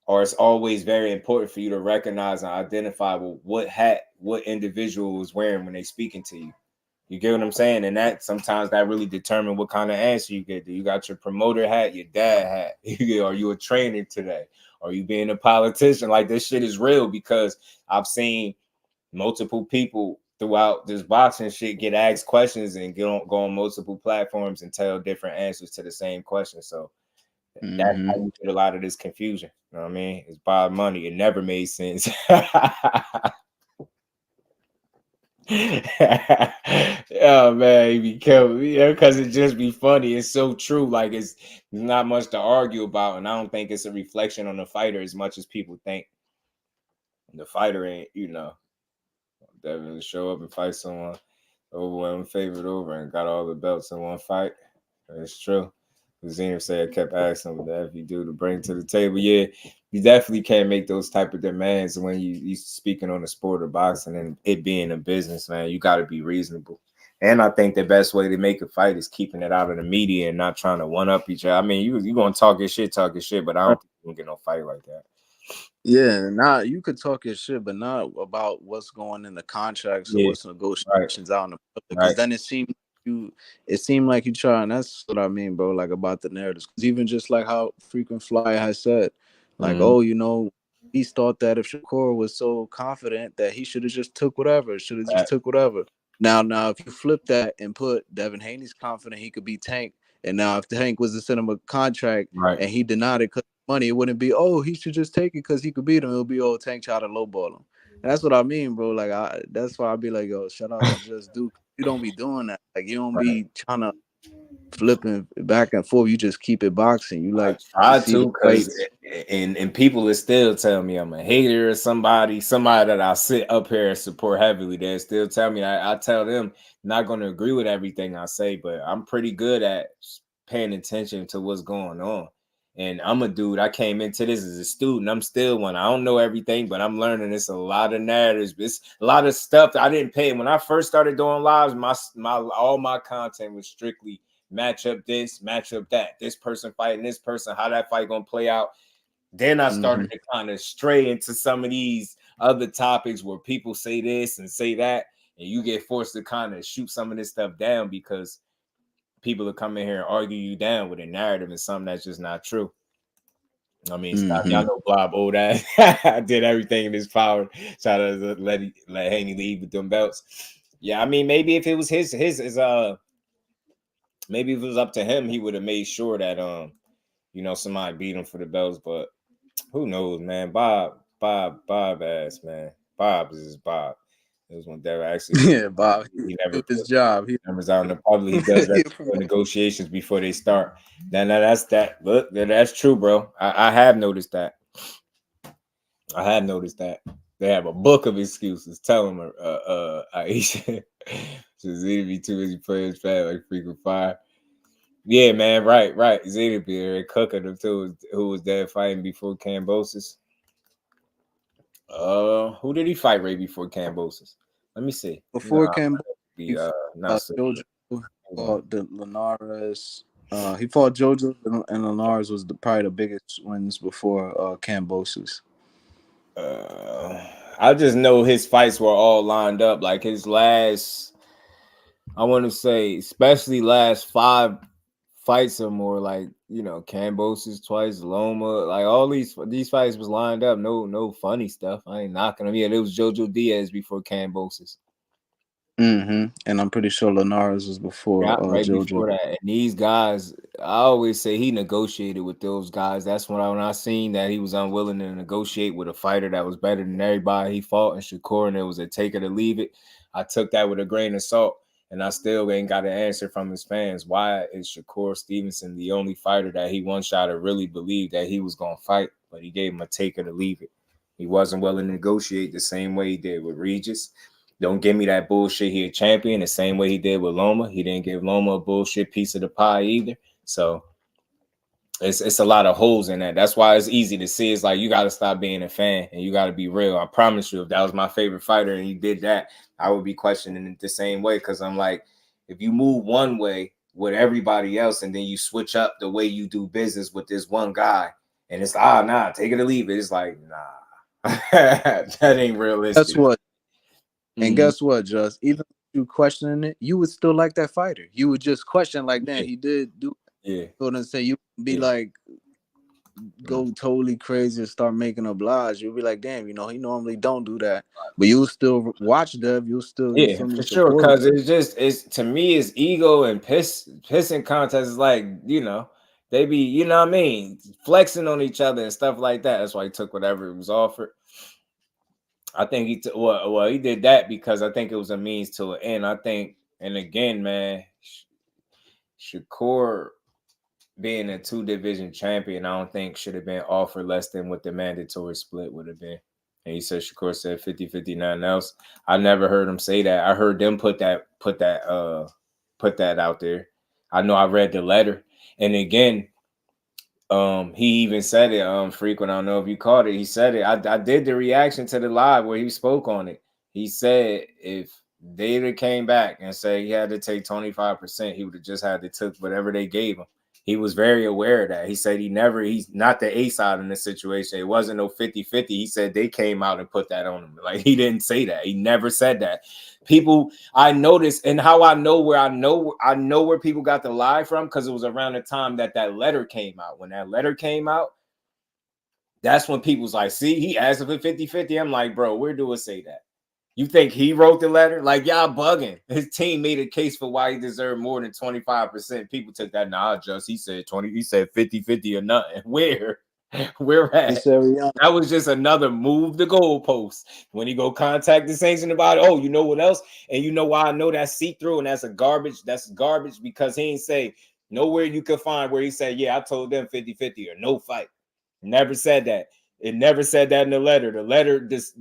Or it's always very important for you to recognize and identify what hat, what individual was wearing when they speaking to you. You get what I'm saying? And that sometimes that really determines what kind of answer you get. You got your promoter hat, your dad hat. Are you a trainer today? Are you being a politician? Like, this shit is real, because I've seen multiple people throughout this boxing shit get asked questions and go on multiple platforms and tell different answers to the same question. So that's how you get a lot of this confusion. You know what I mean? It's by money. It never made sense. Oh man, be careful, because it just be funny. It's so true. Like, it's not much to argue about, and I don't think it's a reflection on the fighter as much as people think. The fighter ain't, definitely show up and fight someone, overwhelming favorite over, and got all the belts in one fight. It's true. Zena said, I kept asking him what you do to bring to the table. Yeah, you definitely can't make those type of demands when you speaking on the sport of boxing and it being a business, man. You got to be reasonable. And I think the best way to make a fight is keeping it out of the media and not trying to one up each other. I mean, you gonna talk your shit, but I don't think you can get no fight like that. Yeah, you could talk your shit, but not about what's going in the contracts or what's negotiations out in the public. Because then it seemed like you try, and that's what I mean, bro. Like, about the narratives, because even just like how Frequent Flyer has said, like, he thought that if Shakur was so confident that he should have just took whatever, Now, if you flip that and put Devin Haney's confident he could beat Tank, and now if Tank was to send him a contract and he denied it because of money, it wouldn't be, he should just take it because he could beat him. It'll be, Tank tried to lowball him. And that's what I mean, bro. Like, that's why I'd be like, shout out to Just Do. You don't be doing that. Like, you don't be trying to flipping back and forth. You just keep it boxing. You like I too, because and people will still tell me I'm a hater or somebody that I sit up here and support heavily. They still tell me, I tell them not going to agree with everything I say, but I'm pretty good at paying attention to what's going on. And I'm a dude, I came into this as a student. I'm still one. I don't know everything, but I'm learning. It's a lot of narratives. It's a lot of stuff that I didn't pay. When I first started doing lives, all my content was strictly match up this, match up that. This person fighting this person, how that fight gonna play out. Then I started to kind of stray into some of these other topics where people say this and say that, and you get forced to kind of shoot some of this stuff down because people will come in here and argue you down with a narrative and something that's just not true. I mean, stop. Y'all know Blob old ass did everything in his power. Try to let Haney leave with them belts. Yeah, I mean, maybe if it was his maybe if it was up to him, he would have made sure that somebody beat him for the belts. But who knows, man? Bob ass, man. Bob is Bob. It was when Devin actually Bob. He never do his job. He numbers out in the public. He does that for negotiations before they start. Now that's that. Look, that's true, bro. I have noticed that. I had noticed that. They have a book of excuses. Tell them, Aisha, Zeta be too busy playing fat like freaking fire. Yeah, man, right. Zeta be there cooking them too. Who was there fighting before Cambosis? Who did he fight right before Cambosis? Let me see. Before Cambosis, JoJo fought the Linares. He fought JoJo and Linares was probably the biggest wins before Cambosis. I just know his fights were all lined up. Like his last, I want to say, especially last 5 fights or more. Like Cambosis twice, Loma. Like all these fights was lined up. No funny stuff. I ain't knocking him. Yeah, it was JoJo Diaz before Cambosis. And I'm pretty sure Linares was before right JoJo. before that. And these guys, I always say he negotiated with those guys. That's when I seen that he was unwilling to negotiate with a fighter that was better than everybody he fought in Shakur, and it was a take it or leave it. I took that with a grain of salt, and I still ain't got an answer from his fans. Why is Shakur Stevenson the only fighter that he one shot or really believed that he was gonna fight, but he gave him a take it or leave it? He wasn't willing to negotiate the same way he did with Regis. Don't give me that bullshit. He a champion the same way he did with Loma. He didn't give Loma a bullshit piece of the pie either. So it's a lot of holes in that. That's why it's easy to see. It's like you got to stop being a fan and you got to be real. I promise you, if that was my favorite fighter and you did that, I would be questioning it the same way. Because I'm like, if you move one way with everybody else and then you switch up the way you do business with this one guy, and it's nah, take it or leave it. It's like, nah, that ain't realistic. That's what. And guess what, Just? Even if you questioning it, you would still like that fighter. You would just question like, damn, he did do. Yeah. So then say you be like, go totally crazy and start making a blast. You'll be like, damn, he normally don't do that, but you'll still watch Dev. You'll still for sure. Because it's to me, it's ego and pissing contests is like they be what I mean, flexing on each other and stuff like that. That's why he took whatever was offered. I think he did that because I think it was a means to an end. I think, and again, man, Shakur being a 2-division champion, I don't think should have been offered less than what the mandatory split would have been. And he said Shakur said 50-50, nothing else. I never heard him say that. I heard them put that out there. I know I read the letter. And again, he even said it, frequent. I don't know if you caught it. He said it. I did the reaction to the live where he spoke on it. He said if Data came back and said he had to take 25%, he would have just had to took whatever they gave him. He was very aware of that. He said he's not the ace out in this situation. It wasn't no 50-50. He said they came out and put that on him. Like he didn't say that. He never said that. People, I noticed, and how I know where people got the lie from, because it was around the time that letter came out. When that letter came out, that's when people was like, see, he asked for 50-50. I'm like, bro, where do it say that? You think he wrote the letter? Like, y'all bugging. His team made a case for why he deserved more than 25%. People took that. Nah, just he said 20. He said 50-50 or nothing. Where at? That was just another move the goalpost. When he go contact the Saints and about it, oh, you know what else? And you know why I know that's see-through and that's garbage because he ain't say nowhere you can find where he said, yeah, I told them 50-50 or no fight. Never said that. It never said that in the letter. The letter just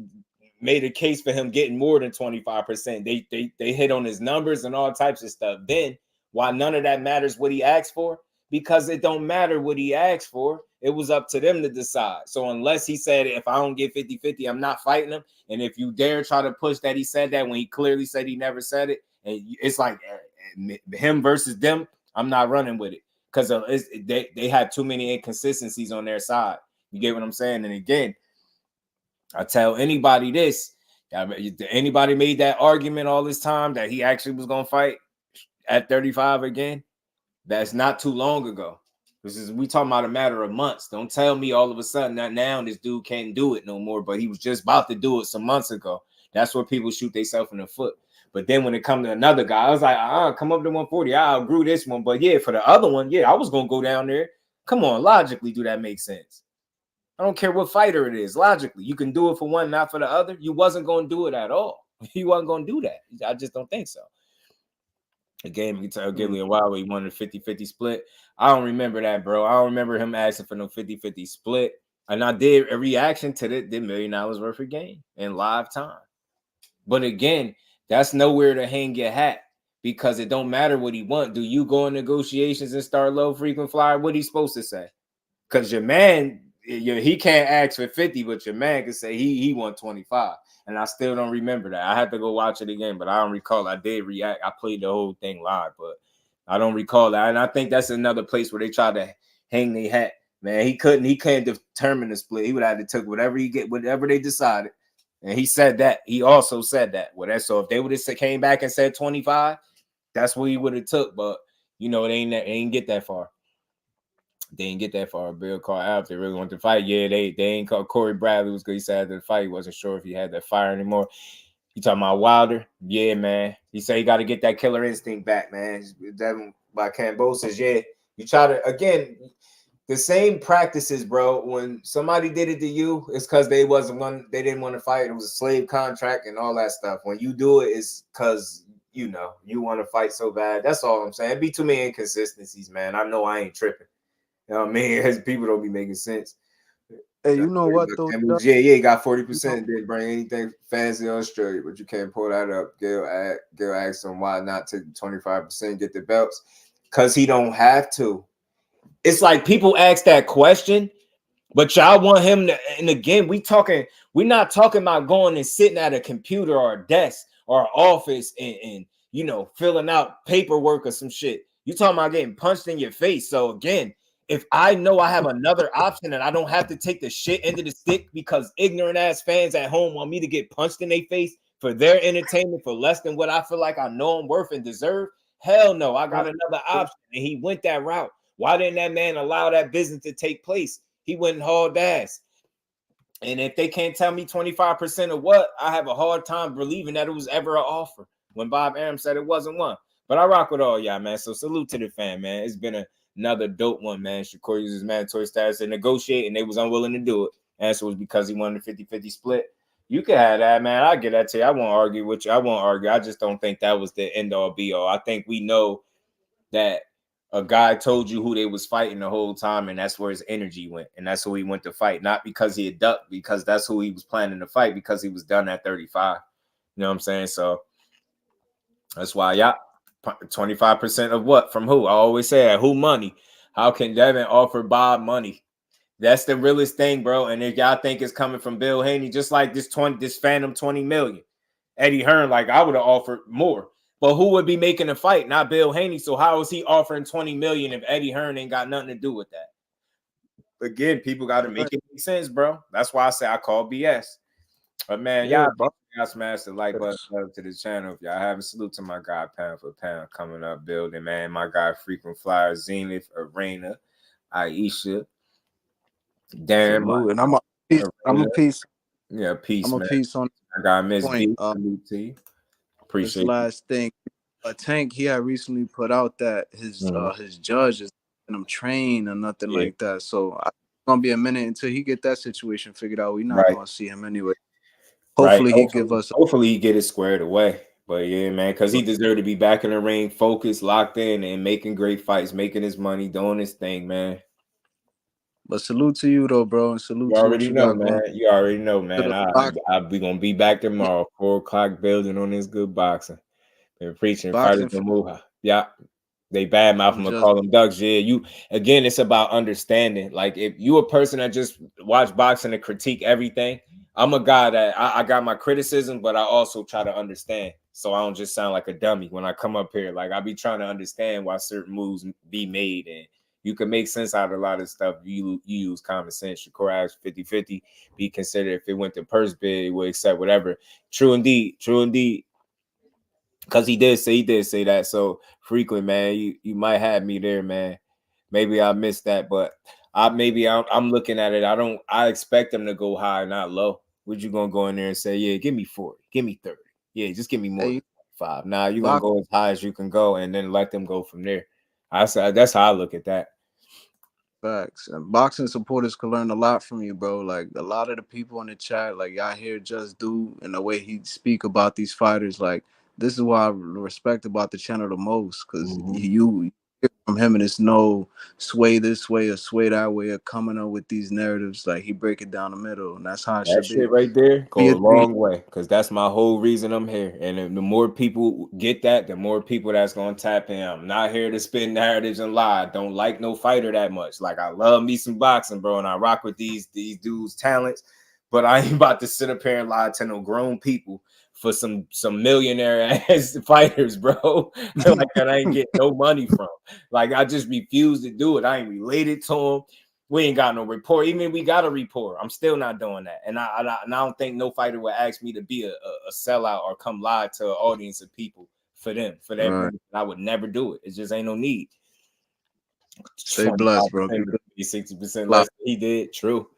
made a case for him getting more than 25%. They hit on his numbers and all types of stuff. Then why none of that matters what he asked for? Because it don't matter what he asked for. It was up to them to decide. So unless he said, if I don't get 50-50, I'm not fighting him. And if you dare try to push that he said that when he clearly said he never said it, and it's like him versus them, I'm not running with it. Because they had too many inconsistencies on their side. You get what I'm saying? And again, I tell anybody this, anybody made that argument all this time that he actually was going to fight at 35 again, that's not too long ago. We talking about a matter of months. Don't tell me all of a sudden that now this dude can't do it no more, but he was just about to do it some months ago. That's where people shoot themselves in the foot. But then when it come to another guy, I was like, come up to 140. I outgrew this one. But yeah, for the other one, yeah, I was gonna go down there. Come on, logically, do that make sense? I don't care what fighter it is. Logically, you can do it for one, not for the other. You wasn't gonna do it at all. You wasn't gonna do that. I just don't think so. Again, you can tell Gillian Wilder he wanted a 50-50 split. I don't remember that, bro. I don't remember him asking for no 50-50 split. And I did a reaction to the $1 million worth of game in live time. But again, that's nowhere to hang your hat because it don't matter what he want. Do you go in negotiations and start low frequent flyer? What he's supposed to say? Because your man, he can't ask for 50, but your man can say he want 25. And I still don't remember that. I had to go watch it again, but I don't recall. I did react. I played the whole thing live, but I don't recall that. And I think that's another place where they try to hang their hat. Man, he can't determine the split. He would have to take whatever they decided. And he said that. He also said that. Well, so if they would have came back and said 25, that's what he would have took. But you know, they ain't get that far. They didn't get that far. Bill called out. They really want to fight. Yeah, they ain't called. Corey Bradley was good. He said after the fight, he wasn't sure if he had that fire anymore. You talking about Wilder? Yeah, man. He said he got to get that killer instinct back, man. Devin by Cambo says, yeah, you try to, again, the same practices, bro. When somebody did it to you, it's because they didn't want to fight. It was a slave contract and all that stuff. When you do it, it's because you want to fight so bad. That's all I'm saying. It'd be too many inconsistencies, man. I know I ain't tripping. You know what I mean? People don't be making sense. Hey, you know what though? Yeah, he got 40%. Didn't bring anything fancy in Australia, but you can't pull that up. Gail asked him why not take 25%, get the belts, because he don't have to. It's like people ask that question, but y'all want him to. And again, we're not talking about going and sitting at a computer or a desk or an office and filling out paperwork or some shit. You talking about getting punched in your face. So again, if I know I have another option and I don't have to take the shit into the stick because ignorant ass fans at home want me to get punched in their face for their entertainment for less than what I feel like I know I'm worth and deserve, hell no, I got another option. And he went that route. Why didn't that man allow that business to take place? He went and hauled ass. And if they can't tell me 25% of what, I have a hard time believing that it was ever an offer when Bob Arum said it wasn't one. But I rock with all y'all, man. So salute to the fan, man. It's been another dope one, man. Shakur used his mandatory status to negotiate, and they was unwilling to do it. Answer was because he wanted a 50-50 split. You can have that, man. I'll get that to you. I won't argue with you. I won't argue. I just don't think that was the end-all, be-all. I think we know that a guy told you who they was fighting the whole time, and that's where his energy went, and that's who he went to fight. Not because he had ducked, because that's who he was planning to fight, because he was done at 35. You know what I'm saying? So that's why, 25% of what? From who? I always say that. Who money? How can Devin offer Bob money? That's the realest thing, bro. And if y'all think it's coming from Bill Haney, just like this Phantom 20 million, Eddie Hearn, like I would have offered more. But who would be making the fight? Not Bill Haney. So how is he offering 20 million if Eddie Hearn ain't got nothing to do with that? Again, people got to make it make sense, bro. That's why I say I call BS. But man, y'all smash the like button to the channel. If y'all haven't, salute to my guy Pound for Pound coming up building, man. My guy Frequent Flyer, Zenith, Arena, Aisha, Darren, and I'm a piece. Yeah, peace, I'm man. a piece on. I got Miss B. Appreciate this last thing. Tank, he had recently put out that his judge is letting him train or nothing like that. So it's gonna be a minute until he get that situation figured out. We're not gonna see him anyway. Hopefully he give us. Hopefully he get it squared away. But yeah, man, because he deserved to be back in the ring, focused, locked in, and making great fights, making his money, doing his thing, man. But salute to you though, bro, and salute you to already what you know, got man. going. You already know, man. We gonna be back tomorrow, 4:00 building on this good boxing. Been preaching, fighters to move. Yeah. They bad mouth him and call them ducks. Yeah, it's about understanding. Like if you a person that just watch boxing and critique everything, I'm a guy that I got my criticism, but I also try to understand. So I don't just sound like a dummy when I come up here. Like I be trying to understand why certain moves be made, and you can make sense out of a lot of stuff. You use common sense. Shakur asked 50-50 be considered. If it went to purse bid, we'll accept whatever. True indeed. Because he did say that. So frequent, man, you might have me there, man. Maybe I missed that, but I'm looking at it. I expect them to go high, not low. Would you gonna go in there and say, yeah, give me 40, give me 30, yeah, just give me more, 5. Now you're gonna go as high as you can go, and then let them go from there. That's how I look at that. Facts. And boxing supporters can learn a lot from you, bro. Like a lot of the people in the chat, like y'all hear JusDueBoxing and the way he speak about these fighters. Like this is why I respect about the channel the most, because you hear from him and it's no sway this way or sway that way or coming up with these narratives. Like he break it down the middle, and that's how it should be. That shit right there go a long way, because that's my whole reason I'm here. And the more people get that, the more people that's gonna tap in. I'm not here to spin narratives and lie. Don't like no fighter that much. Like I love me some boxing, bro, and I rock with these dudes' talents. But I ain't about to sit up here and lie to no grown people for some millionaire ass fighters, bro. Like that I ain't get no money from. Like I just refuse to do it. I ain't related to them. We ain't got no report. Even if we got a report, I'm still not doing that. And I don't think no fighter would ask me to be a sellout or come live to an audience of people for them. For that, right. I would never do it. It just ain't no need. Stay blessed, bro. 60% less than he did. True.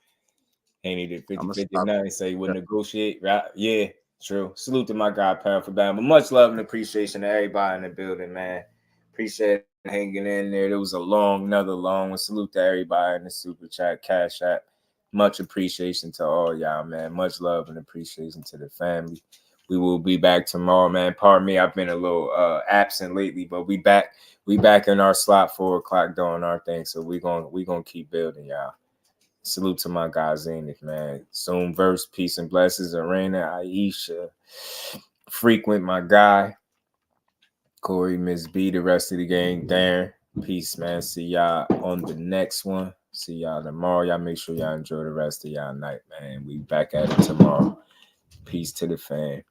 Haney did 50-59. Say he would negotiate. Right? Yeah, true. Salute to my guy, pound for pound. But much love and appreciation to everybody in the building, man. Appreciate hanging in there. There was another long one. Salute to everybody in the super chat, cash app. Much appreciation to all y'all, man. Much love and appreciation to the family. We will be back tomorrow, man. Pardon me, I've been a little absent lately, but we back in our slot 4 o'clock doing our thing. So we gonna keep building, y'all. Salute to my guy Zenith, man. Zoom verse, peace and blessings. Arena, Aisha, Frequent, my guy. Corey, Miss B, the rest of the gang, Darren. Peace, man. See y'all on the next one. See y'all tomorrow. Y'all make sure y'all enjoy the rest of y'all night, man. We back at it tomorrow. Peace to the fam.